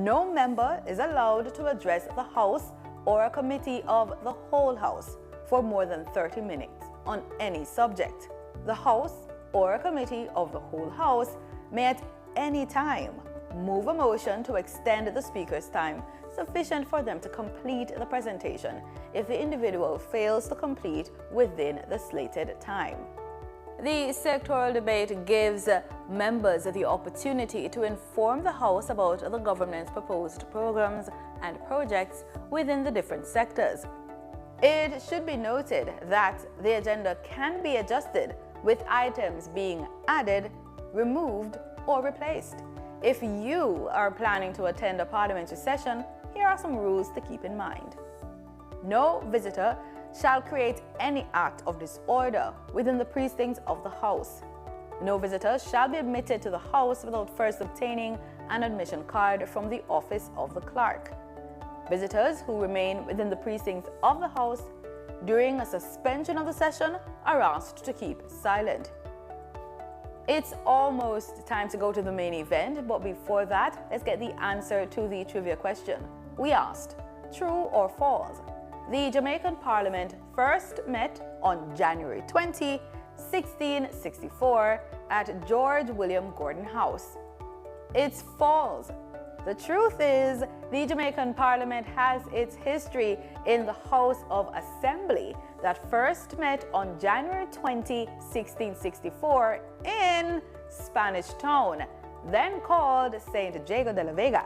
No member is allowed to address the House or a committee of the whole House for more than 30 minutes on any subject. The House or a committee of the whole House may at any time move a motion to extend the Speaker's time sufficient for them to complete the presentation if the individual fails to complete within the slated time. The sectoral debate gives members the opportunity to inform the House about the government's proposed programs and projects within the different sectors. It should be noted that the agenda can be adjusted with items being added, removed, or replaced. If you are planning to attend a parliamentary session, here are some rules to keep in mind. No visitor shall create any act of disorder within the precincts of the House. No visitor shall be admitted to the House without first obtaining an admission card from the office of the clerk. Visitors who remain within the precincts of the House during a suspension of the session are asked to keep silent. It's almost time to go to the main event, but before that, let's get the answer to the trivia question. We asked, true or false? The Jamaican Parliament first met on January 20, 1664 at George William Gordon House. It's false. The truth is, the Jamaican Parliament has its history in the House of Assembly that first met on January 20, 1664 in Spanish Town, then called St. Diego de la Vega.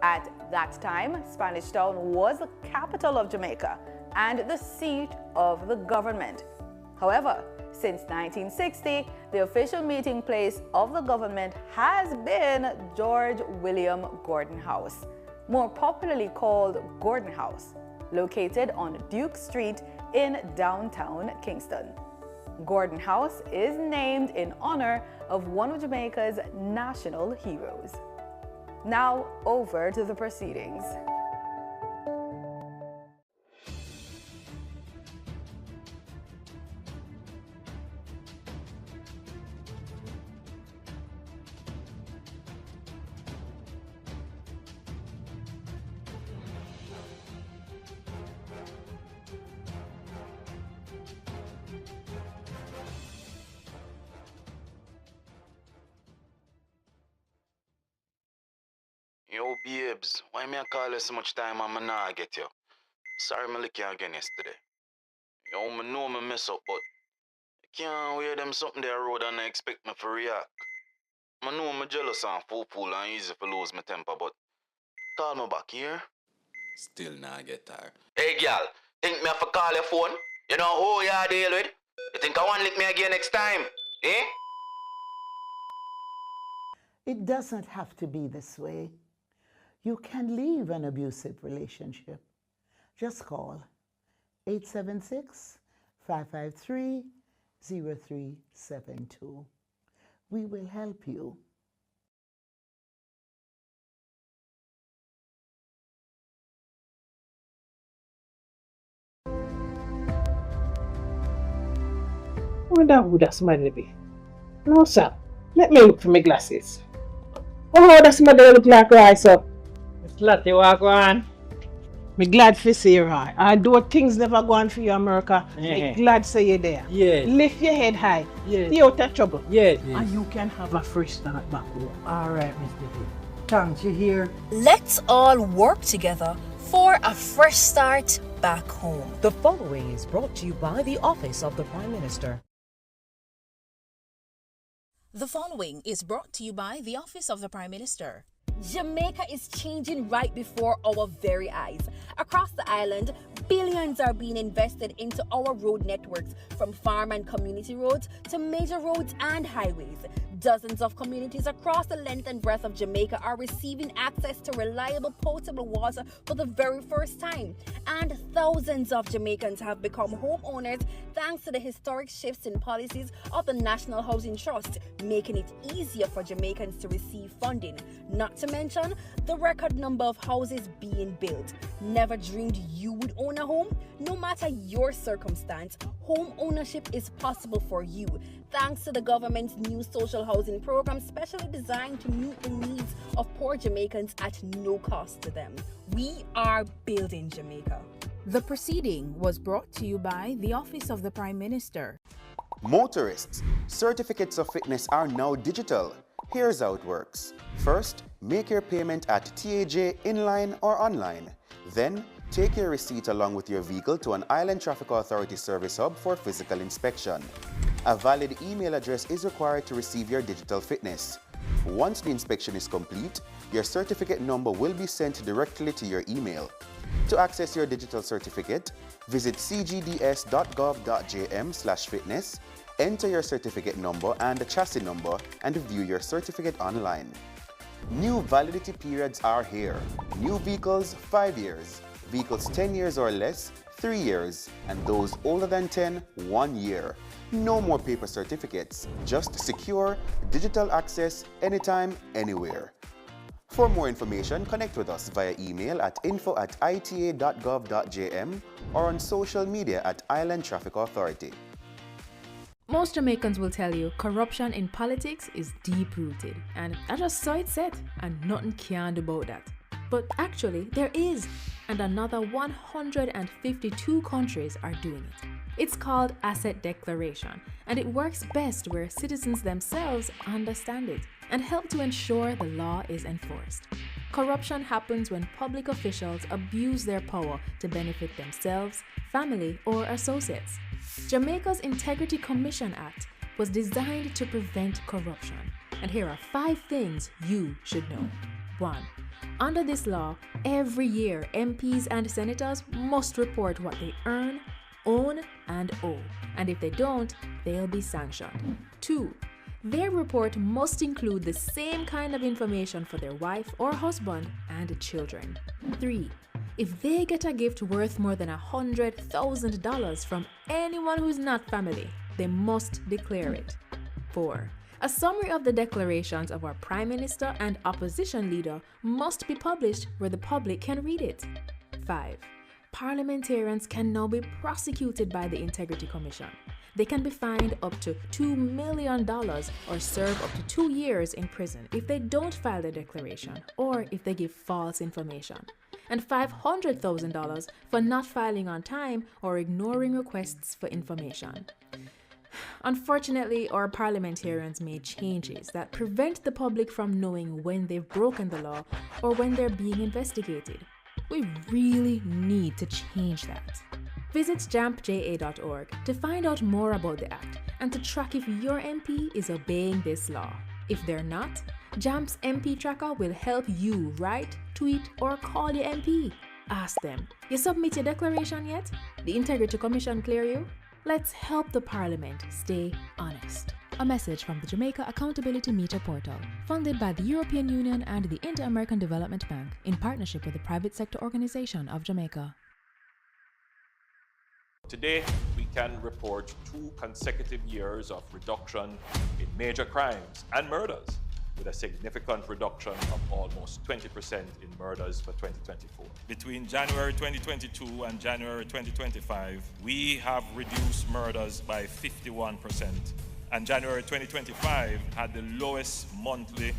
At that time, Spanish Town was the capital of Jamaica and the seat of the government. However, since 1960, the official meeting place of the government has been George William Gordon House, more popularly called Gordon House, located on Duke Street in downtown Kingston. Gordon House is named in honor of one of Jamaica's national heroes. Now over to the proceedings. Yo, babes, why me I call you so much time and I not get you? Sorry me lick you again yesterday. Yo, me know me mess up, but I can't wear them something there road and I expect me to react. I know me jealous and fool and easy to lose my temper, but call me back here. Still not get tired. Hey, girl, think me have to call your phone? You know who you are deal with? You think I want to lick me again next time? Eh? It doesn't have to be this way. You can leave an abusive relationship. Just call 876-553-0372. We will help you. I wonder who that somebody be. No, sir. Let me look for my glasses. Oh, that somebody look like Rice up. It's Lottie walk on. Me glad for see you, Roy. Although things never go on for you, America, me glad say you there. Yeah. Lift your head high. Yeah. Stay out of trouble. Yeah. And you can have a fresh start back home. All right, Mr. D. Thanks, you hear? Let's all work together for a fresh start back home. The following is brought to you by the Office of the Prime Minister. The following is brought to you by the Office of the Prime Minister. Jamaica is changing right before our very eyes. Across the island, billions are being invested into our road networks, from farm and community roads to major roads and highways. Dozens of communities across the length and breadth of Jamaica are receiving access to reliable potable water for the very first time. And thousands of Jamaicans have become homeowners thanks to the historic shifts in policies of the National Housing Trust, making it easier for Jamaicans to receive funding. Not to to mention the record number of houses being built. Never dreamed you would own a home? No matter your circumstance, home ownership is possible for you thanks to the government's new social housing program specially designed to meet the needs of poor Jamaicans at no cost to them. We are building Jamaica. The proceeding was brought to you by the Office of the Prime Minister. Motorists, certificates of fitness are now digital. Here's how it works. First, make your payment at TAJ inline or online. Then, take your receipt along with your vehicle to an Island Traffic Authority service hub for physical inspection. A valid email address is required to receive your digital fitness. Once the inspection is complete, your certificate number will be sent directly to your email. To access your digital certificate, visit cgds.gov.jm/fitness, enter your certificate number and the chassis number, and view your certificate online. New validity periods are here. New vehicles, 5 years. Vehicles 10 years or less, 3 years. And those older than 10, 1 year. No more paper certificates. Just secure, digital access, anytime, anywhere. For more information, connect with us via email at info@ita.gov.jm or on social media at Island Traffic Authority. Most Jamaicans will tell you corruption in politics is deep-rooted, and I just saw it set, and nothing can do about that. But actually, there is, and another 152 countries are doing it. It's called asset declaration, and it works best where citizens themselves understand it and help to ensure the law is enforced. Corruption happens when public officials abuse their power to benefit themselves, family, or associates. Jamaica's Integrity Commission Act was designed to prevent corruption, and here are 5 things you should know. 1. Under this law, every year MPs and senators must report what they earn, own, and owe, and if they don't, they'll be sanctioned. 2. Their report must include the same kind of information for their wife or husband and children. 3. If they get a gift worth more than $100,000 from anyone who's not family, they must declare it. 4. A summary of the declarations of our Prime Minister and opposition leader must be published where the public can read it. 5. Parliamentarians can now be prosecuted by the Integrity Commission. They can be fined up to $2 million or serve up to 2 years in prison if they don't file their declaration or if they give false information, and $500,000 for not filing on time or ignoring requests for information. Unfortunately, our parliamentarians made changes that prevent the public from knowing when they've broken the law or when they're being investigated. We really need to change that. Visit jampja.org to find out more about the Act and to track if your MP is obeying this law. If they're not, JAMP's MP Tracker will help you write, tweet, or call your MP. Ask them, you submit your declaration yet? The Integrity Commission clear you? Let's help the Parliament stay honest. A message from the Jamaica Accountability Meter Portal, funded by the European Union and the Inter-American Development Bank in partnership with the Private Sector Organization of Jamaica. Today, we can report 2 consecutive years of reduction in major crimes and murders, with a significant reduction of almost 20% in murders for 2024. Between January 2022 and January 2025, we have reduced murders by 51%, and January 2025 had the lowest monthly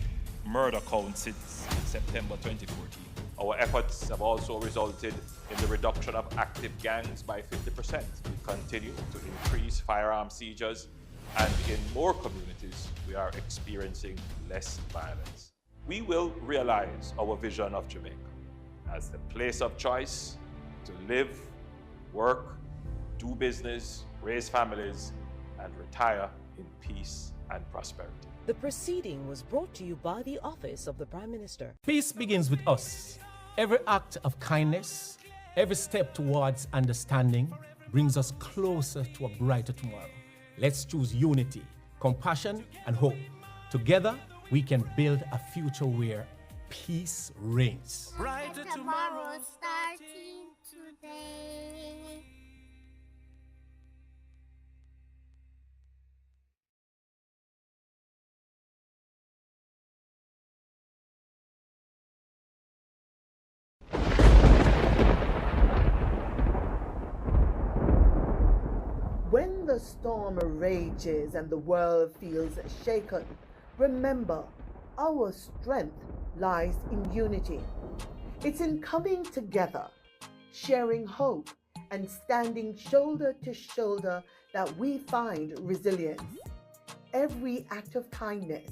murder count since September 2014. Our efforts have also resulted in the reduction of active gangs by 50%. We continue to increase firearm seizures, and in more communities, we are experiencing less violence. We will realize our vision of Jamaica as the place of choice to live, work, do business, raise families, and retire in peace and prosperity. The proceeding was brought to you by the Office of the Prime Minister. Peace begins with us. Every act of kindness, every step towards understanding brings us closer to a brighter tomorrow. Let's choose unity, compassion, and hope. Together, we can build a future where peace reigns. Brighter tomorrow starting today. the storm rages and the world feels shaken, remember our strength lies in unity. It's in coming together, sharing hope, and standing shoulder to shoulder that we find resilience. Every act of kindness,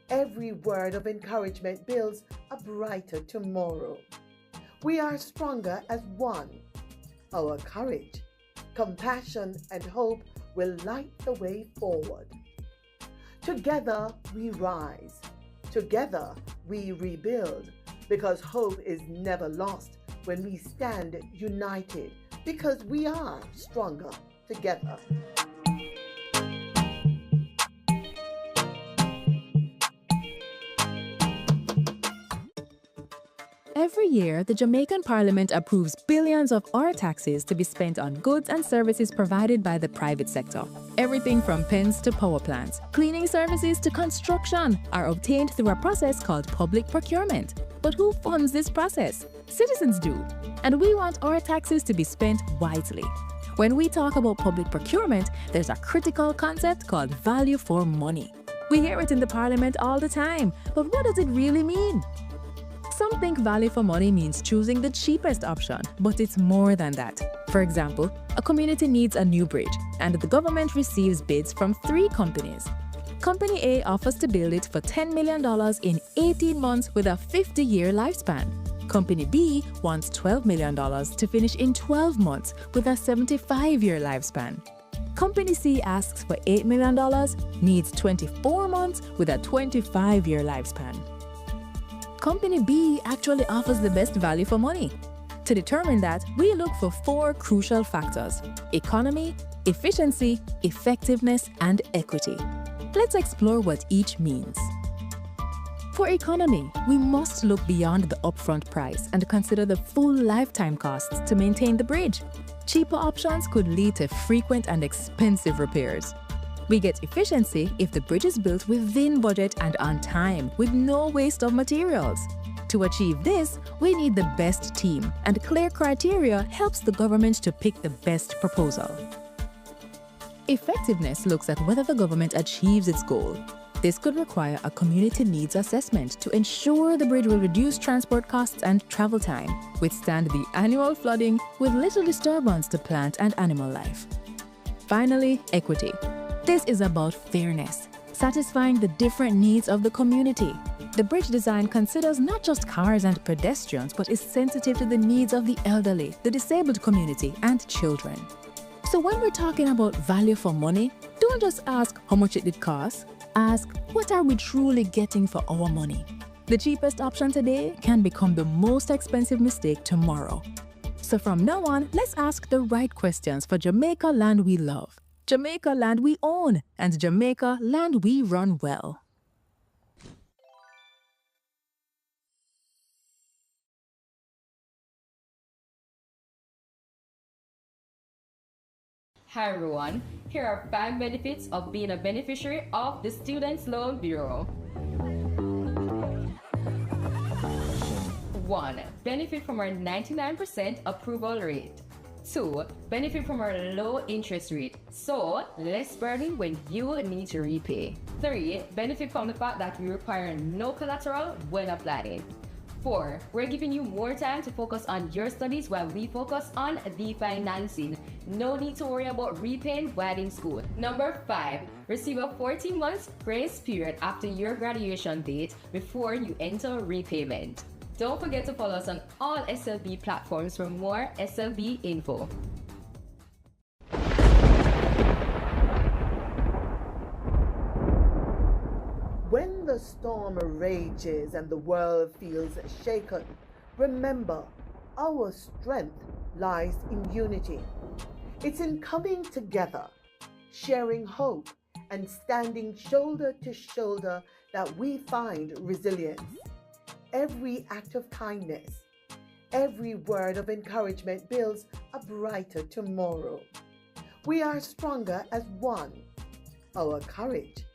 every word of encouragement builds a brighter tomorrow. We are stronger as one. Our courage, compassion, and hope will light the way forward. Together we rise. Together we rebuild, because hope is never lost when we stand united, because we are stronger together. Every year, the Jamaican Parliament approves billions of our taxes to be spent on goods and services provided by the private sector. Everything from pens to power plants, cleaning services to construction are obtained through a process called public procurement. But who funds this process? Citizens do. And we want our taxes to be spent wisely. When we talk about public procurement, there's a critical concept called value for money. We hear it in the Parliament all the time, but what does it really mean? Some think value for money means choosing the cheapest option, but it's more than that. For example, a community needs a new bridge, and the government receives bids from 3 companies. Company A offers to build it for $10 million in 18 months with a 50-year lifespan. Company B wants $12 million to finish in 12 months with a 75-year lifespan. Company C asks for $8 million, needs 24 months with a 25-year lifespan. Company B actually offers the best value for money. To determine that, we look for 4 crucial factors: economy, efficiency, effectiveness, and equity. Let's explore what each means. For economy, we must look beyond the upfront price and consider the full lifetime costs to maintain the bridge. Cheaper options could lead to frequent and expensive repairs. We get efficiency if the bridge is built within budget and on time, with no waste of materials. To achieve this, we need the best team, and clear criteria helps the government to pick the best proposal. Effectiveness looks at whether the government achieves its goal. This could require a community needs assessment to ensure the bridge will reduce transport costs and travel time, withstand the annual flooding with little disturbance to plant and animal life. Finally, equity. This is about fairness, satisfying the different needs of the community. The bridge design considers not just cars and pedestrians, but is sensitive to the needs of the elderly, the disabled community, and children. So when we're talking about value for money, don't just ask how much it did cost. Ask, what are we truly getting for our money? The cheapest option today can become the most expensive mistake tomorrow. So from now on, let's ask the right questions for Jamaica land we love, Jamaica land we own, and Jamaica land we run well. Hi everyone, here are 5 benefits of being a beneficiary of the Students' Loan Bureau. 1. Benefit from our 99% approval rate. 2. Benefit from our low interest rate, so less burden when you need to repay. 3. Benefit from the fact that we require no collateral when applying. 4. We're giving you more time to focus on your studies while we focus on the financing. No need to worry about repaying while in school. Number 5. Receive a 14 months grace period after your graduation date before you enter repayment. Don't forget to follow us on all SLB platforms for more SLB info. When the storm rages and the world feels shaken, remember our strength lies in unity. It's in coming together, sharing hope, and standing shoulder to shoulder that we find resilience. Every act of kindness, every word of encouragement builds a brighter tomorrow. We are stronger as one. Our courage,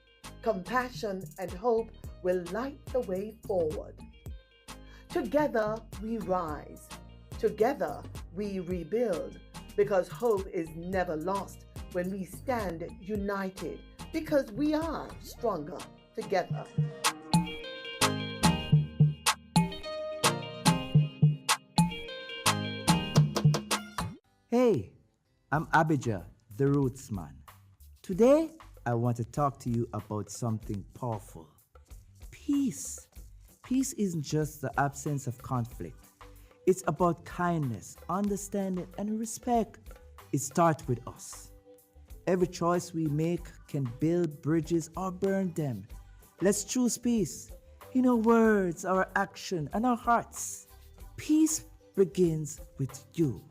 compassion, and hope will light the way forward. Together we rise. Together we rebuild, because hope is never lost when we stand united, because we are stronger together. Hey, I'm Abijah, the Roots Man. Today, I want to talk to you about something powerful. Peace. Peace isn't just the absence of conflict. It's about kindness, understanding, and respect. It starts with us. Every choice we make can build bridges or burn them. Let's choose peace in our words, our action, and our hearts. Peace begins with you.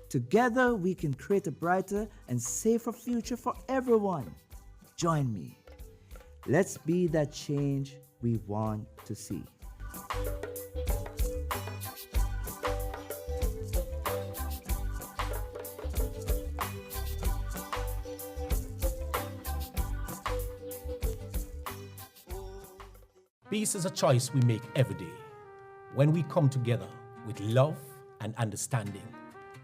Together, we can create a brighter and safer future for everyone. Join me. Let's be that change we want to see. Peace is a choice we make every day. When we come together with love and understanding,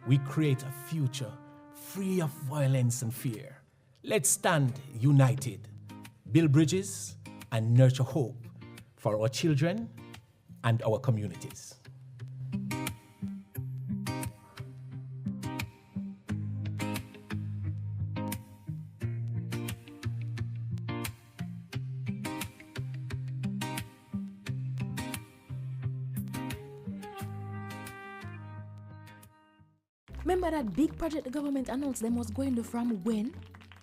we create a future free of violence and fear. Let's stand united, build bridges, and nurture hope for our children and our communities. Remember that big project the government announced them was going to from when?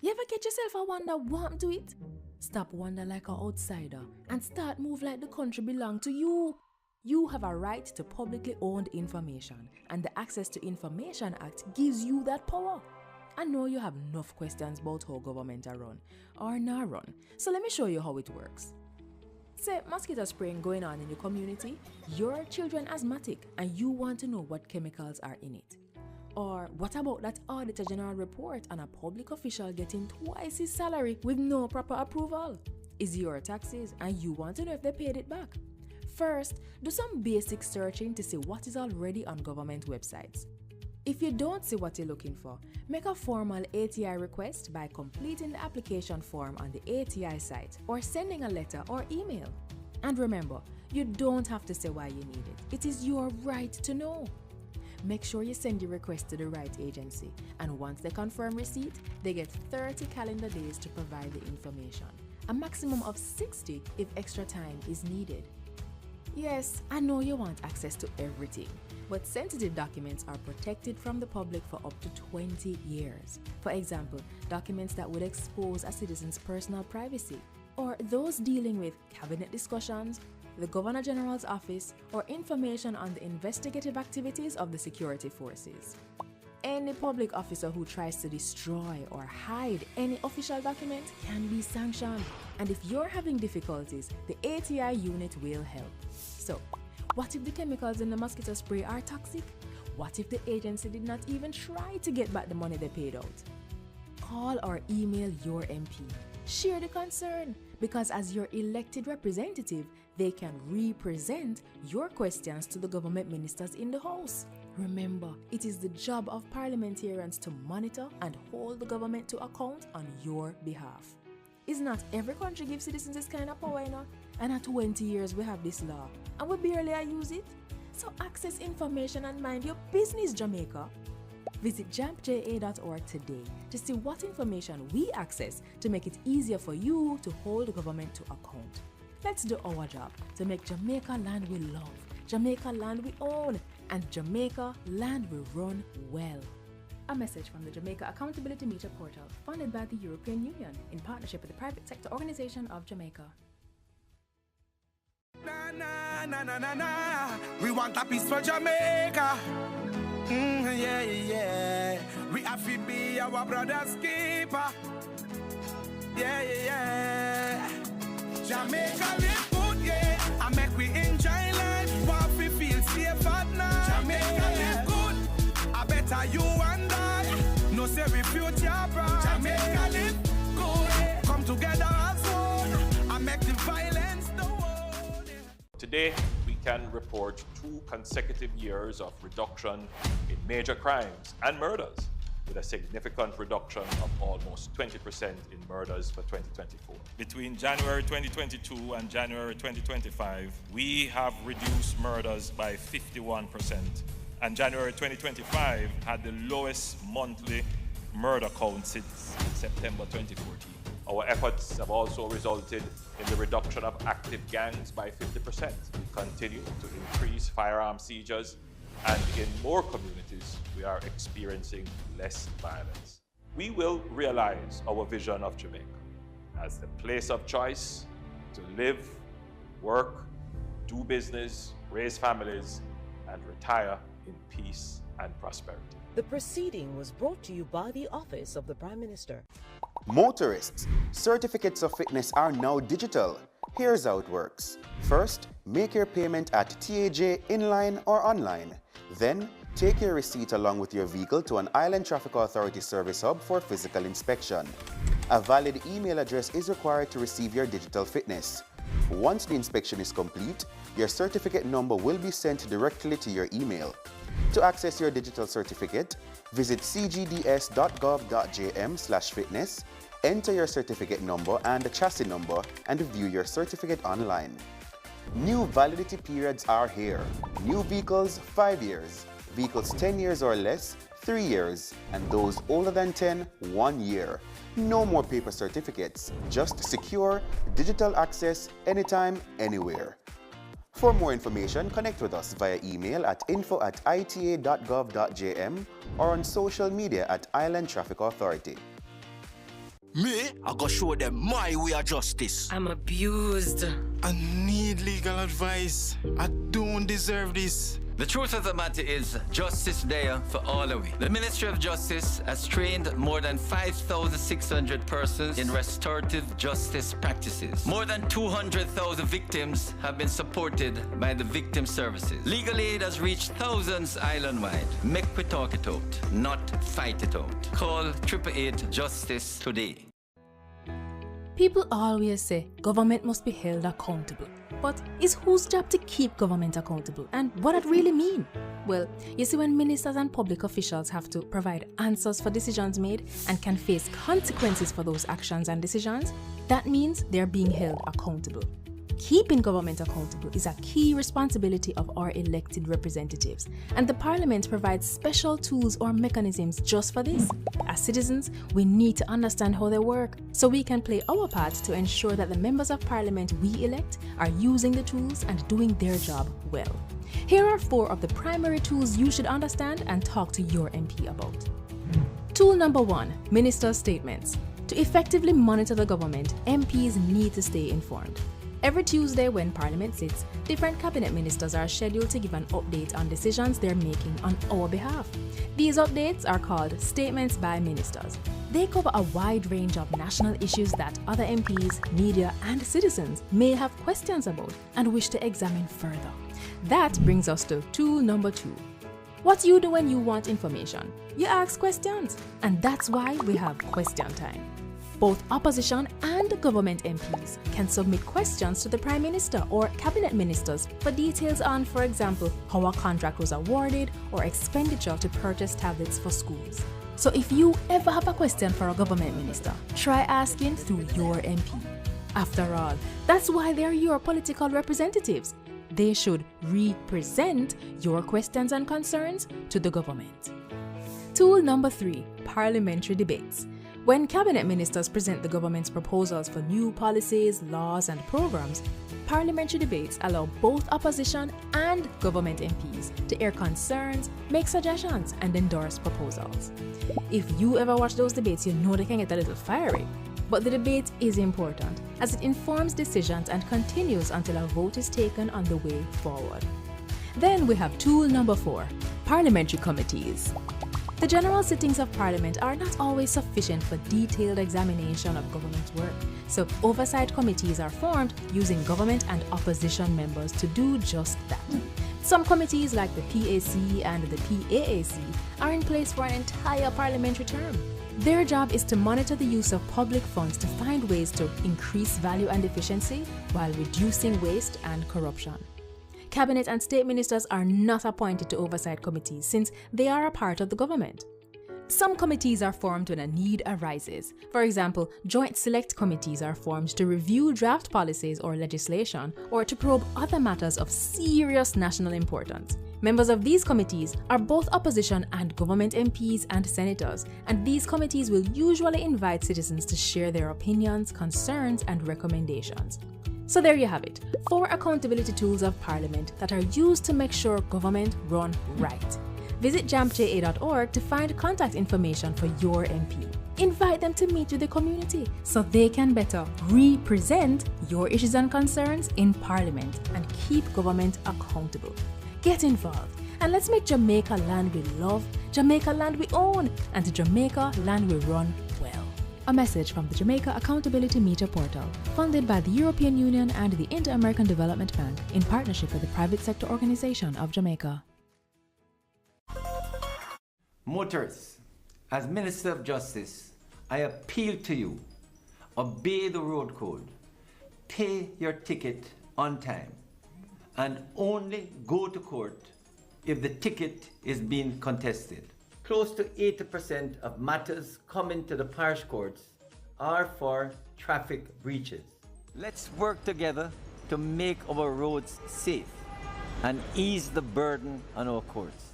You ever catch yourself and wonder what happened to it? Stop wonder like an outsider and start move like the country belong to you. You have a right to publicly owned information, and the Access to Information Act gives you that power. I know you have enough questions about how government are run or not run, so let me show you how it works. Say mosquito spraying going on in your community, your children asthmatic and you want to know what chemicals are in it. Or what about that Auditor General report on a public official getting twice his salary with no proper approval? Is your taxes and you want to know if they paid it back? First, do some basic searching to see what is already on government websites. If you don't see what you're looking for, make a formal ATI request by completing the application form on the ATI site or sending a letter or email. And remember, you don't have to say why you need it. It is your right to know. Make sure you send your request to the right agency, and once they confirm receipt, they get 30 calendar days to provide the information, a maximum of 60 if extra time is needed. Yes, I know you want access to everything, but sensitive documents are protected from the public for up to 20 years. For example, documents that would expose a citizen's personal privacy, or those dealing with cabinet discussions, the Governor General's office, or information on the investigative activities of the security forces. Any public officer who tries to destroy or hide any official document can be sanctioned. And if you're having difficulties, the ATI unit will help. So, what if the chemicals in the mosquito spray are toxic? What if the agency did not even try to get back the money they paid out? Call or email your MP. Share the concern, because as your elected representative, they can represent your questions to the government ministers in the House. Remember, it is the job of parliamentarians to monitor and hold the government to account on your behalf. Is not every country gives citizens this kind of power, you know? And at 20 years we have this law, and we barely use it. So access information and mind your business, Jamaica. Visit jampja.org today to see what information we access to make it easier for you to hold the government to account. Let's do our job to make Jamaica land we love, Jamaica land we own, and Jamaica land we run well. A message from the Jamaica Accountability Meter Portal, funded by the European Union in partnership with the Private Sector Organization of Jamaica. Na, na, na, na, na. We want a peace for Jamaica. Yeah, yeah. We have to be our brother's keeper. Yeah, yeah. Jamaica live good, yeah. I make we enjoy life. What we feel safe at night. Jamaica live good. I better you and I. No say we future bright. Jamaica live good. Come together as one. I make the violence the world. Today, we can report 2 consecutive years of reduction in major crimes and murders. with a significant reduction of almost 20% in murders for 2024. Between January 2022 and January 2025, we have reduced murders by 51%, and January 2025 had the lowest monthly murder count since September 2014. Our efforts have also resulted in the reduction of active gangs by 50%. We continue to increase firearm seizures, and in more communities, we are experiencing less violence. We will realize our vision of Jamaica as the place of choice to live, work, do business, raise families, and retire in peace and prosperity. The proceeding was brought to you by the Office of the Prime Minister. Motorists, certificates of fitness are now digital. Here's how it works. First, make your payment at TAJ inline or online. Then, take your receipt along with your vehicle to an Island Traffic Authority service hub for physical inspection. A valid email address is required to receive your digital fitness. Once the inspection is complete, your certificate number will be sent directly to your email. To access your digital certificate, visit cgds.gov.jm/fitness, enter your certificate number and the chassis number, and view your certificate online. New validity periods are here. New vehicles, 5 years. Vehicles 10 years or less, 3 years. And those older than 10, 1 year. No more paper certificates. Just secure, digital access, anytime, anywhere. For more information, connect with us via email at info@ita.gov.jm or on social media at Island Traffic Authority. Me, I go show them my way of justice. I'm abused. I need legal advice. I don't deserve this. The truth of the matter is, justice there for all of we. The Ministry of Justice has trained more than 5,600 persons in restorative justice practices. More than 200,000 victims have been supported by the victim services. Legal aid has reached thousands island-wide. Make we talk it out, not fight it out. Call 888 Justice today. People always say government must be held accountable. But it's whose job to keep government accountable, and what that really mean? Well, you see, when ministers and public officials have to provide answers for decisions made and can face consequences for those actions and decisions, that means they're being held accountable. Keeping government accountable is a key responsibility of our elected representatives, and the Parliament provides special tools or mechanisms just for this. As citizens, we need to understand how they work so we can play our part to ensure that the members of Parliament we elect are using the tools and doing their job well. Here are 4 of the primary tools you should understand and talk to your MP about. Tool number 1, Minister Statements. To effectively monitor the government, MPs need to stay informed. Every Tuesday when Parliament sits, different cabinet ministers are scheduled to give an update on decisions they're making on our behalf. These updates are called Statements by Ministers. They cover a wide range of national issues that other MPs, media, and citizens may have questions about and wish to examine further. That brings us to tool number 2. What you do when you want information? You ask questions, and that's why we have Question Time. Both opposition and government MPs can submit questions to the Prime Minister or Cabinet Ministers for details on, for example, how a contract was awarded or expenditure to purchase tablets for schools. So if you ever have a question for a government minister, try asking through your MP. After all, that's why they're your political representatives. They should represent your questions and concerns to the government. Tool number 3, Parliamentary Debates. When cabinet ministers present the government's proposals for new policies, laws, and programs, parliamentary debates allow both opposition and government MPs to air concerns, make suggestions, and endorse proposals. If you ever watch those debates, you know they can get a little fiery. But the debate is important, as it informs decisions and continues until a vote is taken on the way forward. Then we have tool number 4, Parliamentary Committees. The general sittings of Parliament are not always sufficient for detailed examination of government work, so oversight committees are formed using government and opposition members to do just that. Some committees like the PAC and the PAAC are in place for an entire parliamentary term. Their job is to monitor the use of public funds to find ways to increase value and efficiency while reducing waste and corruption. Cabinet and state ministers are not appointed to oversight committees since they are a part of the government. Some committees are formed when a need arises. For example, joint select committees are formed to review draft policies or legislation or to probe other matters of serious national importance. Members of these committees are both opposition and government MPs and senators, and these committees will usually invite citizens to share their opinions, concerns, and recommendations. So there you have it, 4 accountability tools of Parliament that are used to make sure government run right. Visit jampja.org to find contact information for your MP. Invite them to meet with the community so they can better represent your issues and concerns in Parliament and keep government accountable. Get involved and let's make Jamaica land we love, Jamaica land we own, and Jamaica land we run well. A message from the Jamaica Accountability Meter Portal, funded by the European Union and the Inter-American Development Bank in partnership with the Private Sector Organization of Jamaica. Motorists, as Minister of Justice, I appeal to you, obey the road code, pay your ticket on time, and only go to court if the ticket is being contested. Close to 80% of matters coming to the parish courts are for traffic breaches. Let's work together to make our roads safe and ease the burden on our courts.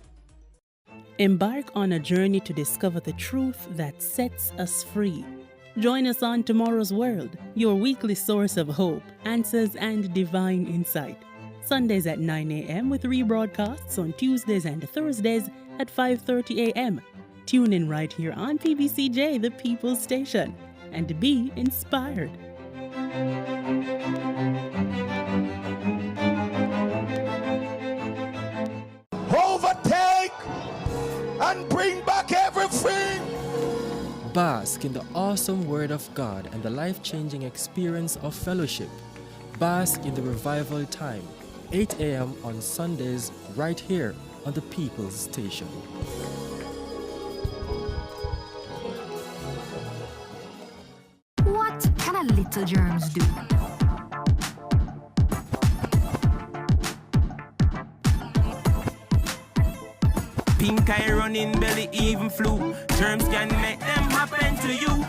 Embark on a journey to discover the truth that sets us free. Join us on Tomorrow's World, your weekly source of hope, answers, and divine insight. Sundays at 9 a.m. with rebroadcasts on Tuesdays and Thursdays at 5:30 a.m. Tune in right here on PBCJ, the People's Station, and be inspired. Overtake and bring back everything. Bask in the awesome Word of God and the life-changing experience of fellowship. Bask in the revival time, 8 a.m. on Sundays, right here on the People's Station. What can a little germs do? Pink eye running belly, even flu. Germs can make them happen to you.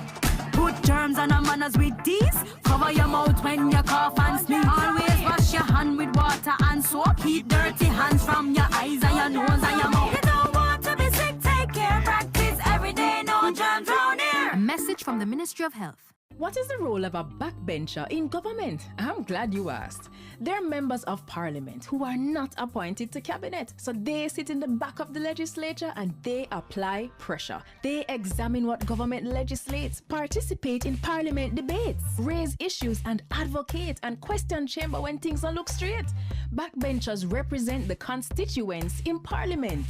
Put germs on our manners with these. Cover your mouth when you cough and sneeze. Always wash your hand with water and soap. Keep dirty hands from your eyes and your nose and your mouth. You don't want to be sick, take care. Practice every day, no germs round here. A message from the Ministry of Health. What is the role of a backbencher in government? I'm glad you asked. They're members of parliament who are not appointed to cabinet. So they sit in the back of the legislature and they apply pressure. They examine what government legislates, participate in parliament debates, raise issues and advocate and question chamber when things don't look straight. Backbenchers represent the constituents in parliament.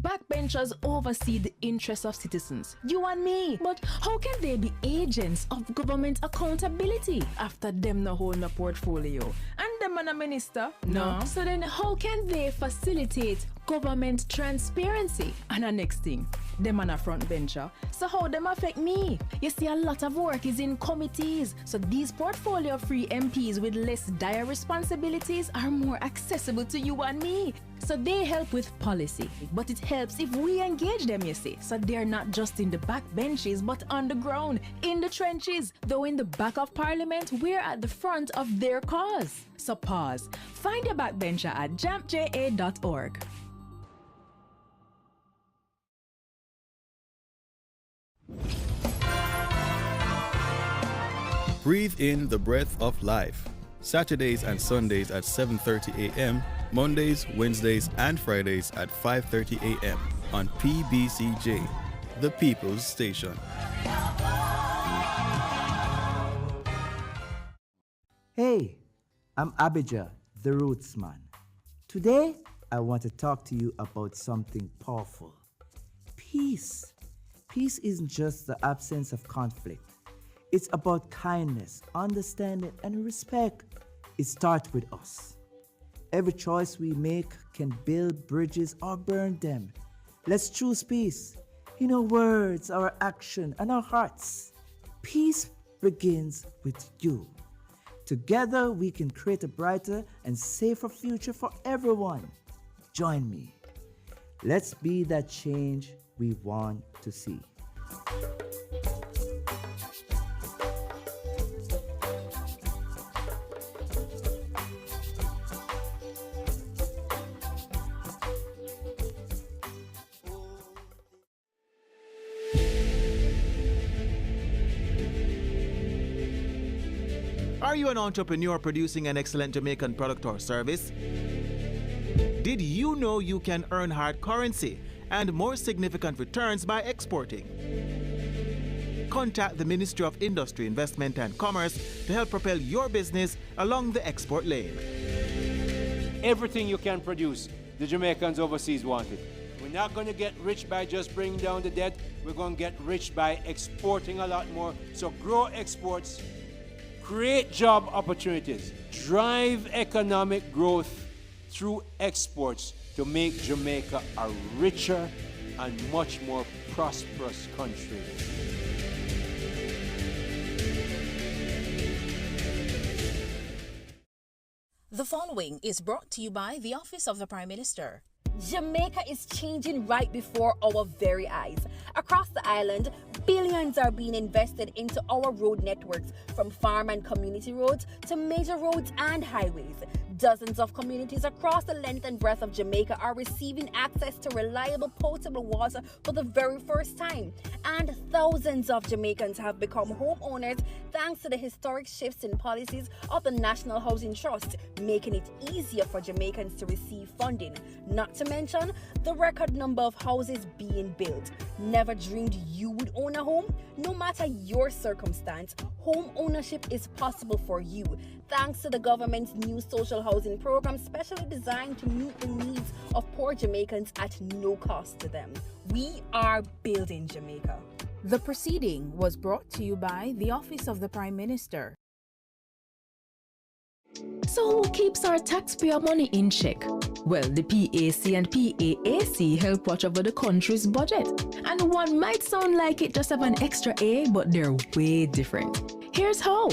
Backbenchers oversee the interests of citizens, you and me. But how can they be agents of government accountability after them no hold no portfolio? And them and a minister? No. So then how can they facilitate government transparency? And the next thing, them and a front bencher. So how them affect me? You see, a lot of work is in committees. So these portfolio-free MPs with less dire responsibilities are more accessible to you and me. So they help with policy, but it helps if we engage them, you see. So they're not just in the back benches, but on the ground, in the trenches. Though in the back of parliament, we're at the front of their cause. So pause. Find your backbencher at jampja.org. Breathe in the breath of life. Saturdays and Sundays at 7:30 a.m., Mondays, Wednesdays, and Fridays at 5:30 a.m. on PBCJ, the People's Station. Hey, I'm Abijah, the Rootsman. Today, I want to talk to you about something powerful. Peace. Peace isn't just the absence of conflict. It's about kindness, understanding, and respect. It starts with us. Every choice we make can build bridges or burn them. Let's choose peace in our words, our action, and our hearts. Peace begins with you. Together, we can create a brighter and safer future for everyone. Join me. Let's be that change we want to see. Are you an entrepreneur producing an excellent Jamaican product or service? Did you know you can earn hard currency and more significant returns by exporting? Contact the Ministry of Industry, Investment and Commerce to help propel your business along the export lane. Everything you can produce, the Jamaicans overseas want it. We're not going to get rich by just bringing down the debt. We're going to get rich by exporting a lot more. So grow exports, create job opportunities, drive economic growth through exports to make Jamaica a richer and much more prosperous country. The following is brought to you by the Office of the Prime Minister. Jamaica is changing right before our very eyes. Across the island, billions are being invested into our road networks, from farm and community roads to major roads and highways. Dozens of communities across the length and breadth of Jamaica are receiving access to reliable potable water for the very first time. And thousands of Jamaicans have become homeowners thanks to the historic shifts in policies of the National Housing Trust, making it easier for Jamaicans to receive funding. Not to mention the record number of houses being built. Never dreamed you would own a home? No matter your circumstance, home ownership is possible for you, thanks to the government's new social housing program specially designed to meet the needs of poor Jamaicans at no cost to them. We are building Jamaica. The proceeding was brought to you by the Office of the Prime Minister. So who keeps our taxpayer money in check? Well, the PAC and PAAC help watch over the country's budget. And one might sound like it just have an extra A, but they're way different. Here's how.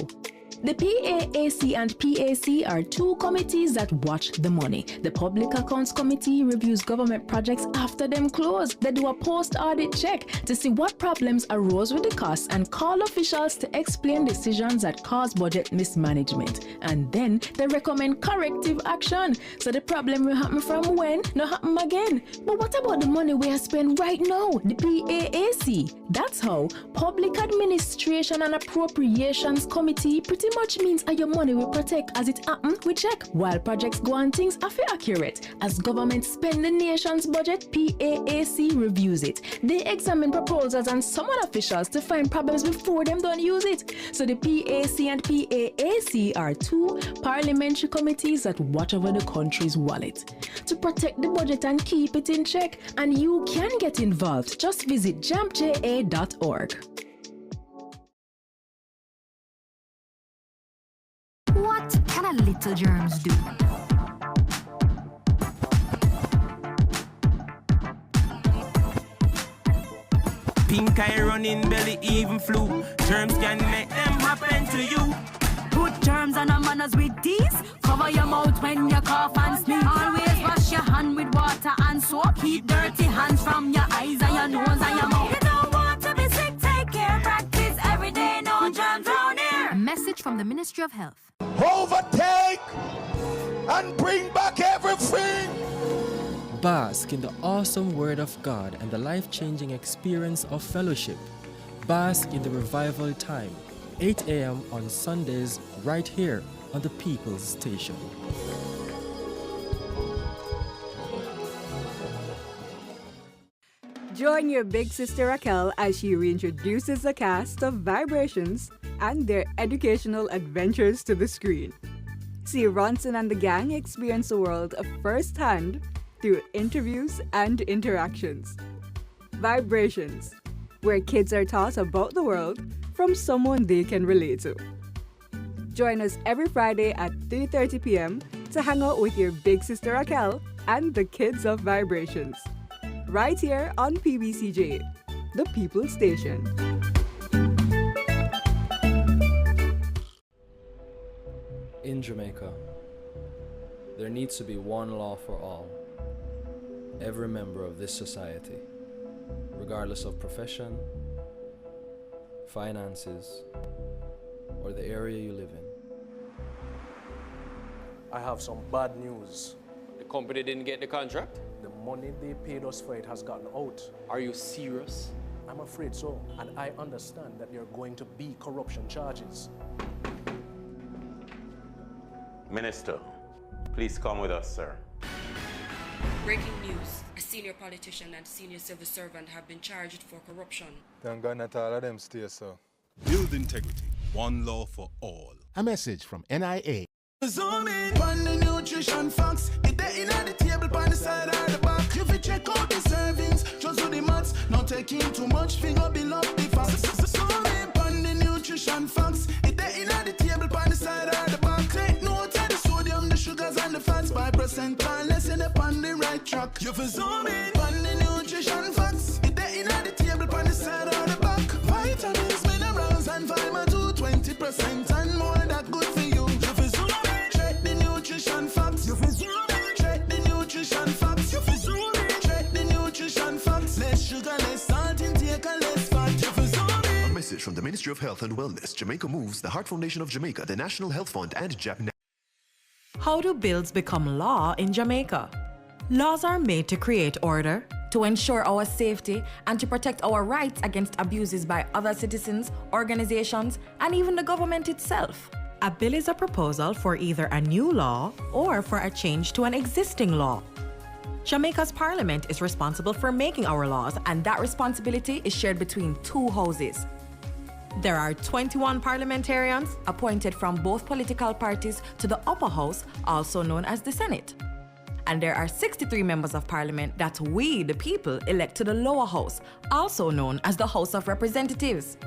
The PAAC and PAC are two committees that watch the money. The Public Accounts Committee reviews government projects after them close. They do a post-audit check to see what problems arose with the costs and call officials to explain decisions that cause budget mismanagement. And then they recommend corrective action, so the problem will happen from when, not happen again. But what about the money we are spending right now? The PAAC. That's how Public Administration and Appropriations Committee pretty much means your money will protect as it happen, we check. While projects go on, things are accurate. As government spend the nation's budget, PAAC reviews it. They examine proposals and summon officials to find problems before them don't use it. So the PAC and PAAC are two parliamentary committees that watch over the country's wallet to protect the budget and keep it in check. And you can get involved. Just visit jampja.org. What can a little germs do? Pink eye running belly, even flu. Germs can make them happen to you. Put germs and manners with these. Cover your mouth when you cough and sneeze. Always wash your hand with water and soap. Keep dirty hands from your eyes and your nose and your mouth. You don't want to be sick, take care. Practice every day, no germs round here. A message from the Ministry of Health. Overtake and bring back everything. Bask in the awesome Word of God and the life-changing experience of fellowship. Bask in the revival time, 8 a.m. on Sundays, right here on the People's Station. Join your big sister Raquel as she reintroduces the cast of Vibrations and their educational adventures to the screen. See Ronson and the gang experience the world of firsthand through interviews and interactions. Vibrations, where kids are taught about the world from someone they can relate to. Join us every Friday at 3:30 p.m. to hang out with your big sister Raquel and the kids of Vibrations. Right here on PBCJ, the People's Station. In Jamaica, there needs to be one law for all. Every member of this society, regardless of profession, finances, or the area you live in. I have some bad news. The company didn't get the contract? The money they paid us for it has gotten out. Are you serious? I'm afraid so, and I understand that there are going to be corruption charges. Minister, please come with us, sir. Breaking news. A senior politician and senior civil servant have been charged for corruption. Thank God not all of them stay, sir. Build integrity. One law for all. A message from NIA. Zoom in on the nutrition facts. It there in the table on the side or the back. If you check out the servings, just do the maths. Not taking too much, finger below the facts. Zoom in on the nutrition facts. It there in the table on the side or the back. Take note of the sodium, the sugars and the fats by percent or less in on the right track. You for zoom in on the nutrition facts. It there in the table on the side or the back. Vitamins, minerals and vitamin 2, 20% and more that good for you. You for zoom in. Check the nutrition facts. You for zoom in. Check the nutrition facts. You for zoom in. Check the nutrition facts. Less sugar, less salt intake and less fat. You for zoom in. A message from the Ministry of Health and Wellness, Jamaica Moves, the Heart Foundation of Jamaica, the National Health Fund, and Japan. How do bills become law in Jamaica? Laws are made to create order, to ensure our safety, and to protect our rights against abuses by other citizens, organizations, and even the government itself. A bill is a proposal for either a new law or for a change to an existing law. Jamaica's parliament is responsible for making our laws, and that responsibility is shared between two houses. There are 21 parliamentarians appointed from both political parties to the upper house, also known as the Senate. And there are 63 members of parliament that we, the people, elect to the lower house, also known as the House of Representatives.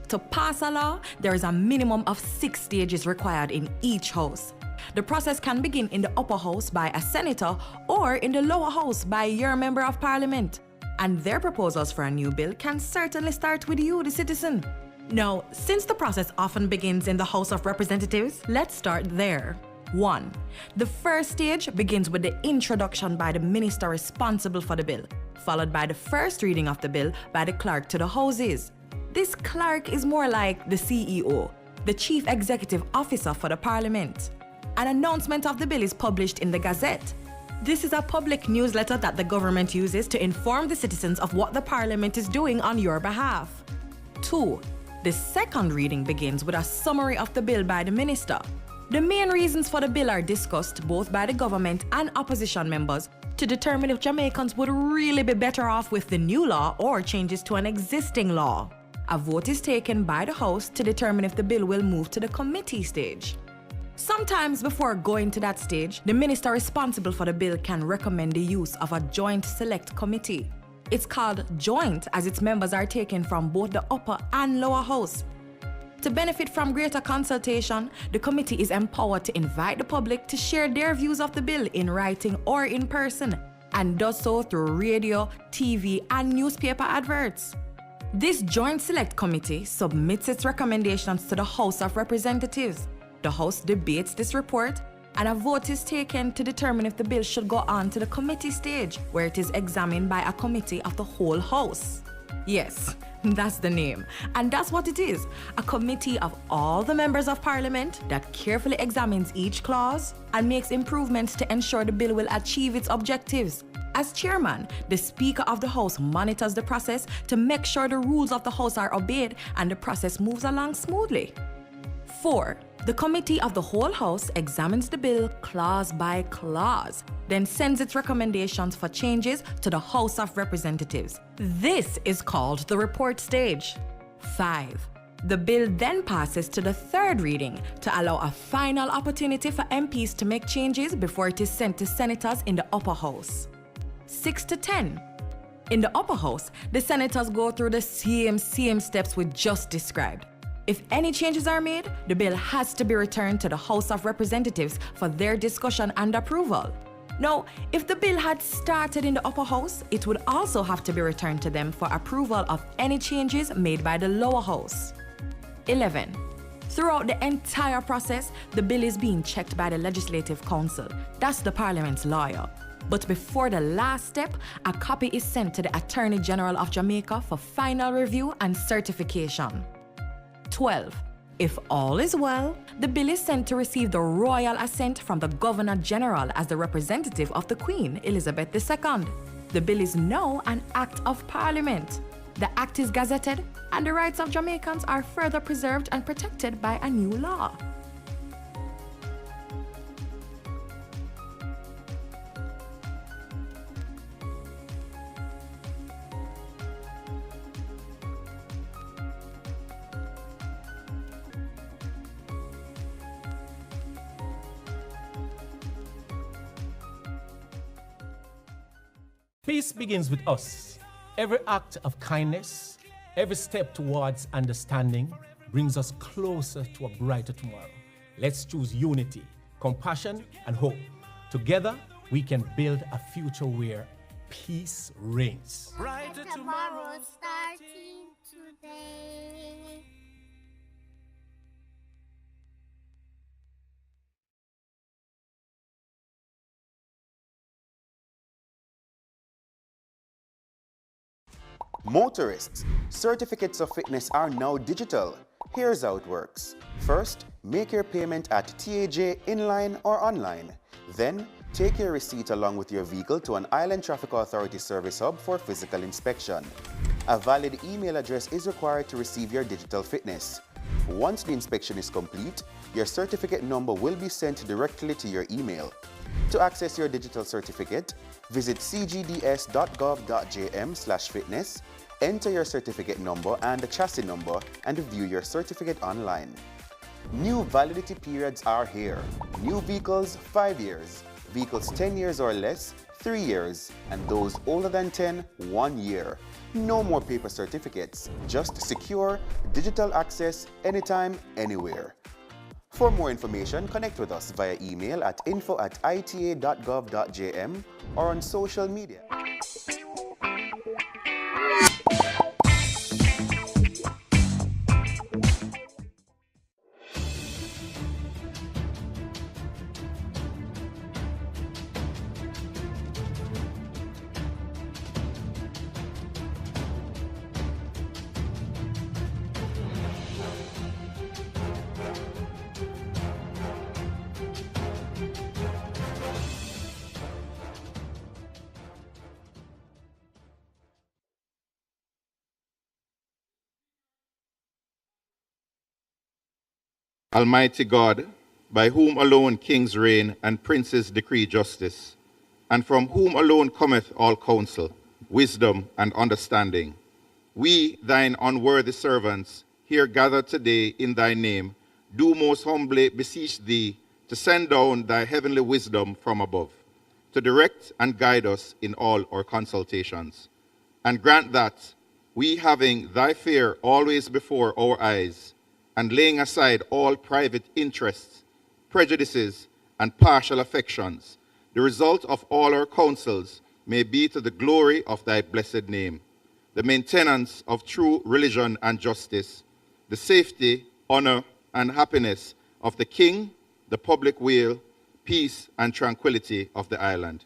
To pass a law, there is a minimum of 6 stages required in each house. The process can begin in the upper house by a senator or in the lower house by your member of parliament. And their proposals for a new bill can certainly start with you, the citizen. Now, since the process often begins in the House of Representatives, let's start there. 1. The first stage begins with the introduction by the minister responsible for the bill, followed by the first reading of the bill by the clerk to the houses. This clerk is more like the CEO, the Chief Executive Officer for the Parliament. An announcement of the bill is published in the Gazette. This is a public newsletter that the government uses to inform the citizens of what the Parliament is doing on your behalf. 2. The second reading begins with a summary of the bill by the minister. The main reasons for the bill are discussed both by the government and opposition members to determine if Jamaicans would really be better off with the new law or changes to an existing law. A vote is taken by the House to determine if the bill will move to the committee stage. Sometimes before going to that stage, the minister responsible for the bill can recommend the use of a joint select committee. It's called joint as its members are taken from both the upper and lower house. To benefit from greater consultation, the committee is empowered to invite the public to share their views of the bill in writing or in person, and does so through radio, TV, and newspaper adverts. This joint select committee submits its recommendations to the House of Representatives. The House debates this report, and a vote is taken to determine if the bill should go on to the committee stage, where it is examined by a committee of the whole House. Yes, that's the name. And that's what it is, a committee of all the members of Parliament that carefully examines each clause and makes improvements to ensure the bill will achieve its objectives. As chairman, the Speaker of the House monitors the process to make sure the rules of the House are obeyed and the process moves along smoothly. 4. The Committee of the whole House examines the bill clause by clause, then sends its recommendations for changes to the House of Representatives. This is called the report stage. 5. The bill then passes to the third reading to allow a final opportunity for MPs to make changes before it is sent to senators in the upper house. 6 to 10. In the upper house, the senators go through the same steps we just described. If any changes are made, the bill has to be returned to the House of Representatives for their discussion and approval. Now, if the bill had started in the upper house, it would also have to be returned to them for approval of any changes made by the lower house. 11. Throughout the entire process, the bill is being checked by the Legislative Council. That's the Parliament's lawyer. But before the last step, a copy is sent to the Attorney General of Jamaica for final review and certification. 12. If all is well, the bill is sent to receive the royal assent from the Governor General as the representative of the Queen, Elizabeth II. The bill is now an Act of Parliament. The Act is gazetted, and the rights of Jamaicans are further preserved and protected by a new law. Peace begins with us. Every act of kindness, every step towards understanding brings us closer to a brighter tomorrow. Let's choose unity, compassion, and hope. Together, we can build a future where peace reigns. Brighter tomorrow starting today. Motorists, certificates of fitness are now digital. Here's how it works. First, make your payment at TAJ inline or online. Then, take your receipt along with your vehicle to an Island Traffic Authority service hub for physical inspection. A valid email address is required to receive your digital fitness. Once the inspection is complete, your certificate number will be sent directly to your email. To access your digital certificate, visit cgds.gov.jm/fitness, enter your certificate number and the chassis number, and view your certificate online. New validity periods are here. New vehicles, 5 years. Vehicles 10 years or less, 3 years. And those older than 10, 1 year. No more paper certificates, just secure, digital access, anytime, anywhere. For more information, connect with us via email at info@ita.gov.jm or on social media. Almighty God, by whom alone kings reign and princes decree justice, and from whom alone cometh all counsel, wisdom, and understanding, we, thine unworthy servants, here gathered today in thy name, do most humbly beseech thee to send down thy heavenly wisdom from above, to direct and guide us in all our consultations. And grant that, we having thy fear always before our eyes, and laying aside all private interests, prejudices, and partial affections, the result of all our counsels may be to the glory of thy blessed name, the maintenance of true religion and justice, the safety, honor, and happiness of the king, the public weal, peace, and tranquility of the island,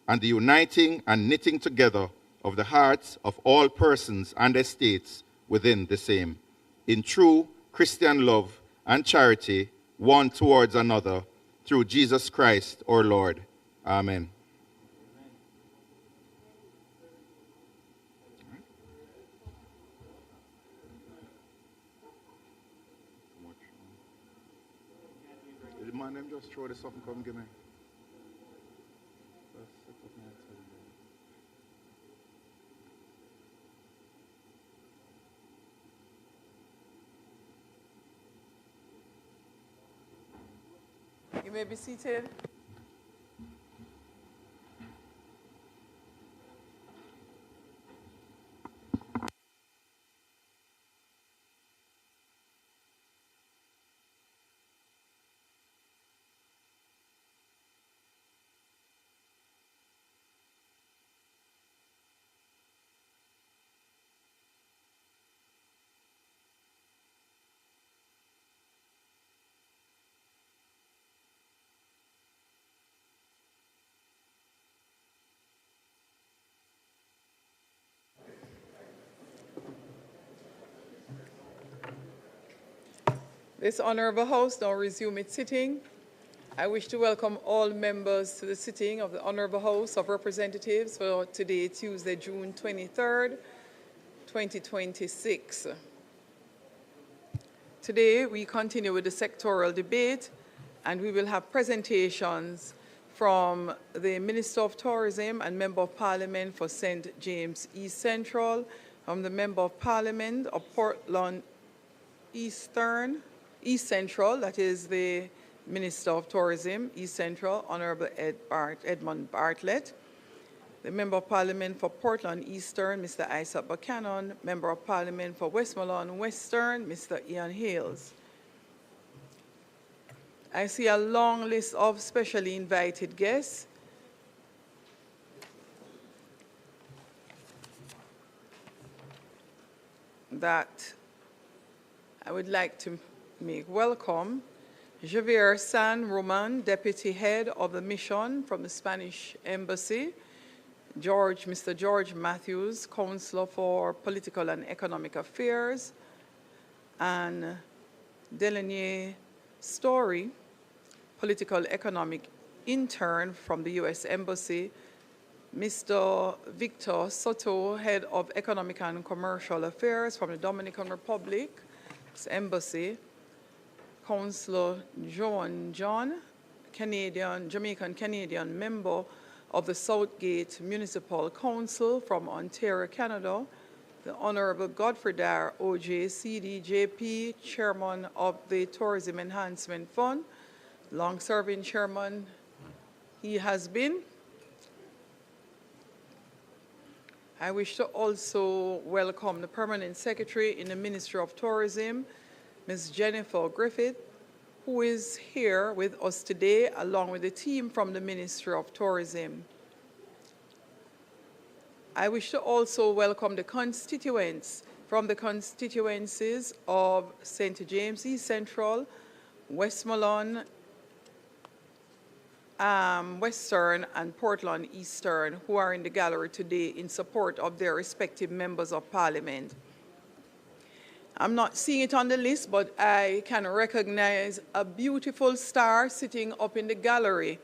and the uniting and knitting together of the hearts of all persons and estates within the same, in true Christian love and charity one towards another, through Jesus Christ our Lord. Amen. The man them just throw this something, come give me. You may be seated. This Honourable House now resume its sitting. I wish to welcome all members to the sitting of the Honourable House of Representatives for today, Tuesday, June 23rd, 2026. Today, we continue with the sectoral debate, and we will have presentations from the Minister of Tourism and Member of Parliament for St. James East Central, from the Member of Parliament of Portland East Central, that is the Minister of Tourism, East Central, Honourable Edmund Bartlett, the Member of Parliament for Portland Eastern, Mr. Isaac Buchanan, Member of Parliament for Westmoreland Western, Mr. Ian Hales. I see a long list of specially invited guests. That I would like to make welcome. Javier San Roman, Deputy Head of the Mission from the Spanish Embassy. Mr. George Matthews, Counselor for Political and Economic Affairs. And Delaney Story, Political Economic Intern from the U.S. Embassy. Mr. Victor Soto, Head of Economic and Commercial Affairs from the Dominican Republic's Embassy. Councillor Joan John, Jamaican-Canadian member of the Southgate Municipal Council from Ontario, Canada. The Honourable Godfrey Dyer, OJ, CDJP, Chairman of the Tourism Enhancement Fund, long-serving chairman he has been. I wish to also welcome the Permanent Secretary in the Ministry of Tourism, Ms. Jennifer Griffith, who is here with us today, along with the team from the Ministry of Tourism. I wish to also welcome the constituents from the constituencies of St. James East Central, Westmoreland Western, and Portland Eastern, who are in the gallery today in support of their respective members of Parliament. I'm not seeing it on the list, but I can recognize a beautiful star sitting up in the gallery,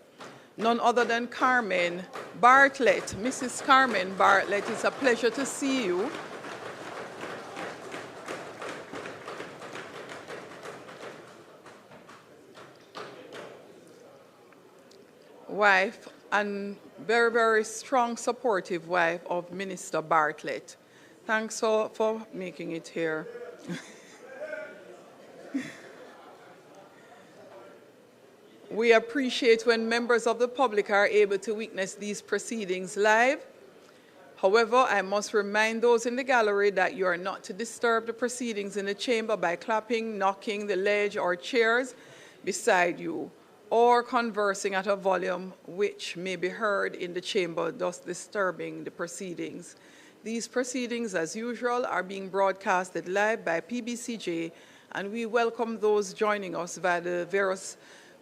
none other than Carmen Bartlett. Mrs. Carmen Bartlett, it's a pleasure to see you. Wife and very, very strong, supportive wife of Minister Bartlett. Thanks for making it here. We appreciate when members of the public are able to witness these proceedings live. However, I must remind those in the gallery that you are not to disturb the proceedings in the chamber by clapping, knocking the ledge or chairs beside you, or conversing at a volume which may be heard in the chamber, thus disturbing the proceedings. These proceedings, as usual, are being broadcasted live by PBCJ, and we welcome those joining us via the various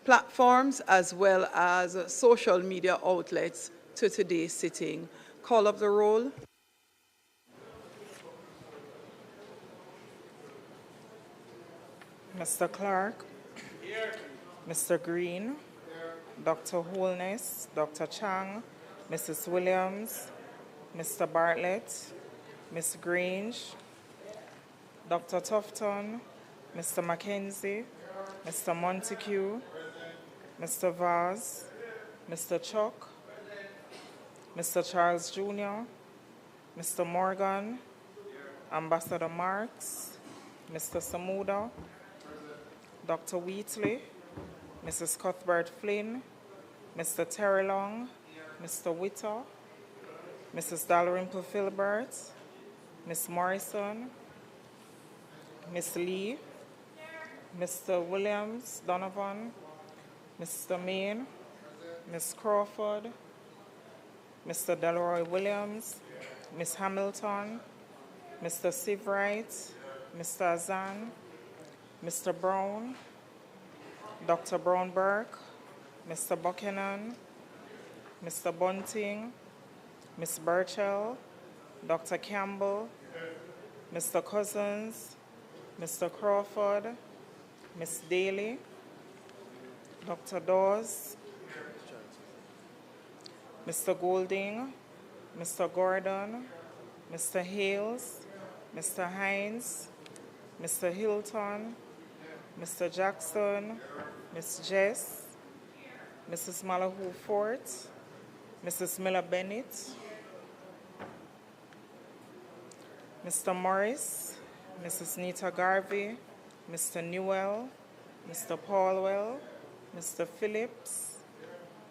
platforms as well as social media outlets to today's sitting. Call of the roll. Mr. Clark. Here. Mr. Green. Here. Dr. Holness, Dr. Chang, Mrs. Williams, Mr. Bartlett, Ms. Grange, Dr. Tufton, Mr. Mackenzie, Mr. Montague, Mr. Vaz, Mr. Chuck, Mr. Charles Jr., Mr. Morgan, Ambassador Marks, Mr. Samuda, Dr. Wheatley, Mrs. Cuthbert Flynn, Mr. Terry Long, Mr. Witter, Mrs. Dalrymple Filbert, Ms. Morrison, Ms. Lee, Mr. Williams Donovan, Mr. Main, Ms. Crawford, Mr. Delroy Williams, Ms. Hamilton, Mr. Sivright, Mr. Azan, Mr. Brown, Dr. Brown-Burke, Mr. Buchanan, Mr. Bunting, Ms. Burchell, Dr. Campbell, Mr. Cousins, Mr. Crawford, Ms. Daly, Dr. Dawes, Mr. Golding, Mr. Gordon, Mr. Hales, Mr. Hines, Mr. Hilton, Mr. Jackson, Ms. Jess, Mrs. Malahoo Fort, Mrs. Miller Bennett, Mr. Morris, Mrs. Nita Garvey, Mr. Newell, Mr. Paulwell, Mr. Phillips,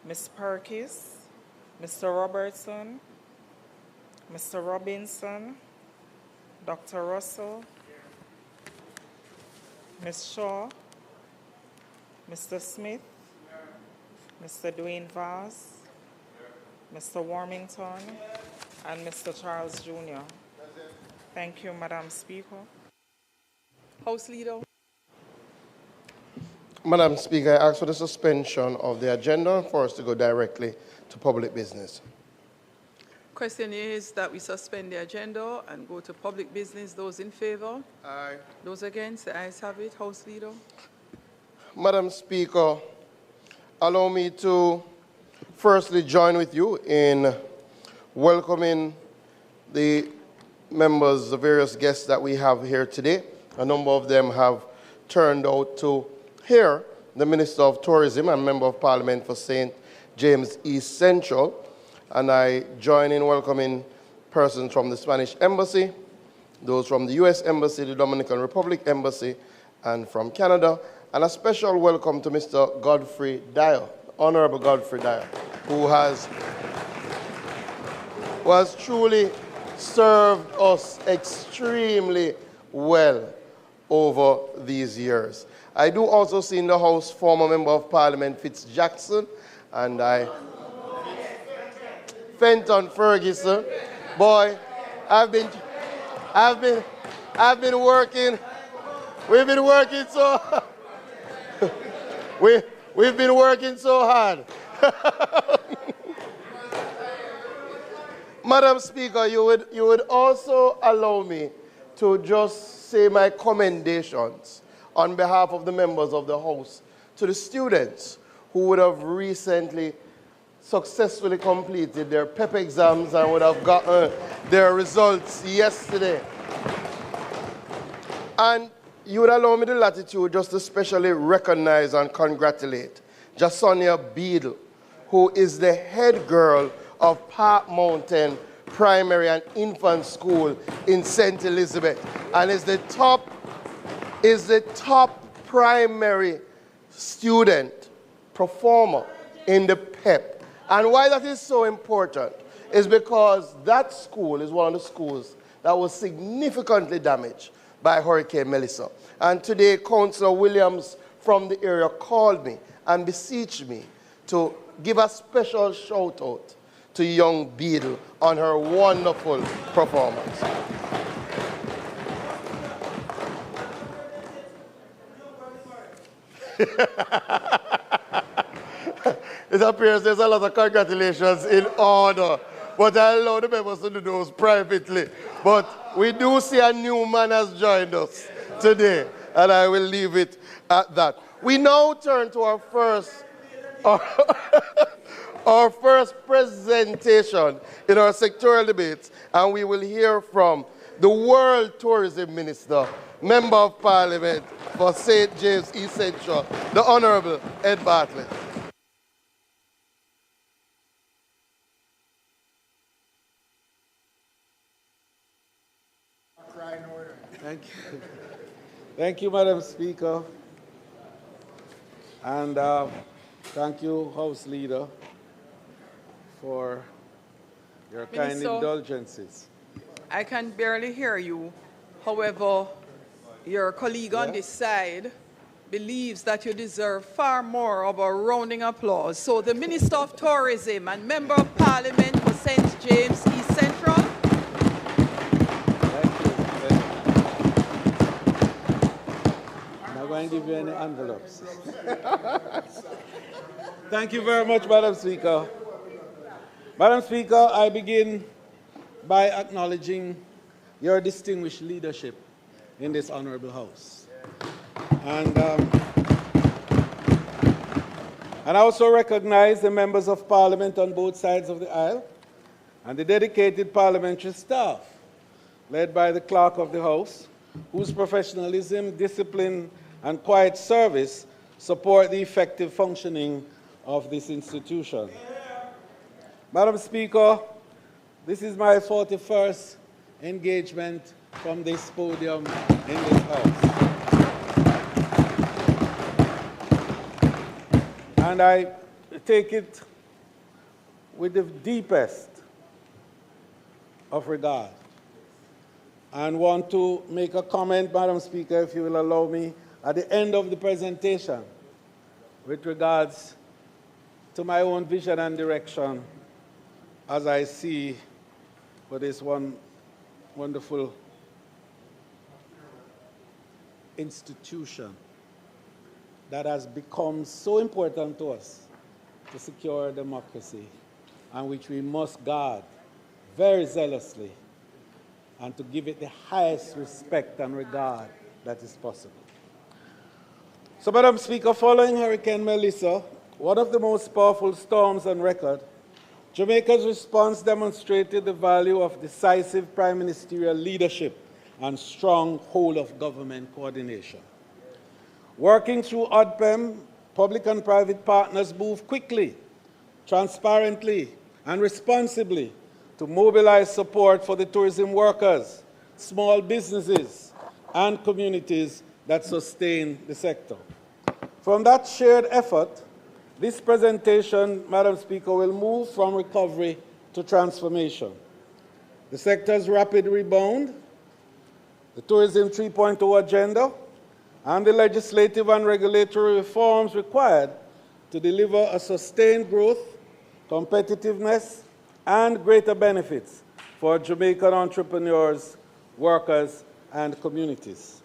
Ms. Perkis, Mr. Robertson, Mr. Robinson, Dr. Russell, Ms. Shaw, Mr. Smith, Mr. Dwayne Vaz, Mr. Warmington, and Mr. Charles Jr. Thank you, Madam Speaker. House Leader. Madam Speaker, I ask for the suspension of the agenda for us to go directly to public business. Question is that we suspend the agenda and go to public business. Those in favor? Aye. Those against? The ayes have it. House Leader. Madam Speaker, allow me to firstly join with you in welcoming the members, the various guests that we have here today. A number of them have turned out to hear the Minister of Tourism and Member of Parliament for St. James East Central. And I join in welcoming persons from the Spanish Embassy, those from the U.S. Embassy, the Dominican Republic Embassy, and from Canada. And a special welcome to Mr. Godfrey Dyer, Honorable Godfrey Dyer, who has truly served us extremely well over these years. I do also see in the House former Member of Parliament Fitz Jackson, and Fenton Ferguson. Boy, I've been working. We've been working so. We've been working so hard. Madam Speaker, you would also allow me to just say my commendations on behalf of the members of the House to the students who would have recently successfully completed their PEP exams and would have gotten their results yesterday. And you would allow me the latitude just to specially recognize and congratulate Jasonia Beadle, who is the head girl of Park Mountain Primary and Infant School in St. Elizabeth, and is the top primary student performer in the PEP. And why that is so important is because that school is one of the schools that was significantly damaged by Hurricane Melissa. And today, Councillor Williams from the area called me and beseeched me to give a special shout out to young Beadle on her wonderful performance. It appears there's a lot of congratulations in order, but I allow the members to do those privately. But we do see a new man has joined us today, and I will leave it at that. We now turn to our first presentation in our sectoral debates, and we will hear from the World Tourism Minister, Member of Parliament for St. James East Central, the Honorable Ed Bartlett. Thank you. Thank you, Madam Speaker. And thank you, House Leader, for your kind indulgences. I can barely hear you. However, your colleague on this side believes that you deserve far more of a rounding applause. So the Minister of Tourism and Member of Parliament for St. James East Central. I'm not going to give you any envelopes. Thank you very much, Madam Speaker. Madam Speaker, I begin by acknowledging your distinguished leadership in this honorable House. And I also recognize the members of Parliament on both sides of the aisle and the dedicated parliamentary staff, led by the Clerk of the House, whose professionalism, discipline, and quiet service support the effective functioning of this institution. Madam Speaker, this is my 41st engagement from this podium in this House. And I take it with the deepest of regard and want to make a comment, Madam Speaker, if you will allow me, at the end of the presentation with regards to my own vision and direction as I see for this wonderful institution that has become so important to us to secure democracy and which we must guard very zealously and to give it the highest respect and regard that is possible. So, Madam Speaker, following Hurricane Melissa, one of the most powerful storms on record, Jamaica's response demonstrated the value of decisive prime ministerial leadership and strong whole-of-government coordination. Working through ODPEM, public and private partners moved quickly, transparently, and responsibly to mobilize support for the tourism workers, small businesses, and communities that sustain the sector. From that shared effort, this presentation, Madam Speaker, will move from recovery to transformation. The sector's rapid rebound, the Tourism 3.0 agenda, and the legislative and regulatory reforms required to deliver a sustained growth, competitiveness, and greater benefits for Jamaican entrepreneurs, workers, and communities.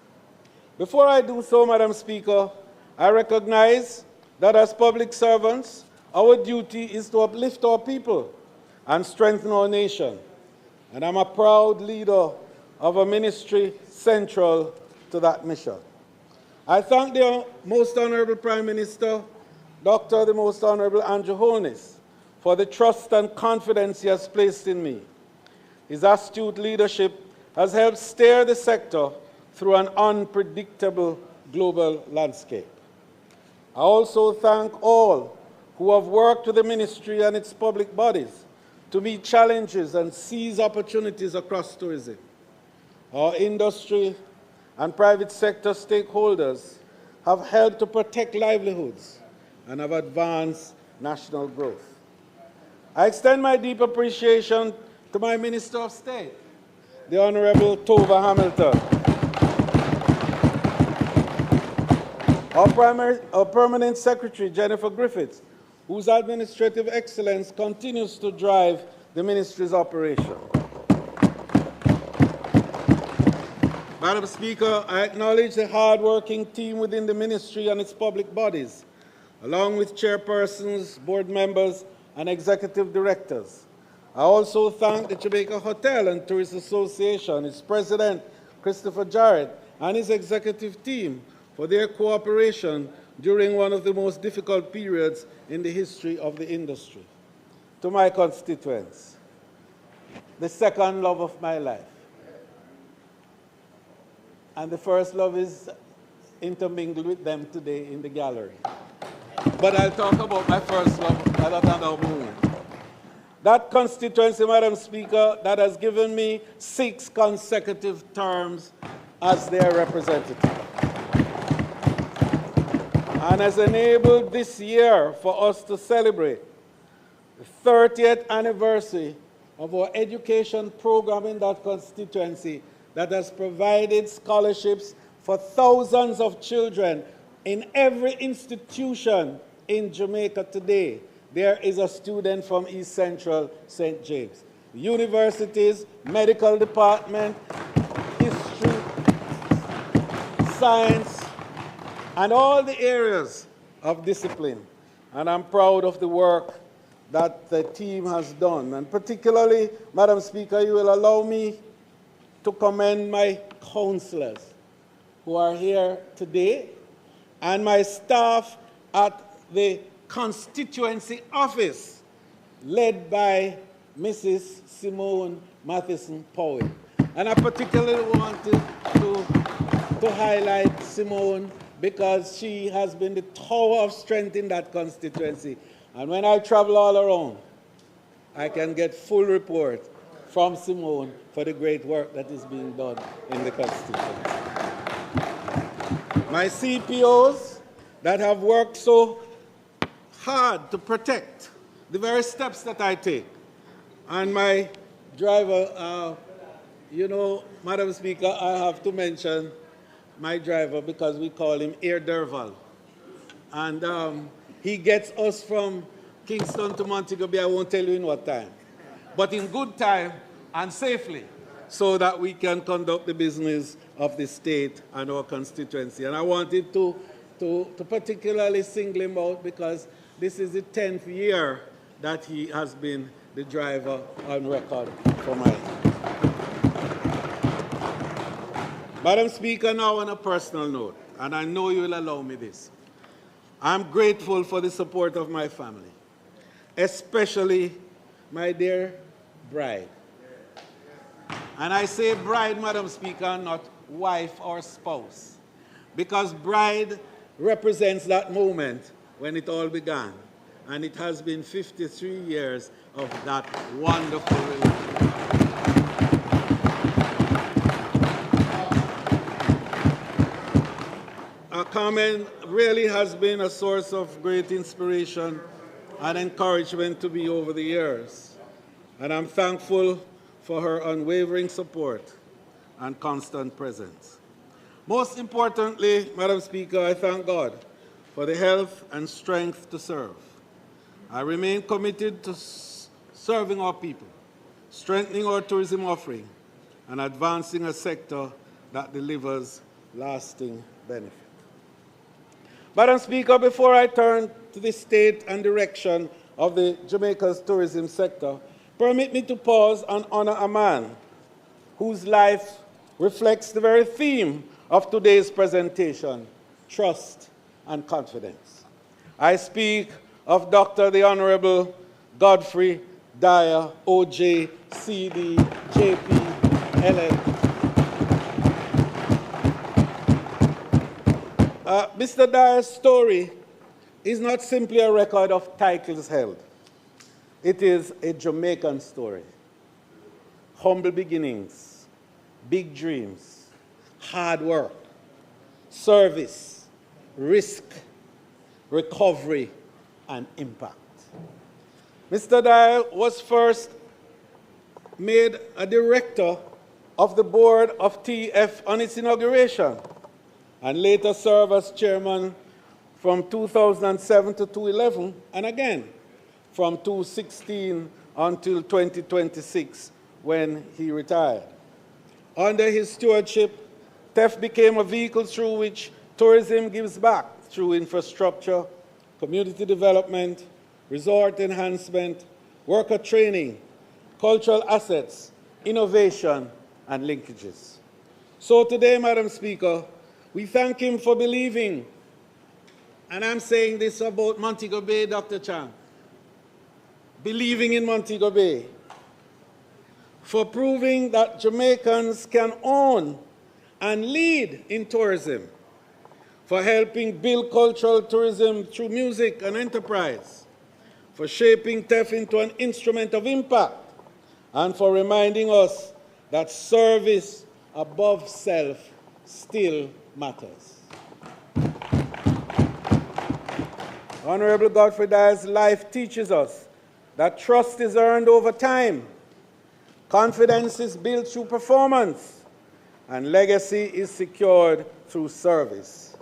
Before I do so, Madam Speaker, I recognize that as public servants, our duty is to uplift our people and strengthen our nation. And I'm a proud leader of a ministry central to that mission. I thank the Most Honorable Prime Minister, Dr. the Most Honorable Andrew Holness, for the trust and confidence he has placed in me. His astute leadership has helped steer the sector through an unpredictable global landscape. I also thank all who have worked with the ministry and its public bodies to meet challenges and seize opportunities across tourism. Our industry and private sector stakeholders have helped to protect livelihoods and have advanced national growth. I extend my deep appreciation to my Minister of State, the Honorable Tova Hamilton, our Permanent Secretary, Jennifer Griffiths, whose administrative excellence continues to drive the ministry's operation. Madam Speaker, I acknowledge the hard-working team within the ministry and its public bodies, along with chairpersons, board members, and executive directors. I also thank the Jamaica Hotel and Tourist Association, its president, Christopher Jarrett, and his executive team for their cooperation during one of the most difficult periods in the history of the industry. To my constituents, the second love of my life. And the first love is intermingled with them today in the gallery. But I'll talk about my first love at another moment. That constituency, Madam Speaker, that has given me 6 consecutive terms as their representative, and has enabled this year for us to celebrate the 30th anniversary of our education program in that constituency that has provided scholarships for thousands of children in every institution in Jamaica today. There is a student from East Central St. James. Universities, medical department, history, science, and all the areas of discipline. And I'm proud of the work that the team has done. And particularly, Madam Speaker, you will allow me to commend my counselors who are here today and my staff at the constituency office, led by Mrs. Simone Matheson Powell. And I particularly wanted to highlight Simone because she has been the tower of strength in that constituency. And when I travel all around, I can get full report from Simone for the great work that is being done in the constituency. My CPOs that have worked so hard to protect the very steps that I take, and my driver, you know, Madam Speaker, I have to mention my driver because we call him Air Derval. And he gets us from Kingston to Montego Bay, I won't tell you in what time, but in good time and safely, so that we can conduct the business of the state and our constituency. And I wanted to particularly single him out because this is the 10th year that he has been the driver on record for mine. Madam Speaker, now on a personal note, and I know you will allow me this, I'm grateful for the support of my family, especially my dear bride. And I say bride, Madam Speaker, not wife or spouse, because bride represents that moment when it all began. And it has been 53 years of that wonderful relationship. Carmen really has been a source of great inspiration and encouragement to me over the years. And I'm thankful for her unwavering support and constant presence. Most importantly, Madam Speaker, I thank God for the health and strength to serve. I remain committed to serving our people, strengthening our tourism offering, and advancing a sector that delivers lasting benefit. Madam Speaker, before I turn to the state and direction of the Jamaica's tourism sector, permit me to pause and honor a man whose life reflects the very theme of today's presentation, trust and confidence. I speak of Dr. the Honorable Godfrey Dyer, OJ, CD, JP, LL. Mr. Dyer's story is not simply a record of titles held. It is a Jamaican story. Humble beginnings, big dreams, hard work, service, risk, recovery, and impact. Mr. Dyer was first made a director of the board of TF on its inauguration, and later served as chairman from 2007 to 2011, and again from 2016 until 2026 when he retired. Under his stewardship, TEF became a vehicle through which tourism gives back through infrastructure, community development, resort enhancement, worker training, cultural assets, innovation, and linkages. So today, Madam Speaker, we thank him for believing, and I'm saying this about Montego Bay, Dr. Chan, believing in Montego Bay, for proving that Jamaicans can own and lead in tourism, for helping build cultural tourism through music and enterprise, for shaping TEF into an instrument of impact, and for reminding us that service above self still matters. Honorable Godfrey Dyer's life teaches us that trust is earned over time, confidence is built through performance, and legacy is secured through service.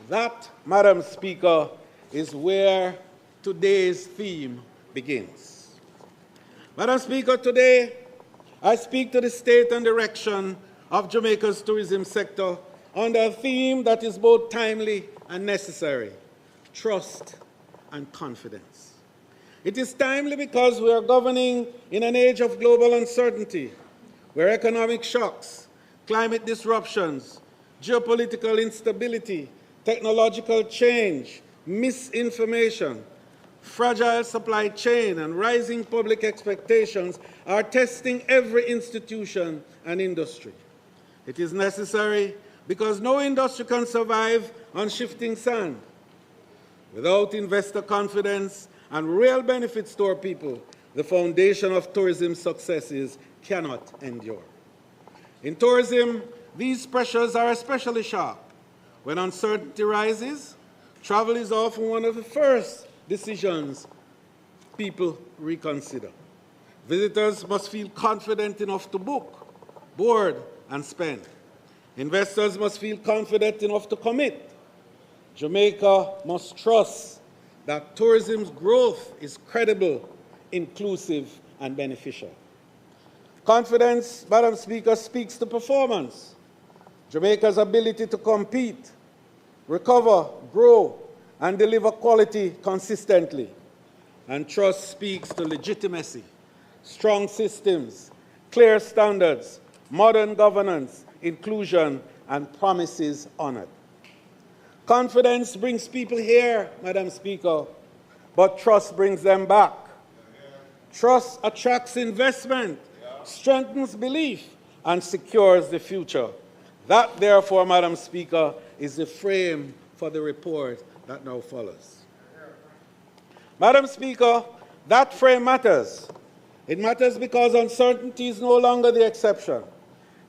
That, Madam Speaker, is where today's theme begins. Madam Speaker, today I speak to the state and direction of Jamaica's tourism sector under a theme that is both timely and necessary: trust and confidence. It is timely because we are governing in an age of global uncertainty, where economic shocks, climate disruptions, geopolitical instability, technological change, misinformation, fragile supply chain, and rising public expectations are testing every institution and industry. It is necessary because no industry can survive on shifting sand. Without investor confidence and real benefits to our people, the foundation of tourism successes cannot endure. In tourism, these pressures are especially sharp. When uncertainty rises, travel is often one of the first decisions people reconsider. Visitors must feel confident enough to book, board, and spend. Investors must feel confident enough to commit. Jamaica must trust that tourism's growth is credible, inclusive, and beneficial. Confidence, Madam Speaker, speaks to performance. Jamaica's ability to compete, recover, grow, and deliver quality consistently. And trust speaks to legitimacy, strong systems, clear standards, modern governance, inclusion, and promises honored. Confidence brings people here, Madam Speaker, but trust brings them back. Trust attracts investment, strengthens belief, and secures the future. That, therefore, Madam Speaker, is the frame for the report that now follows. Madam Speaker, that frame matters. It matters because uncertainty is no longer the exception.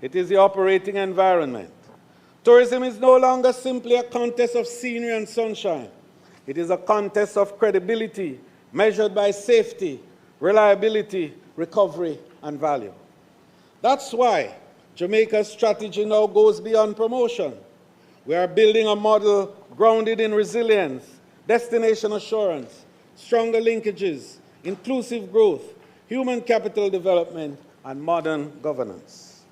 It is the operating environment. Tourism is no longer simply a contest of scenery and sunshine. It is a contest of credibility measured by safety, reliability, recovery, and value. That's why Jamaica's strategy now goes beyond promotion. We are building a model grounded in resilience, destination assurance, stronger linkages, inclusive growth, human capital development, and modern governance.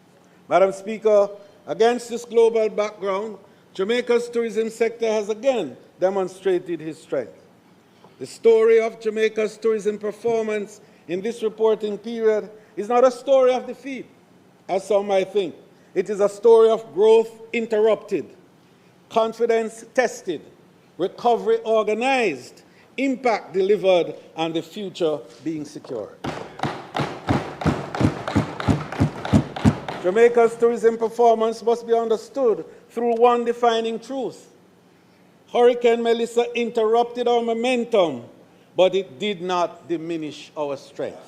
Madam Speaker, against this global background, Jamaica's tourism sector has again demonstrated its strength. The story of Jamaica's tourism performance in this reporting period is not a story of defeat, as some might think. It is a story of growth interrupted, confidence tested, recovery organized, impact delivered, and the future being secured. Jamaica's tourism performance must be understood through one defining truth. Hurricane Melissa interrupted our momentum, but it did not diminish our strength.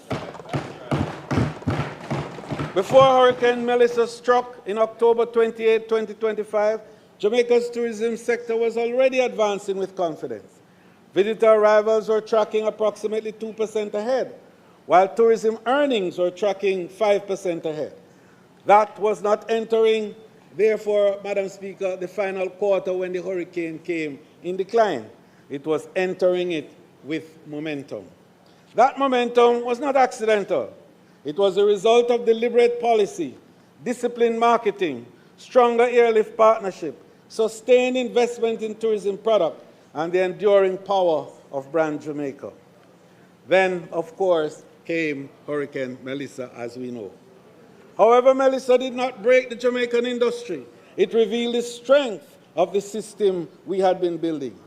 Before Hurricane Melissa struck in October 28, 2025, Jamaica's tourism sector was already advancing with confidence. Visitor arrivals were tracking approximately 2% ahead, while tourism earnings were tracking 5% ahead. That was not entering, therefore, Madam Speaker, the final quarter when the hurricane came in decline. It was entering it with momentum. That momentum was not accidental. It was a result of deliberate policy, disciplined marketing, stronger airlift partnership, sustained investment in tourism product, and the enduring power of brand Jamaica. Then, of course, came Hurricane Melissa, as we know. However, Melissa did not break the Jamaican industry. It revealed the strength of the system we had been building.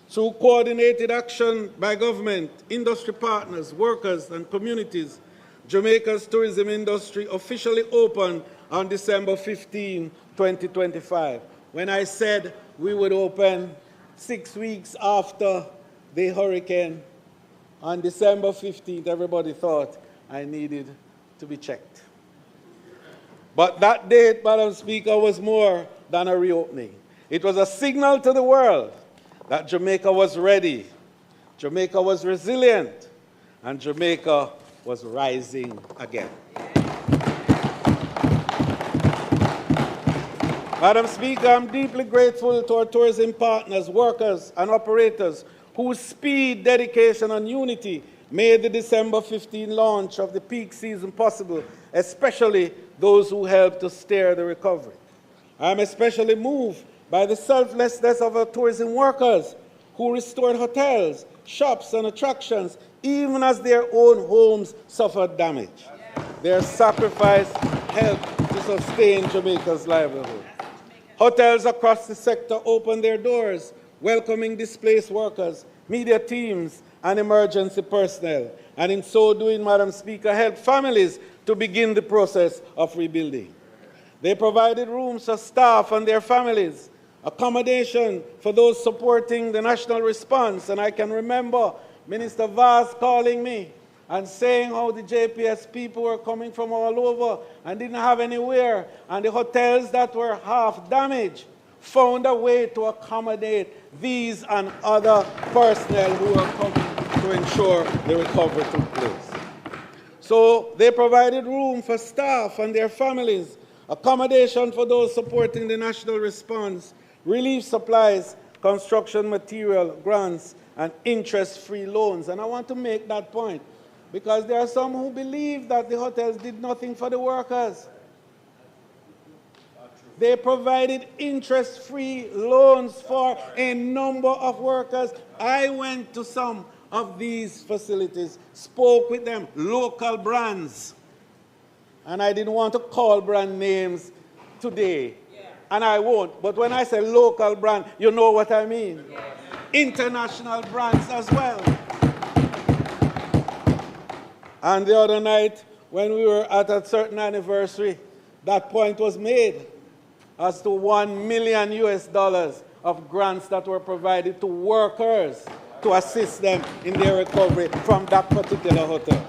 Through coordinated action by government, industry partners, workers, and communities, Jamaica's tourism industry officially opened on December 15, 2025. When I said we would open 6 weeks after the hurricane, on December 15th, everybody thought I needed to be checked. But that date, Madam Speaker, was more than a reopening. It was a signal to the world that Jamaica was ready, Jamaica was resilient, and Jamaica was rising again. Madam Speaker, I'm deeply grateful to our tourism partners, workers, and operators whose speed, dedication, and unity made the December 15 launch of the peak season possible, especially those who helped to steer the recovery. I am especially moved by the selflessness of our tourism workers who restored hotels, shops, and attractions, even as their own homes suffered damage. Their sacrifice helped to sustain Jamaica's livelihood. Hotels across the sector opened their doors, welcoming displaced workers, media teams, and emergency personnel. And in so doing, Madam Speaker, helped families to begin the process of rebuilding. They provided rooms for staff and their families, accommodation for those supporting the national response. And I can remember Minister Vaz calling me and saying how the JPS people were coming from all over and didn't have anywhere. And the hotels that were half damaged found a way to accommodate these and other personnel who were coming to ensure the recovery took place. So they provided room for staff and their families, accommodation for those supporting the national response, relief supplies, construction material, grants, and interest-free loans. And I want to make that point, because there are some who believe that the hotels did nothing for the workers. They provided interest-free loans for a number of workers. I went to some of these facilities, spoke with them, local brands. And I didn't want to call brand names today, and I won't. But when I say local brand, you know what I mean. International brands as well. And the other night, when we were at a certain anniversary, that point was made as to $1 million of grants that were provided to workers to assist them in their recovery from that particular hotel.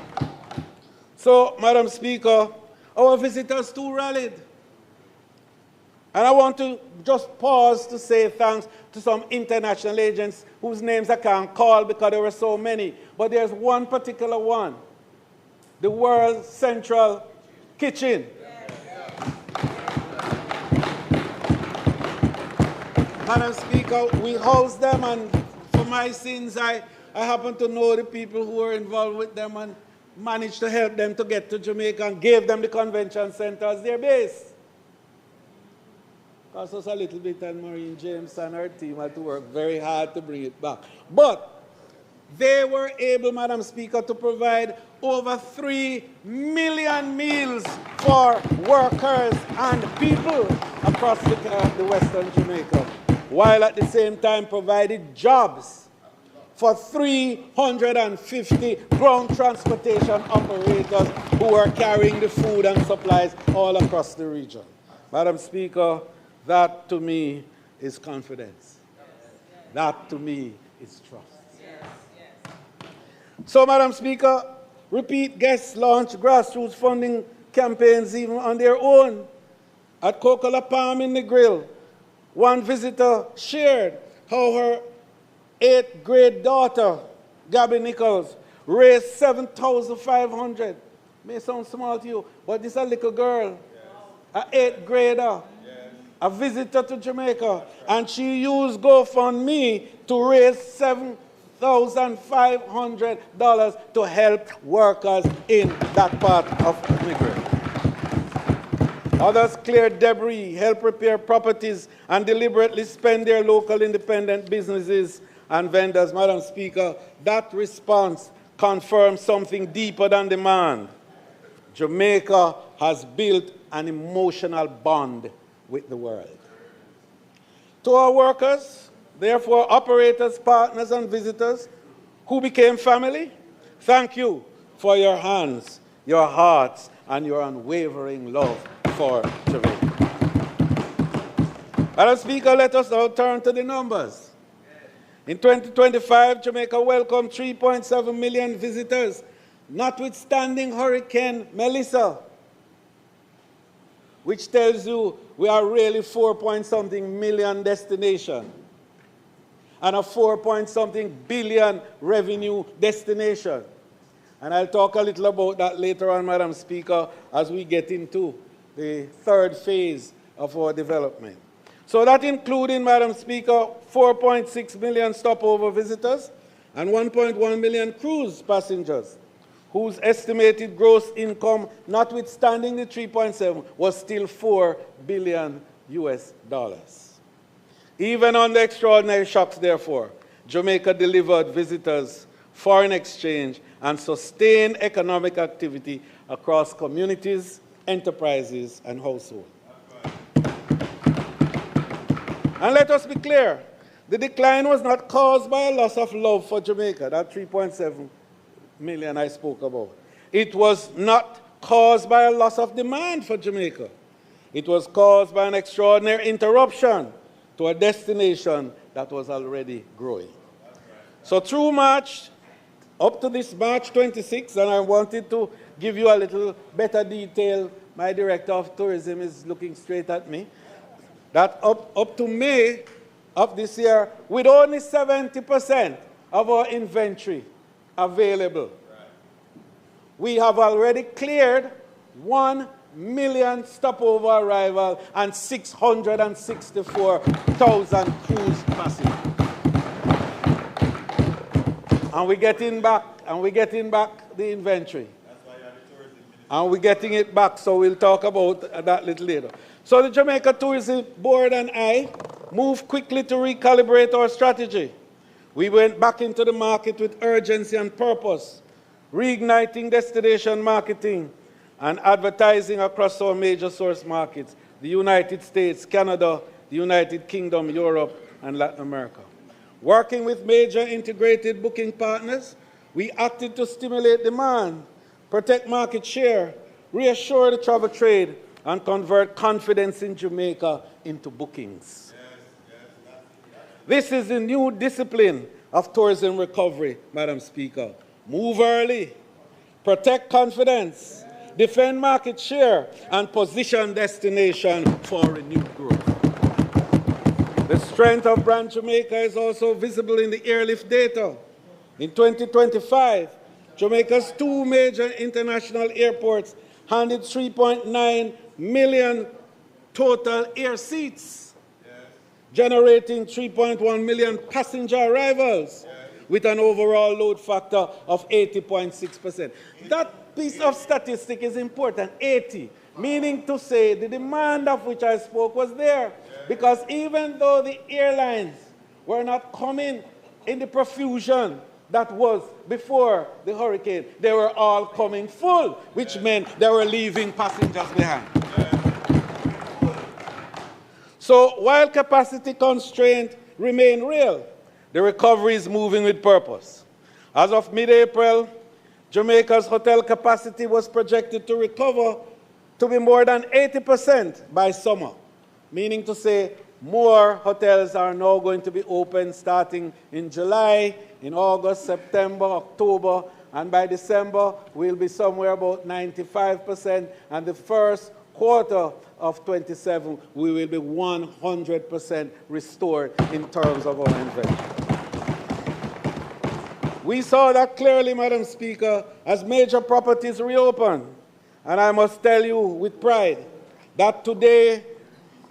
So, Madam Speaker, our visitors too rallied. And I want to just pause to say thanks to some international agents whose names I can't call because there were so many. But there's one particular one, the World Central Kitchen. Madam Speaker, we housed them, and for my sins, I happen to know the people who were involved with them and managed to help them to get to Jamaica and gave them the convention center as their base. Cost us a little bit, and Maureen James and her team had to work very hard to bring it back. But they were able, Madam Speaker, to provide over 3 million meals for workers and people across the Western Jamaica, while at the same time provided jobs for 350 ground transportation operators who are carrying the food and supplies all across the region. Madam Speaker, that to me is confidence. That to me is trust. So, Madam Speaker, repeat guests launch grassroots funding campaigns even on their own. At Coca-Cola Palm in the Grill, one visitor shared how her 8th grade daughter, Gabby Nichols, raised $7,500. May sound small to you, but this is a little girl, an 8th grader, a visitor to Jamaica, and she used GoFundMe to raise $7,500 to help workers in that part of the Grid. Others cleared debris, help repair properties, and deliberately spend their local independent businesses and vendors. Madam Speaker, that response confirms something deeper than demand. Jamaica has built an emotional bond with the world. To our workers, therefore operators, partners, and visitors who became family, thank you for your hands, your hearts, and your unwavering love for Jamaica. Madam Speaker, let us now turn to the numbers. In 2025, Jamaica welcomed 3.7 million visitors, notwithstanding Hurricane Melissa, which tells you we are really 4-point-something million destination and a 4-point-something billion revenue destination. And I'll talk a little about that later on, Madam Speaker, as we get into the third phase of our development. So that including, Madam Speaker, 4.6 million stopover visitors and 1.1 million cruise passengers, whose estimated gross income, notwithstanding the 3.7, was still $4 billion. Even under extraordinary shocks, therefore, Jamaica delivered visitors, foreign exchange, and sustained economic activity across communities, enterprises, and households. And let us be clear, the decline was not caused by a loss of love for Jamaica, that 3.7 million I spoke about. It was not caused by a loss of demand for Jamaica. It was caused by an extraordinary interruption to a destination that was already growing. So through March, up to this March 26, and I wanted to give you a little better detail, my director of tourism is looking straight at me, that up to May of this year, with only 70% of our inventory available, we have already cleared 1 million stopover arrival and 664,000 cruise passengers. And we're getting back the inventory. And we're getting it back, so we'll talk about that a little later. So the Jamaica Tourism Board and I moved quickly to recalibrate our strategy. We went back into the market with urgency and purpose, reigniting destination marketing and advertising across our major source markets, the United States, Canada, the United Kingdom, Europe, and Latin America. Working with major integrated booking partners, we acted to stimulate demand, protect market share, reassure the travel trade, and convert confidence in Jamaica into bookings. This is the new discipline of tourism recovery, Madam Speaker. Move early, protect confidence, defend market share, and position destination for renewed growth. The strength of brand Jamaica is also visible in the airlift data. In 2025, Jamaica's 2 major international airports handed 3.9 million total air seats, generating 3.1 million passenger arrivals, with an overall load factor of 80.6%. That piece of statistic is important, 80, meaning to say the demand of which I spoke was there. Because even though the airlines were not coming in the profusion that was before the hurricane, they were all coming full, which meant they were leaving passengers behind. So while capacity constraints remain real, the recovery is moving with purpose. As of mid-April, Jamaica's hotel capacity was projected to recover to be more than 80% by summer, meaning to say more hotels are now going to be open starting in July, in August, September, October, and by December we'll be somewhere about 95%, and the first quarter of 27 we will be 100% restored in terms of our inventory. We saw that clearly, Madam Speaker, as major properties reopened. And I must tell you with pride that today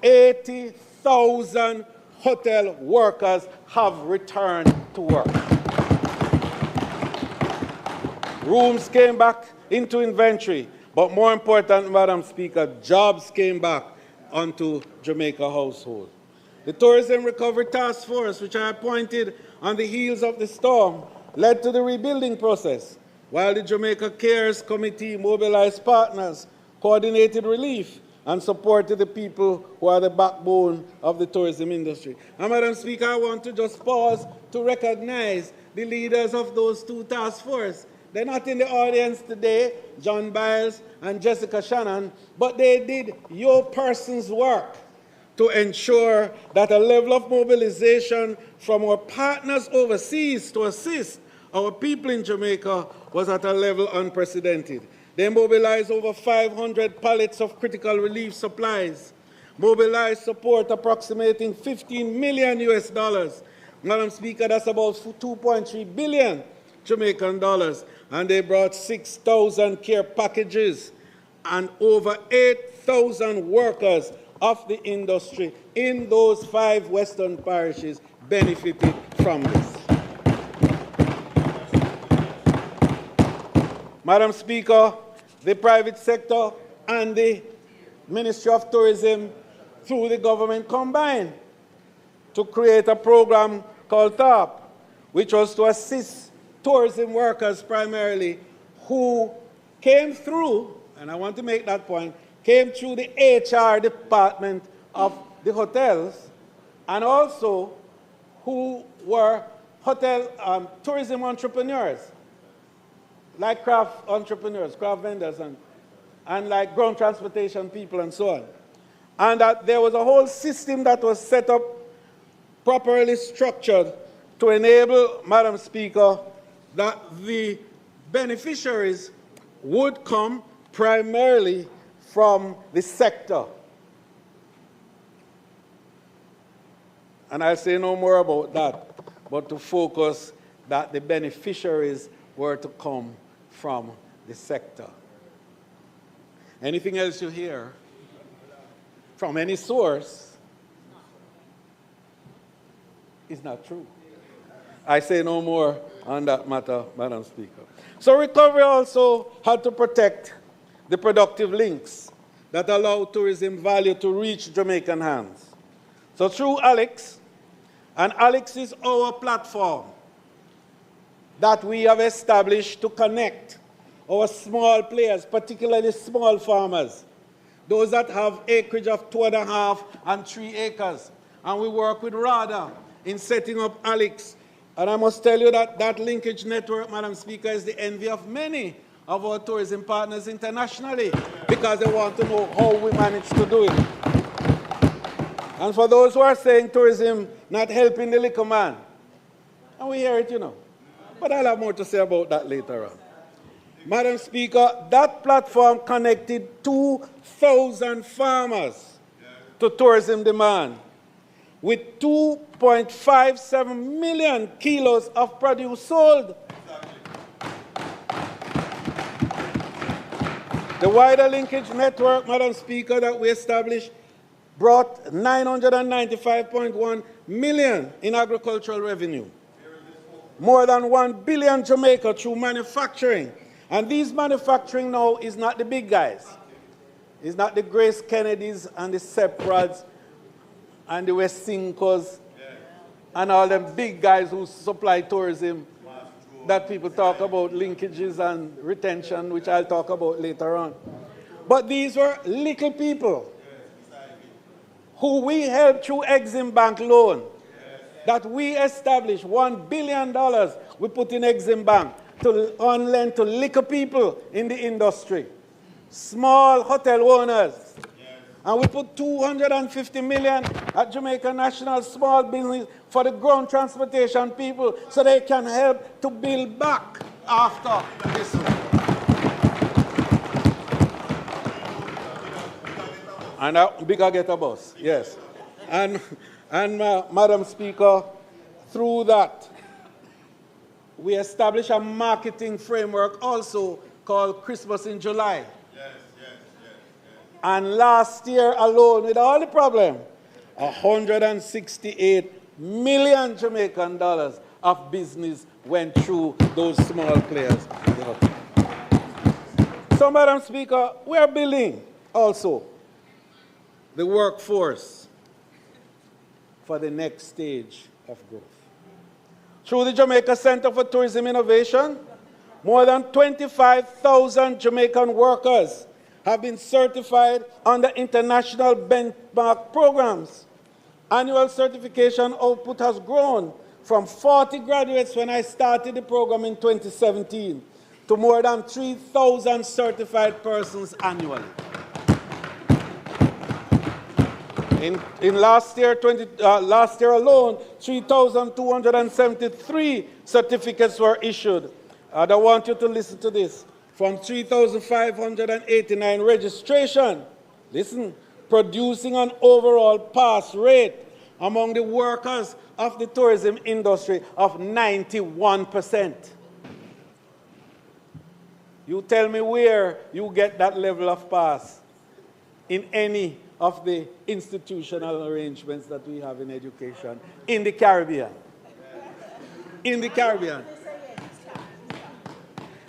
80,000 hotel workers have returned to work. Rooms came back into inventory, but more important, Madam Speaker, jobs came back onto Jamaica household. The Tourism Recovery Task Force, which I appointed on the heels of the storm, led to the rebuilding process, while the Jamaica Cares Committee mobilized partners, coordinated relief, and supported the people who are the backbone of the tourism industry. And Madam Speaker, I want to just pause to recognize the leaders of those two task forces. They're not in the audience today, John Biles and Jessica Shannon, but they did your person's work to ensure that a level of mobilization from our partners overseas to assist our people in Jamaica was at a level unprecedented. They mobilized over 500 pallets of critical relief supplies, mobilized support approximating $15 million US. Madam Speaker, that's about 2.3 billion Jamaican dollars. And they brought 6,000 care packages, and over 8,000 workers of the industry in those 5 western parishes benefited from this. Madam Speaker, the private sector and the Ministry of Tourism through the government combined to create a program called TARP, which was to assist tourism workers primarily who came through, and I want to make that point, came through the HR department of the hotels and also who were hotel tourism entrepreneurs, like craft entrepreneurs, craft vendors, and like ground transportation people and so on. And that there was a whole system that was set up, properly structured, to enable, Madam Speaker, that the beneficiaries would come primarily from the sector. And I'll say no more about that, but to focus that the beneficiaries were to come from the sector. Anything else you hear from any source is not true. I say no more on that matter, Madam Speaker. So recovery also had to protect the productive links that allow tourism value to reach Jamaican hands. So through Alex, and Alex is our platform that we have established to connect our small players, particularly small farmers, those that have acreage of 2.5 and 3 acres. And we work with RADA in setting up Alex. And I must tell you that that linkage network, Madam Speaker, is the envy of many of our tourism partners internationally, because they want to know how we manage to do it. And for those who are saying tourism not helping the liquor man, and we hear it, you know. But I'll have more to say about that later on. Madam Speaker, that platform connected 2,000 farmers to tourism demand, with 2.57 million kilos of produce sold. The wider linkage network, Madam Speaker, that we established brought 995.1 million in agricultural revenue. More than 1 billion Jamaica through manufacturing. And these manufacturing now is not the big guys. It's not the Grace Kennedys and the Sectorals and the West Sincos and all them big guys who supply tourism that people talk about, linkages and retention, which I'll talk about later on. But these were little people who we helped through Exim Bank loan that we established, $1 billion we put in Exim Bank on lend to little people in the industry, small hotel owners. And we put 250 million at Jamaica National Small Business for the ground transportation people so they can help to build back after this one. And bigger get a bus, yes. And Madam Speaker, through that, we established a marketing framework also called Christmas in July. And last year alone, with all the problem, 168 million Jamaican dollars of business went through those small players. So, Madam Speaker, we are building also the workforce for the next stage of growth. Through the Jamaica Center for Tourism Innovation, more than 25,000 Jamaican workers have been certified under international benchmark programs. Annual certification output has grown from 40 graduates when I started the program in 2017 to more than 3,000 certified persons annually. In last year alone, 3,273 certificates were issued. I want you to listen to this. From 3,589 registration, listen, producing an overall pass rate among the workers of the tourism industry of 91%. You tell me where you get that level of pass in any of the institutional arrangements that we have in education in the Caribbean. In the Caribbean.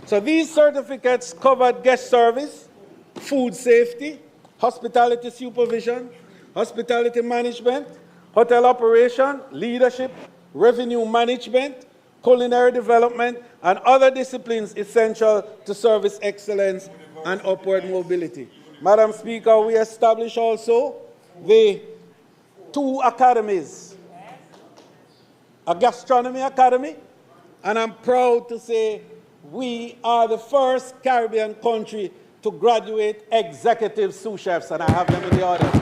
So these certificates covered guest service, food safety, hospitality supervision, hospitality management, hotel operation, leadership, revenue management, culinary development, and other disciplines essential to service excellence and upward mobility. Madam Speaker, we established also the 2 academies. A gastronomy academy, and I'm proud to say we are the first Caribbean country to graduate executive sous chefs, and I have them in the audience.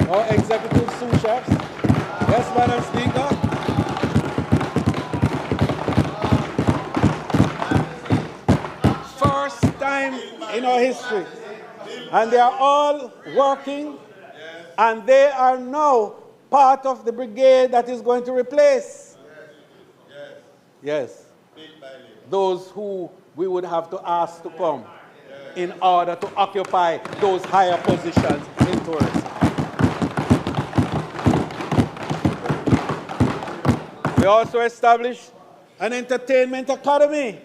Our executive sous chefs. Yes, Madam Speaker. First time in our history. And they are all working, and they are now part of the brigade that is going to replace. Yes. Those who we would have to ask to come in order to occupy those higher positions in tourism. We also established an entertainment academy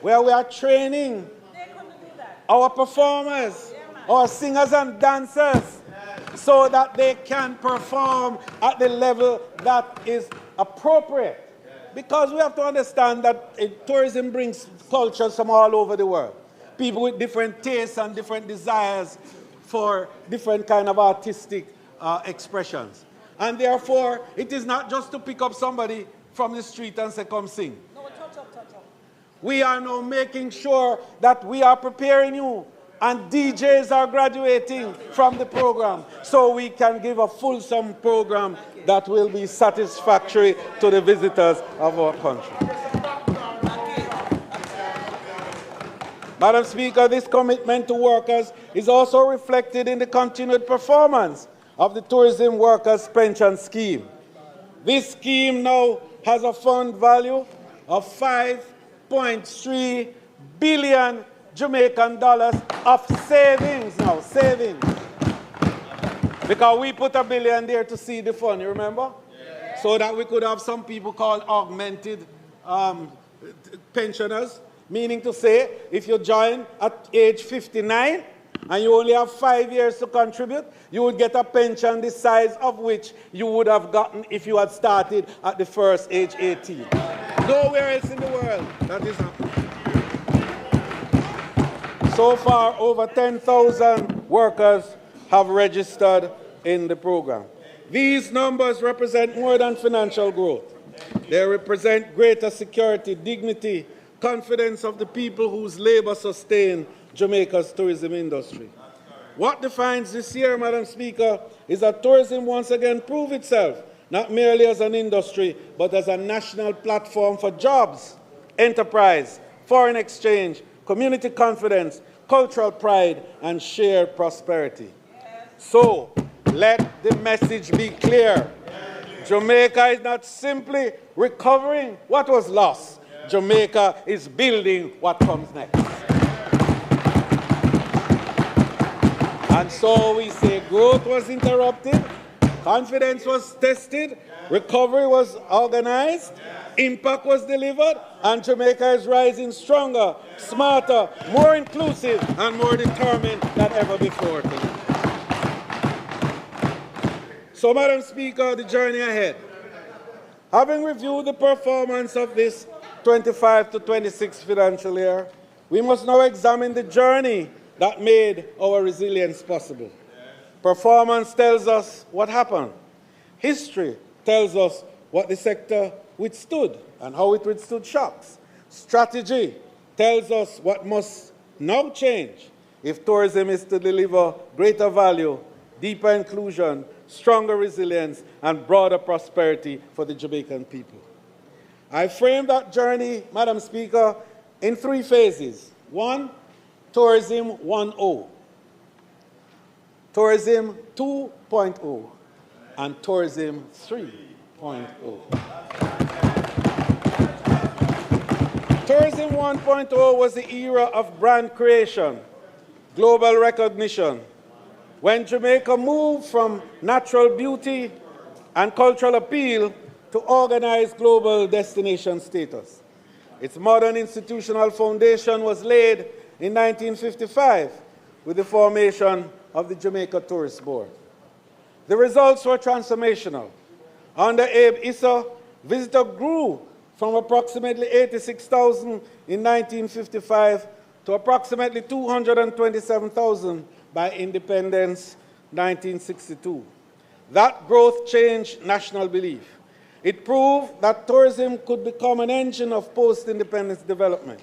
where we are training our performers, our singers and dancers, so that they can perform at the level that is appropriate. Because we have to understand that tourism brings cultures from all over the world. People with different tastes and different desires for different kind of artistic expressions. And therefore, it is not just to pick up somebody from the street and say, come sing. No, touch up. We are now making sure that we are preparing you, and DJs are graduating from the program, so we can give a fulsome program that will be satisfactory to the visitors of our country. Madam Speaker, this commitment to workers is also reflected in the continued performance of the Tourism Workers Pension Scheme. This scheme now has a fund value of 5.3 billion Jamaican dollars of savings now, savings. Because we put $1 billion there to seed the fund, you remember? Yeah. So that we could have some people called augmented pensioners, meaning to say, if you join at age 59 and you only have 5 years to contribute, you would get a pension the size of which you would have gotten if you had started at the first age 18. Nowhere else in the world that is happening. So far, over 10,000 workers have registered in the program. These numbers represent more than financial growth. They represent greater security, dignity, confidence of the people whose labor sustain Jamaica's tourism industry. What defines this year, Madam Speaker, is that tourism once again proved itself, not merely as an industry, but as a national platform for jobs, enterprise, foreign exchange, community confidence, cultural pride, and shared prosperity. So, let the message be clear. Jamaica is not simply recovering what was lost. Jamaica is building what comes next. And so we say growth was interrupted, confidence was tested, recovery was organized, impact was delivered, and Jamaica is rising stronger, smarter, more inclusive, and more determined than ever before. So, Madam Speaker, the journey ahead. Having reviewed the performance of this 25 to 26 financial year, we must now examine the journey that made our resilience possible. Performance tells us what happened. History tells us what the sector withstood and how it withstood shocks. Strategy tells us what must now change if tourism is to deliver greater value, deeper inclusion, stronger resilience, and broader prosperity for the Jamaican people. I framed that journey, Madam Speaker, in 3 phases. 1, Tourism 1.0, Tourism 2.0, and Tourism 3.0. Tourism 1.0 was the era of brand creation, global recognition, when Jamaica moved from natural beauty and cultural appeal to organized global destination status. Its modern institutional foundation was laid in 1955 with the formation of the Jamaica Tourist Board. The results were transformational. Under Abe Issa, visitors grew from approximately 86,000 in 1955 to approximately 227,000 by Independence 1962. That growth changed national belief. It proved that tourism could become an engine of post-independence development.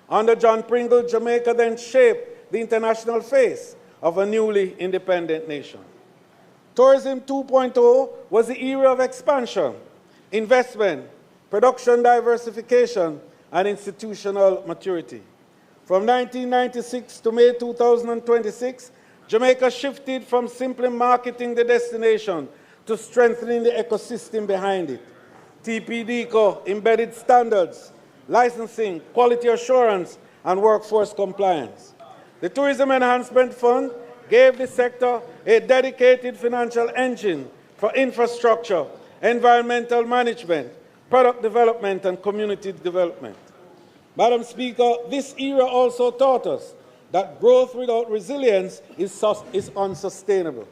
Under John Pringle, Jamaica then shaped the international face of a newly independent nation. Tourism 2.0 was the era of expansion, investment, production diversification, and institutional maturity. From 1996 to May 2026, Jamaica shifted from simply marketing the destination to strengthening the ecosystem behind it. TPDCO embedded standards, licensing, quality assurance, and workforce compliance. The Tourism Enhancement Fund gave the sector a dedicated financial engine for infrastructure, environmental management, product development, and community development. Madam Speaker, this era also taught us that growth without resilience is unsustainable.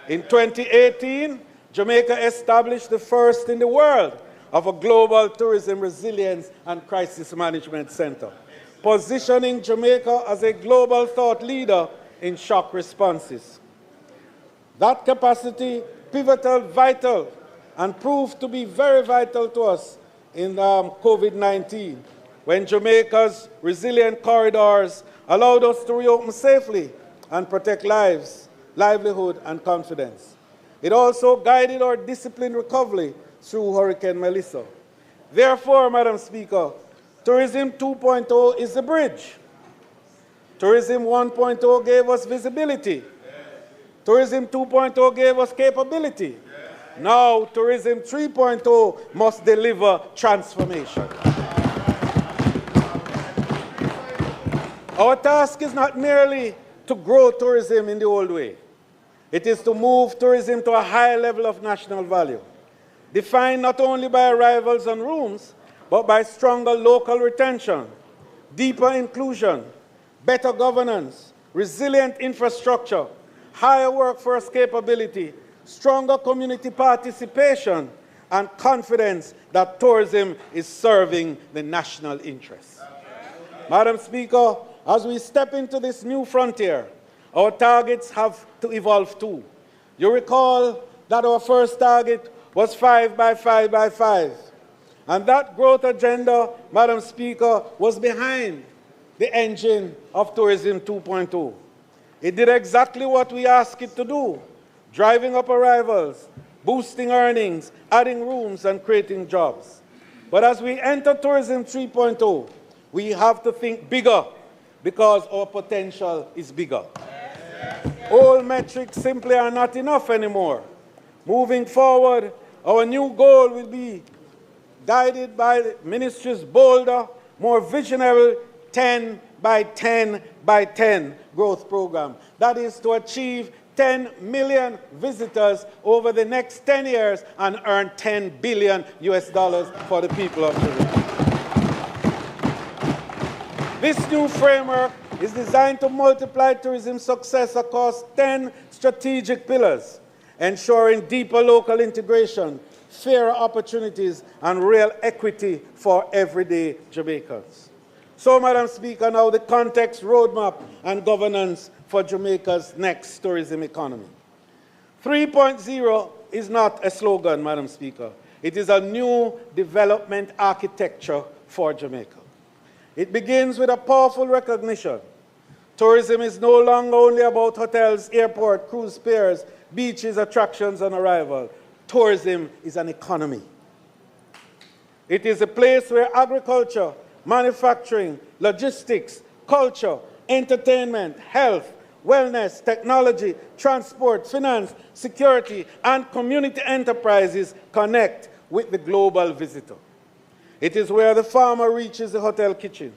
In 2018, Jamaica established the first in the world of a global tourism resilience and crisis management center, positioning Jamaica as a global thought leader in shock responses. That capacity, pivotal, vital, and proved to be very vital to us in COVID-19, when Jamaica's resilient corridors allowed us to reopen safely and protect lives, livelihood, and confidence. It also guided our disciplined recovery through Hurricane Melissa. Therefore, Madam Speaker, Tourism 2.0 is the bridge. Tourism 1.0 gave us visibility. Tourism 2.0 gave us capability. Now, Tourism 3.0 must deliver transformation. Our task is not merely to grow tourism in the old way. It is to move tourism to a higher level of national value, defined not only by arrivals and rooms, but by stronger local retention, deeper inclusion, better governance, resilient infrastructure, higher workforce capability, stronger community participation, and confidence that tourism is serving the national interest. Madam Speaker, as we step into this new frontier, our targets have to evolve too. You recall that our first target was 5 by 5 by 5. And that growth agenda, Madam Speaker, was behind the engine of Tourism 2.0. It did exactly what we asked it to do, driving up arrivals, boosting earnings, adding rooms, and creating jobs. But as we enter Tourism 3.0, we have to think bigger because our potential is bigger. Old metrics simply are not enough anymore. Moving forward, our new goal will be guided by the ministry's bolder, more visionary 10 by 10 by 10 growth program. That is to achieve 10 million visitors over the next 10 years and earn $10 billion for the people of Jamaica. This new framework is designed to multiply tourism success across 10 strategic pillars, ensuring deeper local integration, fairer opportunities, and real equity for everyday Jamaicans. So, Madam Speaker, now the context, roadmap, and governance for Jamaica's next tourism economy. 3.0 is not a slogan, Madam Speaker. It is a new development architecture for Jamaica. It begins with a powerful recognition. Tourism is no longer only about hotels, airport, cruise piers, beaches, attractions, and arrival. Tourism is an economy. It is a place where agriculture, manufacturing, logistics, culture, entertainment, health, wellness, technology, transport, finance, security, and community enterprises connect with the global visitor. It is where the farmer reaches the hotel kitchen,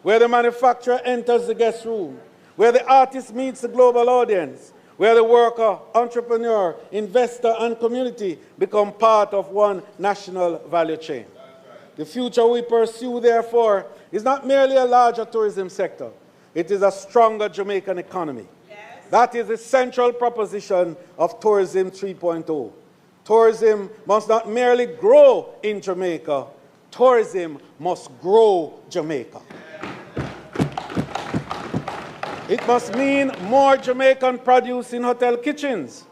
where the manufacturer enters the guest room, where the artist meets the global audience, where the worker, entrepreneur, investor, and community become part of one national value chain. The future we pursue, therefore, is not merely a larger tourism sector. It is a stronger Jamaican economy. Yes. That is the central proposition of Tourism 3.0. Tourism must not merely grow in Jamaica. Tourism must grow Jamaica. It must mean more Jamaican produce in hotel kitchens,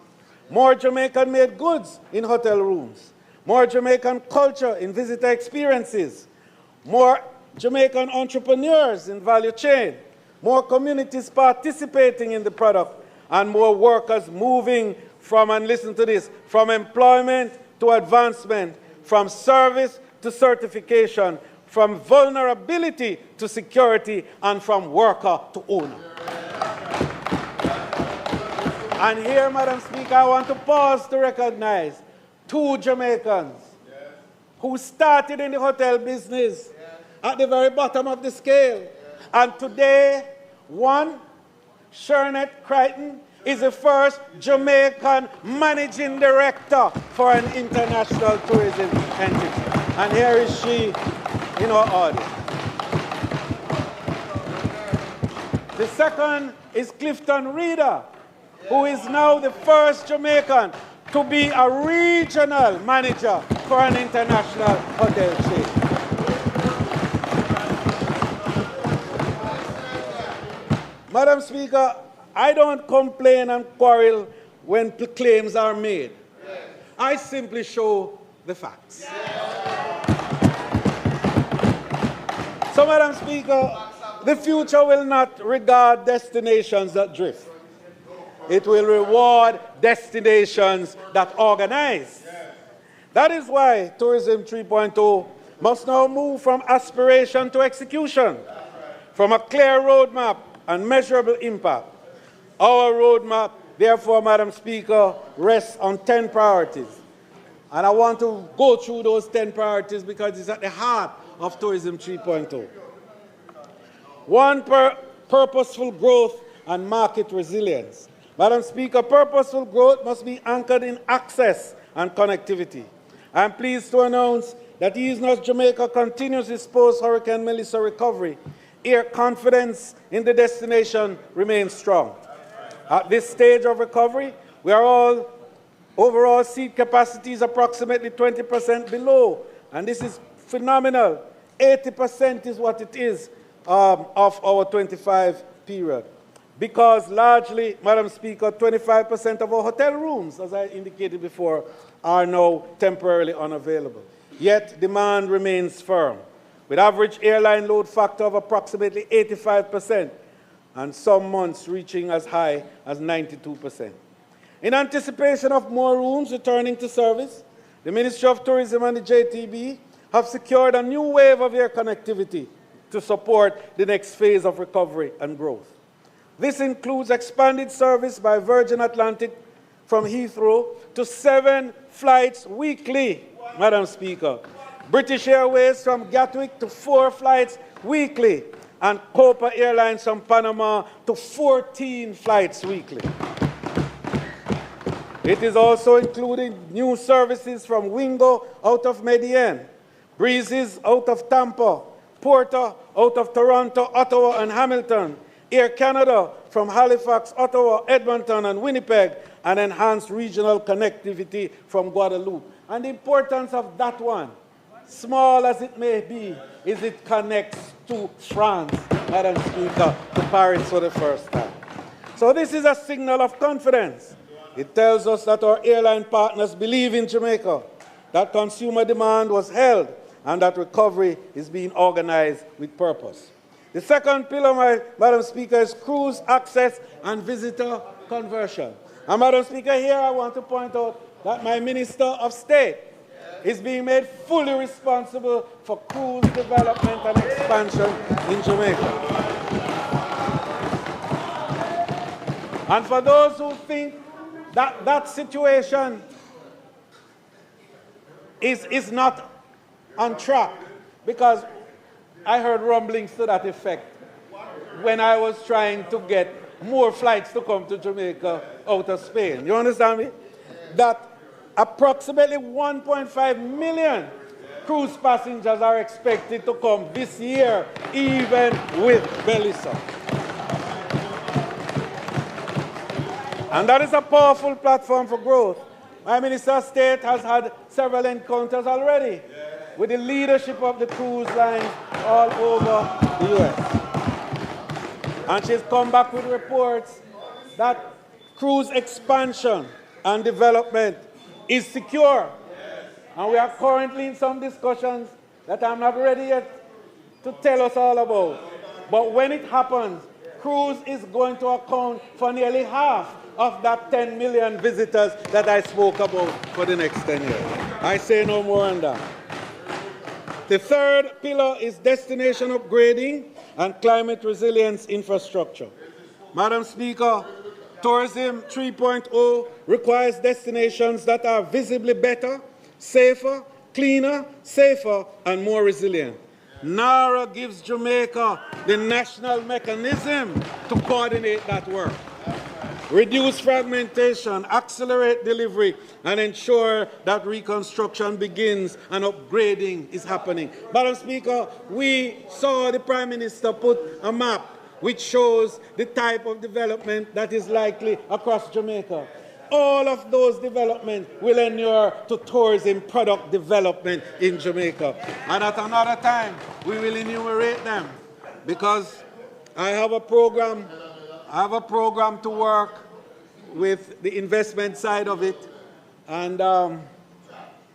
more Jamaican-made goods in hotel rooms, more Jamaican culture in visitor experiences, more Jamaican entrepreneurs in value chain, more communities participating in the product, and more workers moving from, and listen to this, from employment to advancement, from service to certification, from vulnerability to security, and from worker to owner. And here, Madam Speaker, I want to pause to recognize two Jamaicans who started in the hotel business at the very bottom of the scale. And today, one, Shernette Crichton, is the first Jamaican managing director for an international tourism entity. And here is she in our audience. The second is Clifton Reeder, who is now the first Jamaican to be a regional manager for an international hotel chain. Madam Speaker, I don't complain and quarrel when claims are made. I simply show the facts. So, Madam Speaker, the future will not regard destinations that drift. It will reward destinations that organize. That is why Tourism 3.0 must now move from aspiration to execution, from a clear roadmap and measurable impact. Our roadmap, therefore, Madam Speaker, rests on 10 priorities. And I want to go through those 10 priorities because it's at the heart of Tourism 3.0. One, purposeful growth and market resilience. Madam Speaker, purposeful growth must be anchored in access and connectivity. I am pleased to announce that East North Jamaica continues its post-Hurricane Melissa recovery. Air confidence in the destination remains strong. At this stage of recovery, we are all overall seat capacity is approximately 20% below, and this is phenomenal. 80% is what it is of our 25 period. Because largely, Madam Speaker, 25% of our hotel rooms, as I indicated before, are now temporarily unavailable. Yet demand remains firm, with average airline load factor of approximately 85%, and some months reaching as high as 92%. In anticipation of more rooms returning to service, the Ministry of Tourism and the JTB have secured a new wave of air connectivity to support the next phase of recovery and growth. This includes expanded service by Virgin Atlantic from Heathrow to 7 flights weekly, Madam Speaker. British Airways from Gatwick to 4 flights weekly, and Copa Airlines from Panama to 14 flights weekly. It is also including new services from Wingo out of Medellin, Breezes out of Tampa, Porter out of Toronto, Ottawa, and Hamilton, Air Canada from Halifax, Ottawa, Edmonton, and Winnipeg, and enhanced regional connectivity from Guadeloupe. And the importance of that one, small as it may be, is it connects to France, Madam Speaker, to Paris for the first time. So this is a signal of confidence. It tells us that our airline partners believe in Jamaica, that consumer demand was held, and that recovery is being organized with purpose. The second pillar, Madam Speaker, is cruise access and visitor conversion. And Madam Speaker, here I want to point out that my Minister of State is being made fully responsible for cruise development and expansion in Jamaica. And for those who think that that situation is not on track, because I heard rumblings to that effect when I was trying to get more flights to come to Jamaica out of Spain. You understand me? That approximately 1.5 million cruise passengers are expected to come this year, even with Melissa. And that is a powerful platform for growth. My Minister of State has had several encounters already with the leadership of the cruise lines all over the U.S. And she's come back with reports that cruise expansion and development is secure. And we are currently in some discussions that I'm not ready yet to tell us all about. But when it happens, cruise is going to account for nearly half of that 10 million visitors that I spoke about for the next 10 years. I say no more on that. The third pillar is destination upgrading and climate resilience infrastructure. Madam Speaker, Tourism 3.0 requires destinations that are visibly better, safer, cleaner, safer, and more resilient. NARA gives Jamaica the national mechanism to coordinate that work. Reduce fragmentation, accelerate delivery, and ensure that reconstruction begins and upgrading is happening. Madam Speaker, we saw the Prime Minister put a map which shows the type of development that is likely across Jamaica. All of those developments will inure to tourism product development in Jamaica. And at another time, we will enumerate them because I have a program to work with the investment side of it. And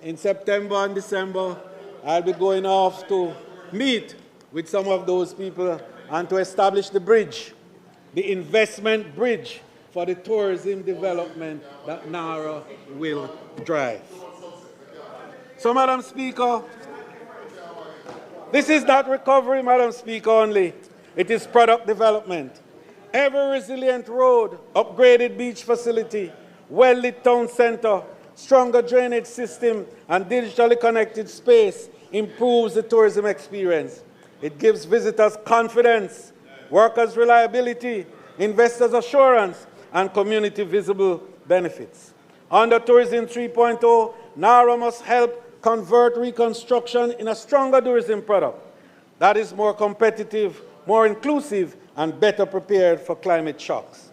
in September and December, I'll be going off to meet with some of those people and to establish the bridge, the investment bridge for the tourism development that NARA will drive. So, Madam Speaker, this is not recovery, Madam Speaker, only. It is product development. Every resilient road, upgraded beach facility, well-lit town center, stronger drainage system, and digitally connected space improves the tourism experience. It gives visitors confidence, workers reliability, investors assurance, and community visible benefits. Under Tourism 3.0, NARA must help convert reconstruction in a stronger tourism product that is more competitive, more inclusive, and better prepared for climate shocks.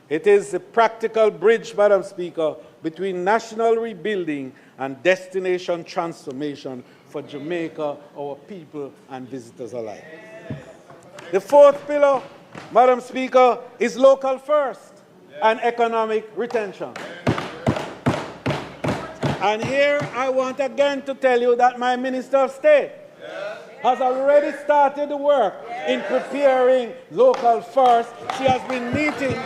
It is a practical bridge, Madam Speaker, between national rebuilding and destination transformation for Jamaica, our people, and visitors alike. The fourth pillar, Madam Speaker, is local first and economic retention. And here I want again to tell you that my Minister of State has already started the work in preparing local first. She has been meeting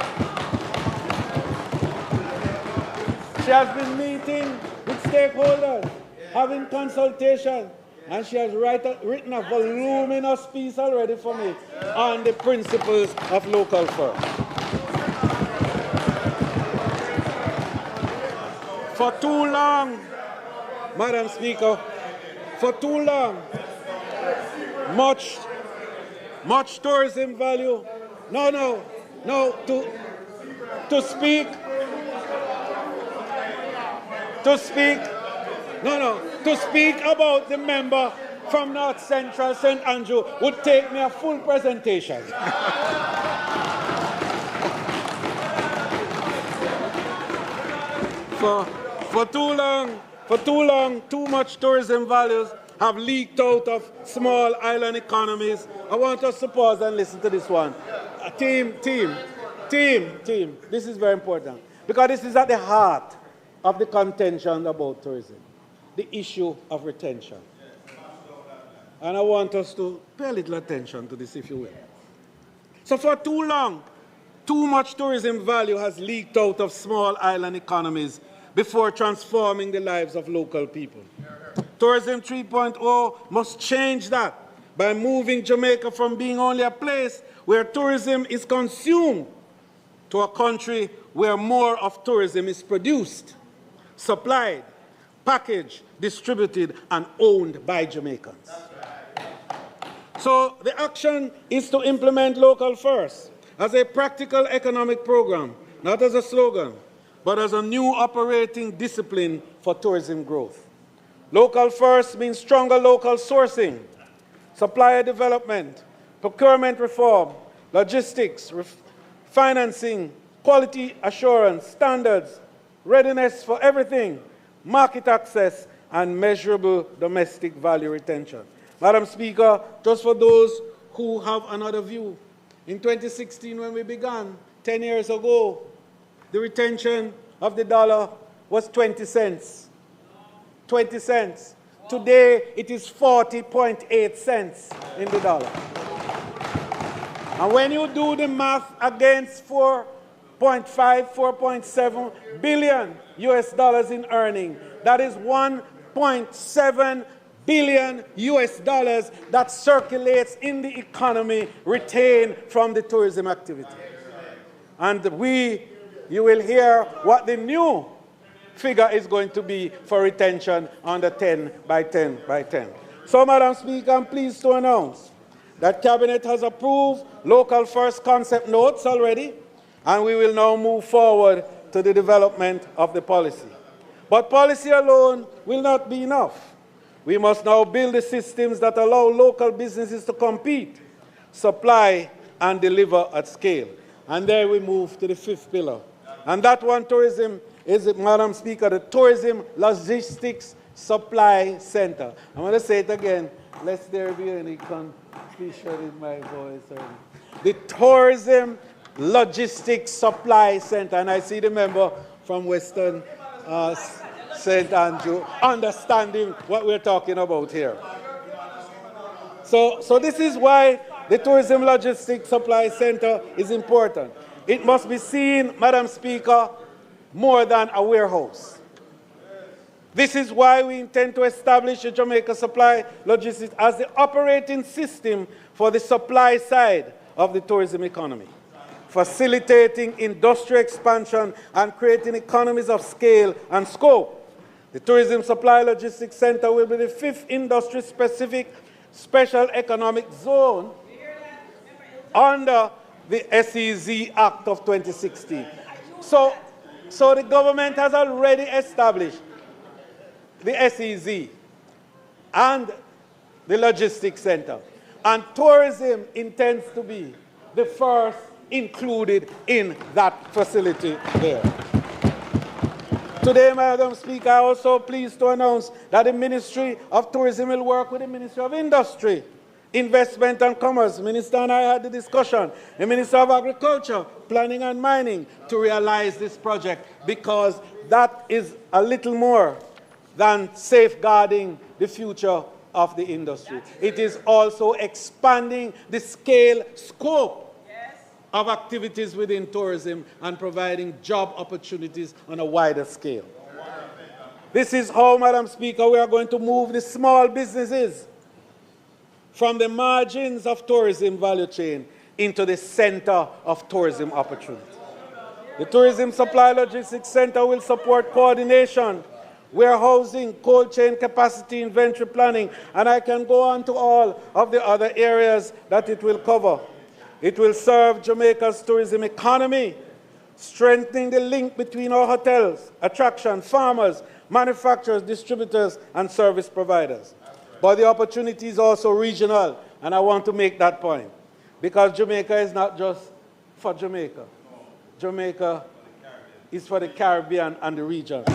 with stakeholders, having consultation, and she has written a voluminous piece already for me on the principles of local first. For too long, Madam Speaker, for too long, much tourism value. To speak about the member from North Central St. Andrew would take me a full presentation. For too long, too much tourism values have leaked out of small island economies. I want us to pause and listen to this one. Team, this is very important because this is at the heart of the contention about tourism, the issue of retention. And I want us to pay a little attention to this, if you will. So for too long, too much tourism value has leaked out of small island economies before transforming the lives of local people. Tourism 3.0 must change that by moving Jamaica from being only a place where tourism is consumed to a country where more of tourism is produced, supplied, packaged, distributed, and owned by Jamaicans. So the action is to implement local first as a practical economic program, not as a slogan, but as a new operating discipline for tourism growth. Local first means stronger local sourcing, supplier development, procurement reform, logistics, financing, quality assurance, standards, readiness for everything, market access, and measurable domestic value retention. Madam Speaker, just for those who have another view, In 2016, when we began, 10 years ago, the retention of the dollar was 20 cents. 20 cents. Today, it is 40.8 cents in the dollar. And when you do the math against 4.7 billion US dollars in earning, that is 1.7 billion US dollars that circulates in the economy retained from the tourism activity. And you will hear what the new figure is going to be for retention on the 10 by 10 by 10. So, Madam Speaker, I'm pleased to announce that Cabinet has approved local first concept notes already, and we will now move forward to the development of the policy. But policy alone will not be enough. We must now build the systems that allow local businesses to compete, supply, and deliver at scale. And there we move to the fifth pillar. And that one, tourism, is, Madam Speaker, the Tourism Logistics Supply Center. I'm going to say it again, lest there be any confusion in my voice. The Tourism Logistics Supply Center. And I see the member from Western St. Andrew understanding what we're talking about here. So this is why the Tourism Logistics Supply Center is important. It must be seen, Madam Speaker, more than a warehouse. This is why we intend to establish the Jamaica Supply Logistics as the operating system for the supply side of the tourism economy, facilitating industrial expansion and creating economies of scale and scope. The Tourism Supply Logistics Center will be the fifth industry-specific special economic zone under the SEZ Act of 2016. So the government has already established the SEZ and the Logistics Center. And tourism intends to be the first included in that facility there. Today, Madam Speaker, I am also pleased to announce that the Ministry of Tourism will work with the Ministry of Industry, Investment and Commerce. Minister and I had the discussion. The Minister of Agriculture, Planning and Mining to realize this project, because that is a little more than safeguarding the future of the industry. It is also expanding the scope of activities within tourism and providing job opportunities on a wider scale. This is how, Madam Speaker, we are going to move the small businesses from the margins of tourism value chain into the center of tourism opportunity. The Tourism Supply Logistics Center will support coordination, warehousing, cold chain capacity, inventory planning, and I can go on to all of the other areas that it will cover. It will serve Jamaica's tourism economy, strengthening the link between our hotels, attractions, farmers, manufacturers, distributors, and service providers. But the opportunity is also regional, and I want to make that point, because Jamaica is not just for Jamaica. Jamaica is for the Caribbean and the region.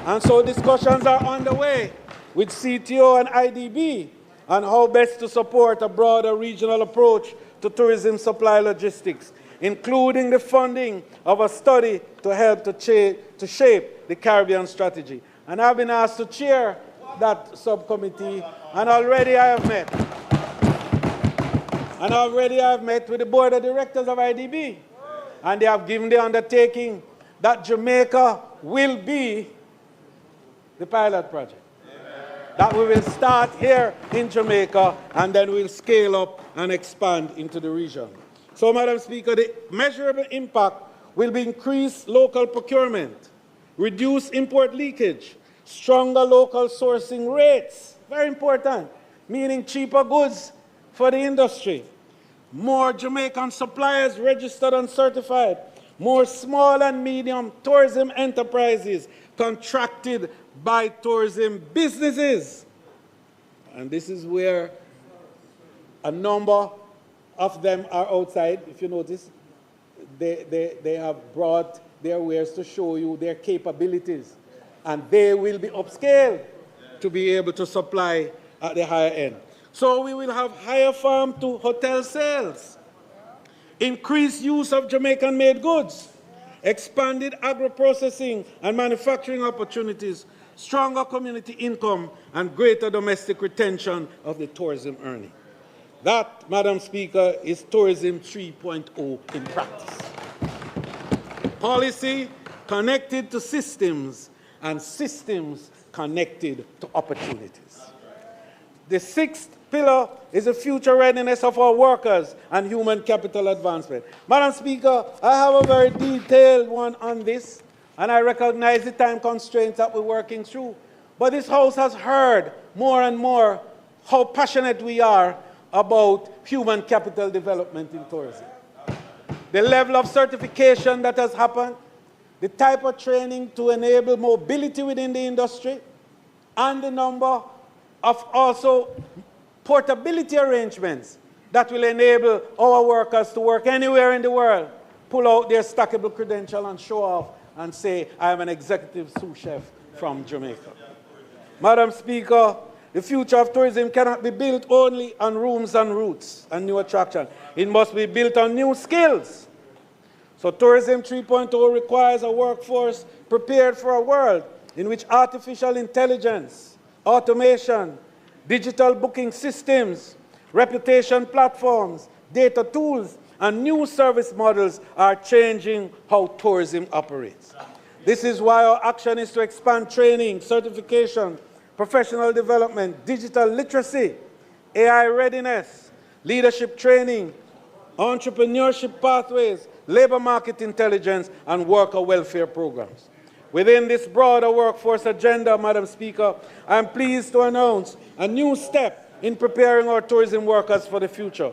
And so discussions are underway with CTO and IDB on how best to support a broader regional approach to tourism supply logistics, including the funding of a study to help to shape the Caribbean strategy. And I've been asked to chair that subcommittee, and already I have met with the board of directors of IDB, and they have given the undertaking that Jamaica will be the pilot project. That we will start here in Jamaica, and then we'll scale up and expand into the region. So, Madam Speaker, the measurable impact will be increased local procurement, reduced import leakage, stronger local sourcing rates, very important, meaning cheaper goods for the industry, more Jamaican suppliers registered and certified, more small and medium tourism enterprises contracted by tourism businesses. And this is where a number of them are outside. If you notice, they have brought their wares to show you their capabilities. And they will be upscaled to be able to supply at the higher end. So we will have higher farm to hotel sales. increased use of Jamaican-made goods, expanded agro-processing and manufacturing opportunities, stronger community income, and greater domestic retention of the tourism earning. That, Madam Speaker, is Tourism 3.0 in practice. Policy connected to systems and systems connected to opportunities. The sixth pillar is the future readiness of our workers and human capital advancement. Madam Speaker, I have a very detailed one on this, and I recognize the time constraints that we're working through. But this House has heard more and more how passionate we are about human capital development in tourism. The level of certification that has happened, the type of training to enable mobility within the industry, and the number of also portability arrangements that will enable our workers to work anywhere in the world, pull out their stackable credential and show off and say, I am an executive sous chef from Jamaica. Madam Speaker, the future of tourism cannot be built only on rooms and routes and new attractions. It must be built on new skills. So Tourism 3.0 requires a workforce prepared for a world in which artificial intelligence, automation, digital booking systems, reputation platforms, data tools, and new service models are changing how tourism operates. This is why our action is to expand training, certification, professional development, digital literacy, AI readiness, leadership training, entrepreneurship pathways, labor market intelligence, and worker welfare programs. Within this broader workforce agenda, Madam Speaker, I am pleased to announce a new step in preparing our tourism workers for the future.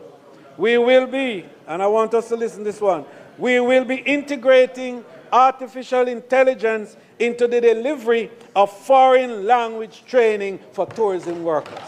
We will be, and I want us to listen to this one, we will be integrating artificial intelligence into the delivery of foreign language training for tourism workers.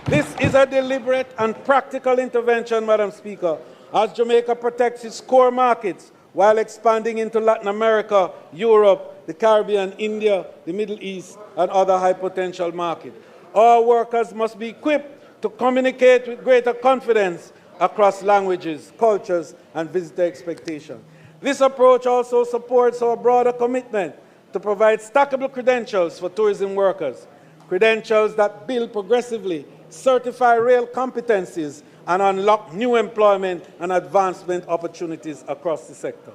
This is a deliberate and practical intervention, Madam Speaker, as Jamaica protects its core markets while expanding into Latin America, Europe, the Caribbean, India, the Middle East, and other high-potential markets. Our workers must be equipped to communicate with greater confidence across languages, cultures, and visitor expectations. This approach also supports our broader commitment to provide stackable credentials for tourism workers, credentials that build progressively, certify real competencies, and unlock new employment and advancement opportunities across the sector.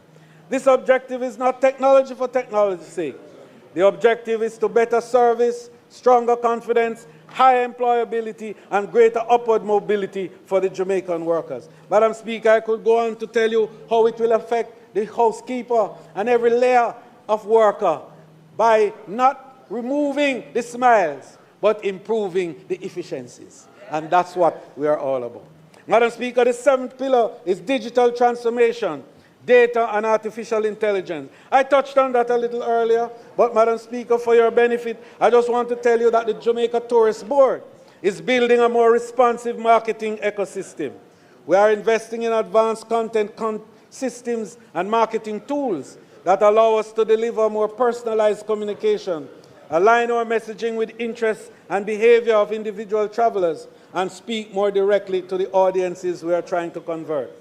This objective is not technology for technology's sake. The objective is to better service, stronger confidence, higher employability, and greater upward mobility for the Jamaican workers. Madam Speaker, I could go on to tell you how it will affect the housekeeper and every layer of worker by not removing the smiles, but improving the efficiencies. And that's what we are all about. Madam Speaker, the seventh pillar is digital transformation, data and artificial intelligence. I touched on that a little earlier, but Madam Speaker, for your benefit, I just want to tell you that the Jamaica Tourist Board is building a more responsive marketing ecosystem. We are investing in advanced content systems and marketing tools that allow us to deliver more personalized communication, align our messaging with interests and behavior of individual travelers, and speak more directly to the audiences we are trying to convert.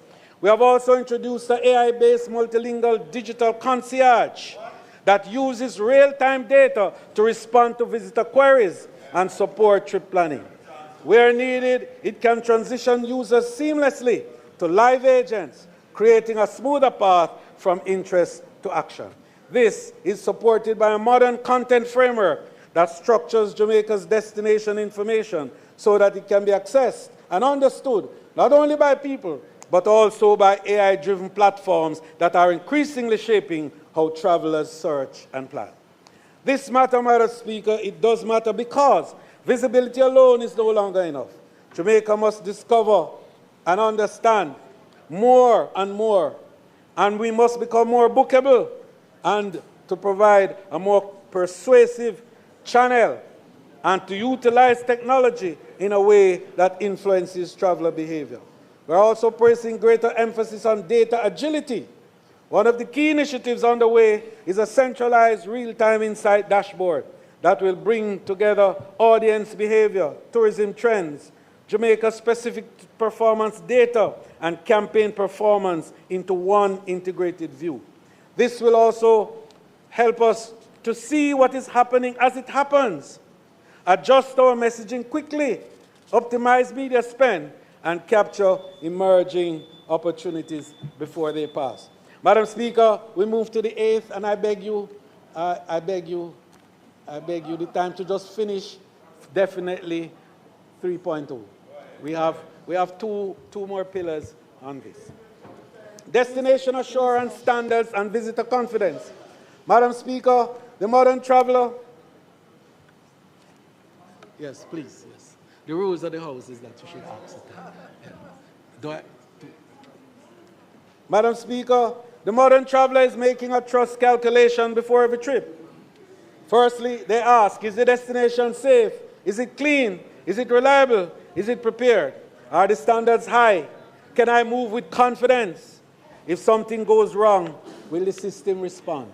We have also introduced an AI-based multilingual digital concierge that uses real-time data to respond to visitor queries and support trip planning. Where needed, it can transition users seamlessly to live agents, creating a smoother path from interest to action. This is supported by a modern content framework that structures Jamaica's destination information so that it can be accessed and understood not only by people, but also by AI-driven platforms that are increasingly shaping how travelers search and plan. This matter, Madam Speaker, it does matter because visibility alone is no longer enough. Jamaica must discover and understand more and more, and we must become more bookable and to provide a more persuasive channel and to utilize technology in a way that influences traveler behavior. We're also placing greater emphasis on data agility. One of the key initiatives underway is a centralized real-time insight dashboard that will bring together audience behavior, tourism trends, Jamaica-specific performance data and campaign performance into one integrated view. This will also help us to see what is happening as it happens, adjust our messaging quickly, optimize media spend, and capture emerging opportunities before they pass. Madam Speaker, we move to the 8th, and I beg you the time to just finish definitely 3.0. We have two more pillars on this. Destination assurance, standards, and visitor confidence. Madam Speaker, the modern traveler. Yes, please, yes. The rules of the House is that you should ask it. Madam Speaker, the modern traveler is making a trust calculation before every trip. Firstly, they ask, is the destination safe? Is it clean? Is it reliable? Is it prepared? Are the standards high? Can I move with confidence? If something goes wrong, will the system respond?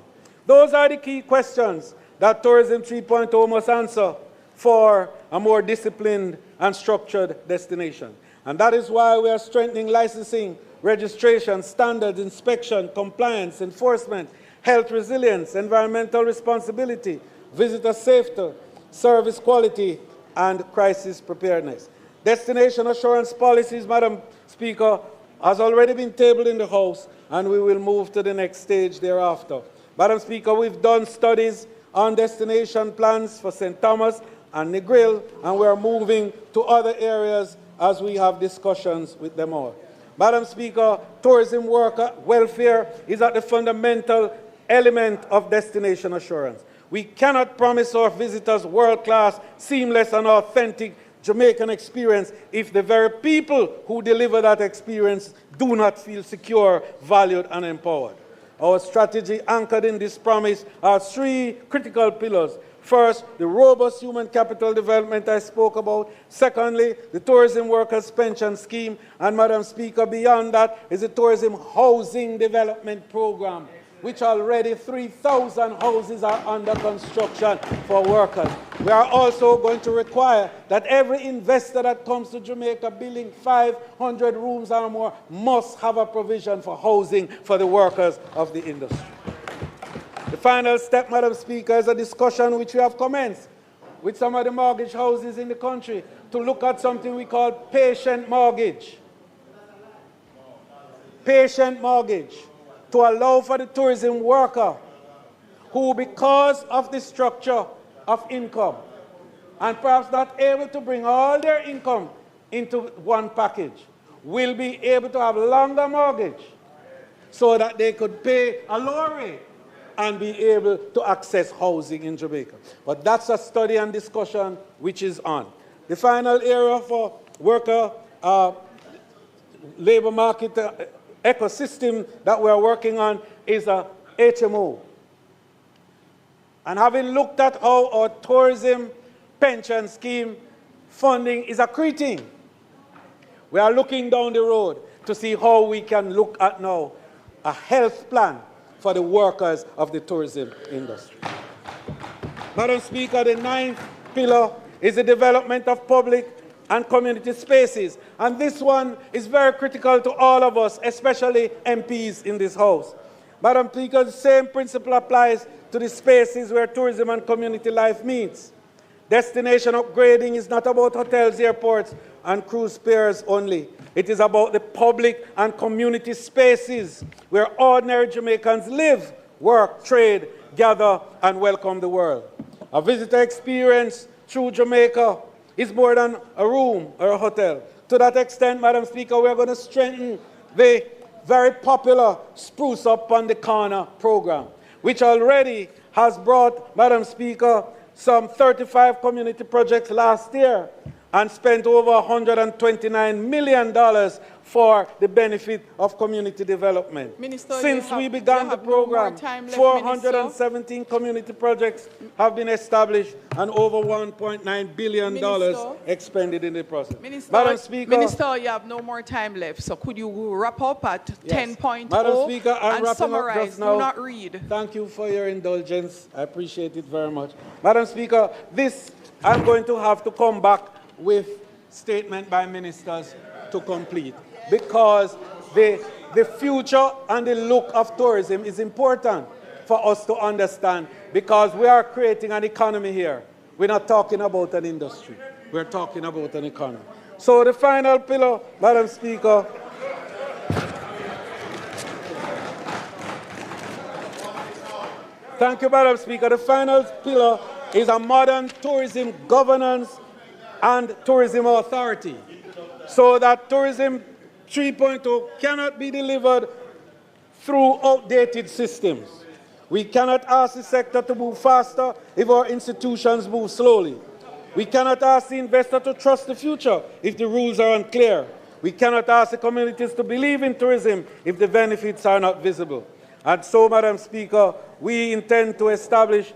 Those are the key questions that Tourism 3.0 must answer for a more disciplined and structured destination. And that is why we are strengthening licensing, registration, standards, inspection, compliance, enforcement, health resilience, environmental responsibility, visitor safety, service quality, and crisis preparedness. Destination assurance policies, Madam Speaker, has already been tabled in the House, and we will move to the next stage thereafter. Madam Speaker, we've done studies on destination plans for St. Thomas and Negril, and we are moving to other areas as we have discussions with them all. Madam Speaker, tourism worker welfare is at the fundamental element of destination assurance. We cannot promise our visitors world-class, seamless, and authentic Jamaican experience if the very people who deliver that experience do not feel secure, valued, and empowered. Our strategy anchored in this promise are three critical pillars. First, the robust human capital development I spoke about. Secondly, the tourism workers' pension scheme. And Madam Speaker, beyond that is the tourism housing development program, which already 3,000 houses are under construction for workers. We are also going to require that every investor that comes to Jamaica building 500 rooms or more must have a provision for housing for the workers of the industry. The final step, Madam Speaker, is a discussion which we have commenced with some of the mortgage houses in the country to look at something we call patient mortgage. Patient mortgage, to allow for the tourism worker who, because of the structure of income and perhaps not able to bring all their income into one package, will be able to have longer mortgage so that they could pay a lower rate and be able to access housing in Jamaica. But that's a study and discussion which is on. The final area for worker labor market ecosystem that we're working on is a HMO. And having looked at how our tourism pension scheme funding is accreting, we are looking down the road to see how we can look at now a health plan for the workers of the tourism industry. Madam Speaker, the 9th pillar is the development of public and community spaces. And this one is very critical to all of us, especially MPs in this House. Madam Speaker, the same principle applies to the spaces where tourism and community life meets. Destination upgrading is not about hotels, airports, and cruise piers only. It is about the public and community spaces where ordinary Jamaicans live, work, trade, gather, and welcome the world. A visitor experience through Jamaica is more than a room or a hotel. To that extent, Madam Speaker, we are going to strengthen the very popular Spruce Up on the Corner program, which already has brought, Madam Speaker, some 35 community projects last year and spent over $129 million for the benefit of community development. Minister, since we began the program, 417 community projects have been established and over $1.9 billion expended in the process. Madam Speaker, Minister, you have no more time left, so could you wrap up at 10.0 Madam Speaker, I'm and summarize, up just now. do not read. Thank you for your indulgence. I appreciate it very much. Madam Speaker, this I'm going to have to come back with statement by ministers to complete, because the future and the look of tourism is important for us to understand, because we are creating an economy here. We're not talking about an industry. We're talking about an economy. So the final pillar, Madam Speaker, thank you, Madam Speaker. The final pillar is a modern tourism governance and tourism authority, so that tourism 3.0 cannot be delivered through outdated systems. We cannot ask the sector to move faster if our institutions move slowly. We cannot ask the investor to trust the future if the rules are unclear. We cannot ask the communities to believe in tourism if the benefits are not visible. And so, Madam Speaker, we intend to establish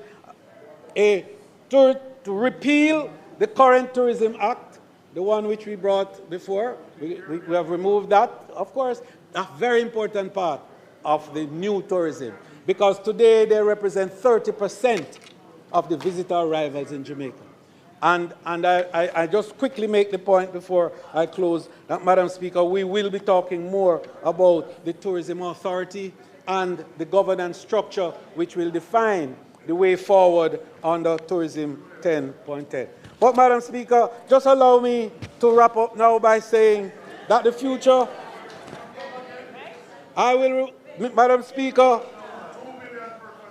to repeal the current Tourism Act, the one which we brought before. We have removed that, of course, a very important part of the new tourism, because today they represent 30% of the visitor arrivals in Jamaica. And I just quickly make the point before I close that, Madam Speaker, we will be talking more about the Tourism Authority and the governance structure which will define the way forward under Tourism 10.10. But, Madam Speaker, just allow me to wrap up now by saying that the future, Madam Speaker,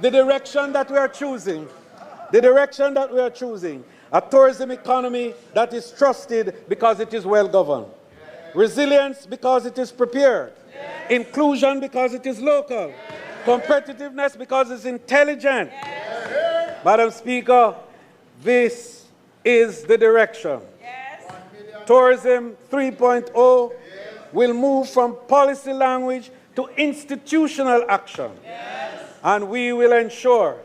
the direction that we are choosing, a tourism economy that is trusted because it is well governed, resilience because it is prepared, inclusion because it is local, competitiveness because it's intelligent. Madam Speaker, this is the direction. Tourism 3.0 will move from policy language to institutional action. And we will ensure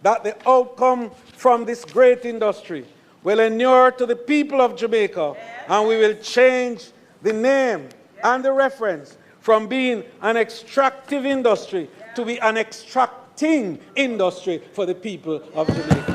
that the outcome from this great industry will inure to the people of Jamaica, and we will change the name and the reference from being an extractive industry to be an extracting industry for the people of Jamaica.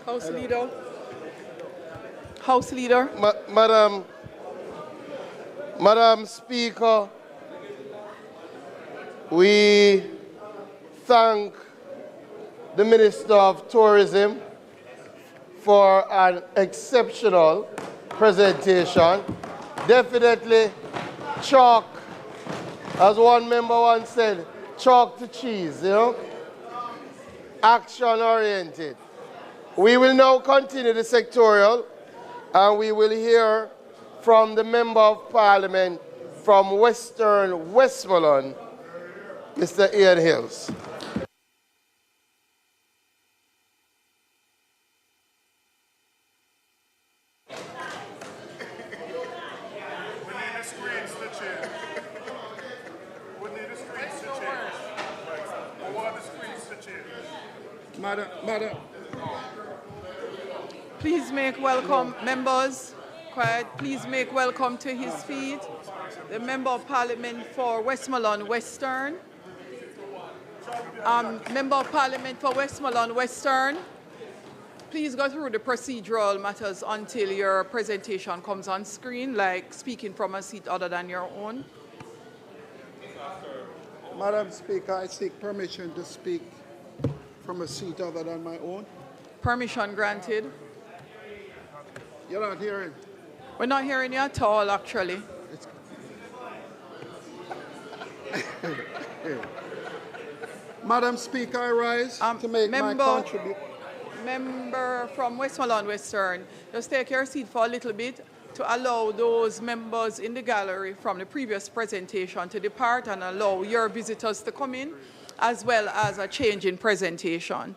House Leader. House Leader. Madam Speaker, we thank the Minister of Tourism for an exceptional presentation. Definitely chalk, as one member once said, chalk to cheese, you know? Action-oriented. We will now continue the sectorial, and we will hear from the Member of Parliament from Western Westmoreland, Mr. Ian Hills. Madam. Please make welcome, members. Quiet. Please make welcome to his feet the Member of Parliament for Westmoreland Western. Member of Parliament for Westmoreland Western. Please go through the procedural matters until your presentation comes on screen, like speaking from a seat other than your own. Madam Speaker, I seek permission to speak from a seat other than my own. Permission granted. You're not hearing? We're not hearing you at all, actually. Madam Speaker, I rise to make my contribution. Member from Westmoreland Western, just take your seat for a little bit to allow those members in the gallery from the previous presentation to depart and allow your visitors to come in, as well as a change in presentation.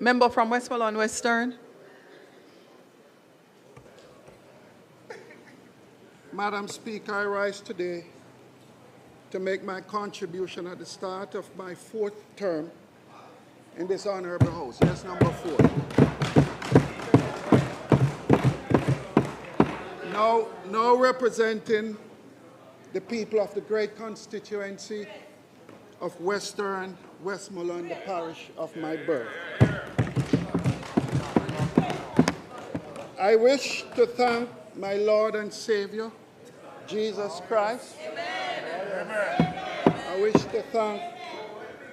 Member from Westmoreland Western. Madam Speaker, I rise today to make my contribution at the start of my 4th term in this honorable House. Yes, number 4. Now representing the people of the great constituency of Western Westmoreland, the parish of my birth. I wish to thank my Lord and Savior, Jesus Christ. Amen. I wish to thank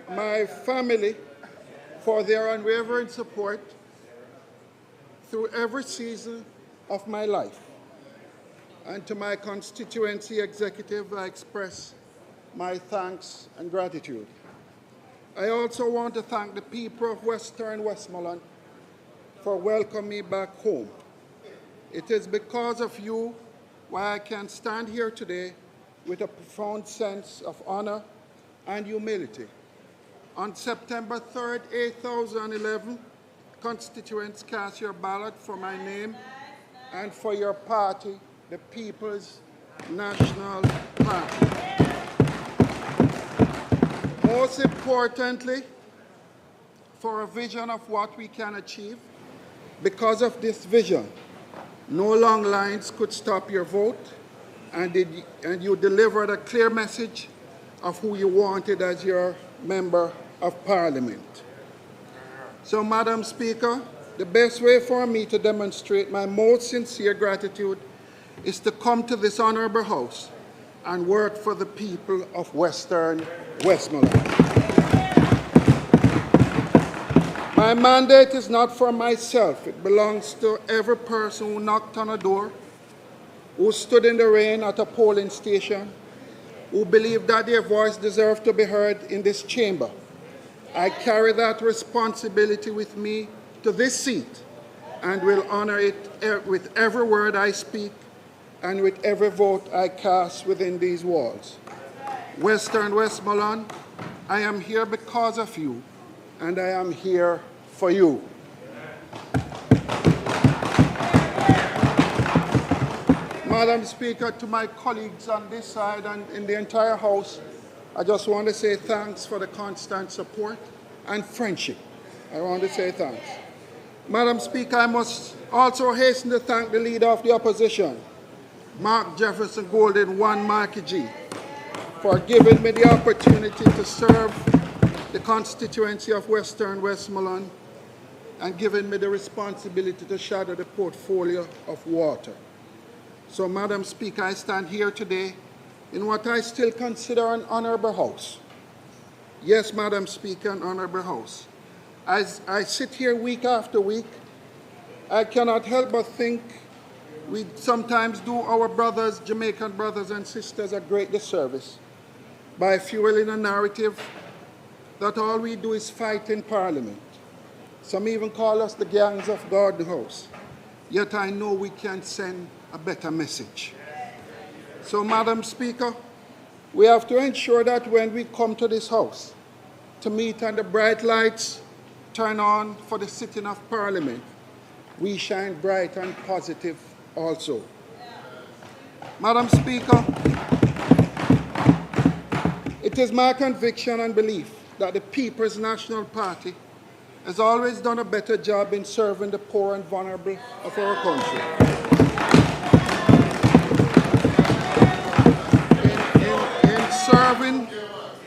my family for their unwavering support through every season of my life. And to my constituency executive, I express my thanks and gratitude. I also want to thank the people of Western Westmoreland for welcoming me back home. It is because of you why I can stand here today with a profound sense of honor and humility. On September 3rd, 2011, constituents cast your ballot for my name and for your party, the People's National Party. Most importantly, for a vision of what we can achieve. Because of this vision, no long lines could stop your vote, and you delivered a clear message of who you wanted as your member of parliament. So, Madam Speaker, the best way for me to demonstrate my most sincere gratitude is to come to this honorable House and work for the people of Western Westmoreland. My mandate is not for myself. It belongs to every person who knocked on a door, who stood in the rain at a polling station, who believed that their voice deserved to be heard in this chamber. I carry that responsibility with me to this seat and will honor it with every word I speak and with every vote I cast within these walls. Western Westmoreland, I am here because of you, and I am here for you. Madam Speaker, to my colleagues on this side and in the entire House, I just want to say thanks for the constant support and friendship. I want to say thanks. Madam Speaker, I must also hasten to thank the Leader of the Opposition, Mark Jefferson Golden, One Marky G, for giving me the opportunity to serve the constituency of Western Westmoreland and giving me the responsibility to shadow the portfolio of water. So, Madam Speaker, I stand here today in what I still consider an honorable House. Yes, Madam Speaker, an honorable House. As I sit here week after week, I cannot help but think we sometimes do our brothers, Jamaican brothers and sisters, a great disservice by fueling a narrative that all we do is fight in Parliament. Some even call us the gangs of God House. Yet I know we can send a better message. So, Madam Speaker, we have to ensure that when we come to this house to meet and the bright lights turn on for the sitting of Parliament, we shine bright and positive also. Madam Speaker, it is my conviction and belief that the People's National Party has always done a better job in serving the poor and vulnerable of our country.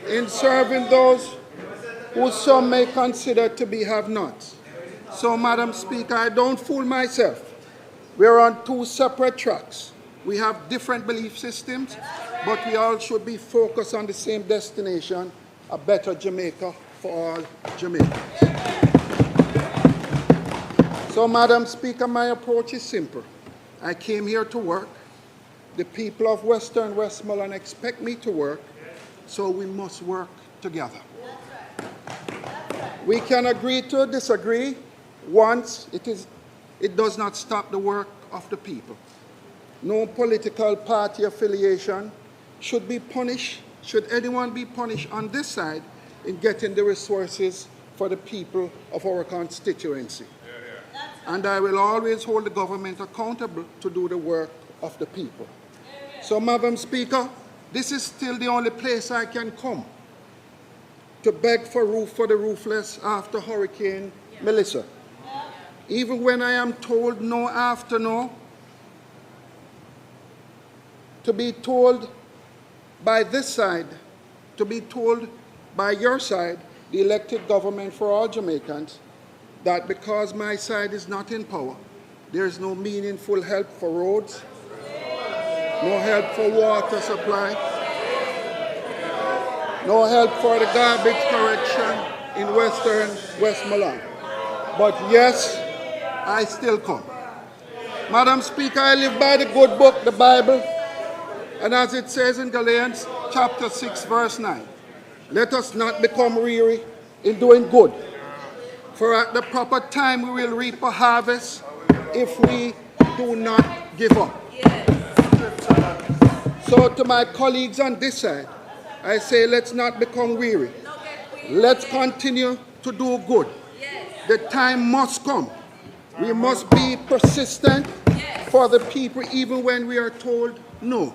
In serving those who some may consider to be have-nots. So, Madam Speaker, I don't fool myself. We're on two separate tracks. We have different belief systems, but we all should be focused on the same destination, a better Jamaica for all Jamaicans. So, Madam Speaker, my approach is simple. I came here to work. The people of Western Westmoreland expect me to work, so we must work together. We can agree to disagree once it does not stop the work of the people. No political party affiliation should be punished, should anyone be punished on this side in getting the resources for the people of our constituency. And I will always hold the government accountable to do the work of the people. So, Madam Speaker, this is still the only place I can come to beg for roof for the roofless after Hurricane Melissa. Even when I am told no after no, to be told by this side, to be told by your side, the elected government for all Jamaicans, that because my side is not in power, there is no meaningful help for roads, no help for water supply, no help for the garbage correction in Western Westmoreland. But yes, I still come. Madam Speaker, I live by the good book, the Bible, and as it says in Galatians chapter 6, verse 9, let us not become weary in doing good, for at the proper time we will reap a harvest if we do not give up. So to my colleagues on this side, I say let's not become weary. Let's continue to do good. The time must come. We must be persistent for the people even when we are told no.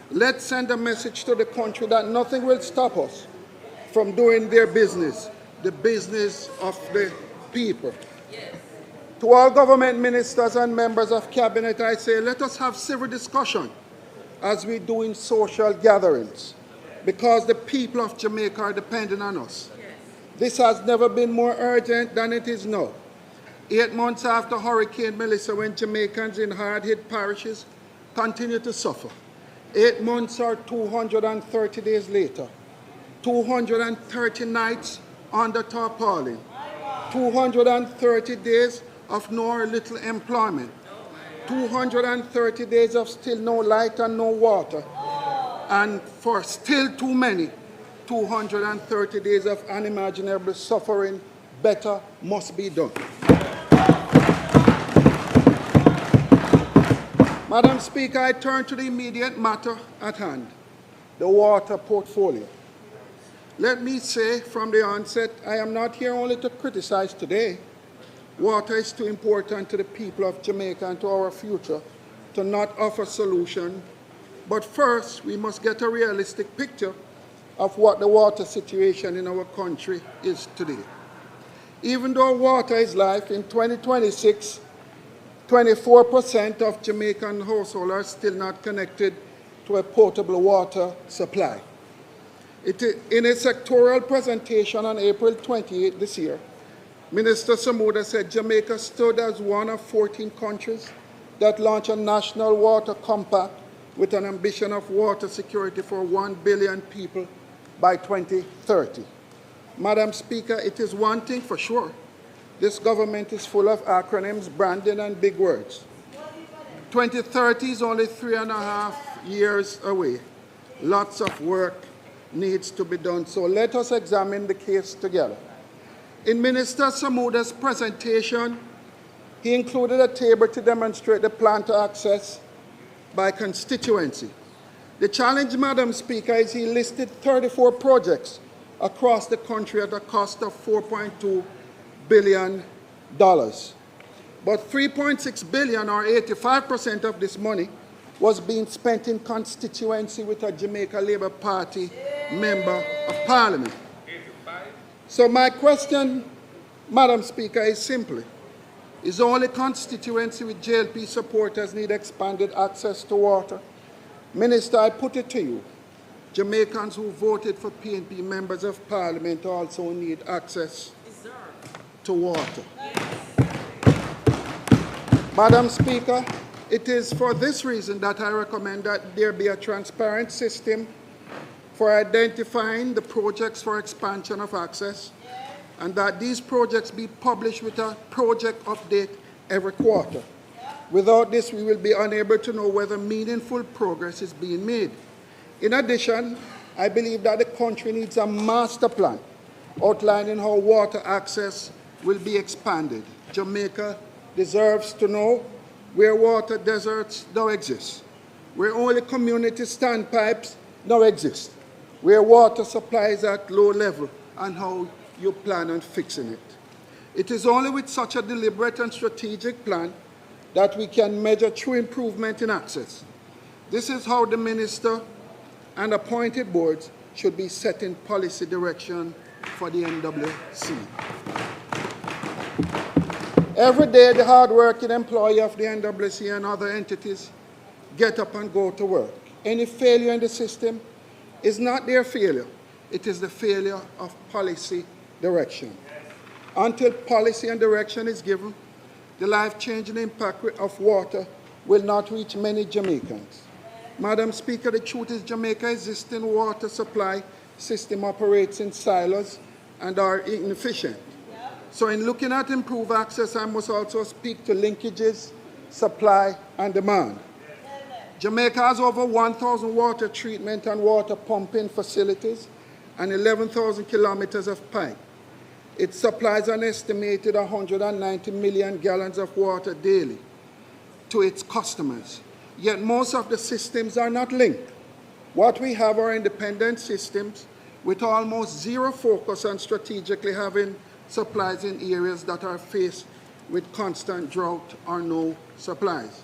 Let's send a message to the country that nothing will stop us from doing their business, the business of the people. To all government ministers and members of cabinet, I say let us have civil discussion as we do in social gatherings, because the people of Jamaica are depending on us. This has never been more urgent than it is now. 8 months after Hurricane Melissa, when Jamaicans in hard-hit parishes continue to suffer. 8 months or 230 days later. 230 nights under tarpaulin. 230 days of no or little employment. 230 days of still no light and no water. And for still too many, 230 days of unimaginable suffering. Better must be done. Madam Speaker, I turn to the immediate matter at hand, the water portfolio. Let me say from the onset, I am not here only to criticize today. Water is too important to the people of Jamaica and to our future to not offer solution. But first, we must get a realistic picture of what the water situation in our country is today. Even though water is life, in 2026, 24% of Jamaican households are still not connected to a potable water supply. In a sectoral presentation on April 28 this year, Minister Samuda said Jamaica stood as one of 14 countries that launched a national water compact with an ambition of water security for 1 billion people by 2030. Madam Speaker, it is one thing for sure. This government is full of acronyms, branding, and big words. 2030 is only 3.5 years away. Lots of work needs to be done, so let us examine the case together. In Minister Samuda's presentation, he included a table to demonstrate the plan to access by constituency. The challenge, Madam Speaker, is he listed 34 projects across the country at a cost of $4.2 billion. But $3.6 billion, or 85% of this money, was being spent in constituency with a Jamaica Labour Party member of Parliament. So my question, Madam Speaker, is simply, is only constituency with JLP supporters need expanded access to water? Minister, I put it to you, Jamaicans who voted for PNP members of Parliament also need access to water. Madam Speaker, it is for this reason that I recommend that there be a transparent system for identifying the projects for expansion of access, and that these projects be published with a project update every quarter. Without this, we will be unable to know whether meaningful progress is being made. In addition, I believe that the country needs a master plan outlining how water access will be expanded. Jamaica deserves to know where water deserts now exist, where only community standpipes now exist, where water supply is at low level, and how you plan on fixing it. It is only with such a deliberate and strategic plan that we can measure true improvement in access. This is how the minister and appointed boards should be setting policy direction for the NWC. Every day, the hard-working employee of the NWC and other entities get up and go to work. Any failure in the system is not their failure. It is the failure of policy direction. Until policy and direction is given, the life-changing impact of water will not reach many Jamaicans. Madam Speaker, the truth is Jamaica's existing water supply system operates in silos and are inefficient. So in looking at improved access, I must also speak to linkages, supply, and demand. Jamaica has over 1,000 water treatment and water pumping facilities and 11,000 kilometers of pipe. It supplies an estimated 190 million gallons of water daily to its customers. Yet most of the systems are not linked. What we have are independent systems with almost zero focus on strategically having supplies in areas that are faced with constant drought or no supplies.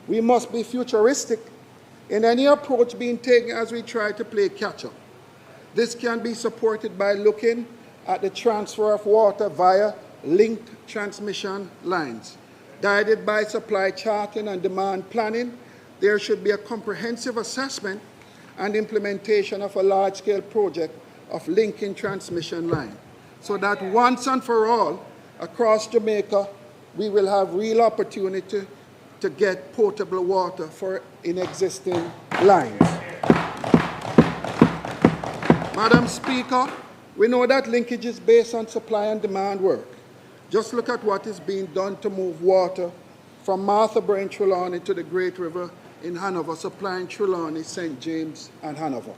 We must be futuristic in any approach being taken as we try to play catch-up. This can be supported by looking at the transfer of water via linked transmission lines. Guided by supply charting and demand planning, there should be a comprehensive assessment and implementation of a large-scale project of linking transmission line, so that once and for all, across Jamaica, we will have real opportunity to get potable water for existing lines. Madam Speaker, we know that linkage is based on supply and demand work. Just look at what is being done to move water from Martha Brain Trelawney to the Great River in Hanover, supplying Trelawney, St. James, and Hanover,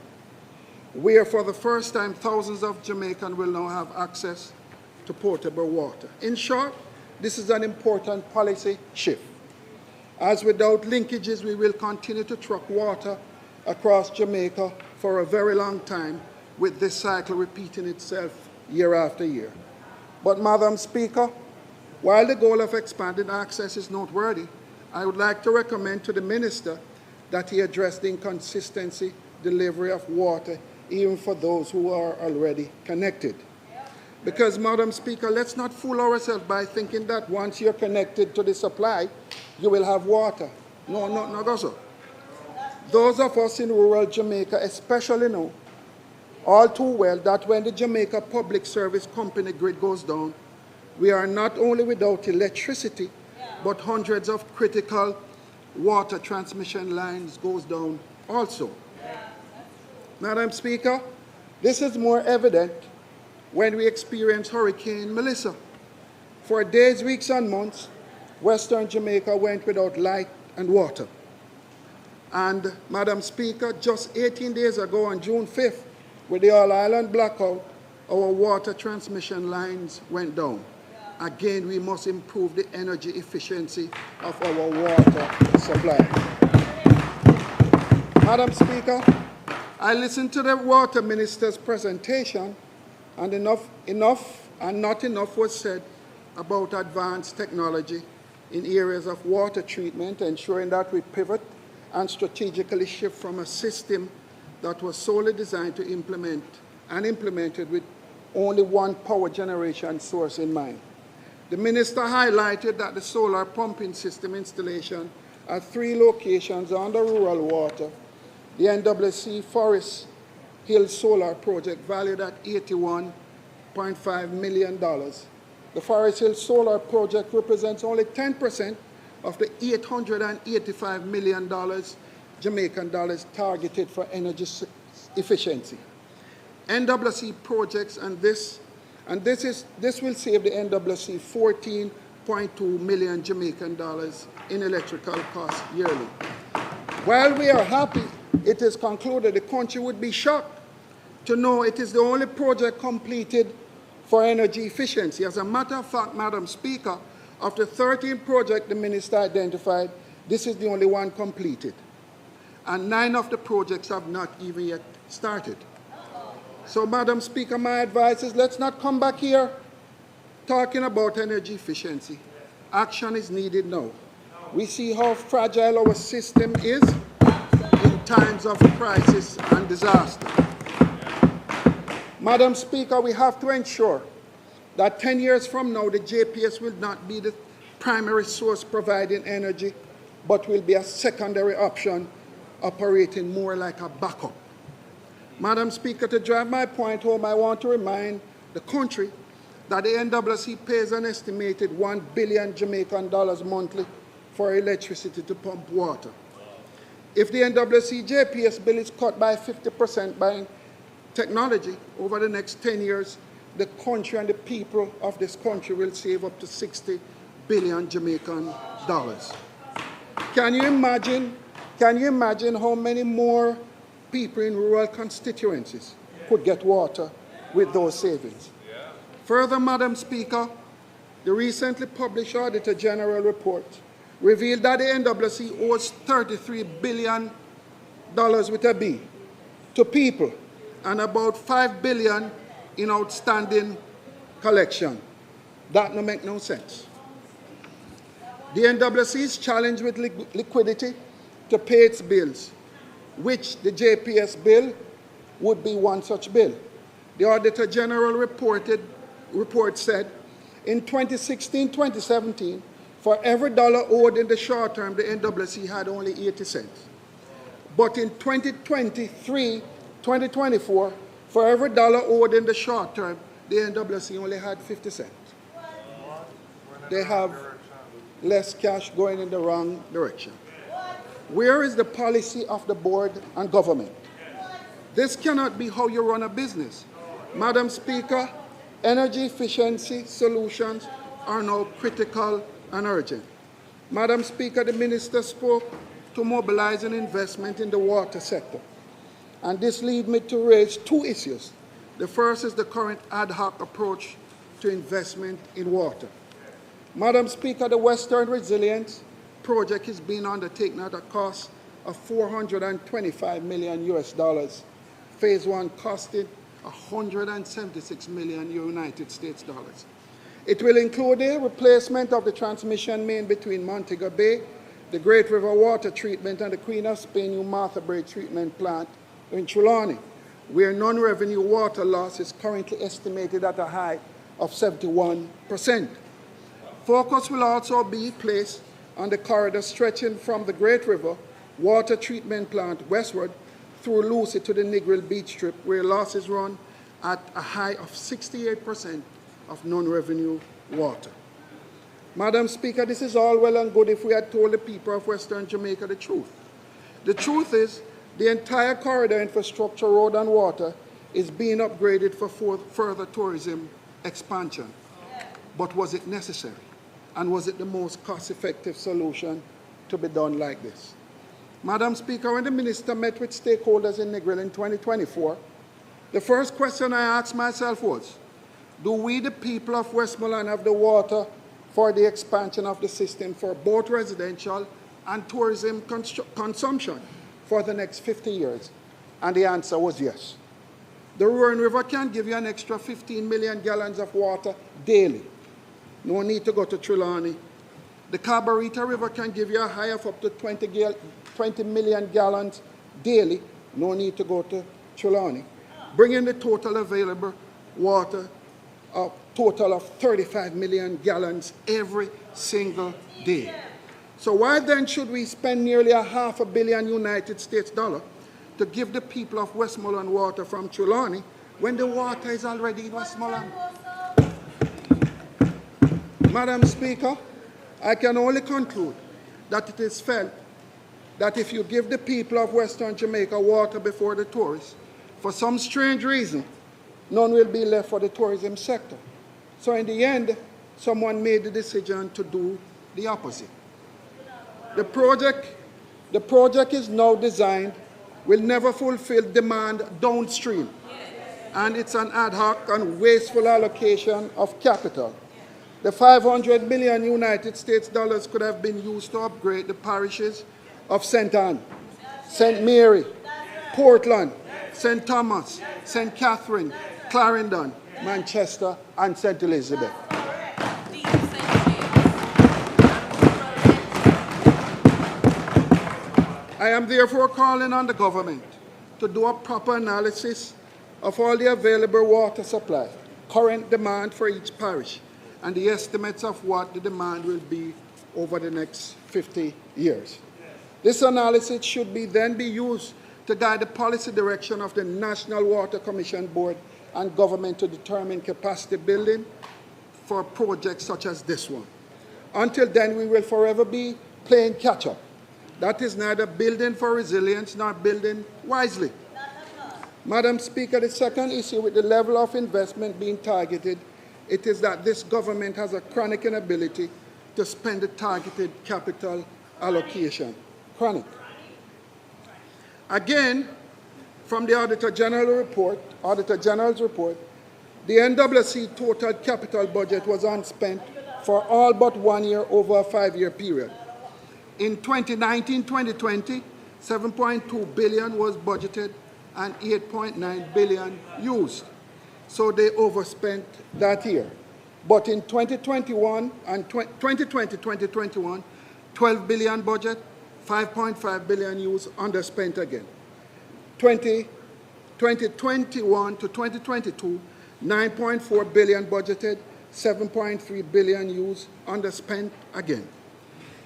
where for the first time thousands of Jamaicans will now have access to potable water. In short, this is an important policy shift, as without linkages we will continue to truck water across Jamaica for a very long time, with this cycle repeating itself year after year. But Madam Speaker, while the goal of expanding access is noteworthy, I would like to recommend to the Minister that he address the inconsistency delivery of water even for those who are already connected. Because, Madam Speaker, let's not fool ourselves by thinking that once you're connected to the supply, you will have water. No, not also. Those of us in rural Jamaica especially know all too well that when the Jamaica Public Service Company grid goes down, we are not only without electricity, but hundreds of critical water transmission lines goes down also. Madam Speaker, this is more evident when we experience Hurricane Melissa. For days, weeks, and months, Western Jamaica went without light and water. And, Madam Speaker, just 18 days ago on June 5th, with the All Island blackout, our water transmission lines went down. Again, we must improve the energy efficiency of our water supply. Madam Speaker, I listened to the Water Minister's presentation, and not enough was said about advanced technology in areas of water treatment, ensuring that we pivot and strategically shift from a system that was solely designed to implemented with only one power generation source in mind. The Minister highlighted that the solar pumping system installation at 3 locations under rural water, the NWC Forest Hill Solar Project valued at $81.5 million. The Forest Hill Solar Project represents only 10% of the $885 million Jamaican dollars targeted for energy efficiency. NWC projects, this will save the NWC 14.2 million Jamaican dollars in electrical costs yearly. While we are happy, it is concluded the country would be shocked to know it is the only project completed for energy efficiency. As a matter of fact, Madam Speaker, of the 13 projects the Minister identified, this is the only one completed. And 9 of the projects have not even yet started. So, Madam Speaker, my advice is let's not come back here talking about energy efficiency. Action is needed now. We see how fragile our system is in times of crisis and disaster. Madam Speaker, we have to ensure that 10 years from now, the JPS will not be the primary source providing energy, but will be a secondary option operating more like a backup. Madam Speaker, to drive my point home, I want to remind the country that the NWC pays an estimated $1 billion Jamaican dollars monthly for electricity to pump water. If the NWC JPS bill is cut by 50% by technology over the next 10 years, the country and the people of this country will save up to 60 billion Jamaican dollars. Can you imagine how many more people in rural constituencies could get water with those savings? Further, Madam Speaker, the recently published Auditor General report revealed that the NWC owes $33 billion with a B to people and about $5 billion in outstanding collection. That no make no sense. The NWC is challenged with liquidity to pay its bills, which the JPS bill would be one such bill. The Auditor General report said in 2016-2017, for every dollar owed in the short term, the NWC had only 80 cents. But in 2023-2024, for every dollar owed in the short term, the NWC only had 50 cents. They have less cash going in the wrong direction. Where is the policy of the board and government? This cannot be how you run a business. Madam Speaker, energy efficiency solutions are now critical and urgent. Madam Speaker, the Minister spoke to mobilizing investment in the water sector. And this leads me to raise 2 issues. The first is the current ad hoc approach to investment in water. Madam Speaker, the Western Resilience Project is being undertaken at a cost of $425 million US. Phase 1 costed $176 million United States dollars. It will include the replacement of the transmission main between Montego Bay, the Great River Water Treatment, and the Queen of Spain New Martha Brae Treatment Plant in Trelawney, where non-revenue water loss is currently estimated at a high of 71%. Focus will also be placed on the corridor stretching from the Great River Water Treatment Plant westward through Lucy to the Negril Beach Strip, where losses run at a high of 68% of non-revenue water. Madam Speaker, this is all well and good if we had told the people of Western Jamaica the truth. The truth is, the entire corridor infrastructure, road and water, is being upgraded for further tourism expansion. But was it necessary? And was it the most cost-effective solution to be done like this. Madam Speaker, when the Minister met with stakeholders in Negril in 2024, the first question I asked myself was, do we, the people of Westmoreland, have the water for the expansion of the system for both residential and tourism consumption for the next 50 years? And the answer was yes. The Roaring River can give you an extra 15 million gallons of water daily. No need to go to Trelawney. The Cabarita River can give you a high of up to 20 million gallons daily. No need to go to Trelawney. Bringing the total available water a total of 35 million gallons every single day. So why then should we spend nearly $500 million United States dollar to give the people of Westmoreland water from Trelawney when the water is already in Westmoreland? Madam Speaker, I can only conclude that it is felt that if you give the people of Western Jamaica water before the tourists, for some strange reason, none will be left for the tourism sector. So in the end, someone made the decision to do the opposite. The project is now designed, will never fulfill demand downstream, and it's an ad hoc and wasteful allocation of capital. The 500 million United States dollars could have been used to upgrade the parishes of St. Anne, St. Mary, Portland, St. Thomas, St. Catherine, Clarendon, Manchester, and St. Elizabeth. I am therefore calling on the government to do a proper analysis of all the available water supply, current demand for each parish, and the estimates of what the demand will be over the next 50 years. This analysis should then be used to guide the policy direction of the National Water Commission Board and government to determine capacity building for projects such as this one. Until then, we will forever be playing catch-up. That is neither building for resilience nor building wisely. Madam Speaker, the second issue with the level of investment being targeted, it is that this government has a chronic inability to spend the targeted capital allocation. Chronic. Again, from the Auditor General's report, the NWC total capital budget was unspent for all but 1 year over a 5-year period. In 2019-2020, 7.2 billion was budgeted and 8.9 billion used. So they overspent that year. But in 2021 and 2020-2021, 12 billion budget, 5.5 billion used, underspent again. 2021 to 2022, 9.4 billion budgeted, 7.3 billion used, underspent again.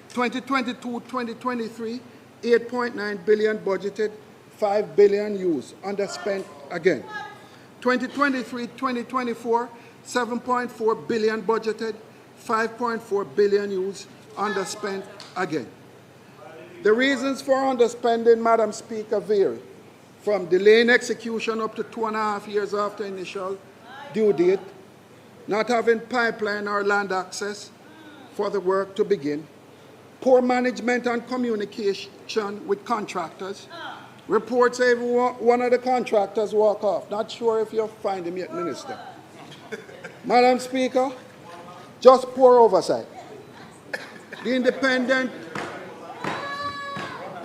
2022-2023, 8.9 billion budgeted, 5 billion used, underspent again. 2023-2024, 7.4 billion budgeted, 5.4 billion used, underspent again. The reasons for underspending, Madam Speaker, vary from delaying execution up to 2.5 years after initial due date, not having pipeline or land access for the work to begin, poor management and communication with contractors. Reports say one of the contractors walk off. Not sure if you'll find him yet, Minister. Madam Speaker, just poor oversight. The independent,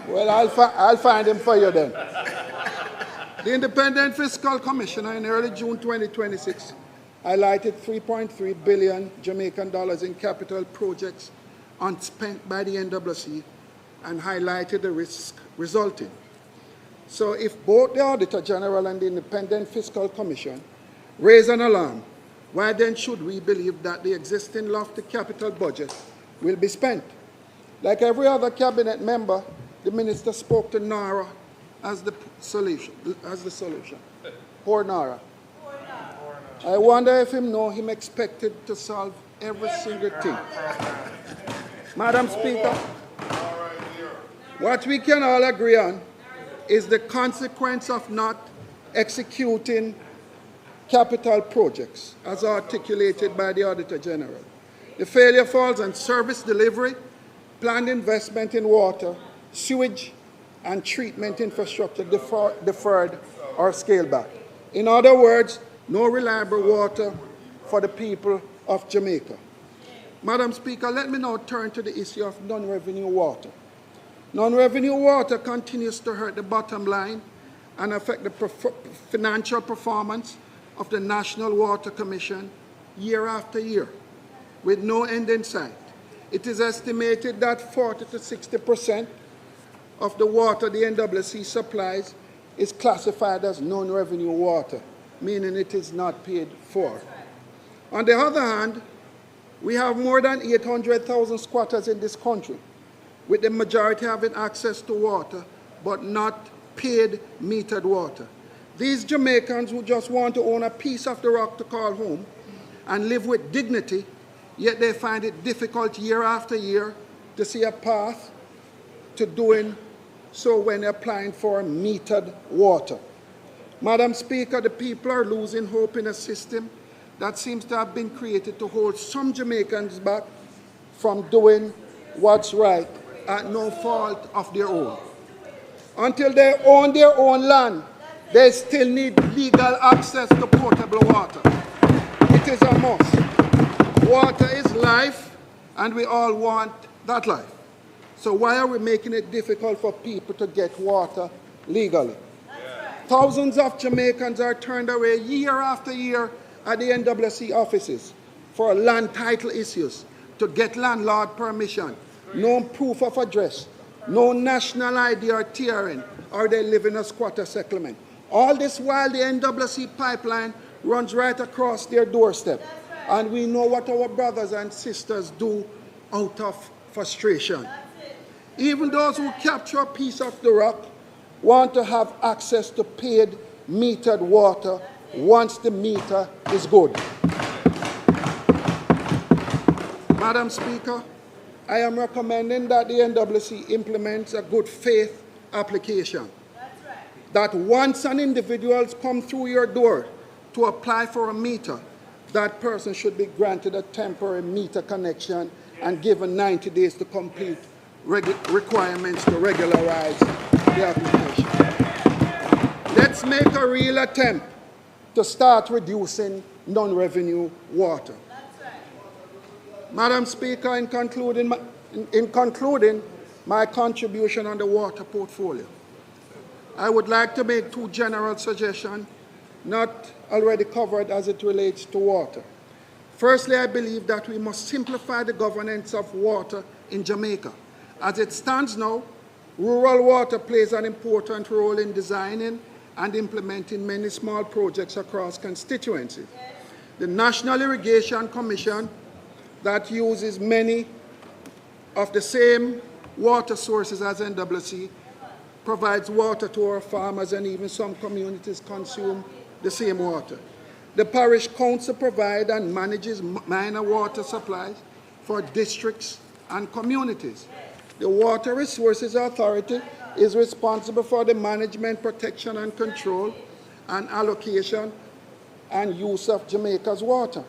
well, I'll find him for you then. The Independent Fiscal Commissioner in early June 2026 highlighted 3.3 billion Jamaican dollars in capital projects unspent by the NWC and highlighted the risk resulting. So if both the Auditor General and the Independent Fiscal Commission raise an alarm, why then should we believe that the existing lofty capital budget will be spent? Like every other cabinet member, the minister spoke to NARA as the solution. Poor NARA. I wonder if him expected to solve every single thing. Madam Speaker, what we can all agree on is the consequence of not executing capital projects as articulated by the Auditor General. The failure falls on service delivery, planned investment in water, sewage, and treatment infrastructure deferred or scaled back. In other words, no reliable water for the people of Jamaica. Madam Speaker, let me now turn to the issue of non-revenue water. Non-revenue water continues to hurt the bottom line and affect the financial performance of the National Water Commission year after year, with no end in sight. It is estimated that 40 to 60% of the water the NWC supplies is classified as non-revenue water, meaning it is not paid for. On the other hand, we have more than 800,000 squatters in this country, with the majority having access to water, but not paid metered water. These Jamaicans who just want to own a piece of the rock to call home and live with dignity, yet they find it difficult year after year to see a path to doing so when applying for metered water. Madam Speaker, the people are losing hope in a system that seems to have been created to hold some Jamaicans back from doing what's right at no fault of their own. Until they own their own land, they still need legal access to potable water. It is a must. Water is life, and we all want that life. So why are we making it difficult for people to get water legally? Thousands of Jamaicans are turned away year after year at the NWC offices for land title issues, to get landlord permission, no proof of address, no national ID or TRN, or they live in a squatter settlement. All this while the NWC pipeline runs right across their doorstep. And we know what our brothers and sisters do out of frustration. Even those who capture a piece of the rock want to have access to paid metered water once the meter is good. Madam Speaker, I am recommending that the NWC implements a good faith application. That once an individual comes through your door to apply for a meter, that person should be granted a temporary meter connection and given 90 days to complete requirements to regularize the application. Let's make a real attempt to start reducing non-revenue water. Madam Speaker, in concluding my contribution on the water portfolio, I would like to make two general suggestions not already covered as it relates to water. Firstly, I believe that we must simplify the governance of water in Jamaica. As it stands now, rural water plays an important role in designing and implementing many small projects across constituencies. The National Irrigation Commission, that uses many of the same water sources as NWC, provides water to our farmers, and even some communities consume the same water. The parish council provides and manages minor water supplies for districts and communities. The Water Resources Authority is responsible for the management, protection, and control and allocation and use of Jamaica's water.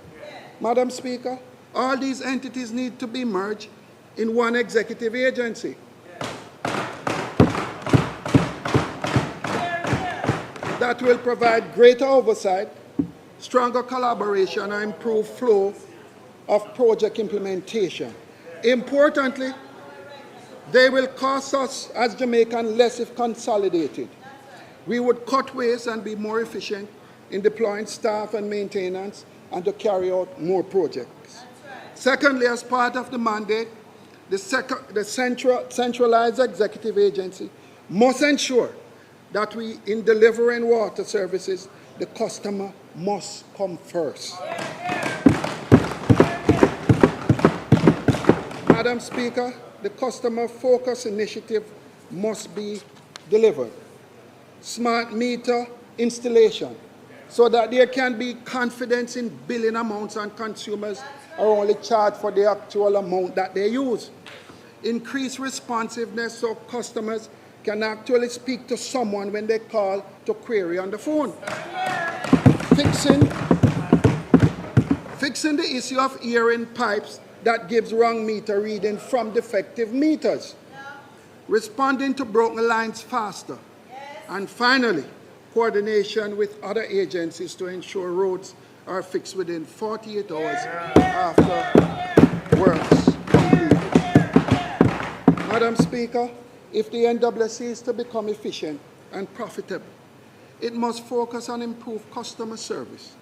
Madam Speaker, all these entities need to be merged in one executive agency. That will provide greater oversight, stronger collaboration, and improved flow of project implementation. Importantly, they will cost us as Jamaicans less if consolidated. We would cut waste and be more efficient in deploying staff and maintenance and to carry out more projects. Secondly, as part of the mandate, the centralized executive agency must ensure that in delivering water services, the customer must come first. Madam Speaker, the customer focus initiative must be delivered. Smart meter installation, so that there can be confidence in billing amounts and consumers are only charged for the actual amount that they use. Increase responsiveness so customers can actually speak to someone when they call to query on the phone. Fixing the issue of ear in pipes that gives wrong meter reading from defective meters, responding to broken lines faster, and finally, coordination with other agencies to ensure roads are fixed within 48 hours after works completed. Madam Speaker, if the NWC is to become efficient and profitable, it must focus on improved customer service,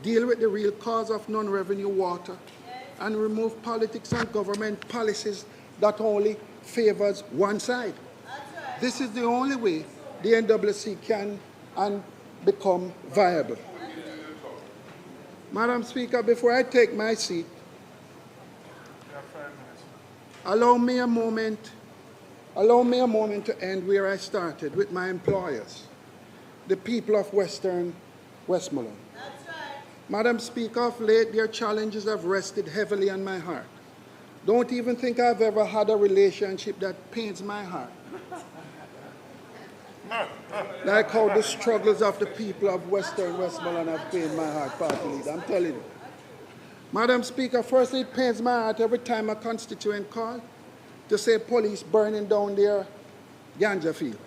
deal with the real cause of non-revenue water, and remove politics and government policies that only favors one side. This is the only way the NWC can and become viable. Madam Speaker, before I take my seat, allow me a moment to end where I started, with my employers, the people of Western Westmoreland. Madam Speaker, of late, their challenges have rested heavily on my heart. Don't even think I've ever had a relationship that pains my heart like how the struggles of the people of Western Westmoreland have pained my heart, Party Leader. I'm telling you. Madam Speaker, firstly, it pains my heart every time a constituent calls to say police burning down their ganja field.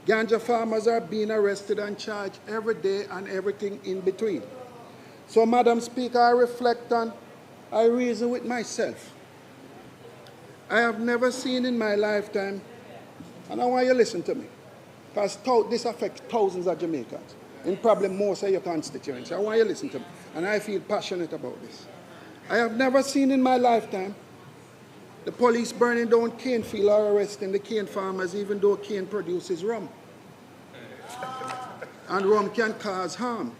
Ganja farmers are being arrested and charged every day and everything in between. So, Madam Speaker, I reflect on, I reason with myself. I have never seen in my lifetime, and I want you to listen to me, because this affects thousands of Jamaicans, and probably most of your constituents. I want you to listen to me, and I feel passionate about this. I have never seen in my lifetime the police burning down cane field or arresting the cane farmers, even though cane produces rum. And rum can cause harm.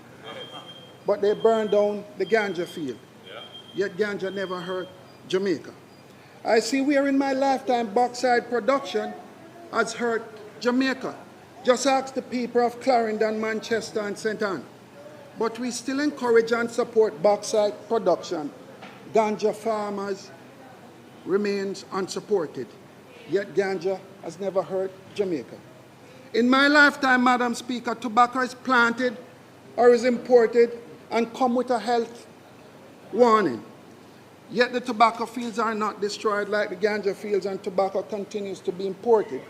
But they burn down the ganja field. Yet ganja never hurt Jamaica. I see where in my lifetime bauxite production has hurt Jamaica. Just ask the people of Clarendon, Manchester, and St. Ann. But we still encourage and support bauxite production. Ganja farmers remains unsupported. Yet ganja has never hurt Jamaica. In my lifetime, Madam Speaker, tobacco is planted or is imported and come with a health warning. Yet the tobacco fields are not destroyed like the ganja fields, and tobacco continues to be imported.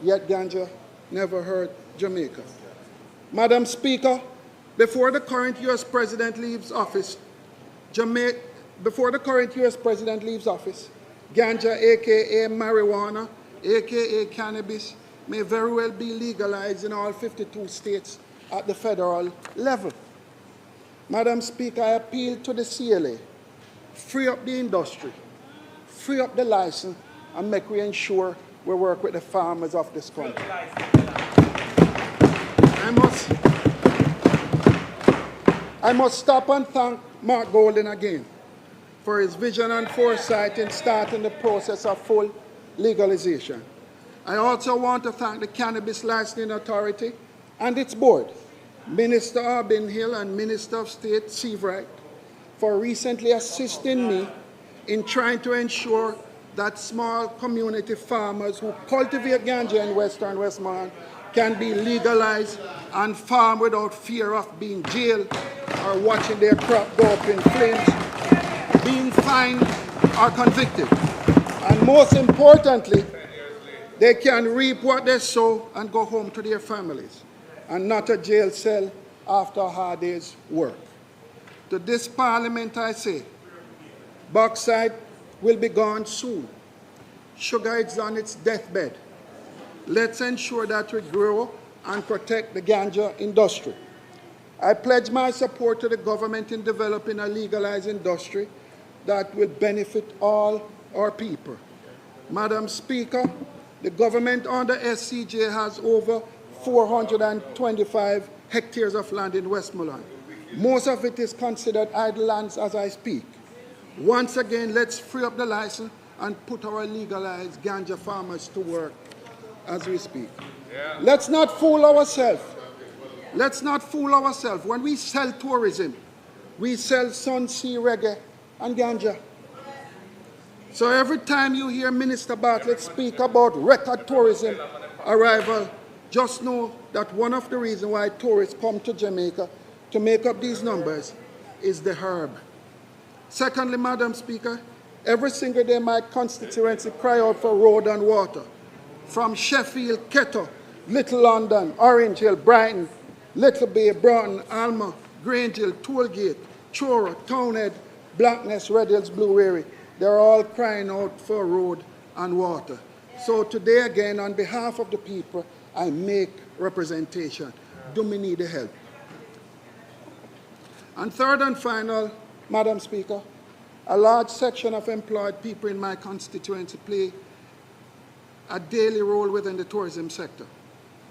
Yet ganja never hurt Jamaica. Madam Speaker, before the current U.S. President leaves office, ganja, aka marijuana, aka cannabis, may very well be legalized in all 52 states at the federal level. Madam Speaker, I appeal to the CLA, free up the industry, free up the license, and make we ensure we work with the farmers of this country. I must stop and thank Mark Golden again for his vision and foresight in starting the process of full legalization. I also want to thank the Cannabis Licensing Authority and its board, Minister Arbin Hill and Minister of State Seavright, for recently assisting me in trying to ensure that small community farmers who cultivate ganja in Western Westmoreland can be legalized and farm without fear of being jailed or watching their crop go up in flames, being fined or convicted. And most importantly, they can reap what they sow and go home to their families, and not a jail cell after a hard day's work. To this Parliament I say, bauxite will be gone soon. Sugar is on its deathbed. Let's ensure that we grow and protect the ganja industry. I pledge my support to the government in developing a legalized industry that will benefit all our people. Madam Speaker, the government under SCJ has over 425 hectares of land in Westmoreland. Most of it is considered idle lands as I speak. Once again, let's free up the license and put our legalized ganja farmers to work as we speak. Yeah. Let's not fool ourselves. Let's not fool ourselves. When we sell tourism, we sell sun, sea, reggae, and ganja. So every time you hear Minister Bartlett speak about record tourism arrival, just know that one of the reasons why tourists come to Jamaica to make up these numbers is the herb. Secondly, Madam Speaker, every single day my constituency cry out for road and water. From Sheffield, Kettle, Little London, Orange Hill, Brighton, Little Bay, Broughton, Alma, Grange Hill, Tollgate, Chora, Townhead, Blackness, Red Hills, Blue Wary. They're all crying out for road and water. So today again, on behalf of the people, I make representation. Do we need the help? And third and final, Madam Speaker, a large section of employed people in my constituency play a daily role within the tourism sector,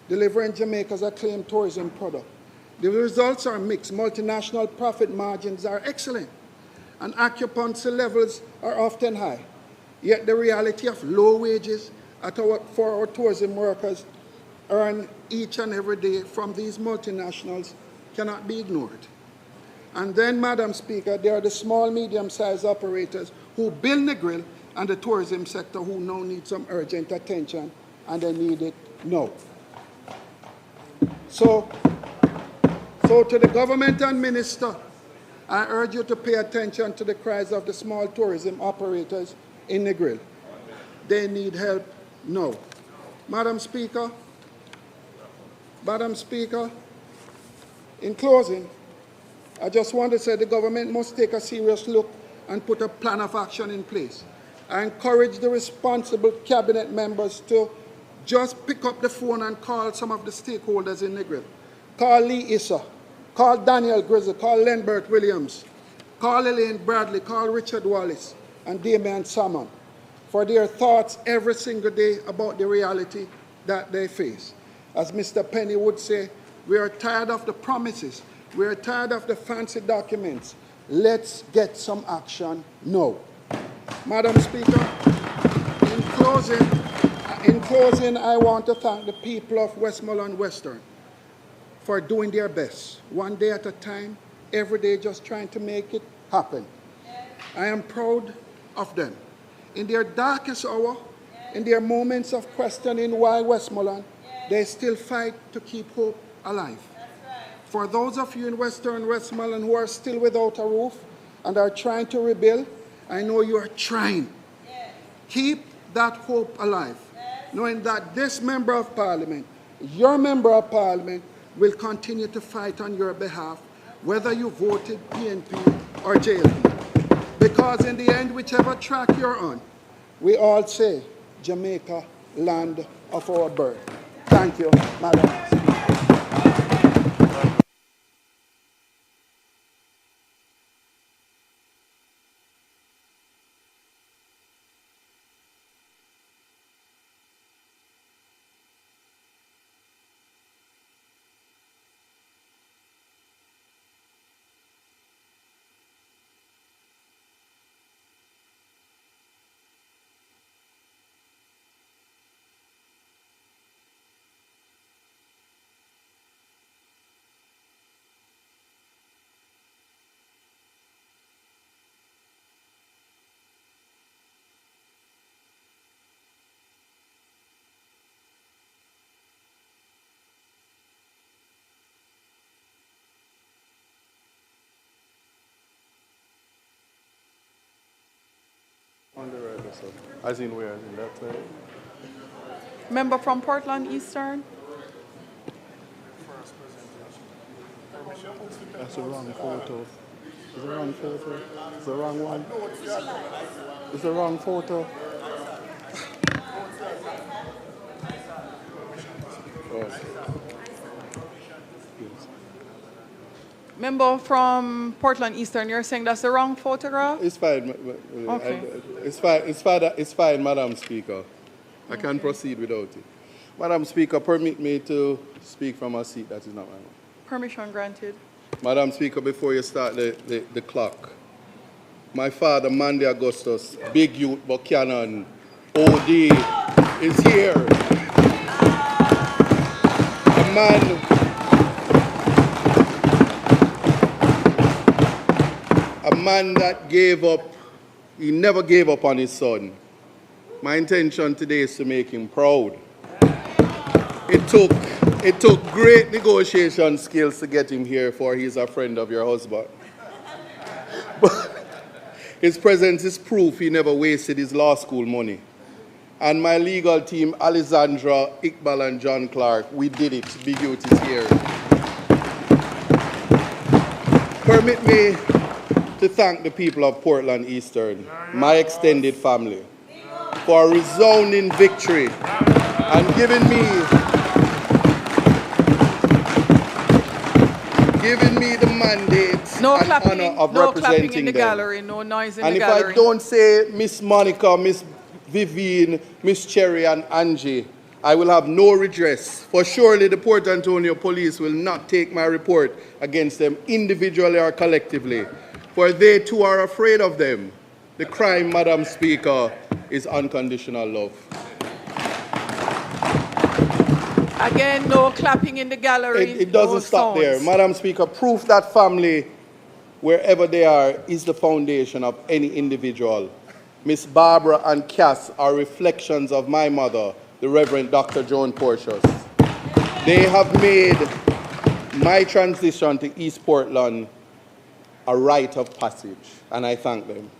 delivering Jamaica's acclaimed tourism product. The results are mixed. Multinational profit margins are excellent, and occupancy levels are often high. Yet the reality of low wages for our tourism workers earn each and every day from these multinationals cannot be ignored. And then, Madam Speaker, there are the small, medium-sized operators who build Negril and the tourism sector who now need some urgent attention, and they need it now. So to the government and minister, I urge you to pay attention to the cries of the small tourism operators in Negril. They need help now. Madam Speaker, in closing, I just want to say the government must take a serious look and put a plan of action in place. I encourage the responsible cabinet members to just pick up the phone and call some of the stakeholders in Negril. Call Lee Issa, call Daniel Grizzle, call Lenbert Williams, call Elaine Bradley, call Richard Wallace and Damian Salmon for their thoughts every single day about the reality that they face. As Mr. Penny would say, we are tired of the promises. We are tired of the fancy documents. Let's get some action now. Madam Speaker, in closing, I want to thank the people of Westmoreland Western for doing their best, one day at a time, every day just trying to make it happen. I am proud of them. In their darkest hour, in their moments of questioning why Westmoreland, they still fight to keep hope alive. For those of you in Western Westmoreland who are still without a roof and are trying to rebuild, I know you are trying. Keep that hope alive, knowing that this member of parliament, your member of parliament, will continue to fight on your behalf, whether you voted PNP or JLP. Because in the end, whichever track you're on, we all say, Jamaica, land of our birth. Thank you, Madam Speaker. On the right, sir. As in where? As in that side? Member from Portland Eastern. That's the wrong photo. It's the wrong photo. It's the wrong one. It's the wrong photo. Oh. Member from Portland Eastern, you're saying that's the wrong photograph? It's fine. Okay. It's fine, Madam Speaker. I can proceed without it. Madam Speaker, permit me to speak from a seat that is not mine. Permission granted. Madam Speaker, before you start the clock, my father, Mandy Augustus, big youth, Buchanan, OD, is here. A man that gave up, he never gave up on his son. My intention today is to make him proud. It took great negotiation skills to get him here, for he's a friend of your husband. His presence is proof he never wasted his law school money. And my legal team, Alessandra, Iqbal, and John Clark, we did it. Big Youth is here. Permit me to thank the people of Portland Eastern, my extended family, for a resounding victory and giving me the mandate and honor of representing in the them. gallery, no noise in And the if gallery. I don't say Miss Monica, Miss Vivian, Miss Cherry, and Angie, I will have no redress. For surely the Port Antonio Police will not take my report against them individually or collectively, for they too are afraid of them. The crime, Madam Speaker, is unconditional love. Again, no clapping in the gallery. It doesn't no stop sounds. there. Madam Speaker, proof that family, wherever they are, is the foundation of any individual. Miss Barbara and Cass are reflections of my mother, the Reverend Dr. Joan Porteous. They have made my transition to East Portland a rite of passage, and I thank them.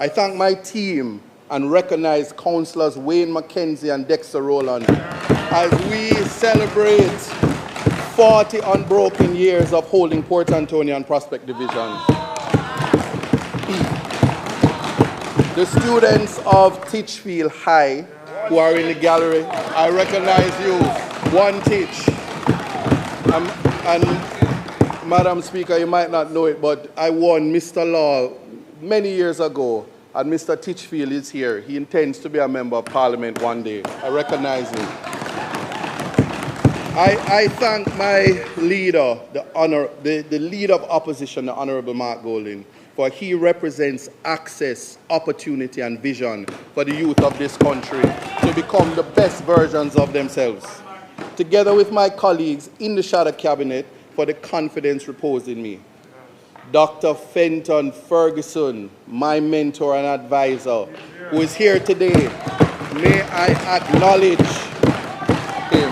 I thank my team and recognize Councillors Wayne McKenzie and Dexter Rowland as we celebrate 40 unbroken years of holding Port Antonio and Prospect Division. The students of Titchfield High who are in the gallery, I recognize you. One Titch. And Madam Speaker, you might not know it, but I won Mr. Law many years ago, and Mr. Titchfield is here. He intends to be a member of Parliament one day. I recognize him. I thank my leader, the leader of opposition, the Honorable Mark Golding, for he represents access, opportunity, and vision for the youth of this country to become the best versions of themselves. Together with my colleagues in the Shadow Cabinet, for the confidence reposed in me. Dr. Fenton Ferguson, my mentor and advisor, who is here today, may I acknowledge him.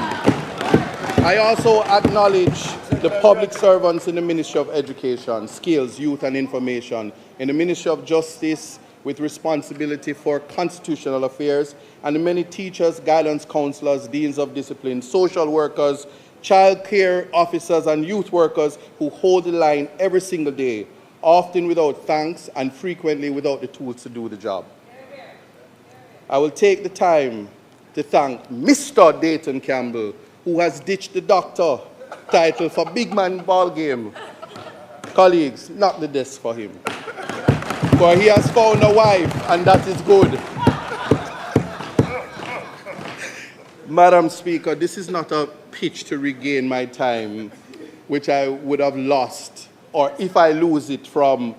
I also acknowledge the public servants in the Ministry of Education, Skills, Youth and Information, in the Ministry of Justice with responsibility for constitutional affairs, and the many teachers, guidance counselors, deans of discipline, social workers, child care officers and youth workers who hold the line every single day, often without thanks and frequently without the tools to do the job. I will take the time to thank Mr. Dayton Campbell, who has ditched the doctor title for big man ball game. Colleagues, knock the desk for him. For he has found a wife, and that is good. Madam Speaker, this is not a pitch to regain my time, which I would have lost, or if I lose it from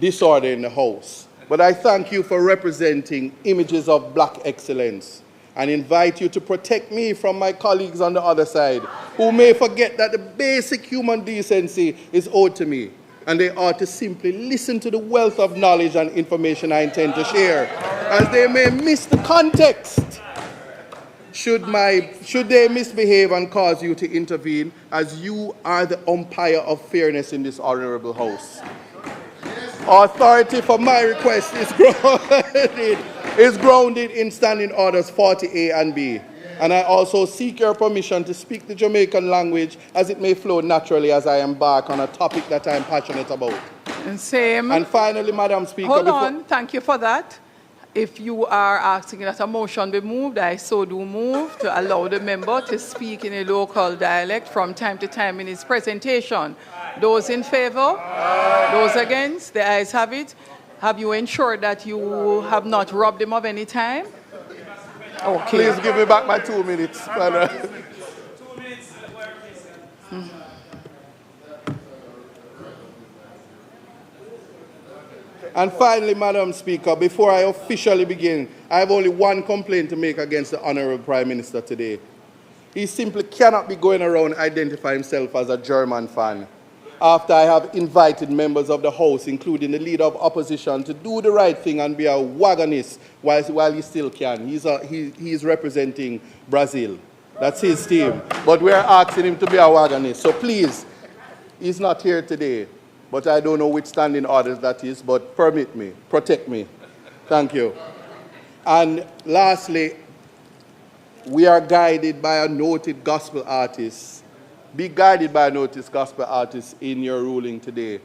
disorder in the House. But I thank you for representing images of black excellence and invite you to protect me from my colleagues on the other side who may forget that the basic human decency is owed to me, and they ought to simply listen to the wealth of knowledge and information I intend to share, as they may miss the context should they misbehave and cause you to intervene, as you are the umpire of fairness in this honorable House. Authority for my request is grounded in Standing Orders 40A and B. And I also seek your permission to speak the Jamaican language as it may flow naturally as I embark on a topic that I am passionate about. And same. And finally, Madam Speaker... Hold on, thank you for that. If you are asking that a motion be moved, I so do move to allow the member to speak in a local dialect from time to time in his presentation. Those in favor? Those against? The ayes have it. Have you ensured that you have not robbed him of any time? Okay. Please give me back my 2 minutes. And finally, Madam Speaker, before I officially begin, I have only one complaint to make against the Honorable Prime Minister today. He simply cannot be going around identifying himself as a German fan after I have invited members of the House, including the leader of opposition, to do the right thing and be a wagonist while he still can. He's representing Brazil. That's his team. But we're asking him to be a wagonist. So please, he's not here today. but I don't know which standing orders that is, but permit me, protect me. Thank you. And lastly, we are guided by a noted gospel artist. Be guided by a noted gospel artist in your ruling today.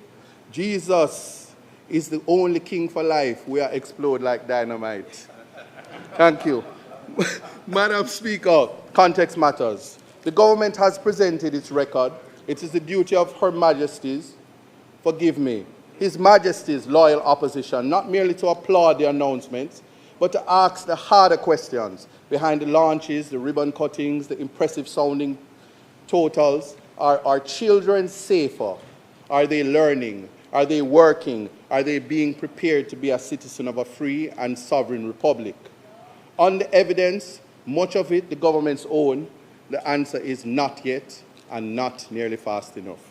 Jesus is the only king for life. We are explode like dynamite. Thank you. Madam Speaker, context matters. The government has presented its record. It is the duty of Her Majesty's, forgive me, His Majesty's loyal opposition, not merely to applaud the announcements, but to ask the harder questions behind the launches, the ribbon cuttings, the impressive sounding totals. Are our children safer? Are they learning? Are they working? Are they being prepared to be a citizen of a free and sovereign republic? On the evidence, much of it the government's own, the answer is not yet and not nearly fast enough.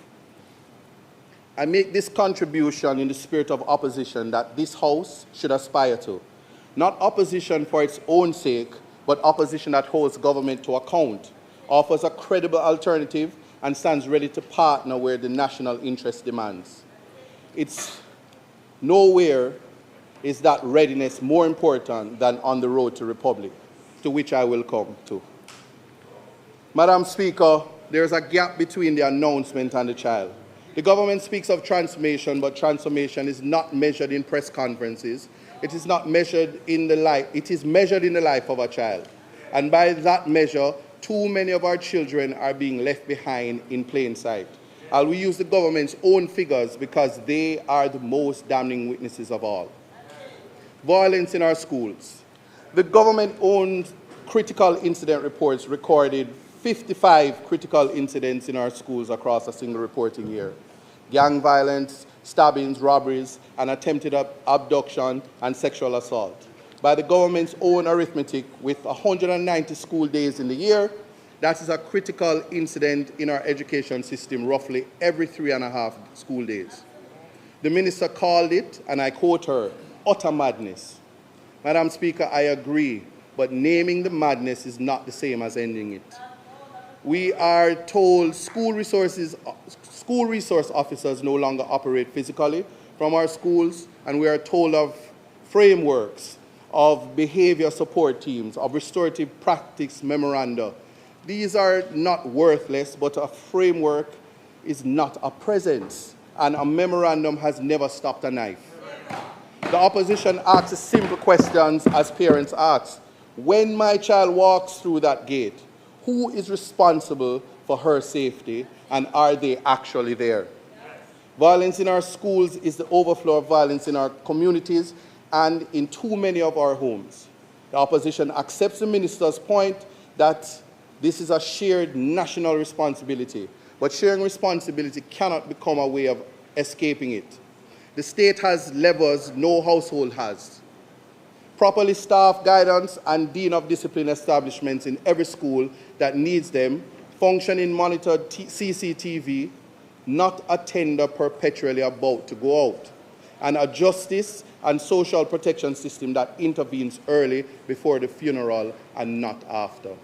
I make this contribution in the spirit of opposition that this House should aspire to. Not opposition for its own sake, but opposition that holds government to account, offers a credible alternative, and stands ready to partner where the national interest demands. It's nowhere is that readiness more important than on the road to republic, to which I will come to. Madam Speaker, there is a gap between the announcement and the child. The government speaks of transformation, but transformation is not measured in press conferences. It is not measured in the life, it is measured in the life of a child. And by that measure, too many of our children are being left behind in plain sight. I'll use the government's own figures because they are the most damning witnesses of all. Violence in our schools. The government-owned critical incident reports recorded 55 critical incidents in our schools across a single reporting year. Gang violence, stabbings, robberies, and attempted abduction and sexual assault. By the government's own arithmetic, with 190 school days in the year, that is a critical incident in our education system roughly every 3.5 school days. The minister called it, and I quote her, utter madness. Madam Speaker, I agree, but naming the madness is not the same as ending it. We are told school resource officers no longer operate physically from our schools, and we are told of frameworks, of behavior support teams, of restorative practice memoranda. These are not worthless, but a framework is not a presence, and a memorandum has never stopped a knife. The opposition asks simple questions as parents ask. When my child walks through that gate, who is responsible for her safety, and are they actually there? Violence in our schools is the overflow of violence in our communities and in too many of our homes. The opposition accepts the minister's point that this is a shared national responsibility, but sharing responsibility cannot become a way of escaping it. The state has levers no household has. Properly staffed guidance and dean of discipline establishments in every school that needs them, functioning monitored CCTV, not a tender perpetually about to go out, and a justice and social protection system that intervenes early before the funeral and not after.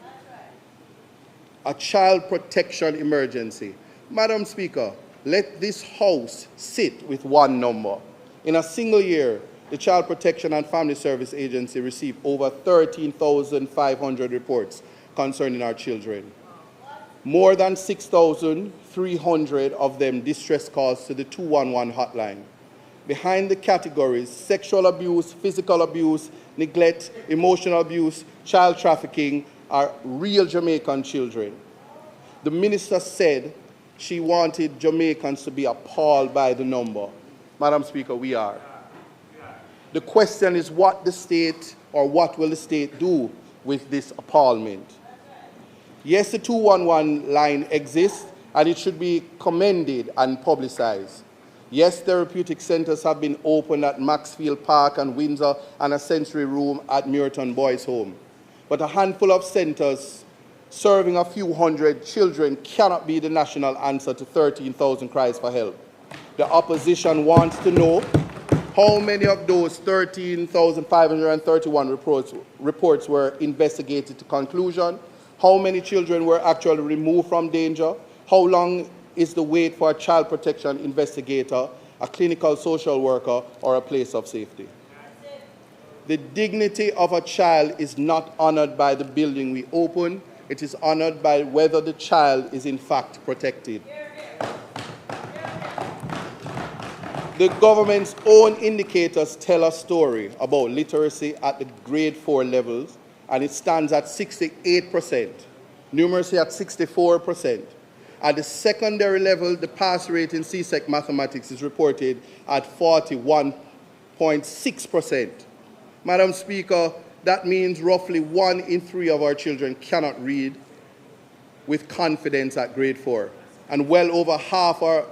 A child protection emergency. Madam Speaker, let this House sit with one number. In a single year, the Child Protection and Family Service Agency received over 13,500 reports concerning our children. More than 6,300 of them distress calls to the 211 hotline. Behind the categories sexual abuse, physical abuse, neglect, emotional abuse, child trafficking are real Jamaican children. The minister said she wanted Jamaicans to be appalled by the number. Madam Speaker, we are. The question is what the state or what will the state do with this appallment? Yes, the 211 line exists and it should be commended and publicized. Yes, therapeutic centers have been opened at Maxfield Park and Windsor and a sensory room at Muirton Boys Home. But a handful of centers serving a few hundred children cannot be the national answer to 13,000 cries for help. The opposition wants to know how many of those 13,531 reports were investigated to conclusion, how many children were actually removed from danger, how long is the wait for a child protection investigator, a clinical social worker, or a place of safety. The dignity of a child is not honored by the building we open. It is honored by whether the child is in fact protected. The government's own indicators tell a story about literacy at the grade 4 levels, and it stands at 68%, numeracy at 64%. At the secondary level, the pass rate in CSEC mathematics is reported at 41.6%. Madam Speaker, that means roughly 1 in 3 of our children cannot read with confidence at grade 4, and well over half are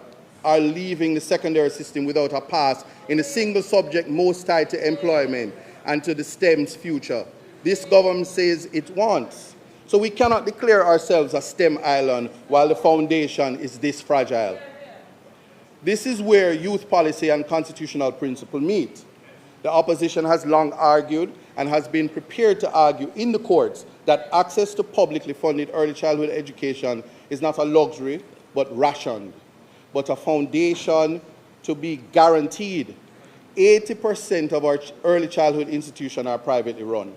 leaving the secondary system without a pass in a single subject most tied to employment and to the STEM's future. This government says it wants. So we cannot declare ourselves a STEM island while the foundation is this fragile. This is where youth policy and constitutional principle meet. The opposition has long argued and has been prepared to argue in the courts that access to publicly funded early childhood education is not a luxury, but rationed, but a foundation to be guaranteed. 80% of our early childhood institutions are privately run.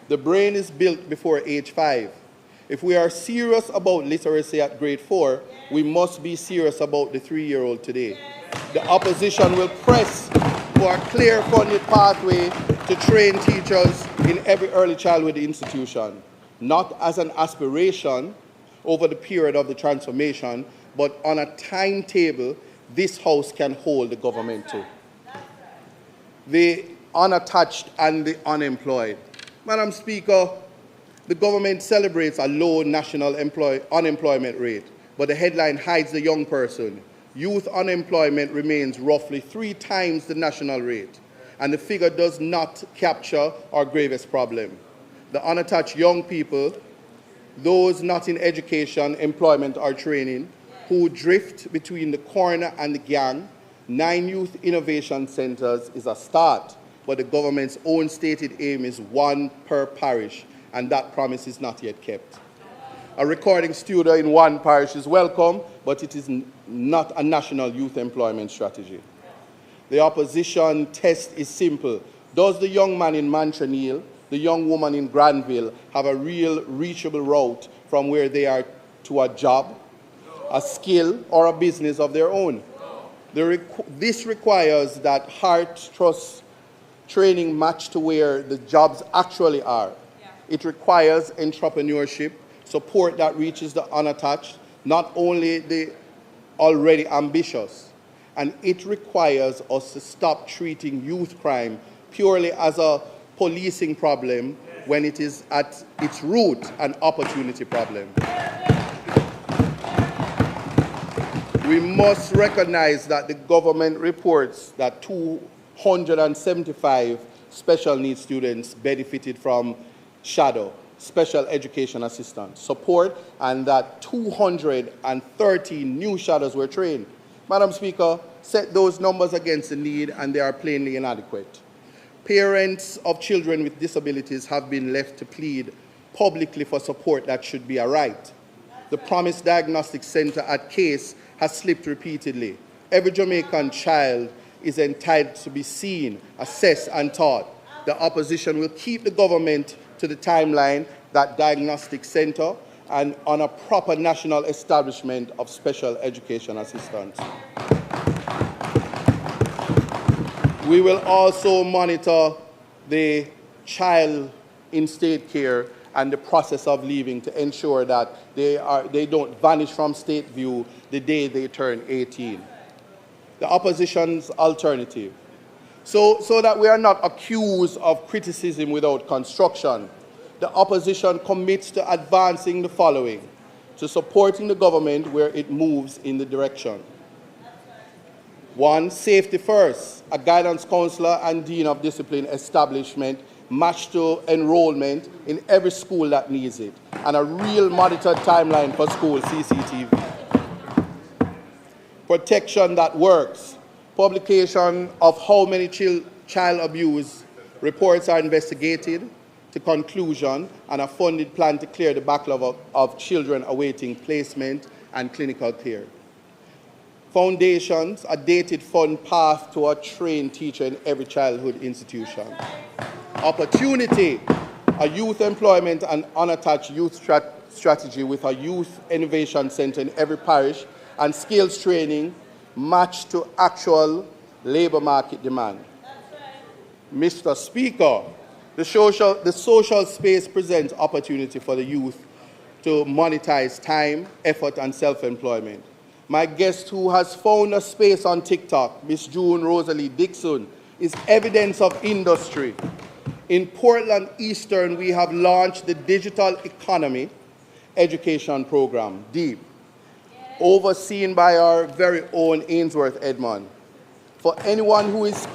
The brain is built before age 5. If we are serious about literacy at grade 4, we must be serious about the 3-year-old today. The opposition will press for a clear funded pathway to train teachers in every early childhood institution, not as an aspiration over the period of the transformation, but on a timetable this House can hold the government to. The unattached and the unemployed. Madam Speaker, the government celebrates a low national unemployment rate, but the headline hides the young person. Youth unemployment remains roughly 3 times the national rate, and the figure does not capture our gravest problem. The unattached young people, those not in education, employment, or training, who drift between the corner and the gang. 9 youth innovation centers is a start, but the government's own stated aim is 1 per parish, and that promise is not yet kept. A recording studio in 1 parish is welcome, but it is not a national youth employment strategy. The opposition test is simple. Does the young man in Manchonil, the young woman in Granville, have a real reachable route from where they are to a job, a skill, or a business of their own? This requires that heart trust training match to where the jobs actually are. It requires entrepreneurship, support that reaches the unattached, not only the already ambitious. And it requires us to stop treating youth crime purely as a policing problem when it is at its root an opportunity problem. We must recognize that the government reports that 275 special needs students benefited from shadow, special education assistance support, and that 230 new shadows were trained. Madam Speaker, set those numbers against the need, and they are plainly inadequate. Parents of children with disabilities have been left to plead publicly for support that should be a right. The promised diagnostic center at Case has slipped repeatedly. Every Jamaican child is entitled to be seen, assessed, and taught. The opposition will keep the government to the timeline, that diagnostic center, and on a proper national establishment of special education assistance. We will also monitor the child in state care and the process of leaving to ensure that they don't vanish from state view the day they turn 18. The opposition's alternative. So that we are not accused of criticism without construction, the opposition commits to advancing the following: to supporting the government where it moves in the direction. 1, safety first, a guidance counselor and dean of discipline establishment matched to enrollment in every school that needs it, and a real monitored timeline for school CCTV. Protection that works, publication of how many child abuse reports are investigated to conclusion, and a funded plan to clear the backlog of children awaiting placement and clinical care. Foundations, a dated fun path to a trained teacher in every childhood institution. Opportunity, a youth employment and unattached youth strategy with a youth innovation center in every parish and skills training matched to actual labor market demand. Mr. Speaker, the social space presents opportunity for the youth to monetize time, effort, and self-employment. My guest who has found a space on TikTok, Miss June Rosalie Dixon, is evidence of industry. In Portland Eastern, we have launched the Digital Economy Education Program, DEEP, overseen by our very own Ainsworth Edmond. For anyone who has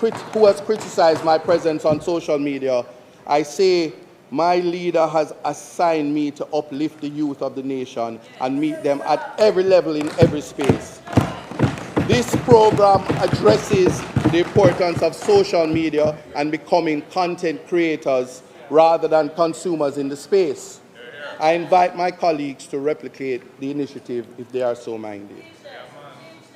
criticized my presence on social media, I say my leader has assigned me to uplift the youth of the nation and meet them at every level in every space. This program addresses the importance of social media and becoming content creators rather than consumers in the space. I invite my colleagues to replicate the initiative if they are so minded.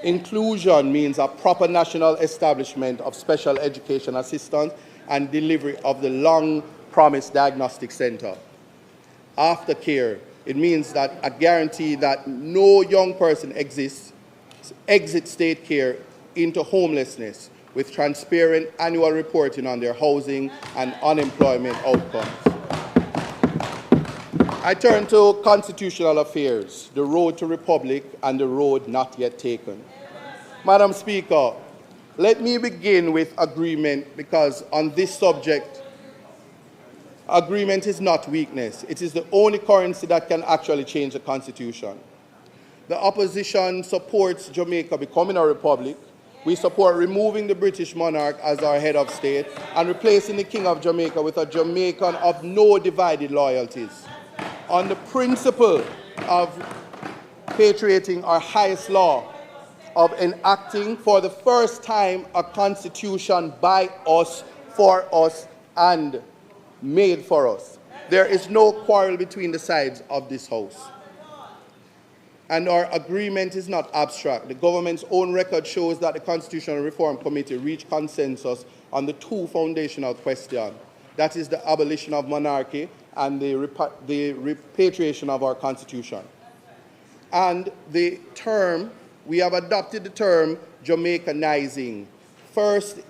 Inclusion means a proper national establishment of special education assistance and delivery of the long-promised diagnostic center. Aftercare, it means that a guarantee that no young person exits state care into homelessness with transparent annual reporting on their housing and unemployment outcomes. I turn to constitutional affairs, the road to republic and the road not yet taken. Madam Speaker, let me begin with agreement because on this subject, agreement is not weakness. It is the only currency that can actually change the Constitution. The opposition supports Jamaica becoming a republic. We support removing the British monarch as our head of state and replacing the King of Jamaica with a Jamaican of no divided loyalties. On the principle of patriating our highest law, of enacting for the first time a constitution by us, for us, and made for us. There is no quarrel between the sides of this House. And our agreement is not abstract. The government's own record shows that the Constitutional Reform Committee reached consensus on the two foundational questions. That is the abolition of monarchy and the repatriation of our Constitution. And the term, we have adopted the term Jamaicanizing, first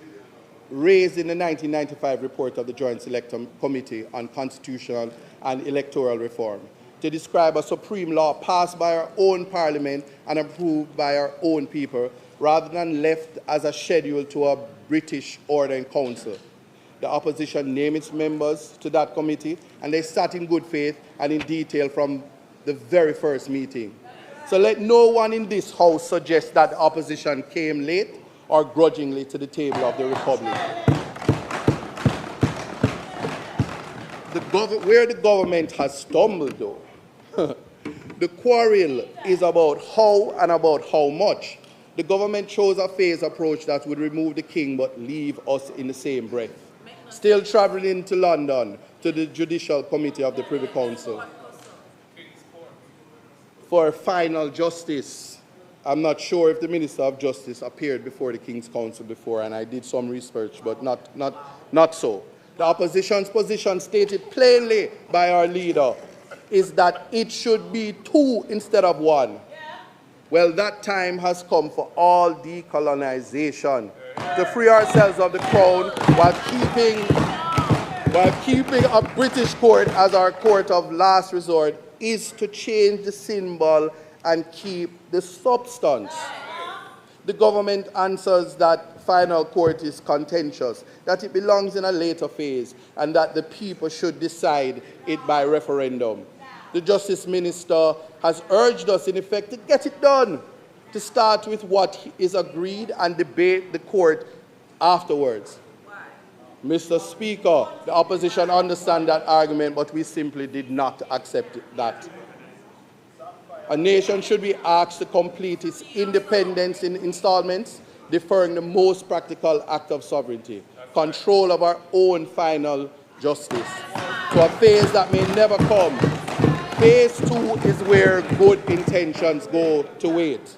raised in the 1995 report of the Joint Select Committee on Constitutional and Electoral Reform, to describe a supreme law passed by our own parliament and approved by our own people, rather than left as a schedule to a British order in council. The opposition named its members to that committee, and they sat in good faith and in detail from the very first meeting. So let no one in this House suggest that the opposition came late or grudgingly to the table of the Republic. Where the government has stumbled, though, the quarrel is about how and about how much. The government chose a phased approach that would remove the king but leave us in the same breath. Still traveling to London to the Judicial Committee of the Privy Council for final justice. I'm not sure if the Minister of Justice appeared before the King's Council before, and I did some research, but not so. The opposition's position, stated plainly by our leader, is that it should be two instead of one. Well, that time has come for all decolonization, to free ourselves of the crown while keeping a British court as our court of last resort is to change the symbol and keep the substance. The government answers that final court is contentious, that it belongs in a later phase, and that the people should decide it by referendum. The Justice Minister has urged us, in effect, to get it done, to start with what is agreed and debate the court afterwards. Mr. Speaker, the opposition understands that argument, but we simply did not accept that. A nation should be asked to complete its independence in installments, deferring the most practical act of sovereignty, control of our own final justice, to a phase that may never come. Phase 2 is where good intentions go to wait.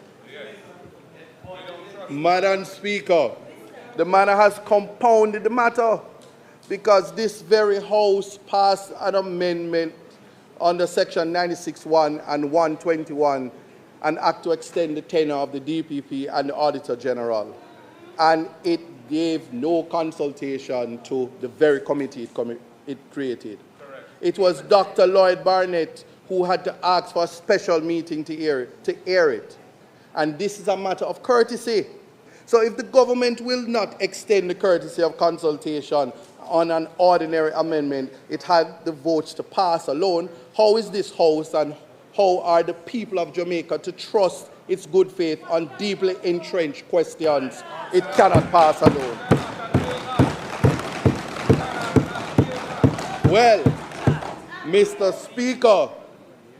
Madam Speaker, the matter has compounded the matter because this very House passed an amendment under Section 96(1) and 121, an act to extend the tenure of the DPP and the Auditor General. And it gave no consultation to the very committee it created. Correct. It was Dr. Lloyd Barnett who had to ask for a special meeting to air it. And this is a matter of courtesy. So if the government will not extend the courtesy of consultation on an ordinary amendment, it had the votes to pass alone. How is this House and how are the people of Jamaica to trust its good faith on deeply entrenched questions it cannot pass alone? Well, Mr. Speaker,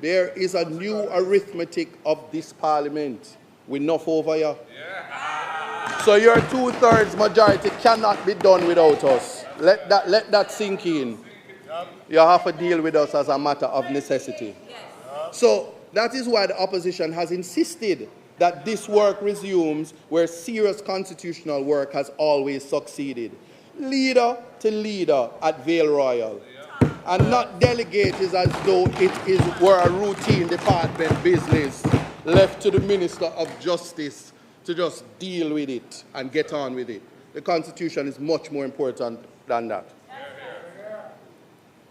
there is a new arithmetic of this parliament. We're enough over here. So your 2/3 majority cannot be done without us. Let that sink in. You have to deal with us as a matter of necessity. So that is why the opposition has insisted that this work resumes where serious constitutional work has always succeeded. Leader to leader at Vale Royal. And not delegate it as though were a routine department business left to the Minister of Justice to just deal with it and get on with it. The Constitution is much more important than that.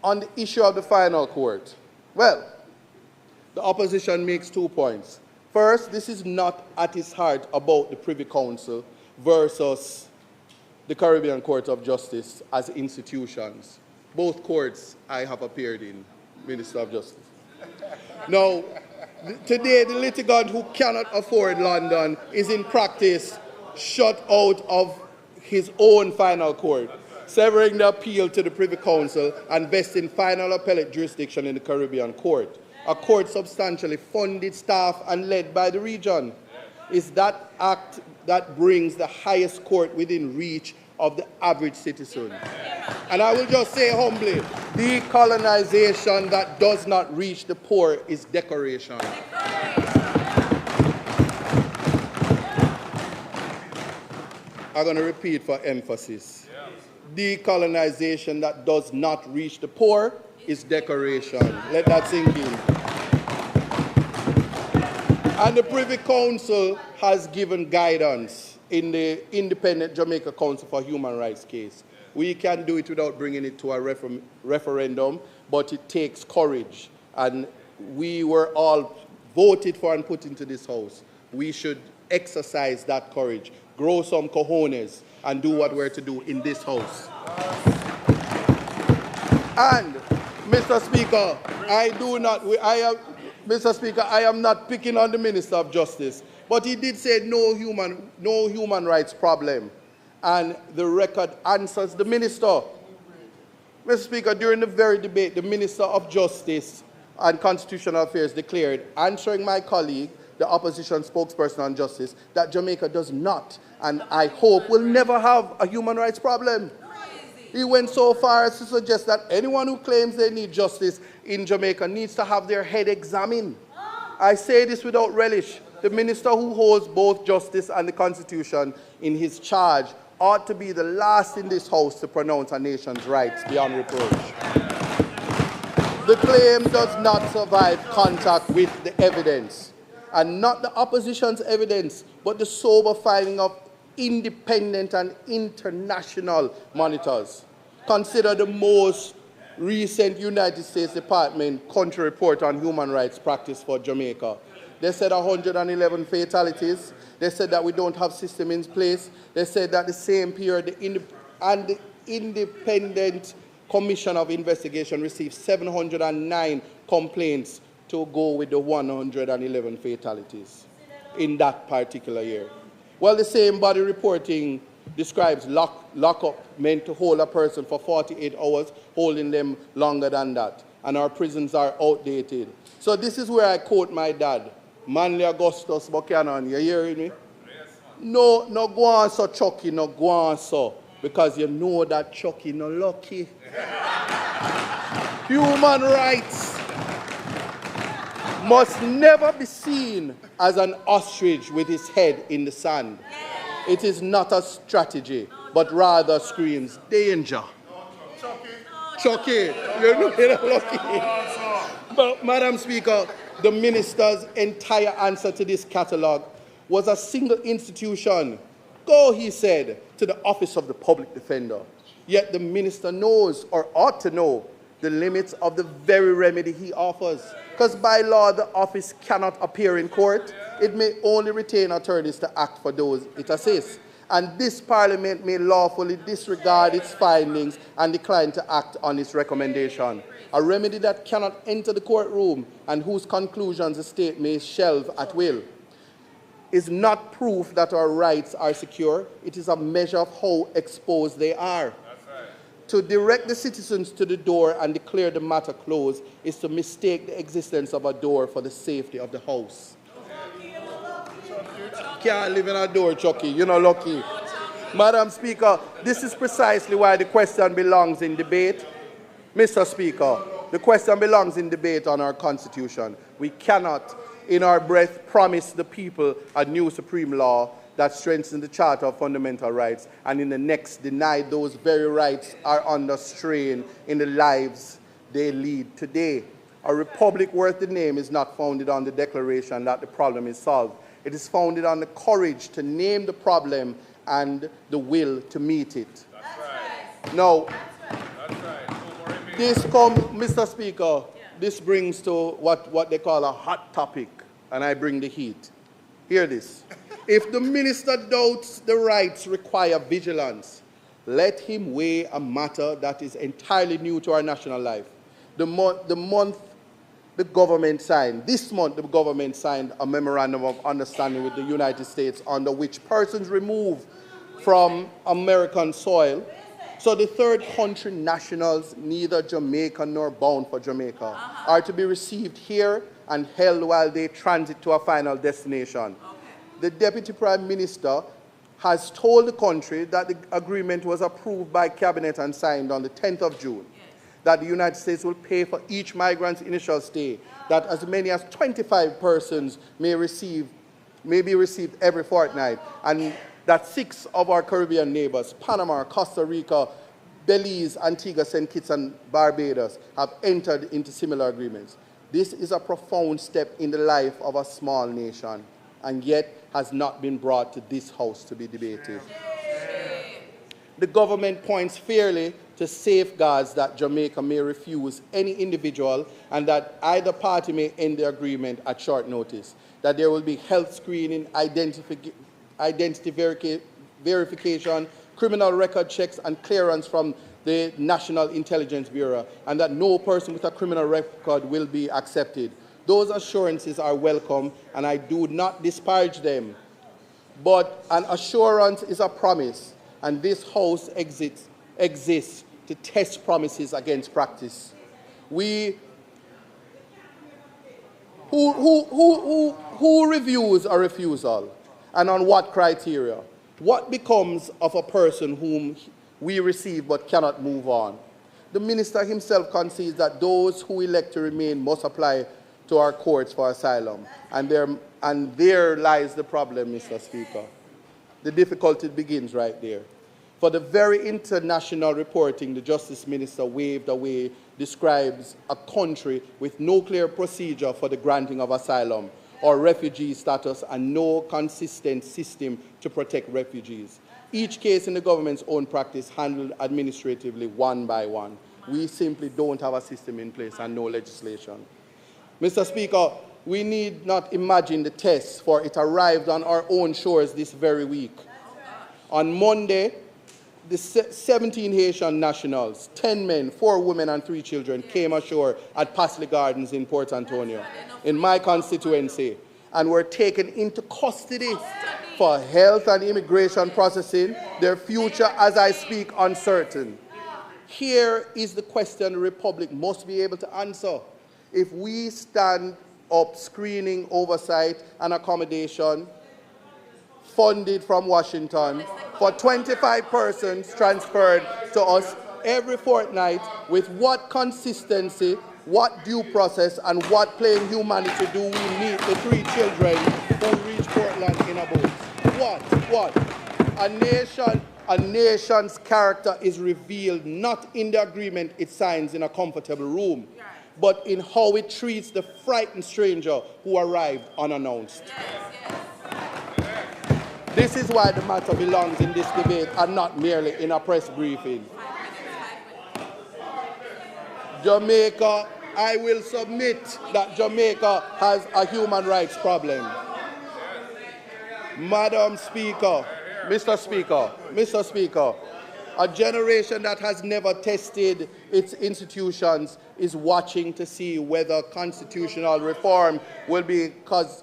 On the issue of the final court, well, the opposition makes 2 points. First, this is not at its heart about the Privy Council versus the Caribbean Court of Justice as institutions. Both courts I have appeared in, Minister of Justice. Now, today the litigant who cannot afford London is in practice shut out of his own final court, severing the appeal to the Privy Council and vesting final appellate jurisdiction in the Caribbean Court, a court substantially funded, staffed, and led by the region. Is that act that brings the highest court within reach of the average citizen? And I will just say humbly, decolonization that does not reach the poor is decoration. I'm going to repeat for emphasis. Decolonization that does not reach the poor is decoration. Let that sink in. And the Privy Council has given guidance in the Independent Jamaica Council for Human Rights case. We can do it without bringing it to a referendum, but it takes courage. And we were all voted for and put into this House. We should exercise that courage, grow some cojones, and do what we're to do in this House. And, Mr. Speaker, Mr. Speaker, I am not picking on the Minister of Justice, but he did say no human rights problem. And the record answers the minister. Mr. Speaker, during the very debate, the Minister of Justice and Constitutional Affairs declared, answering my colleague, the opposition spokesperson on justice, that Jamaica does not, and I hope will never have, a human rights problem. He went so far as to suggest that anyone who claims they need justice in Jamaica needs to have their head examined. I say this without relish. The minister who holds both justice and the Constitution in his charge ought to be the last in this House to pronounce a nation's rights beyond reproach. The claim does not survive contact with the evidence, and not the opposition's evidence, but the sober finding of independent and international monitors. Consider the most recent United States Department country report on human rights practice for Jamaica. They said 111 fatalities. They said that we don't have system in place. They said that the same period, the Independent Commission of Investigation received 709 complaints to go with the 111 fatalities in that particular year. Well, the same body reporting describes lockup meant to hold a person for 48 hours, holding them longer than that. And our prisons are outdated. So this is where I quote my dad, Manly Augustus Buchanan. You hearing me? No go on so Chucky, no go on so. Because you know that Chucky no lucky. Human rights must never be seen as an ostrich with his head in the sand. It is not a strategy, but rather screams danger. Chucky, you're lucky. But, Madam Speaker, the minister's entire answer to this catalogue was a single institution. Go, he said, to the Office of the Public Defender. Yet the minister knows, or ought to know, the limits of the very remedy he offers. Because by law, the office cannot appear in court. It may only retain attorneys to act for those it assists. And this Parliament may lawfully disregard its findings and decline to act on its recommendation. A remedy that cannot enter the courtroom and whose conclusions the state may shelve at will is not proof that our rights are secure. It is a measure of how exposed they are. To direct the citizens to the door and declare the matter closed is to mistake the existence of a door for the safety of the house. Can't live in a door, Chucky. You're not lucky. Madam Speaker, this is precisely why the question belongs in debate. Mr. Speaker, the question belongs in debate on our Constitution. We cannot, in our breath, promise the people a new supreme law that strengthens the Charter of Fundamental Rights, and in the next deny those very rights are under strain in the lives they lead today. A republic worth the name is not founded on the declaration that the problem is solved. It is founded on the courage to name the problem and the will to meet it. That's right. Now, that's right. This comes, Mr. Speaker, this brings to what they call a hot topic, and I bring the heat. Hear this. If the minister doubts the rights require vigilance, let him weigh a matter that is entirely new to our national life. This month, the government signed a memorandum of understanding with the United States under which persons removed from American soil, so the third country nationals, neither Jamaican nor bound for Jamaica, are to be received here and held while they transit to a final destination. The Deputy Prime Minister has told the country that the agreement was approved by Cabinet and signed on the 10th of June, that the United States will pay for each migrant's initial stay, that as many as 25 persons may be received every fortnight, and that 6 of our Caribbean neighbors, Panama, Costa Rica, Belize, Antigua, St. Kitts, and Barbados, have entered into similar agreements. This is a profound step in the life of a small nation, and yet has not been brought to this House to be debated. The government points fairly to safeguards that Jamaica may refuse any individual and that either party may end the agreement at short notice, that there will be health screening, identity verification, criminal record checks, and clearance from the National Intelligence Bureau, and that no person with a criminal record will be accepted. Those assurances are welcome, and I do not disparage them. But an assurance is a promise, and this House exists to test promises against practice. Who reviews a refusal, and on what criteria? What becomes of a person whom we receive but cannot move on? The minister himself concedes that those who elect to remain must apply to our courts for asylum. And there lies the problem, Mr. Speaker. The difficulty begins right there. For the very international reporting the Justice Minister waved away describes a country with no clear procedure for the granting of asylum or refugee status and no consistent system to protect refugees. Each case in the government's own practice handled administratively one by one. We simply don't have a system in place and no legislation. Mr. Speaker, we need not imagine the test, for it arrived on our own shores this very week. On Monday, the 17 Haitian nationals, 10 men, 4 women, and 3 children came ashore at Pasley Gardens in Port Antonio, in my constituency, and were taken into custody for health and immigration processing, their future, as I speak, uncertain. Here is the question the Republic must be able to answer. If we stand up screening, oversight, and accommodation funded from Washington for 25 persons transferred to us every fortnight, with what consistency, what due process, and what plain humanity do we meet the 3 children who reached Portland in a boat? What? A nation's character is revealed not in the agreement it signs in a comfortable room, but in how it treats the frightened stranger who arrived unannounced. This is why the matter belongs in this debate and not merely in a press briefing. Jamaica, I will submit that Jamaica has a human rights problem. Madam Speaker, Mr. Speaker, a generation that has never tested its institutions is watching to see whether constitutional reform will be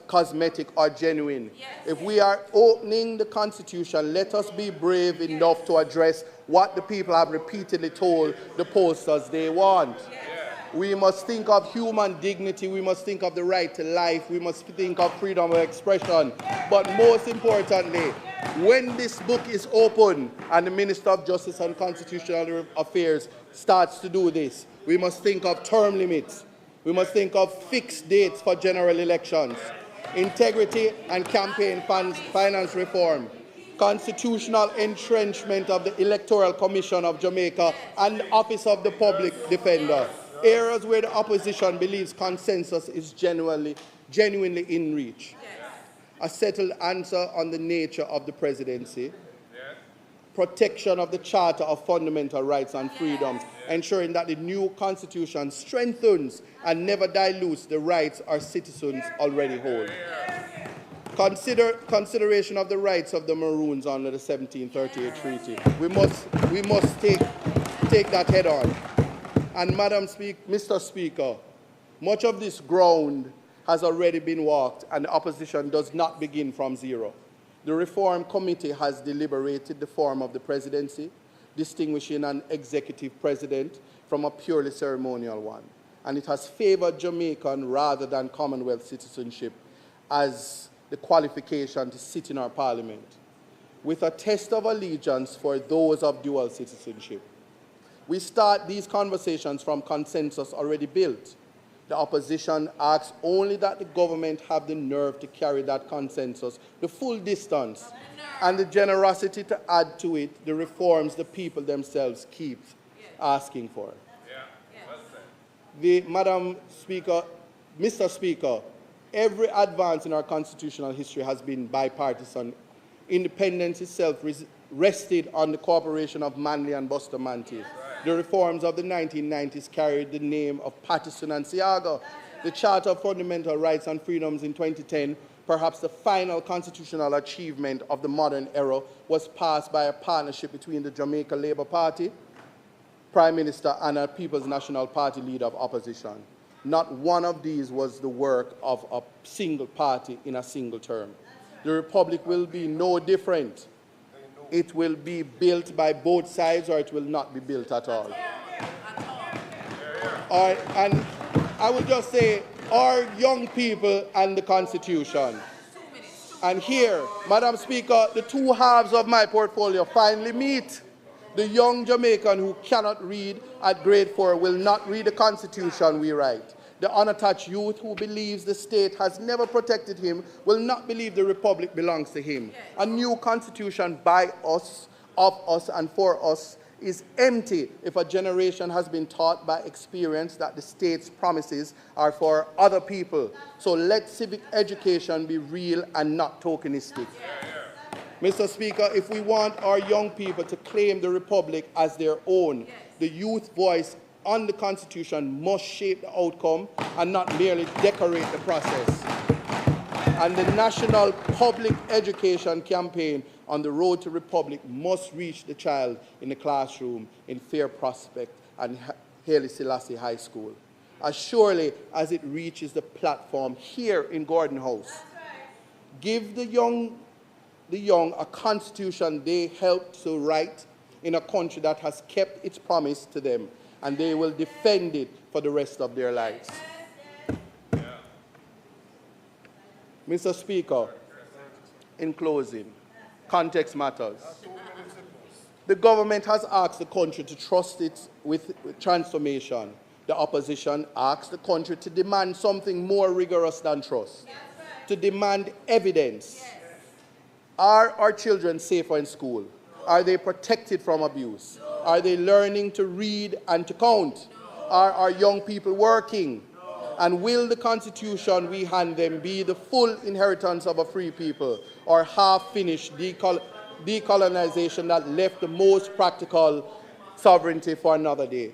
cosmetic or genuine. If we are opening the Constitution, let us be brave enough to address what the people have repeatedly told the pollsters they want. We must think of human dignity, we must think of the right to life, we must think of freedom of expression. But most importantly, when this book is open and the Minister of Justice and Constitutional Affairs starts to do this, we must think of term limits. We must think of fixed dates for general elections, integrity and campaign finance reform, constitutional entrenchment of the Electoral Commission of Jamaica and the Office of the Public Defender, areas where the opposition believes consensus is genuinely in reach. A settled answer on the nature of the presidency, protection of the Charter of Fundamental Rights and Freedoms, ensuring that the new constitution strengthens and never dilutes the rights our citizens already hold. Consideration of the rights of the Maroons under the 1738 Treaty. We must take that head on. And Mr. Speaker, much of this ground has already been walked, and the opposition does not begin from zero. The Reform Committee has deliberated the form of the presidency, distinguishing an executive president from a purely ceremonial one, and it has favored Jamaican rather than Commonwealth citizenship as the qualification to sit in our parliament, with a test of allegiance for those of dual citizenship. We start these conversations from consensus already built. The opposition asks only that the government have the nerve to carry that consensus the full distance and the generosity to add to it the reforms the people themselves keep asking for. Madam Speaker, Mr. Speaker, every advance in our constitutional history has been bipartisan. Independence itself rested on the cooperation of Manley and Bustamante. The reforms of the 1990s carried the name of Patterson and Seaga. The Charter of Fundamental Rights and Freedoms in 2010, perhaps the final constitutional achievement of the modern era, was passed by a partnership between the Jamaica Labour Party, Prime Minister, and a People's National Party leader of opposition. Not one of these was the work of a single party in a single term. The Republic will be no different. It will be built by both sides, or it will not be built at all. And I will just say, our young people and the Constitution. And here, Madam Speaker, the two halves of my portfolio finally meet. The young Jamaican who cannot read at grade 4 will not read the Constitution we write. The unattached youth who believes the state has never protected him will not believe the Republic belongs to him. A new constitution by us, of us, and for us is empty if a generation has been taught by experience that the state's promises are for other people. So let civic education be real and not tokenistic. Mr. Speaker, if we want our young people to claim the Republic as their own, the youth voice on the Constitution must shape the outcome and not merely decorate the process. And the National Public Education Campaign on the Road to Republic must reach the child in the classroom in Fair Prospect and Haile Selassie High School, as surely as it reaches the platform here in Gordon House. Give the young a constitution they helped to write in a country that has kept its promise to them, and they will defend it for the rest of their lives. Mr. Speaker, in closing, context matters. The government has asked the country to trust it with transformation. The opposition asks the country to demand something more rigorous than trust, to demand evidence. Are our children safer in school? Are they protected from abuse? Are they learning to read and to count? Are our young people working? And will the Constitution we hand them be the full inheritance of a free people, or half-finished decolonization that left the most practical sovereignty for another day?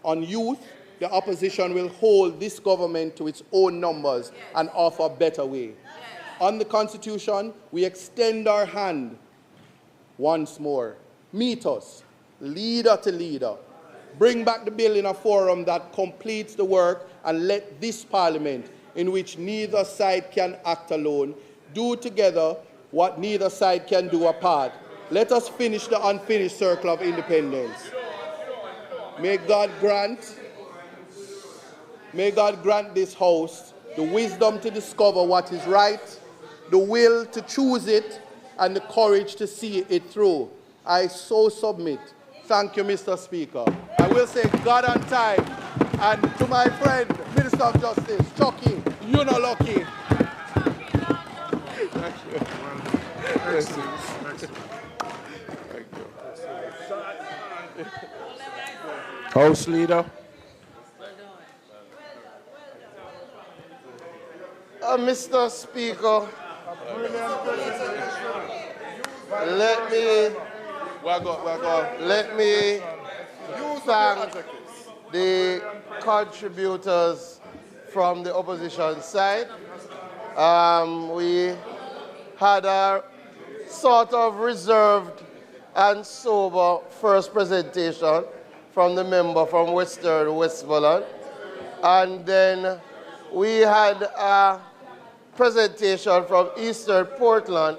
On youth, the opposition will hold this government to its own numbers and offer a better way. On the Constitution, we extend our hand once more. Meet us, leader to leader. Bring back the bill in a forum that completes the work, and let this Parliament, in which neither side can act alone, do together what neither side can do apart. Let us finish the unfinished circle of independence. May God grant this House the wisdom to discover what is right, the will to choose it, and the courage to see it through. I so submit. Thank you, Mr. Speaker. I will say God on time. And to my friend, Minister of Justice, Chucky, you know lucky. Thank you. House Leader. Mr. Speaker, let me thank the contributors from the opposition side. We had a sort of reserved and sober first presentation from the member from Western Westmoreland, and then we had a presentation from Eastern Portland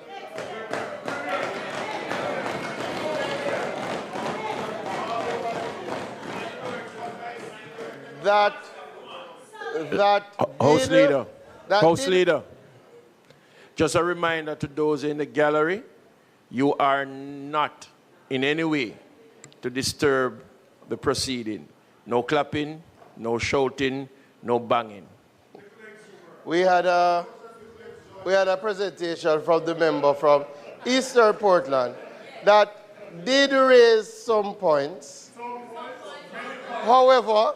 House Leader, just a reminder to those in the gallery, you are not in any way to disturb the proceeding. No clapping, no shouting, no banging. We had a presentation from the member from Eastern Portland that did raise some points. However,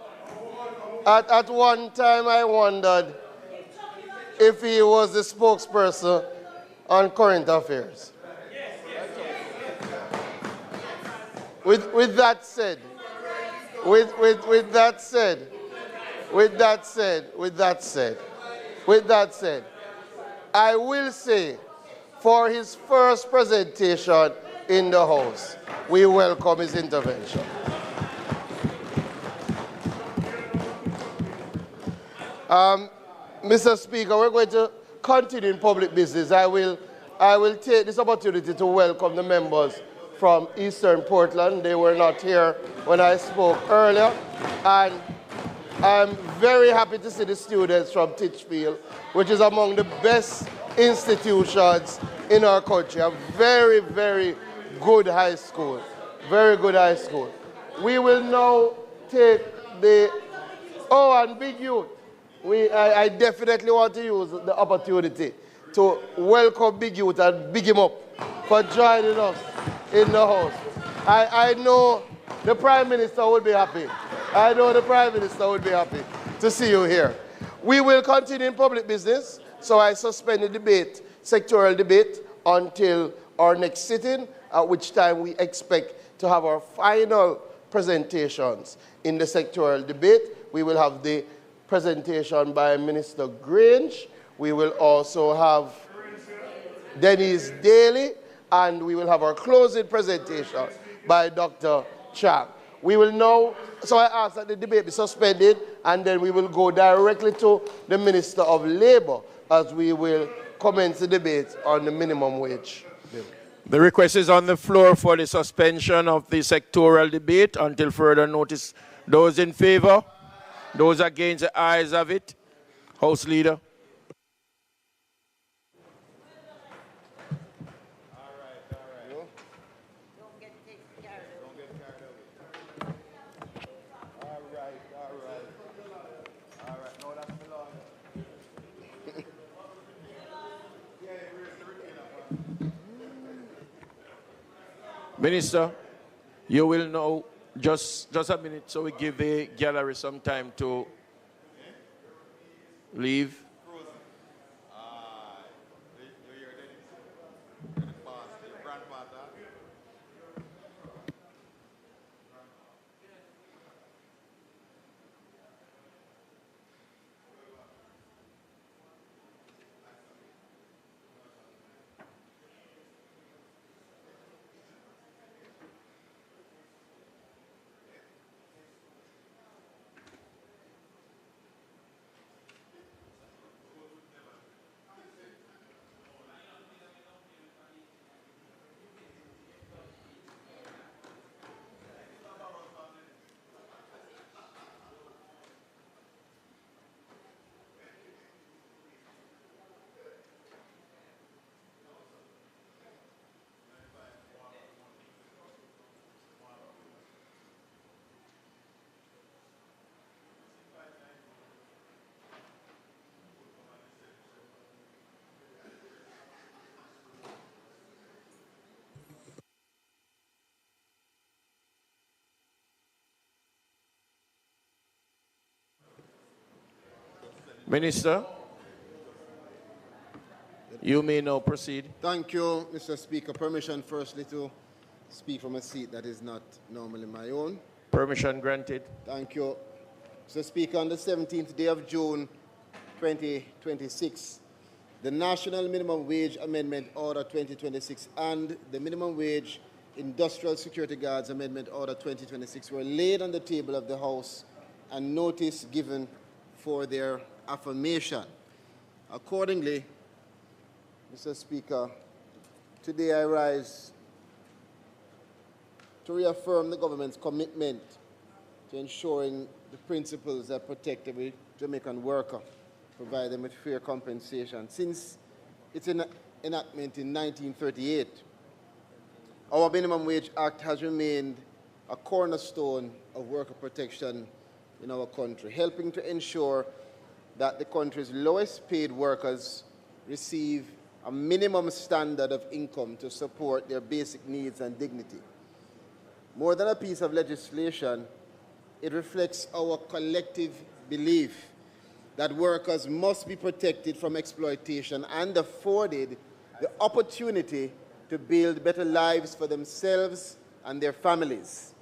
at one time I wondered if he was the spokesperson on current affairs. With that said, I will say, for his first presentation in the House, we welcome his intervention. Mr. Speaker, we're going to continue in public business. I will take this opportunity to welcome the members from Eastern Portland. They were not here when I spoke earlier. And I'm very happy to see the students from Titchfield, which is among the best institutions in our country. A very, very good high school. Very good high school. We will now take the... Oh, and Big Youth. I definitely want to use the opportunity to welcome Big Youth and big him up for joining us in the House. I know the Prime Minister will be happy. I know the Prime Minister will be happy to see you here. We will continue in public business, so I suspend the debate, sectoral debate, until our next sitting, at which time we expect to have our final presentations in the sectoral debate. We will have the presentation by Minister Grange. We will also have Denise Daly, and we will have our closing presentation by Dr. Chang. We will now, so I ask that the debate be suspended, and then we will go directly to the Minister of Labour as we will commence the debate on the minimum wage bill. The request is on the floor for the suspension of the sectoral debate until further notice. Those in favor? Those against, the ayes have it. House Leader. Minister, you will know, just a minute, so we give the gallery some time to leave. Minister, you may now proceed. Thank you, Mr. Speaker. Permission firstly to speak from a seat that is not normally my own. Permission granted. Thank you. Mr. Speaker, on the 17th day of June 2026, the National Minimum Wage Amendment Order 2026 and the Minimum Wage Industrial Security Guards Amendment Order 2026 were laid on the table of the House and notice given for their affirmation. Accordingly, Mr. Speaker, today I rise to reaffirm the government's commitment to ensuring the principles that protect every Jamaican worker, provide them with fair compensation. Since its enactment in 1938, our Minimum Wage Act has remained a cornerstone of worker protection in our country, helping to ensure that the country's lowest paid workers receive a minimum standard of income to support their basic needs and dignity. More than a piece of legislation, it reflects our collective belief that workers must be protected from exploitation and afforded the opportunity to build better lives for themselves and their families.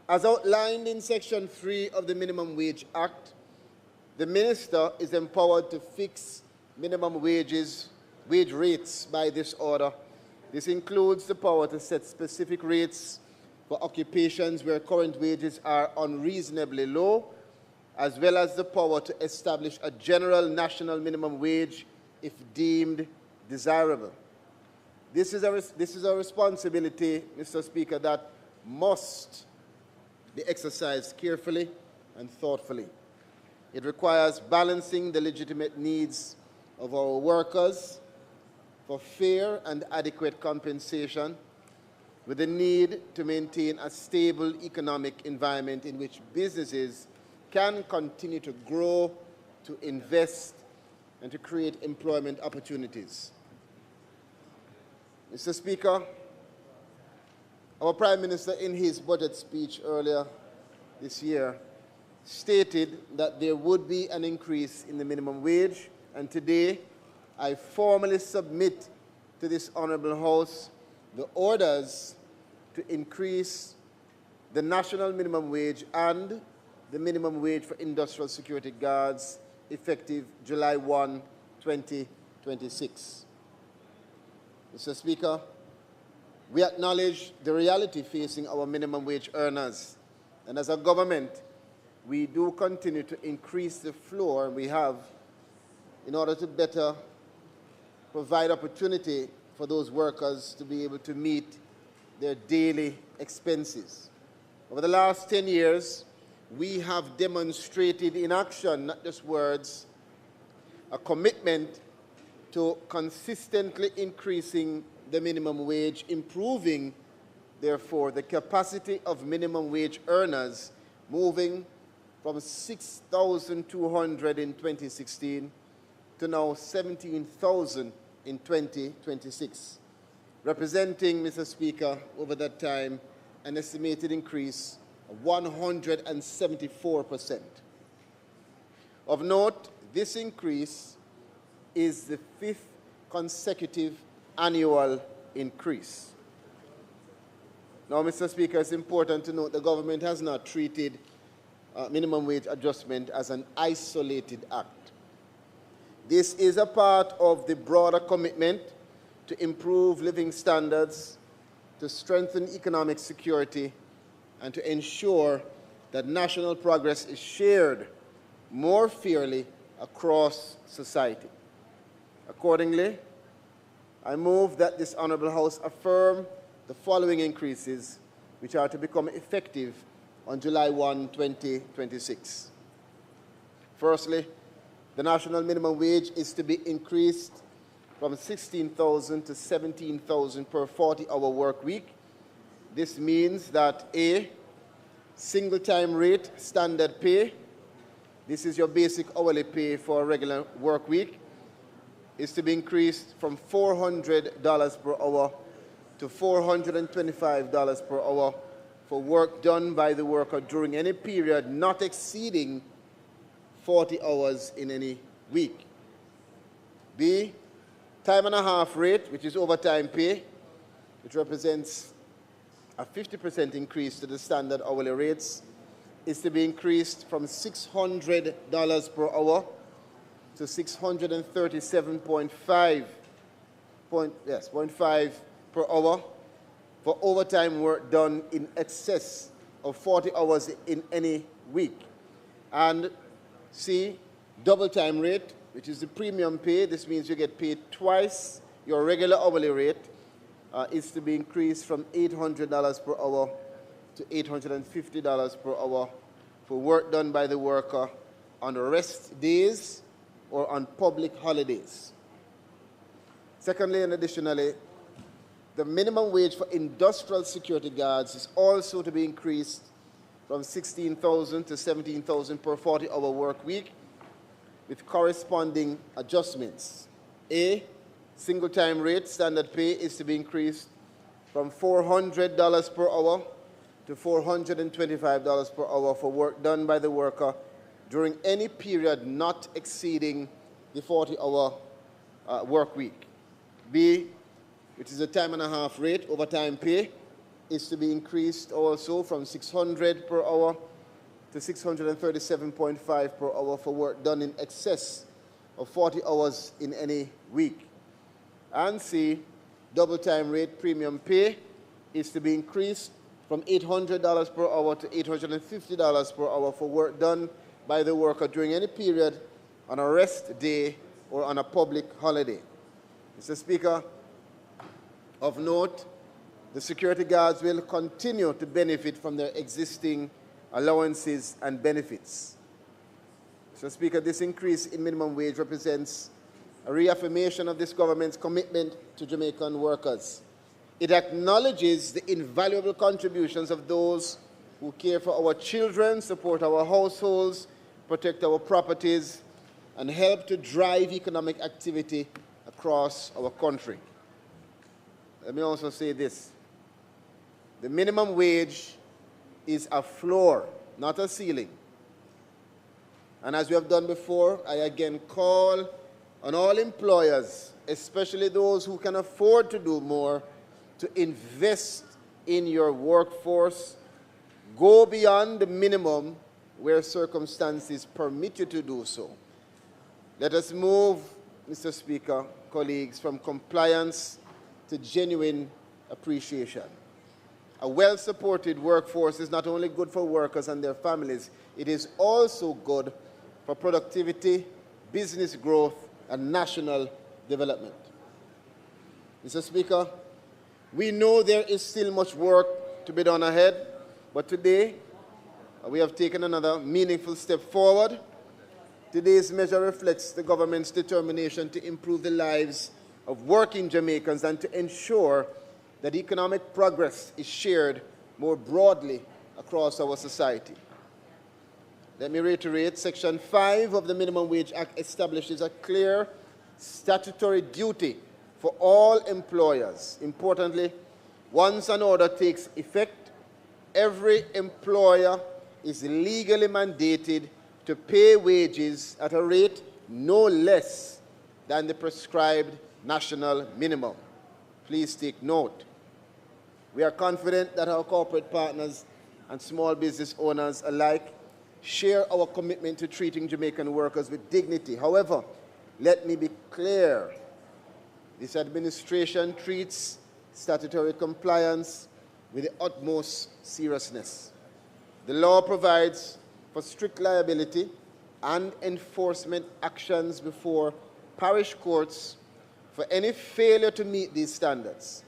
As outlined in Section 3 of the Minimum Wage Act, the Minister is empowered to fix minimum wage rates by this order. This includes the power to set specific rates for occupations where current wages are unreasonably low, as well as the power to establish a general national minimum wage if deemed desirable. This is a responsibility, Mr. Speaker, that must be exercised carefully and thoughtfully. It requires balancing the legitimate needs of our workers for fair and adequate compensation with the need to maintain a stable economic environment in which businesses can continue to grow, to invest, and to create employment opportunities. Mr. Speaker, our Prime Minister in his budget speech earlier this year stated that there would be an increase in the minimum wage, and today I formally submit to this Honourable House the orders to increase the national minimum wage and the minimum wage for industrial security guards effective July 1, 2026. Mr. Speaker, we acknowledge the reality facing our minimum wage earners, and as a government, we do continue to increase the floor we have in order to better provide opportunity for those workers to be able to meet their daily expenses. Over the last 10 years, we have demonstrated in action, not just words, a commitment to consistently increasing the minimum wage, improving, therefore, the capacity of minimum wage earners, moving from 6,200 in 2016 to now 17,000 in 2026. representing, Mr. Speaker, over that time, an estimated increase of 174%. Of note, this increase is the 5th consecutive annual increase. Now, Mr. Speaker, it's important to note the government has not treated minimum wage adjustment as an isolated act. This is a part of the broader commitment to improve living standards, to strengthen economic security, and to ensure that national progress is shared more fairly across society. Accordingly, I move that this Honourable House affirm the following increases, which are to become effective on July 1, 2026. Firstly, the national minimum wage is to be increased from 16,000 to 17,000 per 40-hour work week. This means that A, single-time rate standard pay, this is your basic hourly pay for a regular work week, is to be increased from $400 per hour to $425 per hour for work done by the worker during any period not exceeding 40 hours in any week. B, time and a half rate, which is overtime pay, which represents a 50% increase to the standard hourly rates, is to be increased from $600 per hour to $637.5 per hour for overtime work done in excess of 40 hours in any week. And C, double time rate, which is the premium pay. This means you get paid twice your regular hourly rate, is to be increased from $800 per hour to $850 per hour for work done by the worker on rest days or on public holidays. Secondly, and additionally, the minimum wage for industrial security guards is also to be increased from 16,000 to 17,000 per 40-hour work week with corresponding adjustments. A, single-time rate standard pay is to be increased from $400 per hour to $425 per hour for work done by the worker during any period not exceeding the 40-hour work week. B, which is a time and a half rate, overtime pay, is to be increased also from $600 per hour to $637.5 per hour for work done in excess of 40 hours in any week. And C, double time rate premium pay is to be increased from $800 per hour to $850 per hour for work done by the worker during any period on a rest day or on a public holiday. Mr. Speaker, of note, the security guards will continue to benefit from their existing allowances and benefits. Mr. Speaker, this increase in minimum wage represents a reaffirmation of this government's commitment to Jamaican workers. It acknowledges the invaluable contributions of those who care for our children, support our households, protect our properties, and help to drive economic activity across our country. Let me also say this. The minimum wage is a floor, not a ceiling. And as we have done before, I again call on all employers, especially those who can afford to do more, to invest in your workforce. Go beyond the minimum where circumstances permit you to do so. Let us move, Mr. Speaker, colleagues, from compliance to genuine appreciation. A well-supported workforce is not only good for workers and their families, it is also good for productivity, business growth, and national development. Mr. Speaker, we know there is still much work to be done ahead, but today we have taken another meaningful step forward. Today's measure reflects the government's determination to improve the lives of working Jamaicans and to ensure that economic progress is shared more broadly across our society. Let me reiterate, Section 5 of the Minimum Wage Act establishes a clear statutory duty for all employers. Importantly, once an order takes effect, every employer is legally mandated to pay wages at a rate no less than the prescribed national minimum. Please take note. We are confident that our corporate partners and small business owners alike share our commitment to treating Jamaican workers with dignity. However, let me be clear. This administration treats statutory compliance with the utmost seriousness. The law provides for strict liability and enforcement actions before parish courts for any failure to meet these standards.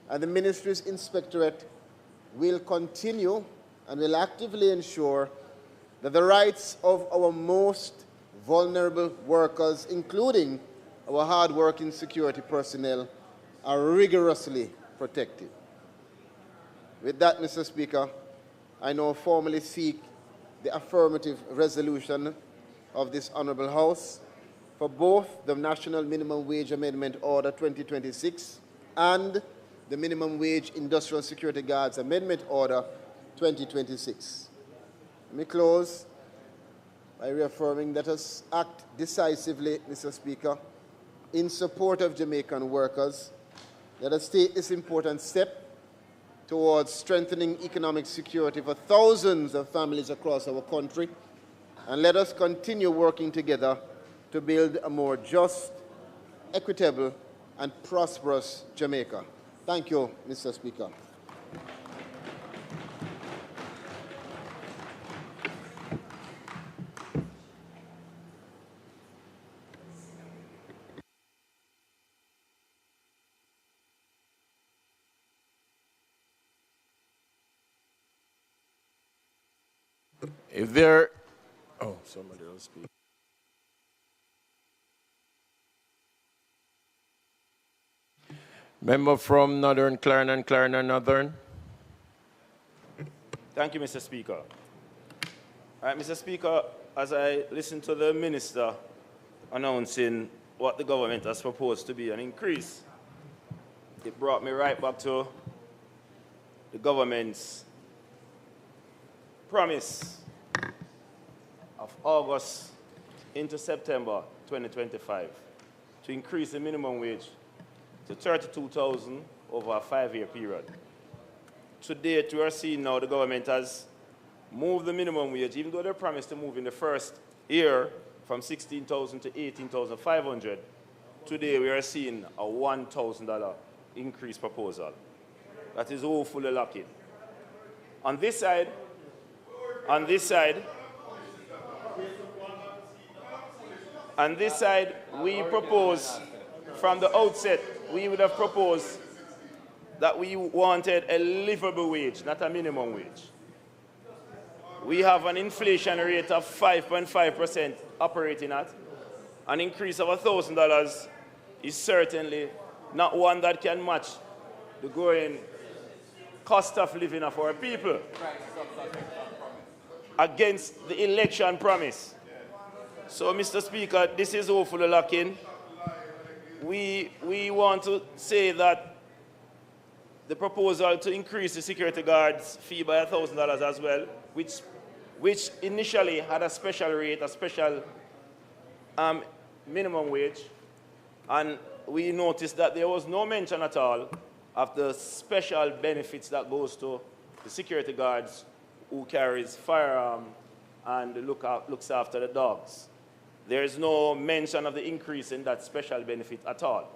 And the Ministry's Inspectorate will continue and will actively ensure that the rights of our most vulnerable workers, including our hard-working security personnel, are rigorously protected. With that, Mr. Speaker, I now formally seek the affirmative resolution of this Honourable House for both the National Minimum Wage Amendment Order 2026 and the Minimum Wage Industrial Security Guards Amendment Order 2026. Let me close by reaffirming that us act decisively, Mr. Speaker, in support of Jamaican workers. Let us take this important step towards strengthening economic security for thousands of families across our country, and let us continue working together to build a more just, equitable, and prosperous Jamaica. Thank you, Mr. Speaker. If there, oh, somebody else speak. Member from Northern Clarendon, Clarendon Northern. Thank you, Mr. Speaker. All right, Mr. Speaker, as I listened to the Minister announcing what the government has proposed to be an increase, it brought me right back to the government's promise of August into September 2025 to increase the minimum wage to $32,000 over a 5-year period. To date, we are seeing now the government has moved the minimum wage, even though they promised to move in the first year from $16,000 to $18,500. Today, we are seeing a $1,000 increase proposal. That is woefully lacking. On this side, we propose, from the outset, we would have proposed that we wanted a livable wage, not a minimum wage. We have an inflation rate of 5.5% operating at. An increase of $1,000 is certainly not one that can match the growing cost of living of our people against the election promise. So, Mr. Speaker, this is woefully lacking. We want to say that the proposal to increase the security guards' fee by $1,000 as well, which initially had a special rate, a special minimum wage, and we noticed that there was no mention at all of the special benefits that goes to the security guards who carries firearm and looks after the dogs. There is no mention of the increase in that special benefit at all.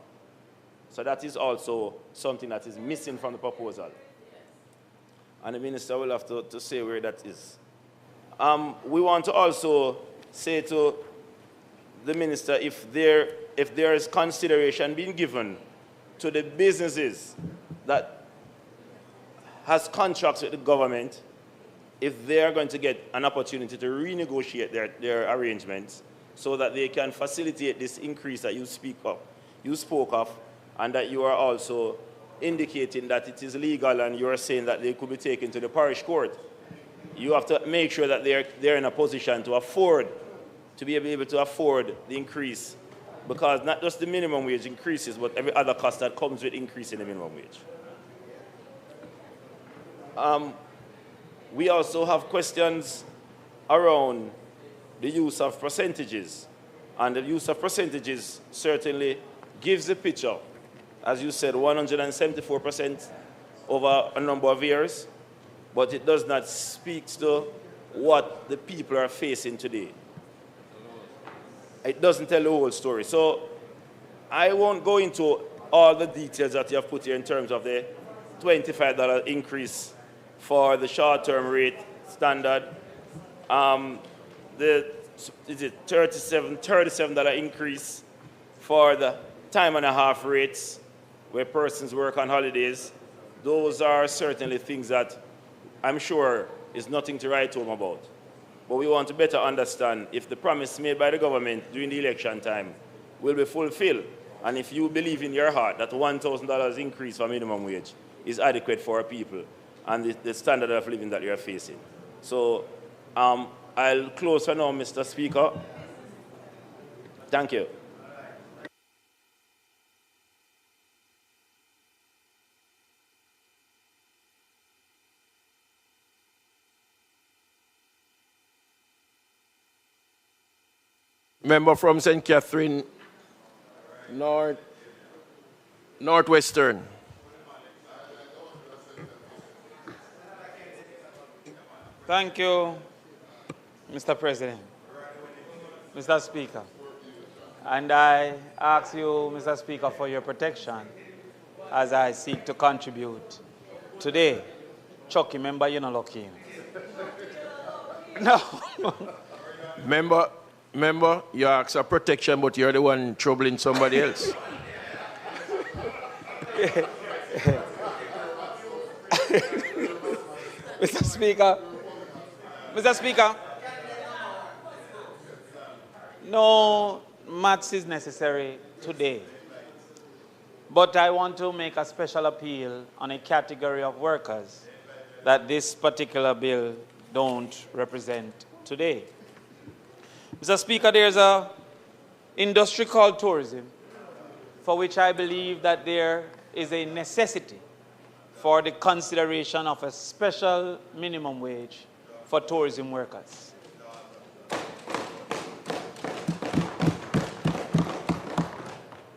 So that is also something that is missing from the proposal. And the minister will have to say where that is. We want to also say to the minister if there is consideration being given to the businesses that has contracts with the government, if they are going to get an opportunity to renegotiate their arrangements so that they can facilitate this increase that you spoke of, and that you are also indicating that it is legal and you are saying that they could be taken to the parish court. You have to make sure that they're in a position to be able to afford the increase because not just the minimum wage increases, but every other cost that comes with increasing the minimum wage. We also have questions around the use of percentages. And the use of percentages certainly gives the picture. As you said, 174% over a number of years, but it does not speak to what the people are facing today. It doesn't tell the whole story. So I won't go into all the details that you have put here in terms of the $25 increase for the short-term rate standard, the $37 increase for the time and a half rates where persons work on holidays. Those are certainly things that I'm sure is nothing to write home about. But we want to better understand if the promise made by the government during the election time will be fulfilled, and if you believe in your heart that $1,000 increase for minimum wage is adequate for our people and the standard of living that you're facing. So I'll close for now, Mr. Speaker. Thank you. Member from St. Catherine, Northwestern. Thank you, Mr. President, Mr. Speaker. And I ask you, Mr. Speaker, for your protection as I seek to contribute today. Chucky, member, you're not lucky. No. Member, you ask for protection, but you're the one troubling somebody else. Mr. Speaker, no maths is necessary today, but I want to make a special appeal on a category of workers that this particular bill don't represent today. Mr. Speaker, there's an industry called tourism for which I believe that there is a necessity for the consideration of a special minimum wage for tourism workers.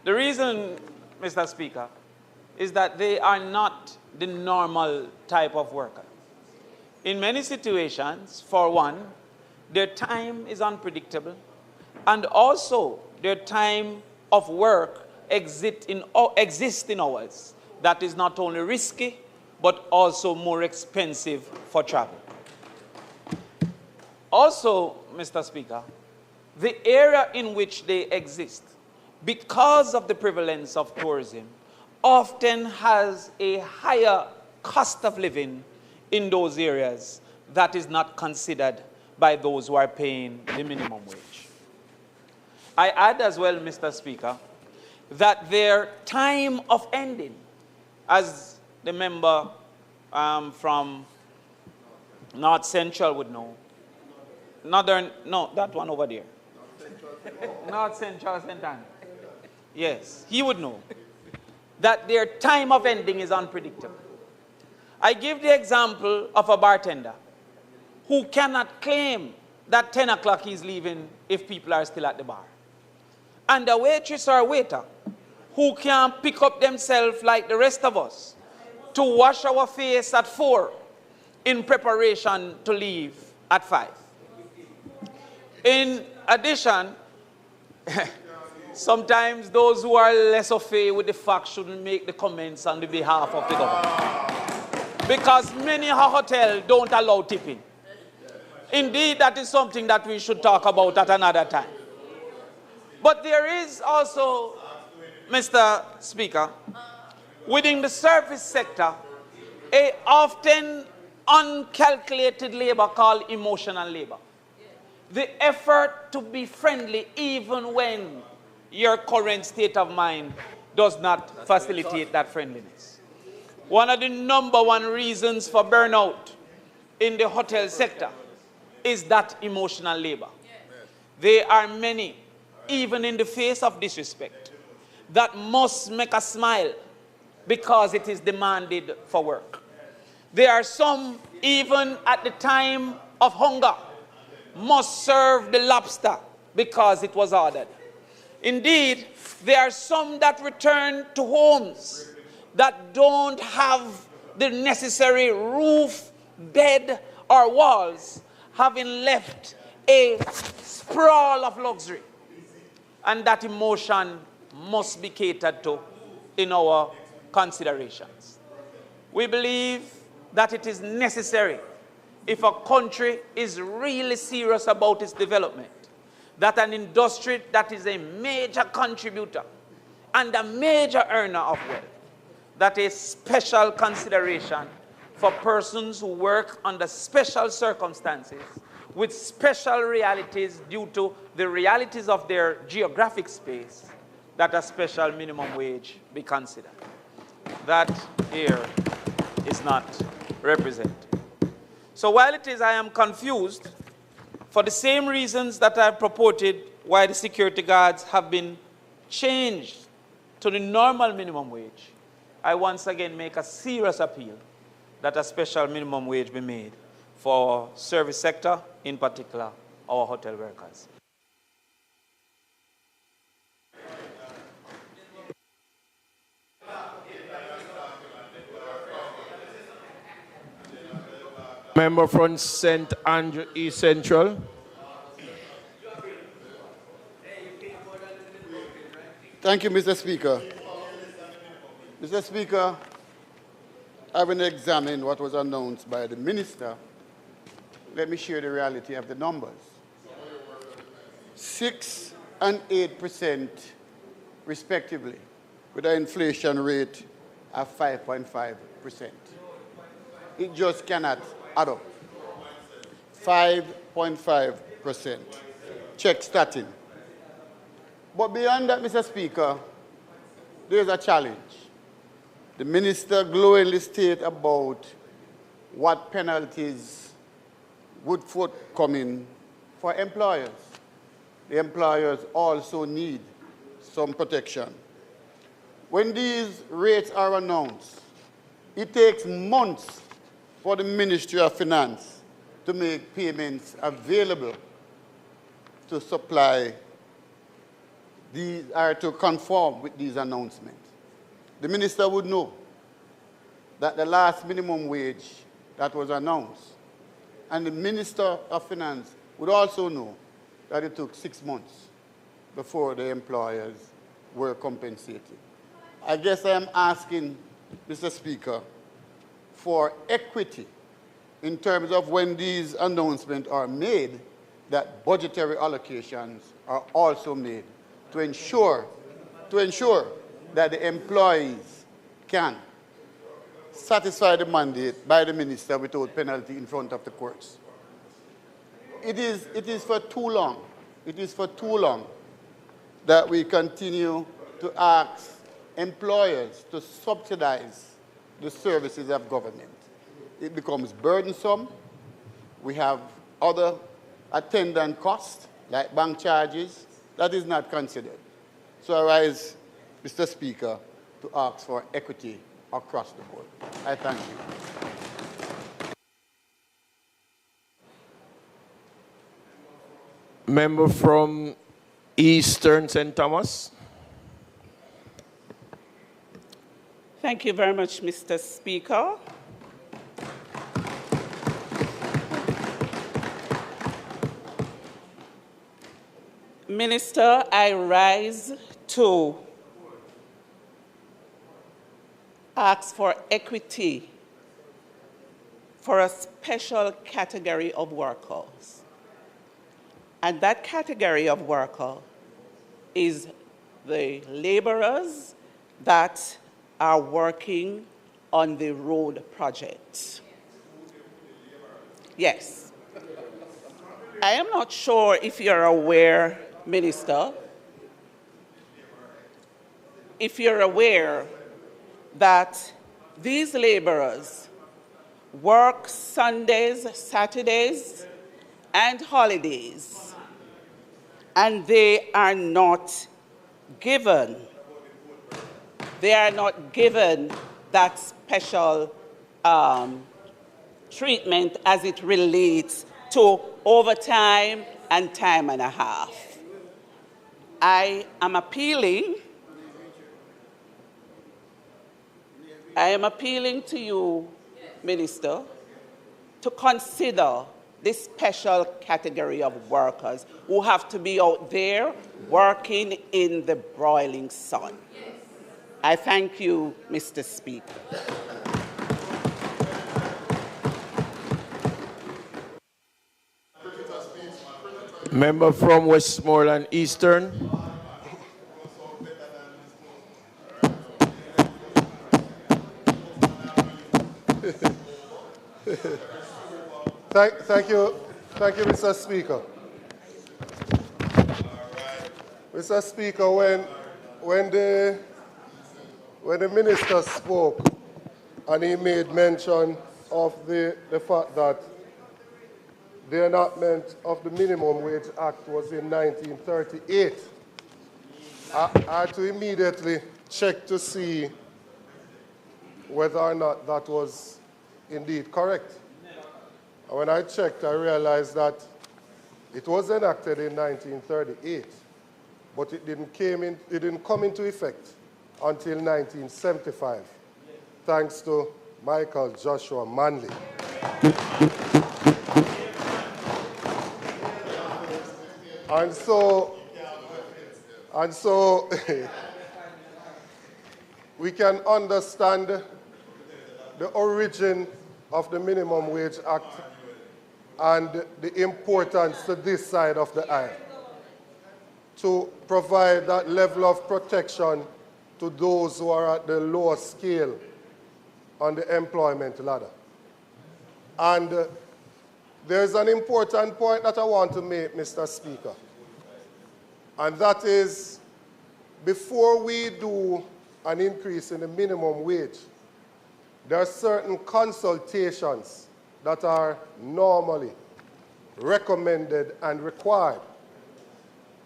The reason, Mr. Speaker, is that they are not the normal type of worker. In many situations, for one, their time is unpredictable, and also their time of work exists in hours that is not only risky, but also more expensive for travel. Also, Mr. Speaker, the area in which they exist, because of the prevalence of tourism, often has a higher cost of living in those areas that is not considered by those who are paying the minimum wage. I add as well, Mr. Speaker, that their time of ending, as the member from North Central would know, that one over there. North Central, St. Anne. Yes, he would know that their time of ending is unpredictable. I give the example of a bartender who cannot claim that 10 o'clock he's leaving if people are still at the bar. And a waitress or a waiter who can't pick up themselves like the rest of us to wash our face at 4 in preparation to leave at 5. In addition, sometimes those who are less au fait with the fact shouldn't make the comments on the behalf of the government. Because many hotels don't allow tipping. Indeed, that is something that we should talk about at another time. But there is also, Mr. Speaker, within the service sector, a often uncalculated labor called emotional labor. The effort to be friendly even when your current state of mind does not facilitate that friendliness. One of the #1 reasons for burnout in the hotel sector is that emotional labor. There are many even in the face of disrespect, that must make us smile because it is demanded for work. There are some, even at the time of hunger, must serve the lobster because it was ordered. Indeed, there are some that return to homes that don't have the necessary roof, bed, or walls, having left a sprawl of luxury. And that emotion must be catered to in our considerations. We believe that it is necessary, if a country is really serious about its development, that an industry that is a major contributor and a major earner of wealth, that a special consideration for persons who work under special circumstances with special realities due to the realities of their geographic space, that a special minimum wage be considered. That here is not represented. So while it is I am confused, for the same reasons that I purported why the security guards have been changed to the normal minimum wage, I once again make a serious appeal that a special minimum wage be made for service sector, in particular, our hotel workers. Member from St. Andrew East Central. Thank you, Mr. Speaker. Mr. Speaker, having examined what was announced by the Minister, let me share the reality of the numbers. 6% and 8% respectively, with an inflation rate of 5.5%. It just cannot add up. 5.5%. Check starting. But beyond that, Mr. Speaker, there's a challenge. The Minister glowingly stated about what penalties would forthcoming for employers. The employers also need some protection. When these rates are announced, it takes months for the Ministry of Finance to make payments available to supply these, or to conform with these announcements. The Minister would know that the last minimum wage that was announced, and the Minister of Finance would also know that it took 6 months before the employers were compensated. I guess I am asking, Mr. Speaker, for equity in terms of when these announcements are made, that budgetary allocations are also made to ensure that the employees can satisfy the mandate by the Minister without penalty in front of the courts. It is for too long. It is for too long that we continue to ask employers to subsidize the services of government. It becomes burdensome. We have other attendant costs, like bank charges, that is not considered. So I rise, Mr. Speaker, to ask for equity across the board. I thank you. Member from Eastern St. Thomas. Thank you very much, Mr. Speaker. Minister, I rise to ask for equity for a special category of workers. And that category of worker is the laborers that are working on the road projects. Yes. I am not sure if you're aware, Minister, if you're aware that these laborers work Sundays, Saturdays, and holidays. and they are not given that special treatment as it relates to overtime and time and a half. I am appealing to you, Minister, to consider this special category of workers who have to be out there working in the broiling sun. I thank you, Mr. Speaker. Member from Westmoreland Eastern. Thank you, Mr. Speaker. Mr. Speaker, when the minister spoke and he made mention of the fact that the enactment of the Minimum Wage Act was in 1938, I had to immediately check to see whether or not that was indeed correct. And when I checked, I realized that it was enacted in 1938, but it didn't come into effect until 1975, thanks to Michael Joshua Manley. And so we can understand the origin of the Minimum Wage Act and the importance to this side of the aisle to provide that level of protection to those who are at the lower scale on the employment ladder. And there's an important point that I want to make, Mr. Speaker, and that is, before we do an increase in the minimum wage, there are certain consultations that are normally recommended and required.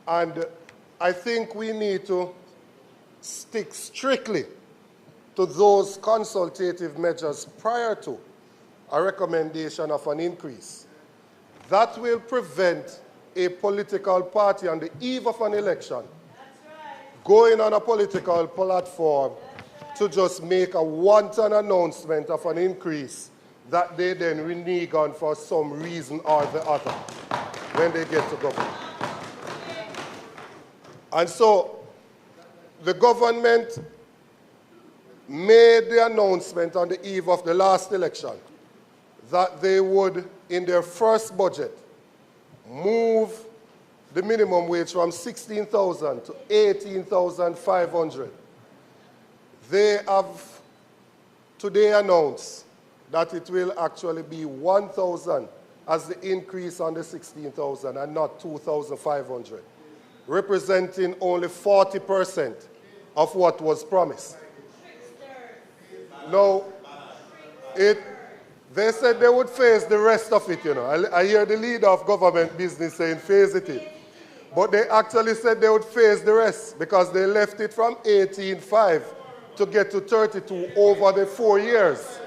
And I think we need to stick strictly to those consultative measures prior to a recommendation of an increase. That will prevent a political party on the eve of an election going on a political platform to just make a wanton announcement of an increase that they then renege on for some reason or the other when they get to government. And so the government made the announcement on the eve of the last election that they would, in their first budget, move the minimum wage from 16,000 to 18,500. They have today announced that it will actually be 1,000 as the increase on the 16,000 and not 2,500, representing only 40% of what was promised. Now, they said they would phase the rest of it, you know. I hear the leader of government business saying phase it in. But they actually said they would phase the rest because they left it from 18.5 to get to 32 over the 4 years.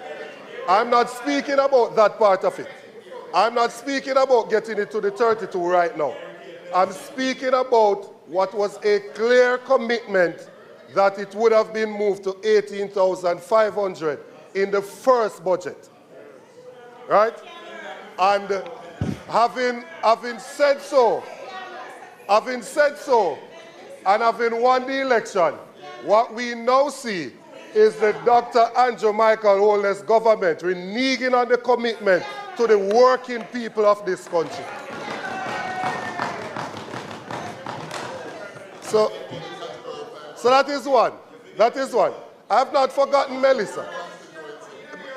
I'm not speaking about that part of it. I'm not speaking about getting it to the 32 right now. I'm speaking about what was a clear commitment that it would have been moved to 18,500 in the first budget. Right? And having said so, and having won the election, what we now see is the Dr. Andrew Michael Holness government reneging on the commitment to the working people of this country. So that is one. That is one. I have not forgotten Melissa.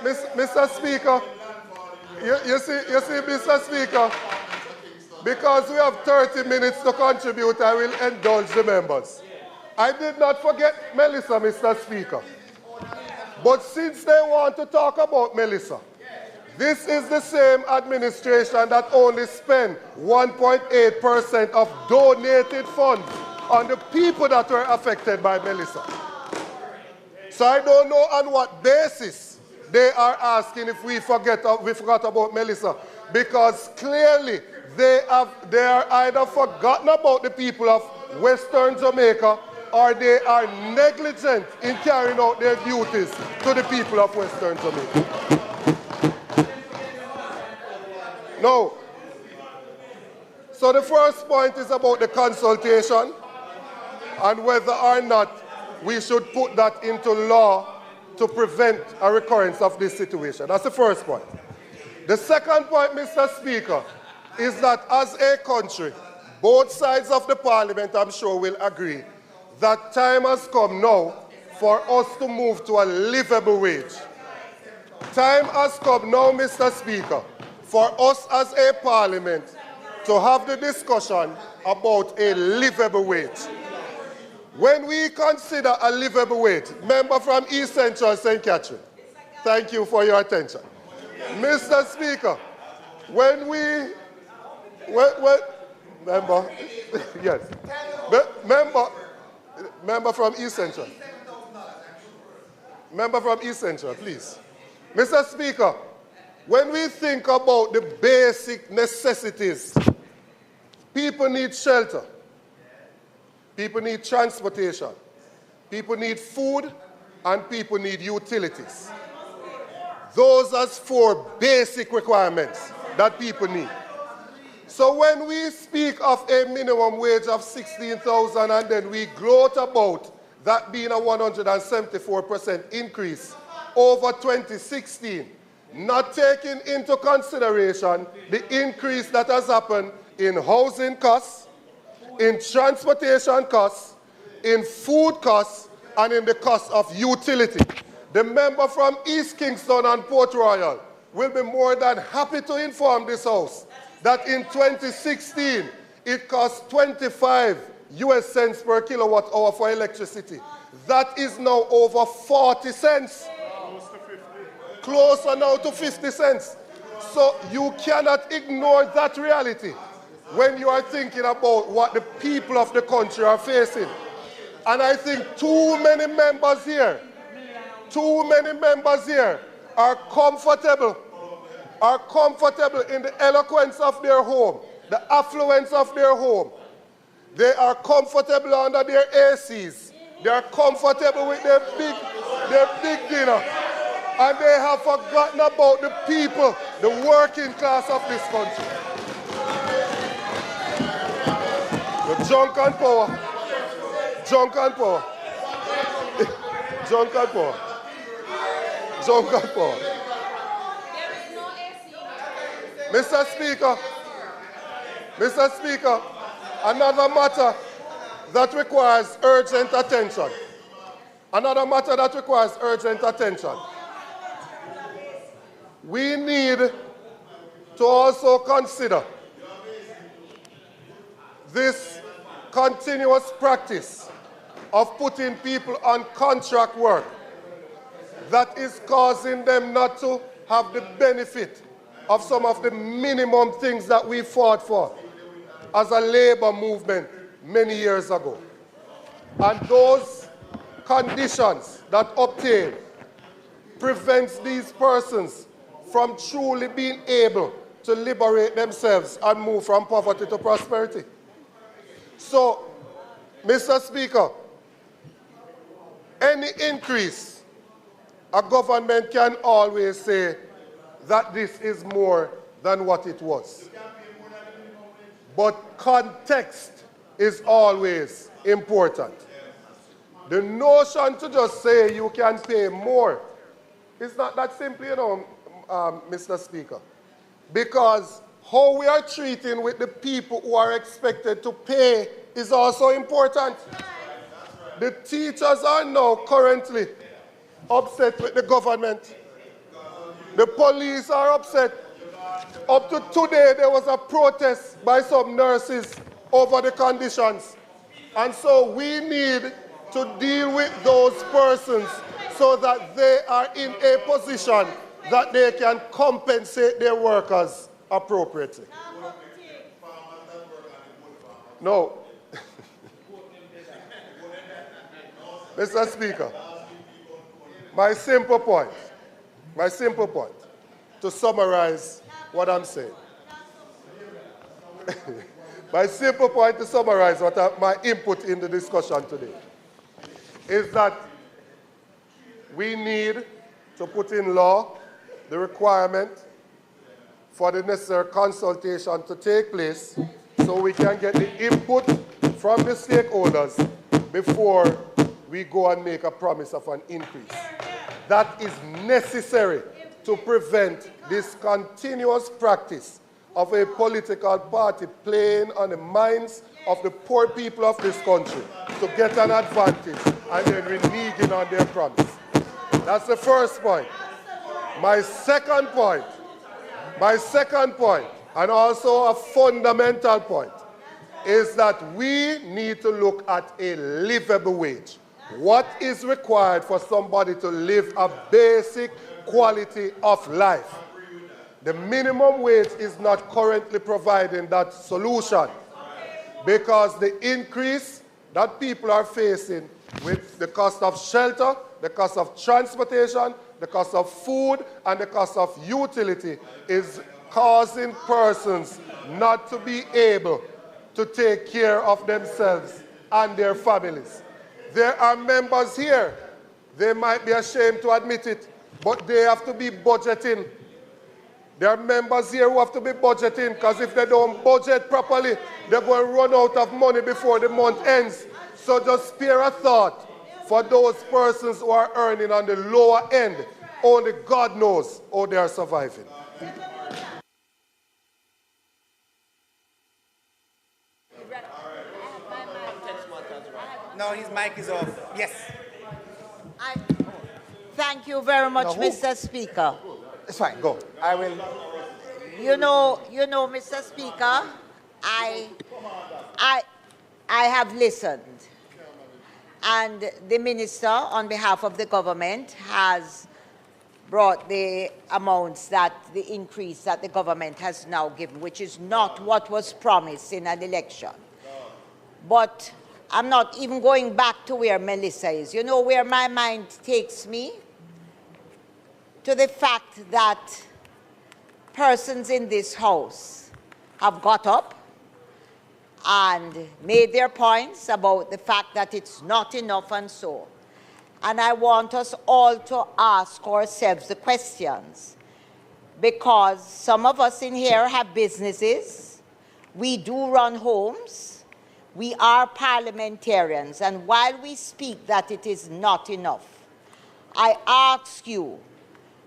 Mr. Speaker, you see, Mr. Speaker, because we have 30 minutes to contribute, I will indulge the members. I did not forget Melissa, Mr. Speaker. But since they want to talk about Melissa, This is the same administration that only spent 1.8% of donated funds on the people that were affected by Melissa. So I don't know on what basis they are asking if we forgot about Melissa, because clearly they are either forgotten about the people of Western Jamaica or they are negligent in carrying out their duties to the people of Western Jamaica. No. So the first point is about the consultation and whether or not we should put that into law to prevent a recurrence of this situation. That's the first point. The second point, Mr. Speaker, is that as a country, both sides of the parliament, I'm sure, will agree that time has come now for us to move to a livable wage. Time has come now, Mr. Speaker, for us as a parliament to have the discussion about a livable wage. When we consider a livable wage, member from East Central St. Catherine, thank you for your attention. Mr. Speaker, member, yes, member from East Central. Member from East Central, please. Mr. Speaker, when we think about the basic necessities, people need shelter, people need transportation, people need food, and people need utilities. Those are 4 basic requirements that people need. So when we speak of a minimum wage of 16,000 and then we gloat about that being a 174% increase over 2016, not taking into consideration the increase that has happened in housing costs, in transportation costs, in food costs, and in the cost of utility. The member from East Kingston and Port Royal will be more than happy to inform this House that in 2016, it cost 25 US cents per kilowatt hour for electricity. That is now over 40 cents. Closer now to 50 cents. So you cannot ignore that reality when you are thinking about what the people of the country are facing. And I think too many members here are comfortable in the eloquence of their home, the affluence of their home. They are comfortable under their ACs. They are comfortable with their big dinner. And they have forgotten about the people, the working class of this country. The junk and power. Junk and power. Junk and power. Junk and power. Mr. Speaker, another matter that requires urgent attention. We need to also consider this continuous practice of putting people on contract work that is causing them not to have the benefit of some of the minimum things that we fought for as a labor movement many years ago. And those conditions that obtain prevents these persons from truly being able to liberate themselves and move from poverty to prosperity. So, Mr. Speaker, any increase, a government can always say that this is more than what it was. But context is always important. The notion to just say you can pay more is not that simple, Mr. Speaker. Because how we are treating with the people who are expected to pay is also important. The teachers are now currently upset with the government. The police are upset. Up to today, there was a protest by some nurses over the conditions. And so we need to deal with those persons so that they are in a position that they can compensate their workers appropriately. No. Mr. Speaker, my simple point, to summarize what I'm saying. My simple point to summarize my input in the discussion today is that we need to put in law the requirement for the necessary consultation to take place so we can get the input from the stakeholders before we go and make a promise of an increase. That is necessary to prevent this continuous practice of a political party playing on the minds of the poor people of this country to get an advantage and then reneging on their promise. That's the first point. My second point, and also a fundamental point, is that we need to look at a livable wage. What is required for somebody to live a basic quality of life? The minimum wage is not currently providing that solution because the increase that people are facing with the cost of shelter, the cost of transportation, the cost of food, and the cost of utility is causing persons not to be able to take care of themselves and their families. There are members here, they might be ashamed to admit it, but they have to be budgeting. There are members here who have to be budgeting because if they don't budget properly, they're going to run out of money before the month ends. So just spare a thought for those persons who are earning on the lower end. Only God knows how they are surviving. No, his mic is off. Yes. Thank you very much, Mr. Speaker. It's fine, go. I will. You know, Mr. Speaker, I have listened. And the minister, on behalf of the government, has brought the amounts that the increase that the government has now given, which is not what was promised in an election. But I'm not even going back to where Melissa is. You know where my mind takes me? To the fact that persons in this House have got up and made their points about the fact that it's not enough and so. And I want us all to ask ourselves the questions, because some of us in here have businesses, we do run homes, we are parliamentarians, and while we speak that it is not enough, I ask you,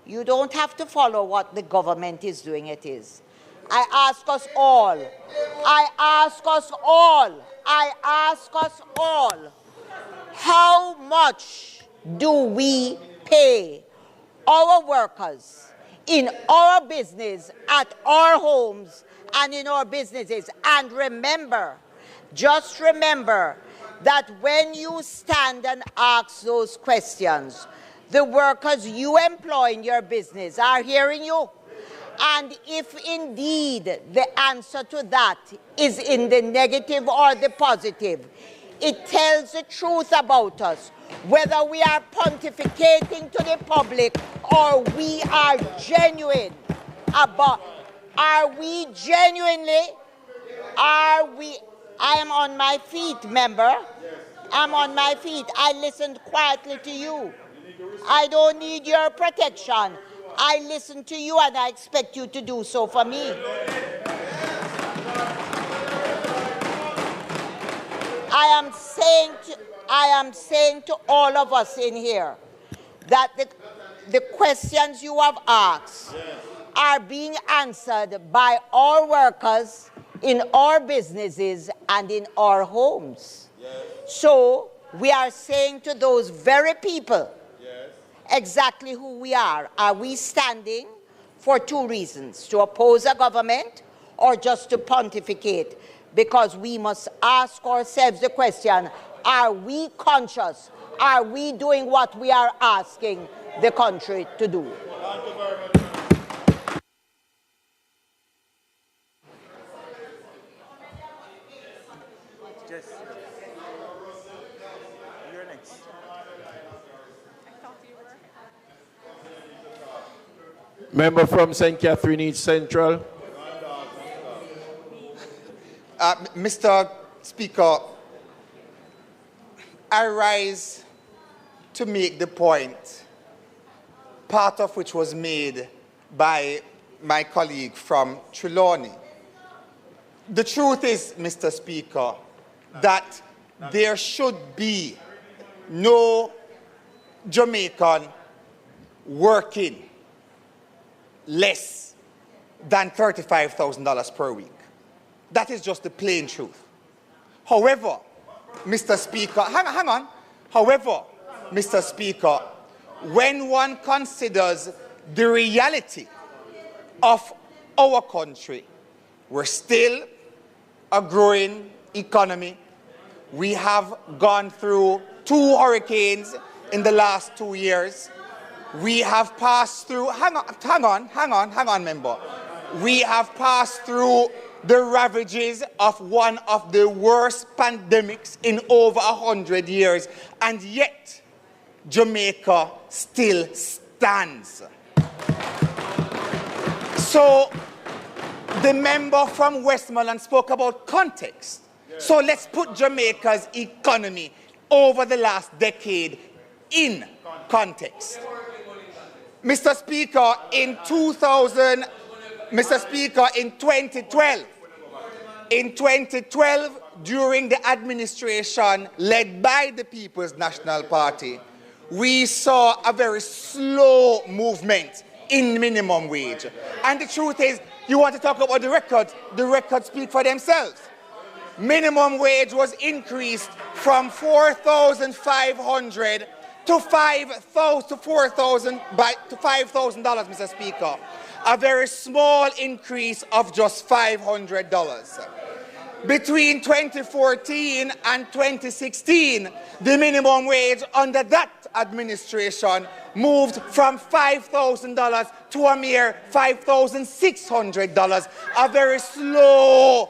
you don't have to follow what the government is doing, it is. I ask us all, how much do we pay our workers in our business, at our homes, and in our businesses? And remember, just remember that when you stand and ask those questions, the workers you employ in your business are hearing you. And if indeed the answer to that is in the negative or the positive, it tells the truth about us, whether we are pontificating to the public or we are genuine about, I am on my feet, member. I'm on my feet. I listened quietly to you. I don't need your protection. I listen to you and I expect you to do so for me. I am saying to all of us in here that the questions you have asked are being answered by our workers in our businesses and in our homes. So we are saying to those very people exactly who we are. Are we standing for two reasons? To oppose a government or just to pontificate? Because we must ask ourselves the question, are we conscious? Are we doing what we are asking the country to do? Thank you very much. Yes. You're next. Member from St. Catherine East Central. Mr. Speaker, I rise to make the point, part of which was made by my colleague from Trelawney. The truth is, Mr. Speaker, that there should be no Jamaican working less than $35,000 per week. That is just the plain truth. However, Mr. Speaker, hang on. However, Mr. Speaker, when one considers the reality of our country, we're still a growing economy. We have gone through 2 hurricanes in the last 2 years. We have passed through, hang on, member. We have passed through the ravages of one of the worst pandemics in over 100 years, and yet Jamaica still stands. So the member from Westmoreland spoke about context. So let's put Jamaica's economy over the last decade in context. Mr. Speaker, in 2012, during the administration led by the People's National Party, we saw a very slow movement in minimum wage. And the truth is, you want to talk about the records speak for themselves. Minimum wage was increased from $4,500 to $5,000, Mr. Speaker. A very small increase of just $500. Between 2014 and 2016, the minimum wage under that administration moved from $5,000 to a mere $5,600. A very slow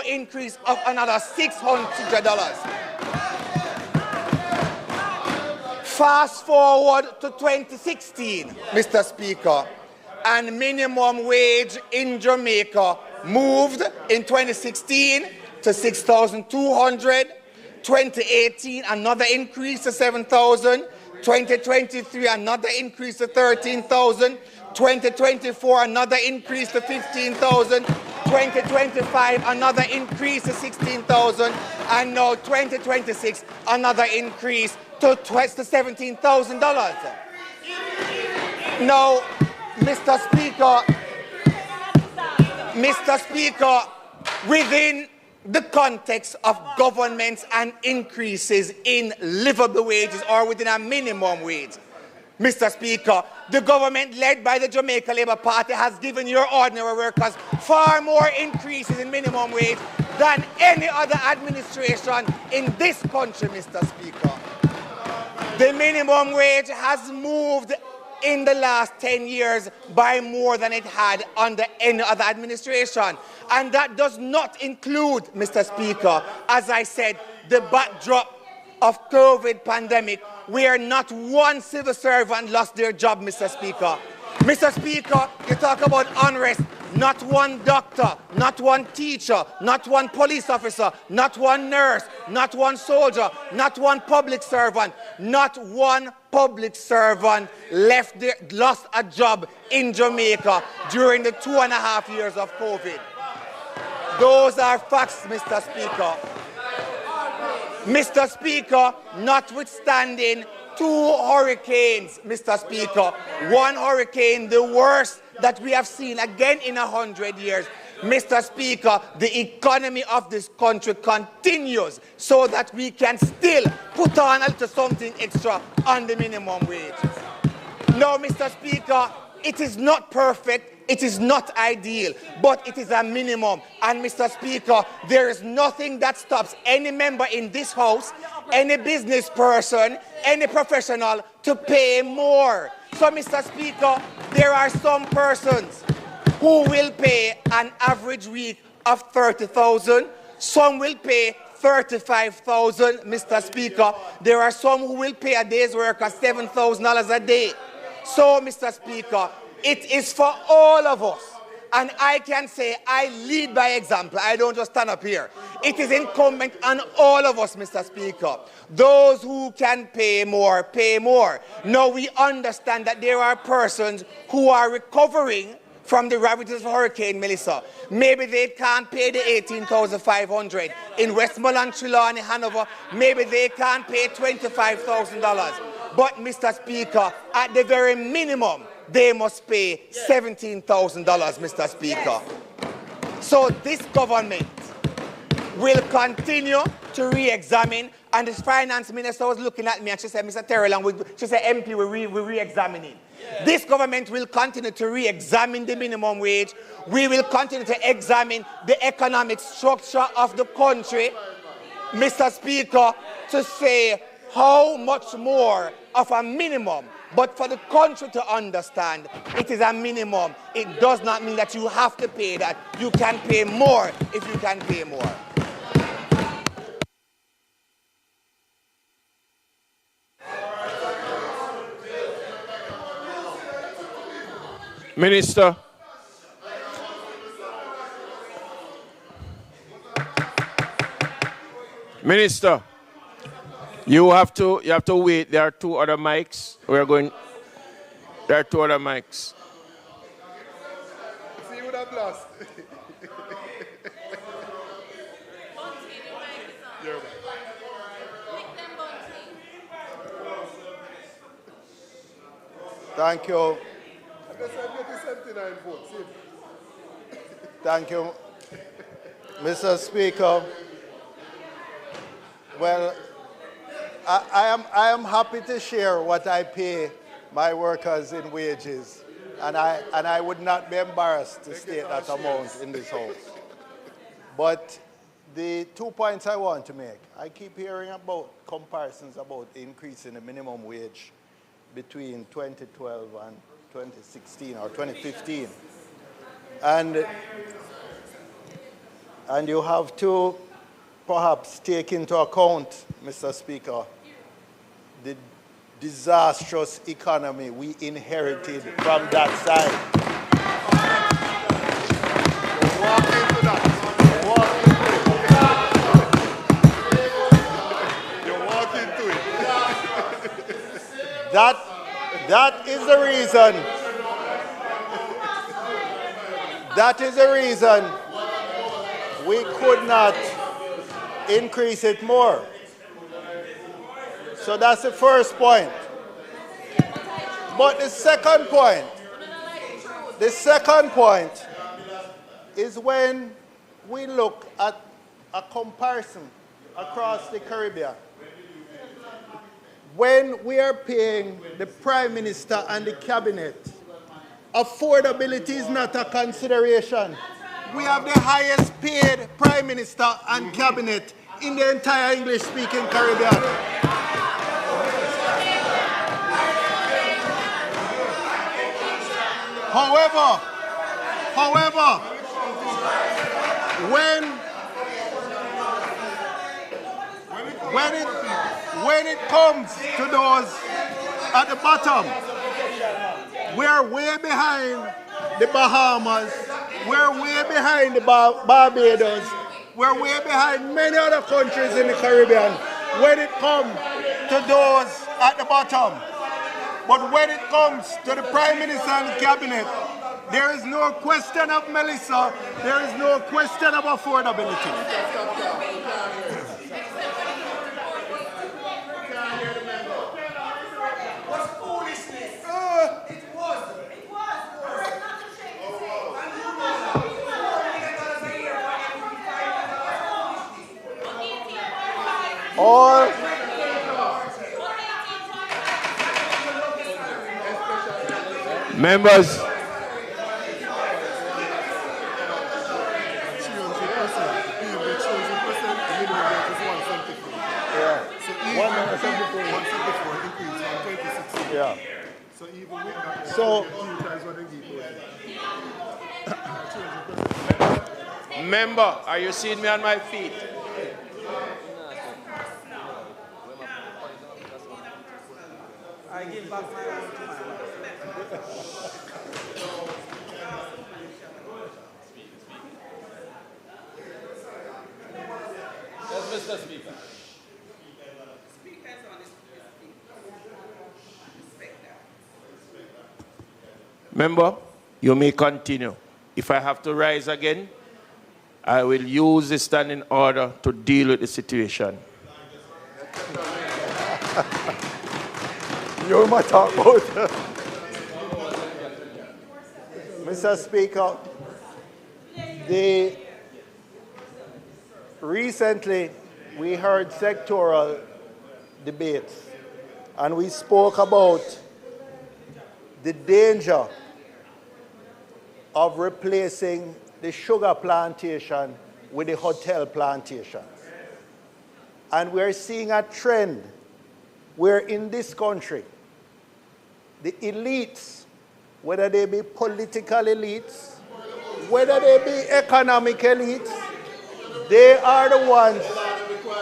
increase of another $600. Fast forward to 2016, Mr. Speaker, and minimum wage in Jamaica moved in 2016 to $6,200, 2018 another increase to $7,000, 2023 another increase to $13,000, 2024 another increase to $15,000, 2025 another increase to $16,000, and now 2026 another increase to $17,000. Now, Mr. Speaker, within the context of governments and increases in livable wages or within a minimum wage, Mr. Speaker, the government led by the Jamaica Labour Party has given your ordinary workers far more increases in minimum wage than any other administration in this country, Mr. Speaker. The minimum wage has moved in the last 10 years by more than it had under any other administration. And that does not include, Mr. Speaker, as I said, the backdrop of COVID pandemic, where not one civil servant lost their job, Mr. Speaker. Mr. Speaker, you talk about unrest. Not one doctor, not one teacher, not one police officer, not one nurse, not one soldier, not one public servant, not one public servant lost a job in Jamaica during the 2.5 years of COVID. Those are facts, Mr. Speaker. Mr. Speaker, notwithstanding 2 hurricanes, Mr. Speaker, 1 hurricane, the worst that we have seen again in 100 years. Mr. Speaker, the economy of this country continues so that we can still put on a little something extra on the minimum wage. No, Mr. Speaker, it is not perfect. It is not ideal, but it is a minimum. And, Mr. Speaker, there is nothing that stops any member in this House, any business person, any professional to pay more. So, Mr. Speaker, there are some persons who will pay an average week of $30,000, Some will pay $35,000, Mr. Speaker. There are some who will pay a day's work of $7,000 a day. So, Mr. Speaker, it is for all of us. And I can say I lead by example. I don't just stand up here. It is incumbent on all of us, Mr. Speaker. Those who can pay more, pay more. Now we understand that there are persons who are recovering from the ravages of Hurricane Melissa. Maybe they can't pay the $18,500 in Westmoreland, Trelawney, Hanover. Maybe they can't pay $25,000. But, Mr. Speaker, at the very minimum, they must pay $17,000, Mr. Speaker. So this government will continue to re-examine, and the finance minister was looking at me and she said, Mr. Terrell, she said, MP, we're re-examining. Yeah. This government will continue to re-examine the minimum wage. We will continue to examine the economic structure of the country, Mr. Speaker, to say how much more of a minimum. But for the country to understand, it is a minimum. It does not mean that you have to pay that. You can pay more if you can pay more. Minister. Minister, you have to wait. There are two other mics. There are two other mics. See, you would have lost. Thank you. Thank you, Mr. Speaker. Well, I am happy to share what I pay my workers in wages, and I would not be embarrassed to state that amount in this House. But the 2 points I want to make, I keep hearing about comparisons about increasing the minimum wage between 2012 and 2016 or 2015. And you have to perhaps take into account, Mr. Speaker, the disastrous economy we inherited from that side. Walk into that. You walk into it. That is the reason. That is the reason we could not increase it more. So that's the first point. But the second point is when we look at a comparison across the Caribbean. When we are paying the Prime Minister and the Cabinet, affordability is not a consideration. We have the highest paid Prime Minister and Cabinet in the entire English-speaking Caribbean. However, when it comes to those at the bottom, we are way behind the Bahamas, we're way behind the Barbados, we're way behind many other countries in the Caribbean when it comes to those at the bottom. But when it comes to the Prime Minister and the Cabinet, there is no question of Melissa, there is no question of affordability. All members. Yeah. So even with that, so Member, are you seeing me on my feet? I give back my own to my Yes, Mr. Speaker. Member, you may continue. If I have to rise again, I will use the standing order to deal with the situation. You might talk about Mr. Speaker, recently we heard sectoral debates and we spoke about the danger of replacing the sugar plantation with the hotel plantations. And we're seeing a trend where in this country, the elites, whether they be political elites, whether they be economic elites, they are the ones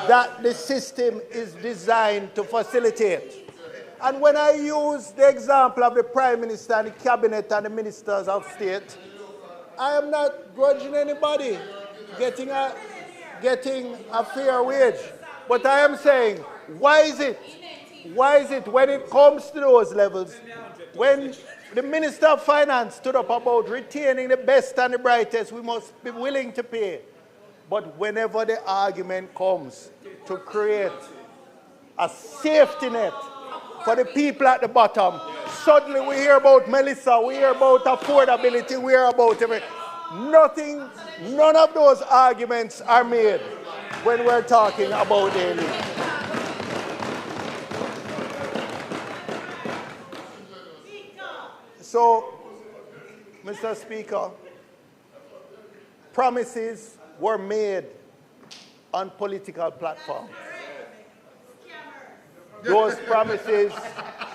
that the system is designed to facilitate. And when I use the example of the Prime Minister and the Cabinet and the Ministers of State, I am not grudging anybody getting a fair wage. But I am saying, why is it when it comes to those levels, when the Minister of Finance stood up about retaining the best and the brightest, we must be willing to pay. But whenever the argument comes to create a safety net for the people at the bottom, suddenly we hear about Melissa, we hear about affordability, we hear about everything. None of those arguments are made when we're talking about the elite. So, Mr. Speaker, promises were made on political platforms. Those promises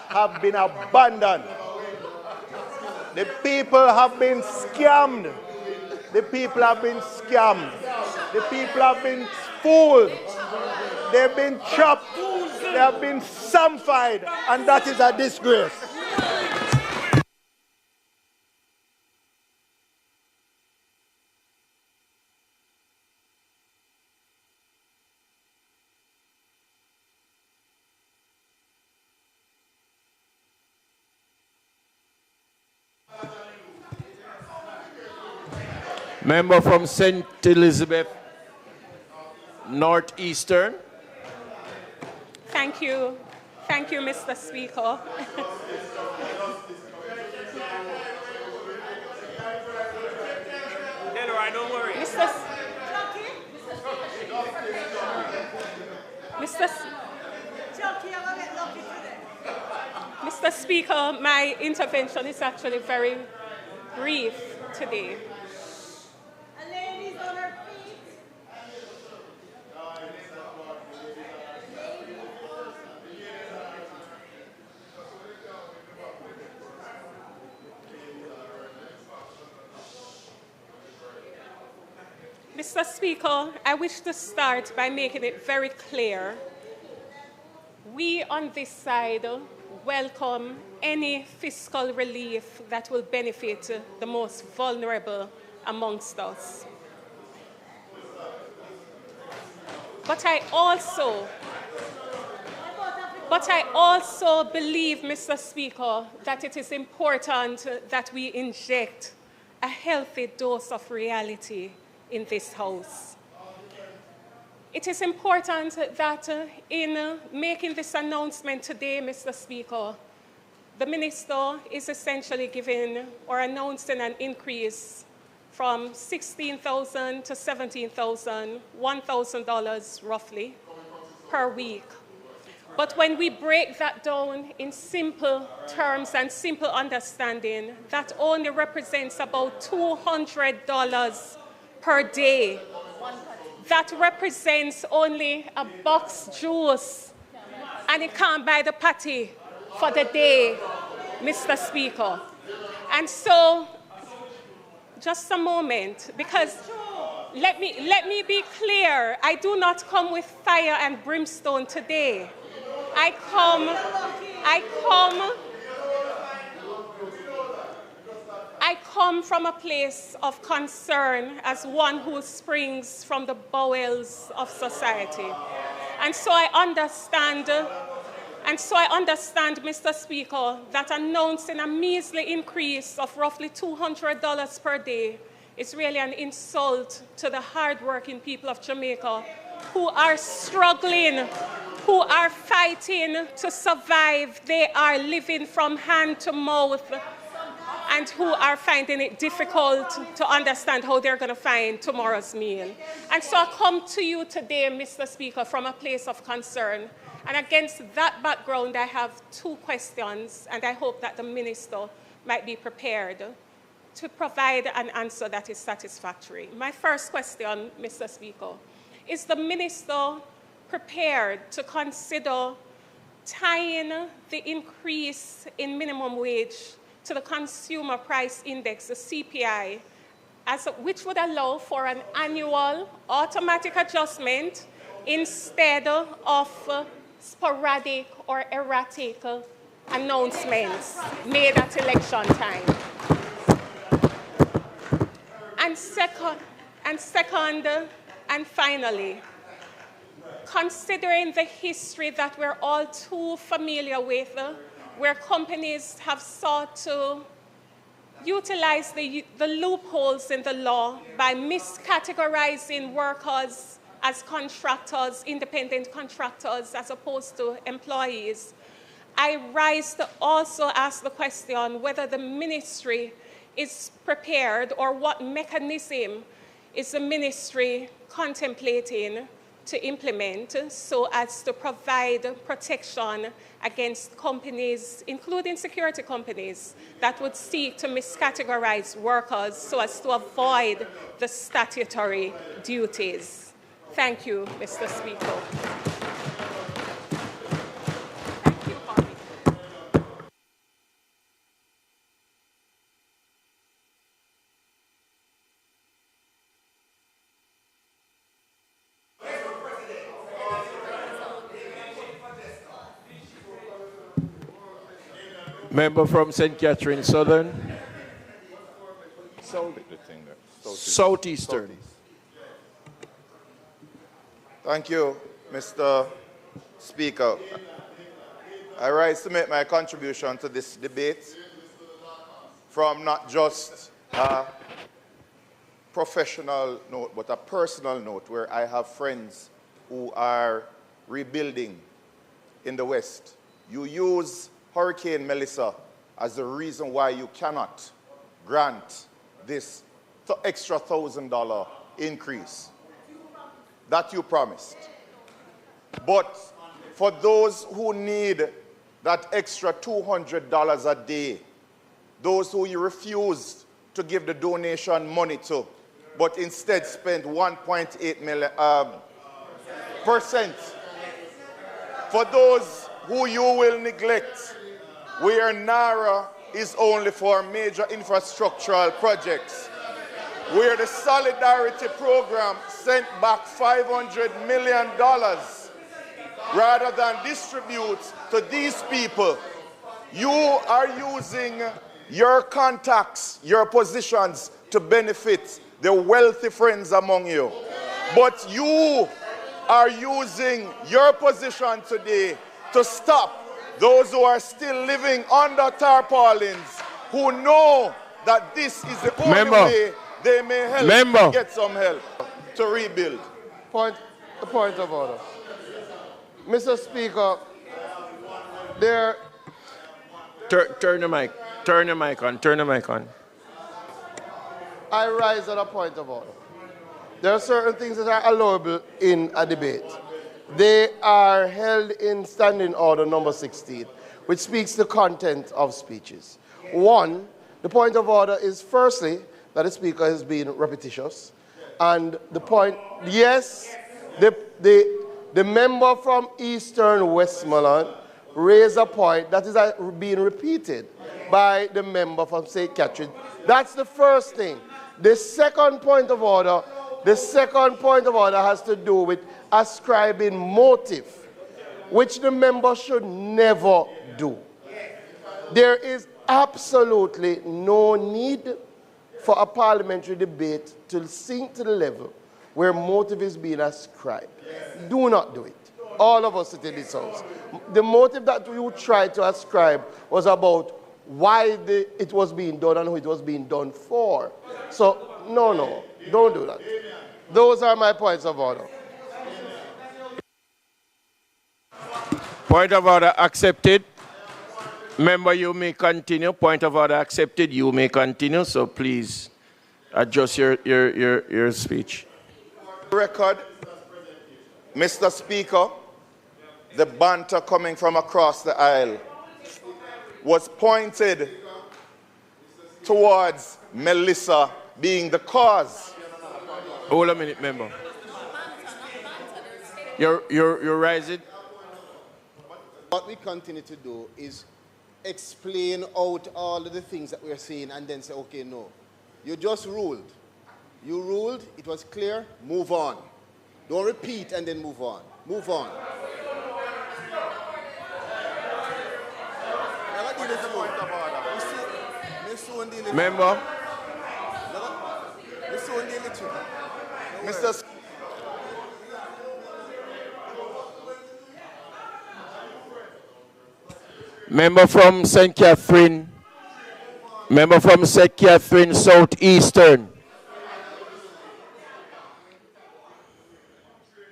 have been abandoned. The people have been scammed. The people have been scammed. The people have been fooled. They've been chopped. They have been samfied. And that is a disgrace. Member from St. Elizabeth, Northeastern. Thank you. Thank you, Mr. Speaker. Delroy, don't worry. Mr. Speaker, my intervention is actually very brief today. Mr. Speaker, I wish to start by making it very clear. We on this side welcome any fiscal relief that will benefit the most vulnerable amongst us. But I also believe, Mr. Speaker, that it is important that we inject a healthy dose of reality in this House. It is important that in making this announcement today, Mr. Speaker, the Minister is essentially giving or announcing an increase from $16,000 to $17,000, $1,000 roughly per week. But when we break that down in simple terms and simple understanding, that only represents about $200 per day. That represents only a box juice, and it can't buy the patty for the day, Mr. Speaker. And so, just a moment, because let me be clear. I do not come with fire and brimstone today. I come from a place of concern as one who springs from the bowels of society. And so I understand, Mr. Speaker, that announcing a measly increase of roughly $200 per day is really an insult to the hardworking people of Jamaica who are struggling, who are fighting to survive. They are living from hand to mouth, and who are finding it difficult to understand how they're going to find tomorrow's meal. And so I come to you today, Mr. Speaker, from a place of concern. And against that background, I have two questions, and I hope that the Minister might be prepared to provide an answer that is satisfactory. My first question, Mr. Speaker, is the Minister prepared to consider tying the increase in minimum wage to the Consumer Price Index, the CPI, which would allow for an annual automatic adjustment instead of sporadic or erratic announcements made at election time? And second, and finally, considering the history that we're all too familiar with, where companies have sought to utilize the loopholes in the law by miscategorizing workers as contractors, independent contractors, as opposed to employees, I rise to also ask the question whether the ministry is prepared, or what mechanism is the ministry contemplating to implement so as to provide protection against companies, including security companies, that would seek to miscategorize workers so as to avoid the statutory duties. Thank you, Mr. Speaker. Member from St. Catherine Southern. Southeastern. Thank you, Mr. Speaker. I rise to make my contribution to this debate from not just a professional note, but a personal note, where I have friends who are rebuilding in the West. You use Hurricane Melissa as the reason why you cannot grant this extra $1,000 increase that you promised. But for those who need that extra $200 a day, those who you refused to give the donation money to, but instead spent 1.8%, for those who you will neglect, where NARA is only for major infrastructural projects, where the Solidarity Program sent back $500 million rather than distribute to these people. You are using your contacts, your positions to benefit the wealthy friends among you. But you are using your position today to stop those who are still living under tarpaulins, who know that this is the only way they may help get some help to rebuild. Point of order. Mr. Speaker, there... Turn the mic on. I rise at a point of order. There are certain things that are allowable in a debate. They are held in Standing Order number 16, which speaks the content of speeches. One, the point of order is firstly that the speaker is being repetitious. And the point, yes, the member from Eastern Westmoreland raised a point that is being repeated by the member from St. Catherine. That's the first thing. The second point of order The second point of order has to do with ascribing motive, which the member should never do. There is absolutely no need for a parliamentary debate to sink to the level where motive is being ascribed. Do not do it. All of us sit in this house. The motive that you tried to ascribe was about why it was being done and who it was being done for. So, no, don't do that. Those are my points of order. Point of order accepted. Member, you may continue. Point of order accepted. You may continue. So please adjust your speech. Record, Mr. Speaker, the banter coming from across the aisle was pointed towards Melissa being the cause. Hold a minute, member. You're rising. What we continue to do is explain out all of the things that we're seeing and then say, okay, no. You just ruled. You ruled, it was clear, move on. Don't repeat and then move on. Move on. Member. Mr. Member from St. Catherine. Member from St. Catherine Southeastern.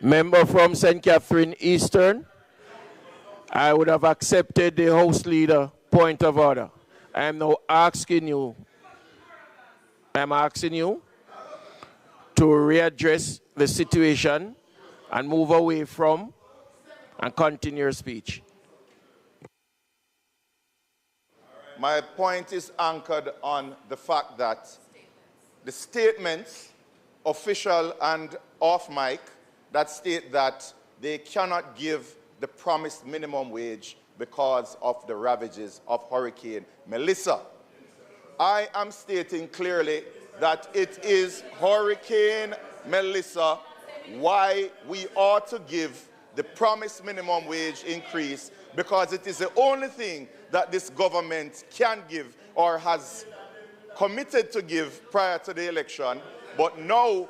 Member from St. Catherine Eastern. I would have accepted the House Leader point of order. I am now asking you, to readdress the situation and move away from and continue your speech. My point is anchored on the fact that the statements, official and off mic, that state that they cannot give the promised minimum wage because of the ravages of Hurricane Melissa. I am stating clearly that it is Hurricane Melissa why we ought to give the promised minimum wage increase, because it is the only thing that this government can give or has committed to give prior to the election. But now,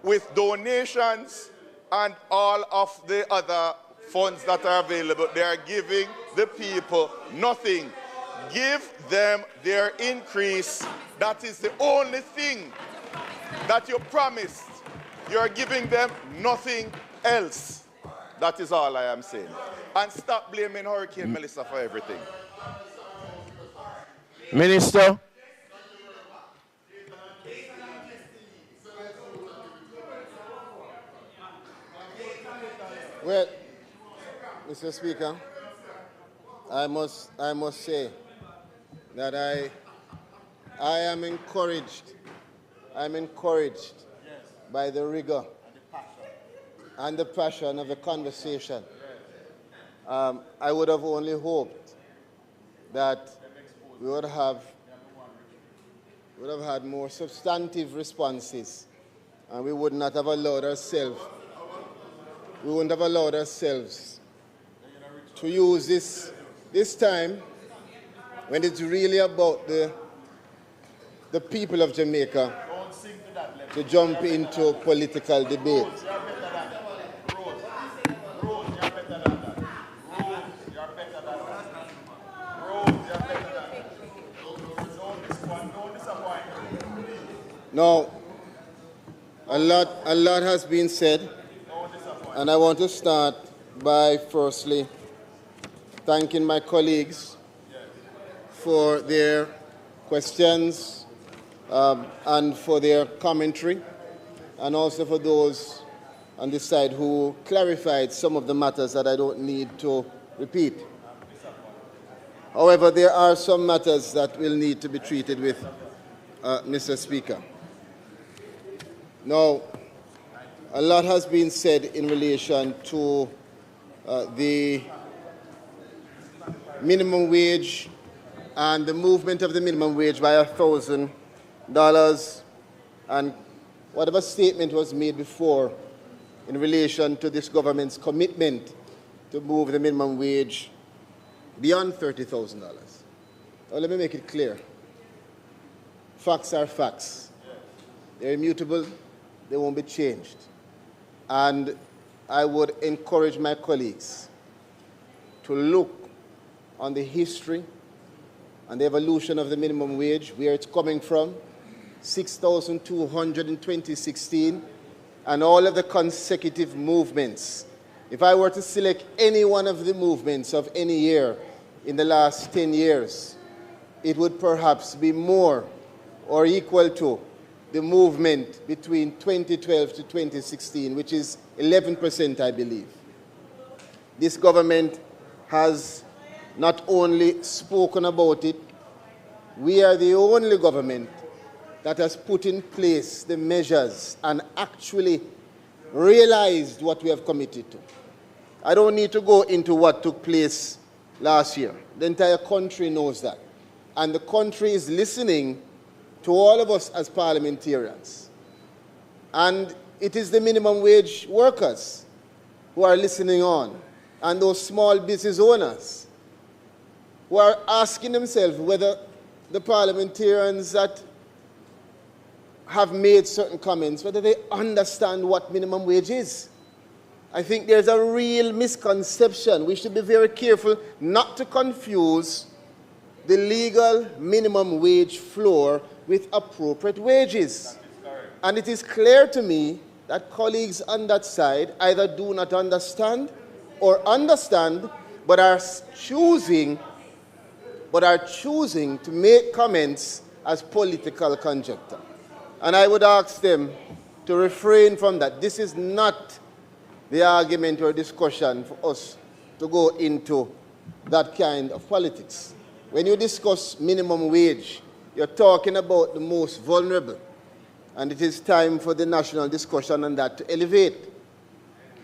with donations and all of the other funds that are available, they are giving the people nothing. Give them their increase. That is the only thing that you promised. You are giving them nothing else. That is all I am saying. And stop blaming Hurricane Melissa for everything. Minister. Well, Mr. Speaker, I must say that I am encouraged. I'm encouraged by the rigor and the passion of the conversation. I would have only hoped that we would have had more substantive responses, and we would not have allowed ourselves. We wouldn't have allowed ourselves to use this time when it's really about the people of Jamaica to jump into political debate. Now, a lot has been said, and I want to start by firstly thanking my colleagues for their questions and for their commentary, and also for those on this side who clarified some of the matters that I don't need to repeat. However, there are some matters that will need to be treated with, Mr. Speaker. Now, a lot has been said in relation to the minimum wage and the movement of the minimum wage by $1,000 and whatever statement was made before in relation to this government's commitment to move the minimum wage beyond $30,000. Now, let me make it clear. Facts are facts. They're immutable. They won't be changed. And I would encourage my colleagues to look on the history and the evolution of the minimum wage, where it's coming from, 6,200 in 2016, and all of the consecutive movements. If I were to select any one of the movements of any year in the last 10 years, it would perhaps be more or equal to the movement between 2012 to 2016, which is 11%, I believe. This government has not only spoken about it, we are the only government that has put in place the measures and actually realized what we have committed to. I don't need to go into what took place last year. The entire country knows that. And the country is listening to all of us as parliamentarians. And it is the minimum wage workers who are listening on, and those small business owners who are asking themselves whether the parliamentarians that have made certain comments, whether they understand what minimum wage is. I think there's a real misconception. We should be very careful not to confuse the legal minimum wage floor with appropriate wages. And it is clear to me that colleagues on that side either do not understand or understand, but are choosing to make comments as political conjecture. And I would ask them to refrain from that. This is not the argument or discussion for us to go into that kind of politics. When you discuss minimum wage, you're talking about the most vulnerable. And it is time for the national discussion on that to elevate.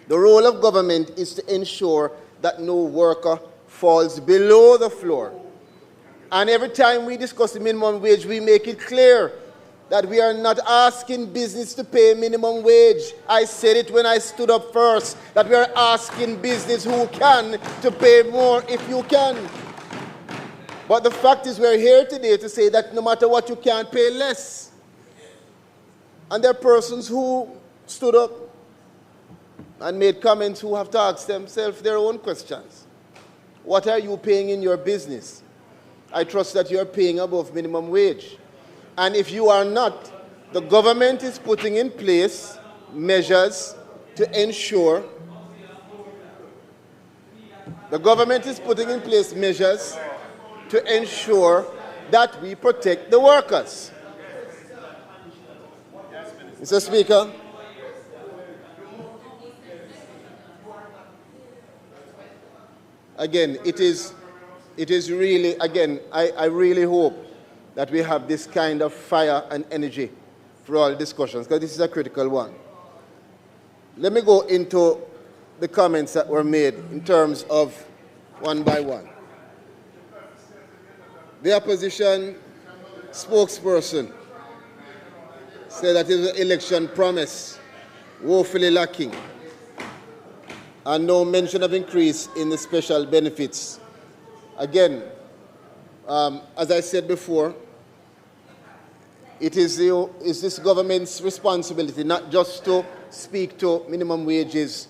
The role of government is to ensure that no worker falls below the floor. And every time we discuss the minimum wage, we make it clear that we are not asking business to pay minimum wage. I said it when I stood up first, that we are asking business who can to pay more if you can. But the fact is we're here today to say that no matter what, you can't pay less. And there are persons who stood up and made comments who have to ask themselves their own questions. What are you paying in your business? I trust that you're paying above minimum wage. And if you are not, the government is putting in place measures to ensure that we protect the workers. Mr. Speaker, again, it is really, again, I really hope that we have this kind of fire and energy for all discussions, because this is a critical one. Let me go into the comments that were made in terms of one by one. The opposition spokesperson said that it was an election promise, woefully lacking, and no mention of increase in the special benefits. Again, as I said before, it is this government's responsibility not just to speak to minimum wages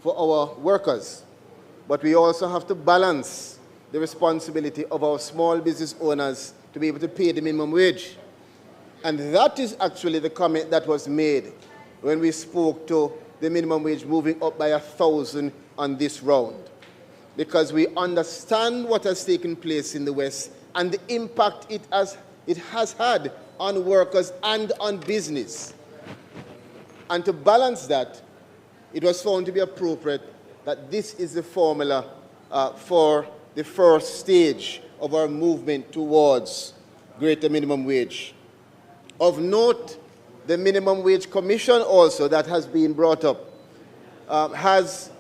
for our workers, but we also have to balance the responsibility of our small business owners to be able to pay the minimum wage. And that is actually the comment that was made when we spoke to the minimum wage moving up by 1,000 on this round. Because we understand what has taken place in the West and the impact it has had on workers and on business. And to balance that, it was found to be appropriate that this is the formula for the first stage of our movement towards greater minimum wage. Of note, the Minimum Wage Commission also that has been brought up has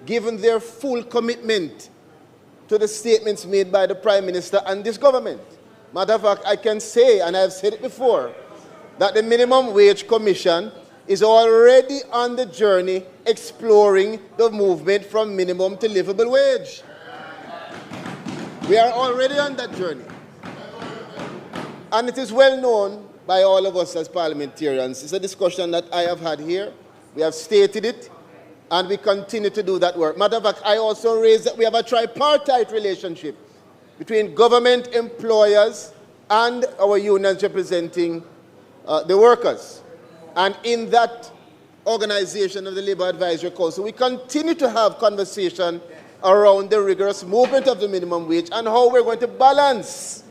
given their full commitment to the statements made by the Prime Minister and this government. Matter of fact, I can say, and I've said it before, that the Minimum Wage Commission is already on the journey exploring the movement from minimum to livable wage. We are already on that journey. And it is well known by all of us as parliamentarians. It's a discussion that I have had here. We have stated it, and we continue to do that work. Matter of fact, I also raised that we have a tripartite relationship between government employers and our unions representing the workers. And in that organization of the Labour Advisory Council, we continue to have conversation around the rigorous movement of the minimum wage and how we're going to balance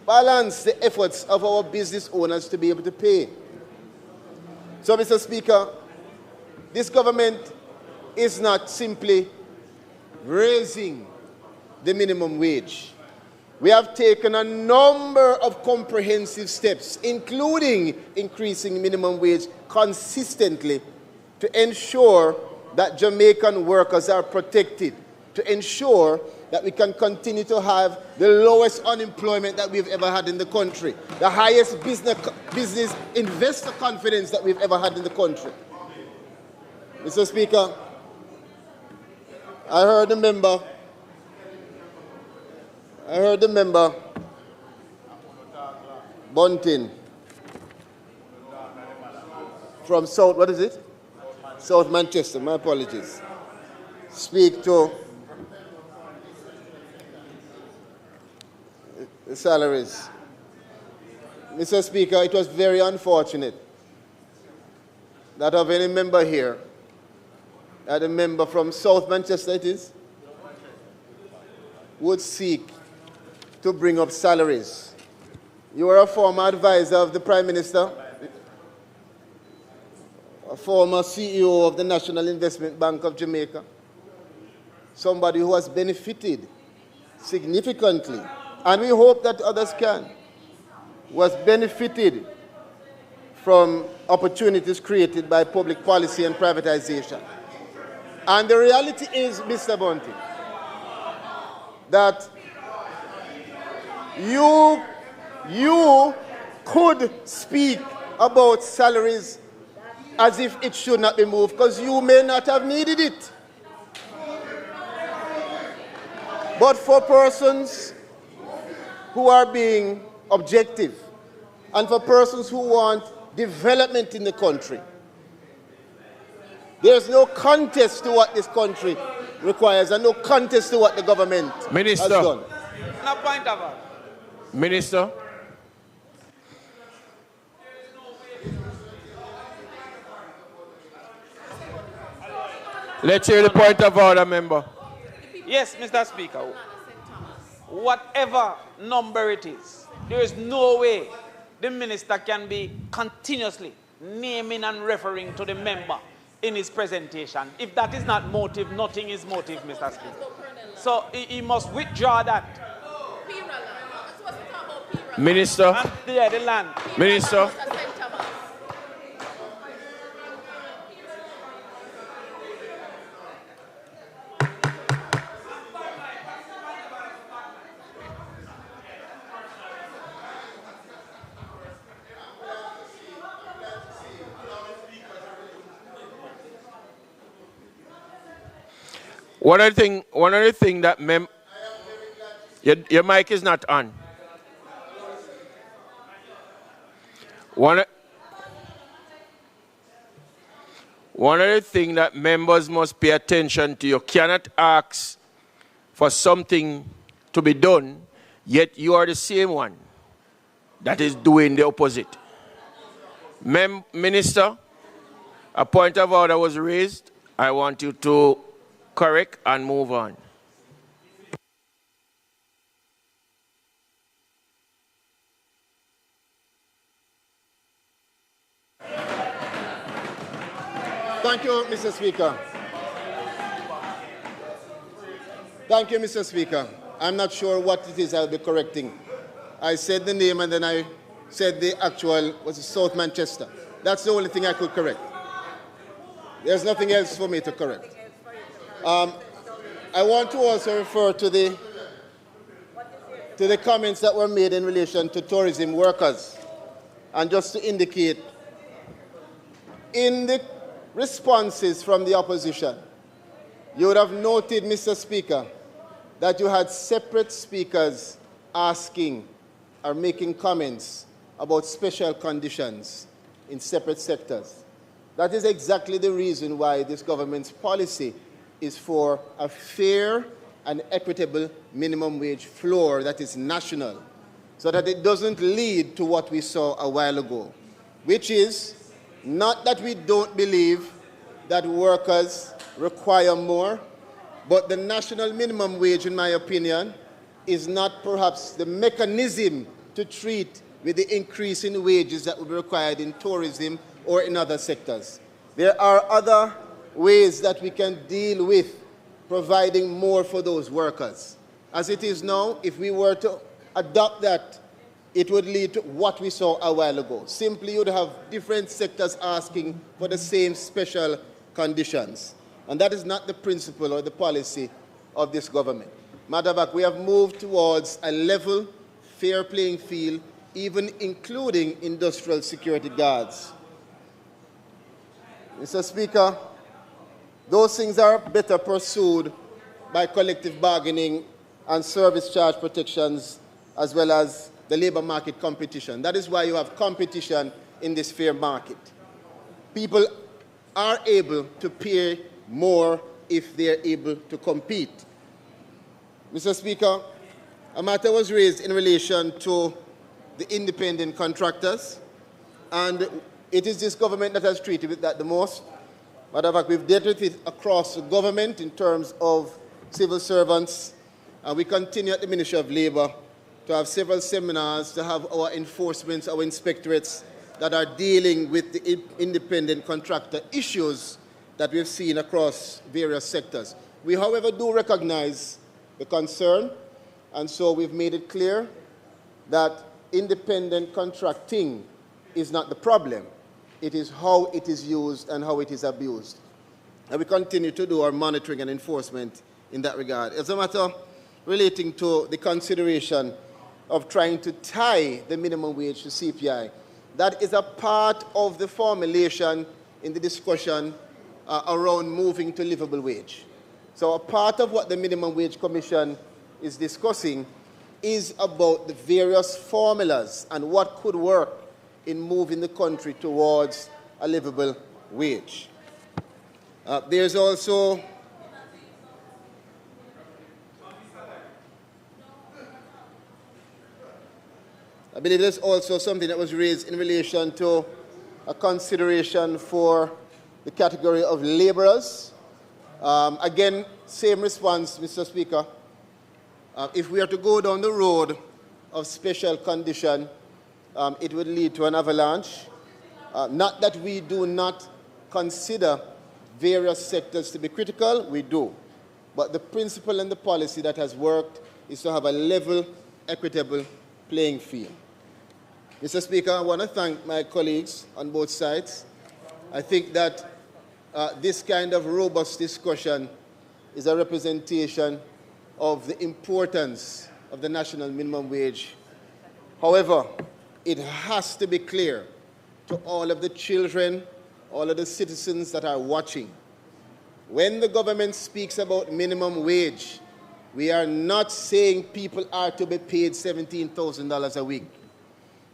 the efforts of our business owners to be able to pay. So, Mr. Speaker, this government is not simply raising the minimum wage. We have taken a number of comprehensive steps, including increasing minimum wage consistently to ensure that Jamaican workers are protected, to ensure that we can continue to have the lowest unemployment that we've ever had in the country, the highest business investor confidence that we've ever had in the country. Mr. Speaker, I heard the member Bunting from South, what is it? South Manchester, my apologies, speak to the salaries. Mr. Speaker, it was very unfortunate that of any member here, that a member from South Manchester it is, would seek to bring up salaries. You are a former advisor of the Prime Minister, a former CEO of the National Investment Bank of Jamaica, somebody who has benefited significantly, and we hope that others can, who has benefited from opportunities created by public policy and privatization. And the reality is, Mr. Bunting, that you could speak about salaries as if it should not be moved, because you may not have needed it. But for persons who are being objective and for persons who want development in the country, there's no contest to what this country requires and no contest to what the government has done. No point of it. Minister. Let's hear the point of order, member. Yes, Mr. Speaker. Whatever number it is, there is no way the minister can be continuously naming and referring to the member in his presentation. If that is not motive, nothing is motive, Mr. Speaker. So he must withdraw that. Minister. Yeah, the land. Minister. One other thing that your mic is not on. One other thing that members must pay attention to, you cannot ask for something to be done, yet you are the same one that is doing the opposite. Minister, a point of order was raised. I want you to correct and move on. Thank you, Mr. Speaker. Thank you, Mr. Speaker. I'm not sure what it is I'll be correcting. I said the name and then I said the actual, was it South Manchester? That's the only thing I could correct. There's nothing else for me to correct. I want to also refer to the comments that were made in relation to tourism workers. And just to indicate, in the responses from the opposition, you would have noted, Mr. Speaker, that you had separate speakers asking or making comments about special conditions in separate sectors. That is exactly the reason why this government's policy is for a fair and equitable minimum wage floor that is national, so that it doesn't lead to what we saw a while ago, which is not that we don't believe that workers require more, but the national minimum wage, in my opinion, is not perhaps the mechanism to treat with the increase in wages that would be required in tourism or in other sectors. There are other ways that we can deal with providing more for those workers. As it is now, if we were to adopt that, it would lead to what we saw a while ago. Simply, you'd have different sectors asking for the same special conditions. And that is not the principle or the policy of this government. Matter of fact, we have moved towards a level, fair playing field, even including industrial security guards. Mr. Speaker, those things are better pursued by collective bargaining and service charge protections, as well as the labor market competition. That is why you have competition in this fair market. People are able to pay more if they are able to compete. Mr. Speaker, a matter was raised in relation to the independent contractors, and it is this government that has treated with that the most. Matter of fact, we've dealt with it across the government in terms of civil servants, and we continue at the Ministry of Labour to have several seminars to have our enforcements, our inspectorates that are dealing with the independent contractor issues that we've seen across various sectors. We, however, do recognize the concern, and so we've made it clear that independent contracting is not the problem. It is how it is used and how it is abused. And we continue to do our monitoring and enforcement in that regard. As a matter relating to the consideration of trying to tie the minimum wage to CPI, that is a part of the formulation in the discussion around moving to livable wage. So a part of what the Minimum Wage Commission is discussing is about the various formulas and what could work in moving the country towards a livable wage. There's also I believe there's also something that was raised in relation to a consideration for the category of laborers. Again, same response, Mr. Speaker. If we are to go down the road of special condition, it would lead to an avalanche. Not that we do not consider various sectors to be critical, we do. But the principle and the policy that has worked is to have a level, equitable playing field. Mr. Speaker, I want to thank my colleagues on both sides. I think that this kind of robust discussion is a representation of the importance of the national minimum wage. However, it has to be clear to all of the children, all of the citizens that are watching. When the government speaks about minimum wage, we are not saying people are to be paid $17,000 a week.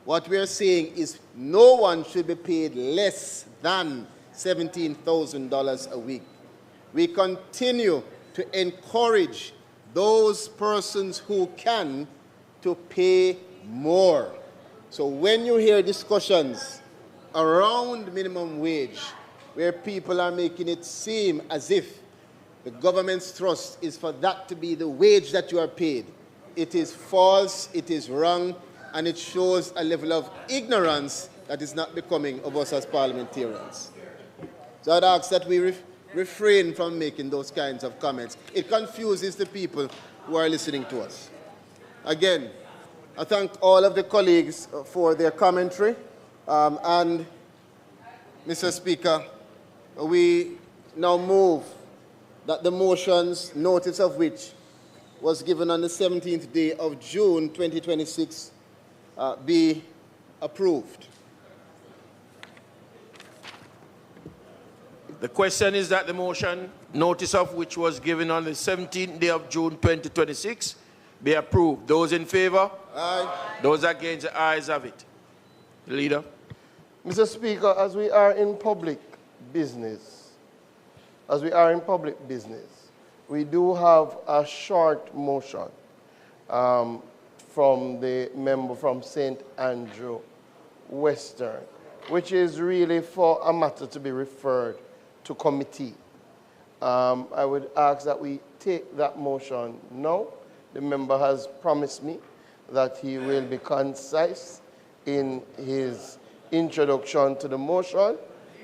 What we are saying is no one should be paid less than $17,000 a week. We continue to encourage those persons who can to pay more. So when you hear discussions around minimum wage, where people are making it seem as if the government's thrust is for that to be the wage that you are paid, it is false, it is wrong, and it shows a level of ignorance that is not becoming of us as parliamentarians. So I'd ask that we refrain from making those kinds of comments. It confuses the people who are listening to us. Again, I thank all of the colleagues for their commentary. And, Mr. Speaker, we now move that the motions, notice of which was given on the 17th day of June 2026, be approved. The question is that the motion, notice of which was given on the 17th day of June 2026, be approved. Those in favor? Aye. Those against, the ayes have it. Leader. Mr. Speaker, as we are in public business, we do have a short motion from the member from St. Andrew Western, which is really for a matter to be referred to committee. I would ask that we take that motion now. The member has promised me that he will be concise in his introduction to the motion,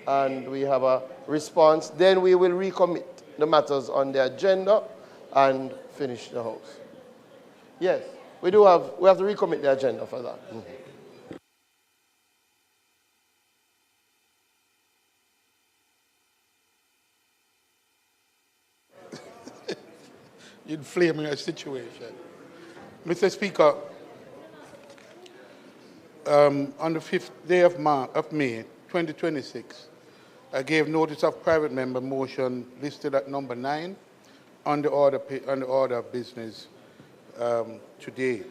and we have a response. Then we will recommit the matters on the agenda and finish the House. Yes, we have to recommit the agenda for that. Inflaming a situation. Mr. Speaker, on the 5th day of May 2026, I gave notice of private member motion listed at number 9 on the order of business today.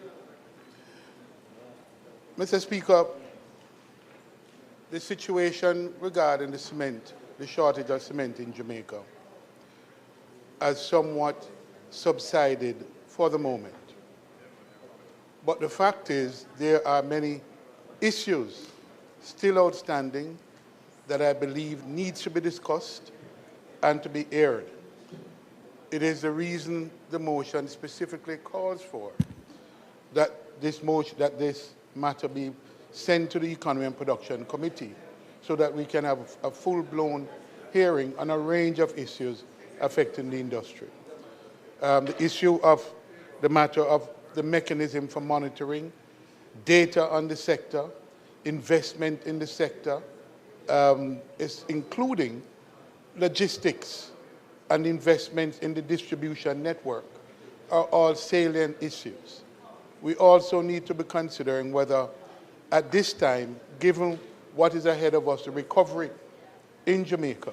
Mr. Speaker, the situation regarding the cement, the shortage of cement in Jamaica, has somewhat subsided for the moment. But the fact is, there are many issues still outstanding that I believe needs to be discussed and to be aired. It is the reason the motion specifically calls for that this matter be sent to the Economy and Production Committee so that we can have a full-blown hearing on a range of issues affecting the industry. The issue of the matter of the mechanism for monitoring, data on the sector, investment in the sector, is including logistics and investments in the distribution network, are all salient issues. We also need to be considering whether, at this time, given what is ahead of us, the recovery in Jamaica,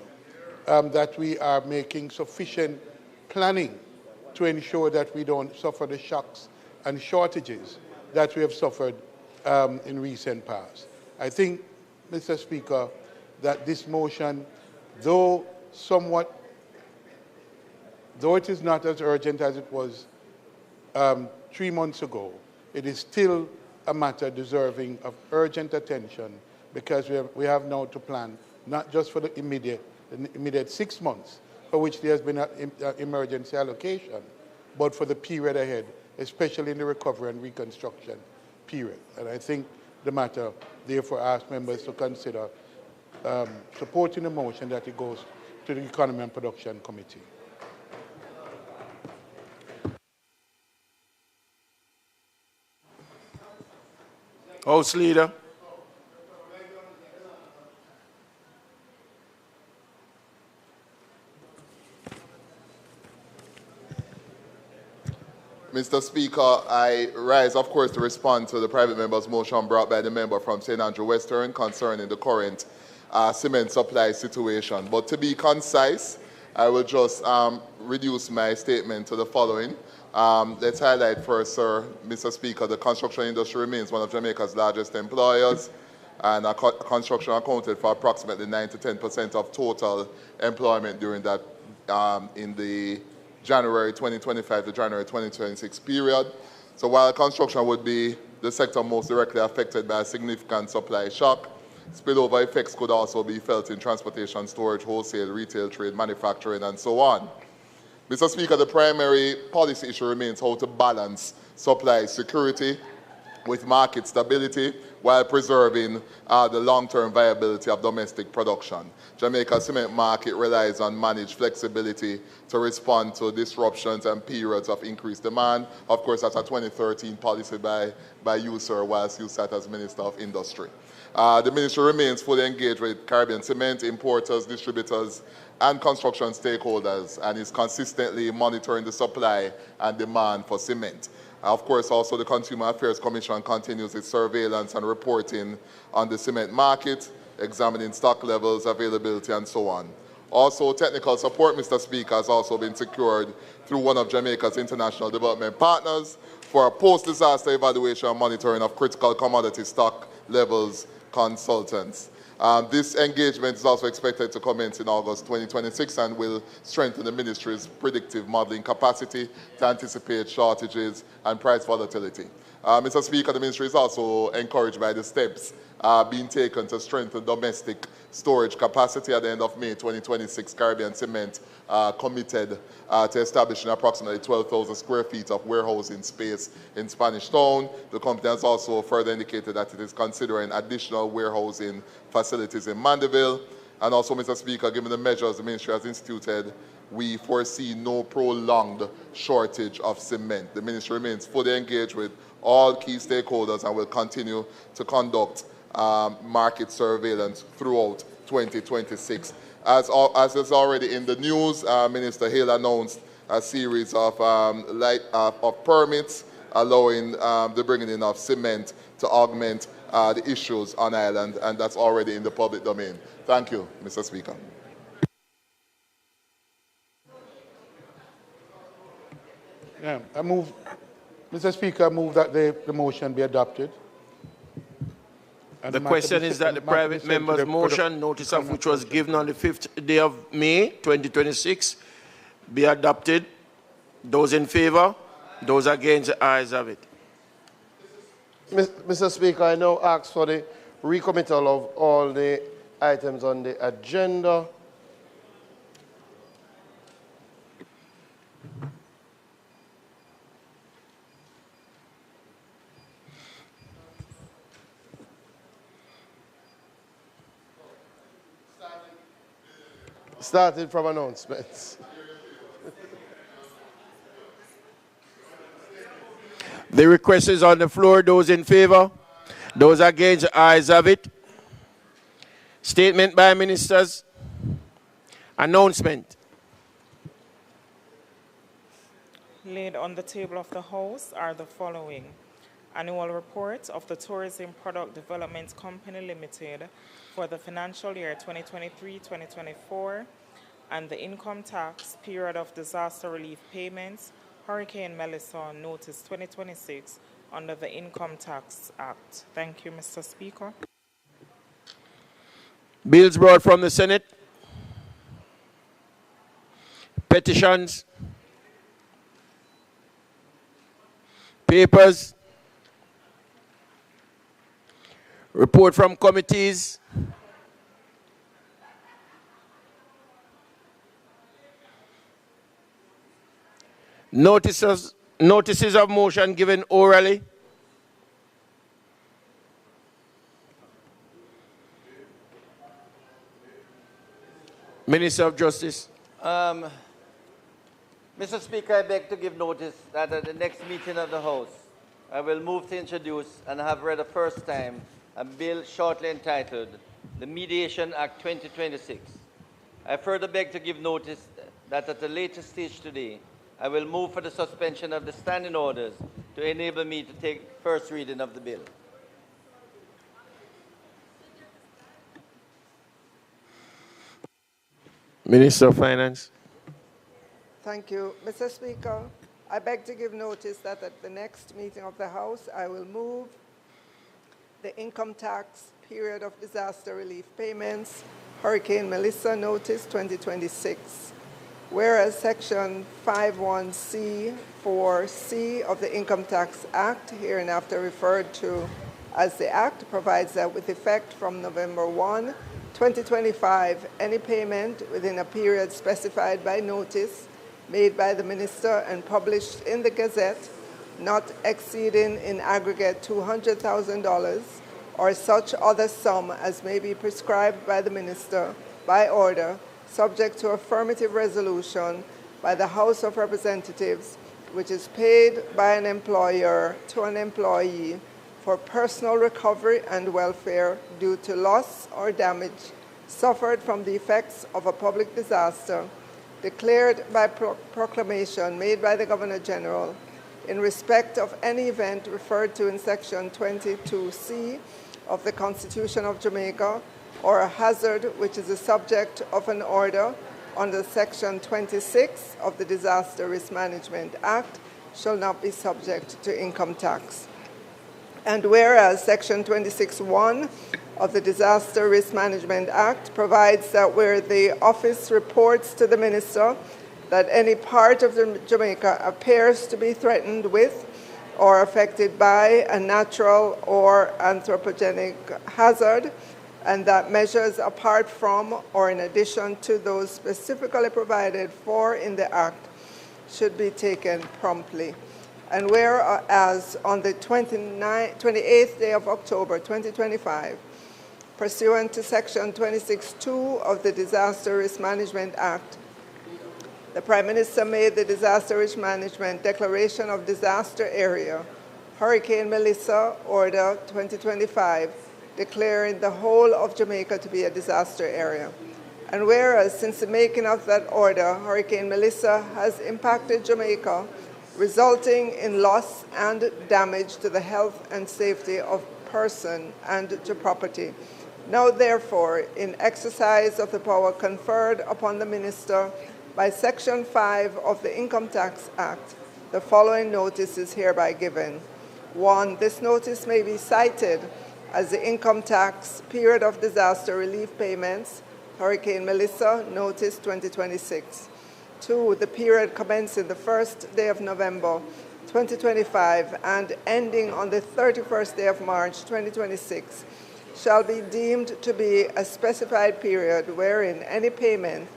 that we are making sufficient planning to ensure that we don't suffer the shocks and shortages that we have suffered in recent past. I think, Mr. Speaker, that this motion, though it is not as urgent as it was 3 months ago, it is still a matter deserving of urgent attention because we have now to plan not just for the immediate 6 months, for which there has been an emergency allocation, but for the period ahead, especially in the recovery and reconstruction period. And I think the matter, therefore, asks members to consider supporting the motion that it goes to the Economy and Production Committee. House Leader. Mr. Speaker, I rise, of course, to respond to the private member's motion brought by the member from St. Andrew Western concerning the current cement supply situation. But to be concise, I will just reduce my statement to the following. Let's highlight first, Mr. Speaker, the construction industry remains one of Jamaica's largest employers, and construction accounted for approximately 9 to 10% of total employment during that in the January 2025 to January 2026 period. So while construction would be the sector most directly affected by a significant supply shock, spillover effects could also be felt in transportation, storage, wholesale, retail trade, manufacturing, and so on. Mr. Speaker, the primary policy issue remains how to balance supply security with market stability while preserving the long-term viability of domestic production. Jamaica's cement market relies on managed flexibility to respond to disruptions and periods of increased demand. Of course, that's a 2013 policy by you, sir, whilst you sat as Minister of Industry. The ministry remains fully engaged with Caribbean cement importers, distributors, and construction stakeholders, and is consistently monitoring the supply and demand for cement. Of course, also the Consumer Affairs Commission continues its surveillance and reporting on the cement market, examining stock levels, availability, and so on. Also, technical support, Mr. Speaker, has also been secured through one of Jamaica's international development partners for a post-disaster evaluation and monitoring of critical commodity stock levels consultants. This engagement is also expected to commence in August 2026 and will strengthen the ministry's predictive modeling capacity to anticipate shortages and price volatility. Mr. Speaker, the ministry is also encouraged by the steps being taken to strengthen domestic storage capacity. At the end of May 2026, Caribbean Cement committed to establishing approximately 12,000 square feet of warehousing space in Spanish Town. The company has also further indicated that it is considering additional warehousing facilities in Mandeville. And also, Mr. Speaker, given the measures the ministry has instituted, we foresee no prolonged shortage of cement. The ministry remains fully engaged with all key stakeholders and will continue to conduct market surveillance throughout 2026. As is already in the news, Minister Hill announced a series of permits allowing the bringing in of cement to augment the issues on island, and that's already in the public domain. Thank you, Mr. Speaker. Yeah, Mr. Speaker, I move that the motion be adopted. And the question is that the private member's motion, notice of which was given on the 5th day of May 2026, be adopted. Those in favor? Those against? The ayes have it. Mr. Speaker, I now ask for the recommittal of all the items on the agenda. Starting from announcements. The request is on the floor. Those in favor? Those against? The ayes have it. Statement by ministers. Announcement. Laid on the table of the House are the following. Annual report of the Tourism Product Development Company Limited for the financial year 2023-2024 and the income tax period of disaster relief payments, Hurricane Melissa Notice 2026 under the Income Tax Act. Thank you, Mr. Speaker. Bills brought from the Senate. Petitions. Papers. Report from committees. Notices of motion given orally. Minister of Justice. Mr. Speaker, I beg to give notice that at the next meeting of the House, I will move to introduce and have read the first time a bill shortly entitled the Mediation Act 2026. I further beg to give notice that at a later stage today, I will move for the suspension of the standing orders to enable me to take first reading of the bill. Minister of Finance. Thank you. Mr. Speaker, I beg to give notice that at the next meeting of the House, I will move the income tax period of disaster relief payments, Hurricane Melissa Notice 2026. Whereas Section 51C(4)(c) of the Income Tax Act, hereinafter referred to as the Act, provides that with effect from November 1, 2025, any payment within a period specified by notice made by the Minister and published in the Gazette, not exceeding in aggregate $200,000 or such other sum as may be prescribed by the Minister by order, subject to affirmative resolution by the House of Representatives, which is paid by an employer to an employee for personal recovery and welfare due to loss or damage suffered from the effects of a public disaster, declared by proclamation made by the Governor General in respect of any event referred to in Section 22C of the Constitution of Jamaica, or a hazard which is the subject of an order under Section 26 of the Disaster Risk Management Act shall not be subject to income tax. And whereas Section 26(1) of the Disaster Risk Management Act provides that where the office reports to the minister that any part of Jamaica appears to be threatened with or affected by a natural or anthropogenic hazard, and that measures apart from or in addition to those specifically provided for in the Act should be taken promptly. And whereas on the 28th day of October 2025, pursuant to Section 26(2) of the Disaster Risk Management Act, the Prime Minister made the Disaster Risk Management Declaration of Disaster Area, Hurricane Melissa, Order 2025, declaring the whole of Jamaica to be a disaster area. And whereas since the making of that order, Hurricane Melissa has impacted Jamaica, resulting in loss and damage to the health and safety of person and to property. Now, therefore, in exercise of the power conferred upon the Minister by Section 5 of the Income Tax Act, the following notice is hereby given. 1. This notice may be cited as the income tax period of disaster relief payments, Hurricane Melissa, Notice 2026. 2. The period commencing the 1st day of November 2025 and ending on the 31st day of March 2026 shall be deemed to be a specified period wherein any payment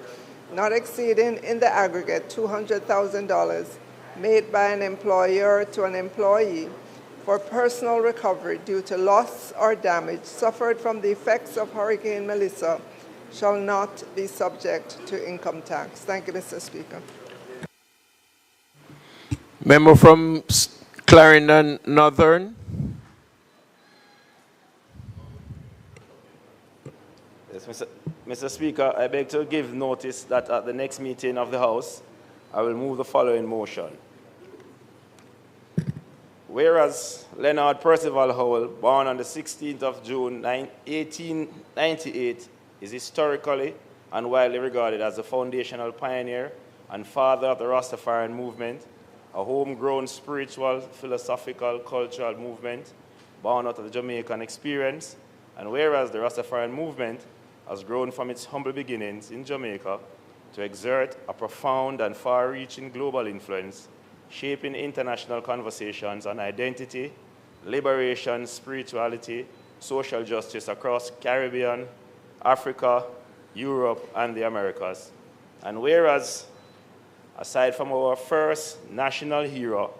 not exceeding in the aggregate $200,000 made by an employer to an employee for personal recovery due to loss or damage suffered from the effects of Hurricane Melissa shall not be subject to income tax. Thank you, Mr. Speaker. Member from Clarendon Northern. Yes, Mr. Speaker, I beg to give notice that at the next meeting of the House, I will move the following motion. Whereas Leonard Percival Howell, born on the 16th of June 1898, is historically and widely regarded as a foundational pioneer and father of the Rastafarian movement, a homegrown spiritual, philosophical, cultural movement born out of the Jamaican experience, and whereas the Rastafarian movement has grown from its humble beginnings in Jamaica to exert a profound and far-reaching global influence, shaping international conversations on identity, liberation, spirituality, social justice across Caribbean, Africa, Europe, and the Americas. And whereas, aside from our first national hero,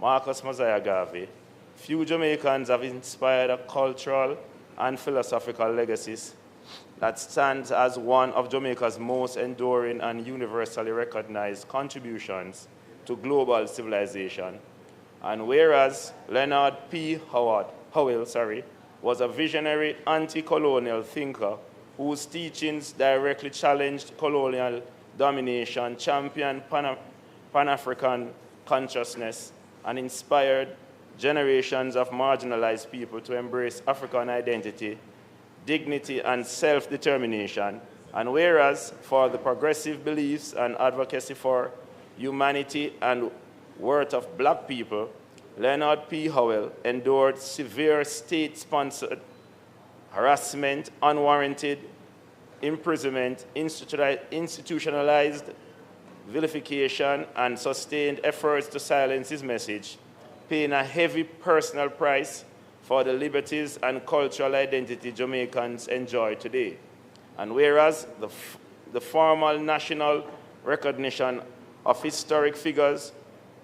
Marcus Mosiah Garvey, few Jamaicans have inspired a cultural and philosophical legacies that stands as one of Jamaica's most enduring and universally recognized contributions to global civilization. And whereas Leonard P. Howell was a visionary anti-colonial thinker whose teachings directly challenged colonial domination, championed Pan-African consciousness, and inspired generations of marginalized people to embrace African identity, dignity, and self-determination. And whereas for the progressive beliefs and advocacy for humanity and worth of black people, Leonard P. Howell endured severe state-sponsored harassment, unwarranted imprisonment, institutionalized vilification, and sustained efforts to silence his message, paying a heavy personal price for the liberties and cultural identity Jamaicans enjoy today. And whereas the formal national recognition of historic figures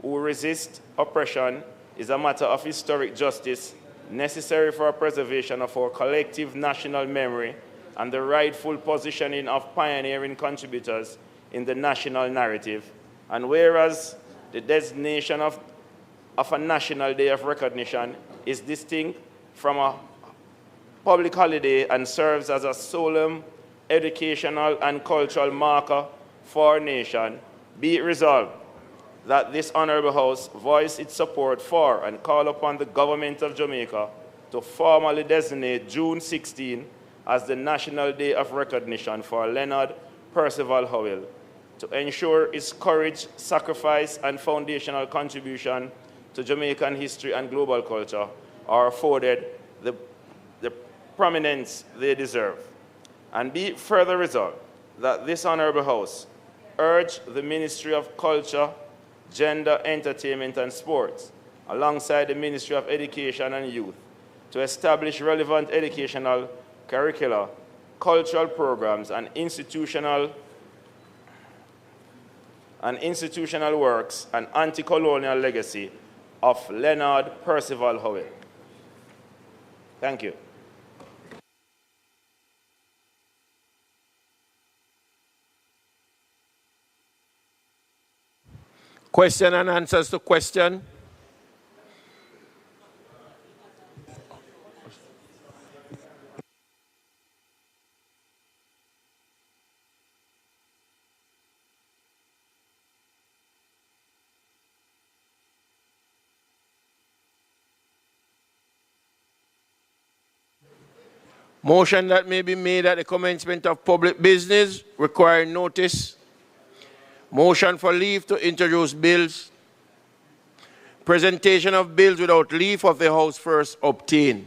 who resist oppression is a matter of historic justice necessary for preservation of our collective national memory and the rightful positioning of pioneering contributors in the national narrative. And whereas the designation of a National Day of Recognition is distinct from a public holiday and serves as a solemn, educational, and cultural marker for our nation, be it resolved that this Honourable House voice its support for and call upon the Government of Jamaica to formally designate June 16 as the National Day of Recognition for Leonard Percival Howell to ensure his courage, sacrifice, and foundational contribution to Jamaican history and global culture are afforded the prominence they deserve. And be it further resolved that this Honourable House urge the Ministry of Culture, Gender, Entertainment and Sports, alongside the Ministry of Education and Youth, to establish relevant educational curricula, cultural programs, and institutional works and anti-colonial legacy of Leonard Percival Howell. Thank you. Question and answers to question. Motion that may be made at the commencement of public business requiring notice. Motion for leave to introduce bills. Presentation of bills without leave of the House first obtained.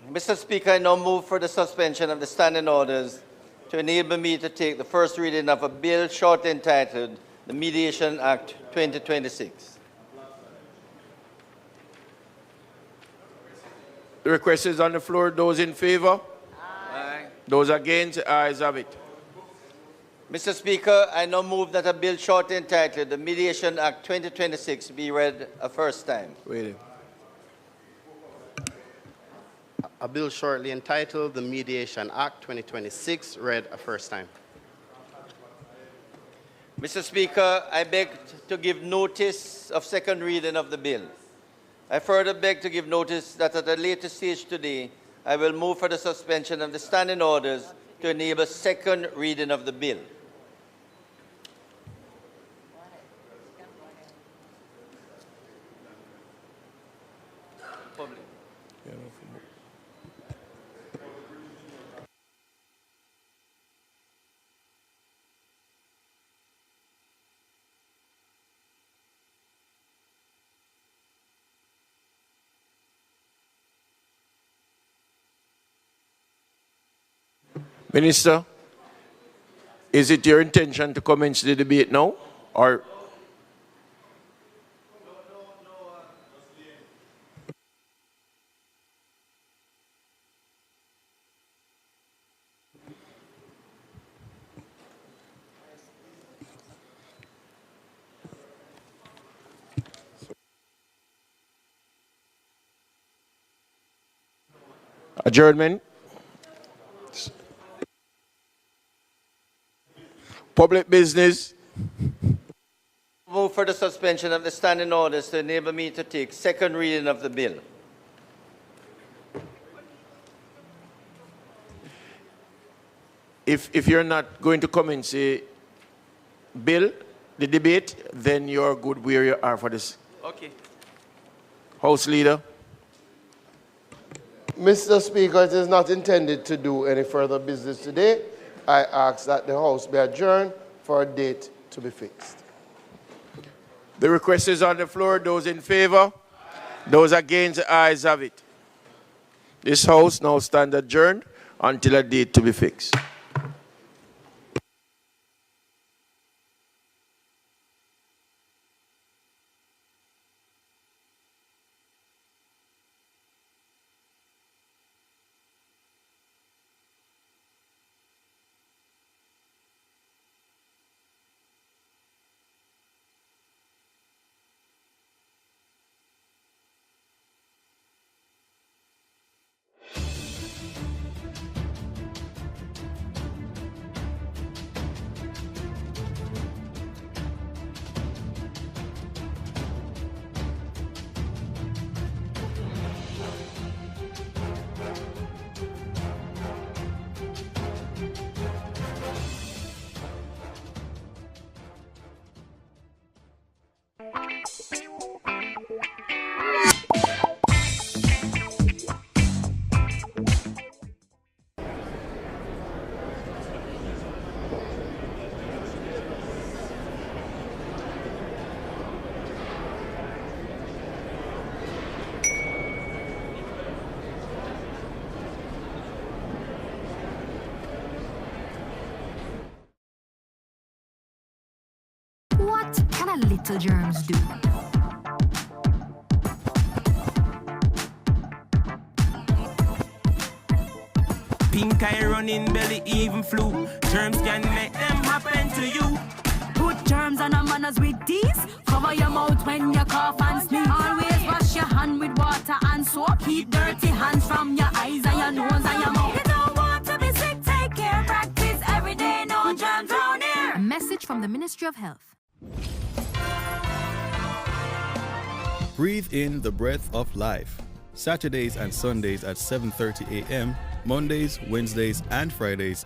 Mr. Speaker, I now move for the suspension of the standing orders to enable me to take the first reading of a bill shortly entitled the Mediation Act 2026. The request is on the floor. Those in favor? Aye. Those against? The ayes have it. Mr. Speaker, I now move that a bill shortly entitled the Mediation Act 2026 be read a first time. Wait. A bill shortly entitled the Mediation Act 2026 read a first time. Mr. Speaker, I beg to give notice of second reading of the bill. I further beg to give notice that at a later stage today, I will move for the suspension of the standing orders to enable second reading of the bill. Minister, is it your intention to commence the debate now, or? Adjournment. Public business. Move for the suspension of the standing orders to enable me to take second reading of the bill. If you're not going to commence the bill, the debate, then you're good where you are for this. Okay. House Leader. Mr. Speaker, it is not intended to do any further business today. I ask that the House be adjourned for a date to be fixed. The request is on the floor. Those in favor? Those against? The ayes have it. This House now stands adjourned until a date to be fixed. and a little germs do. Pink eye running belly, even flu. Germs can make them happen to you. Put germs on our manners with these. Cover your mouth when you cough and sneeze. Always wash your hand with water and soap. Keep dirty hands from your eyes and your nose and your mouth. You don't want to be sick, take care. Practice every day, no germs round here. A message from the Ministry of Health. Breathe in the breath of life. Saturdays and Sundays at 7:30 a.m., Mondays, Wednesdays, and Fridays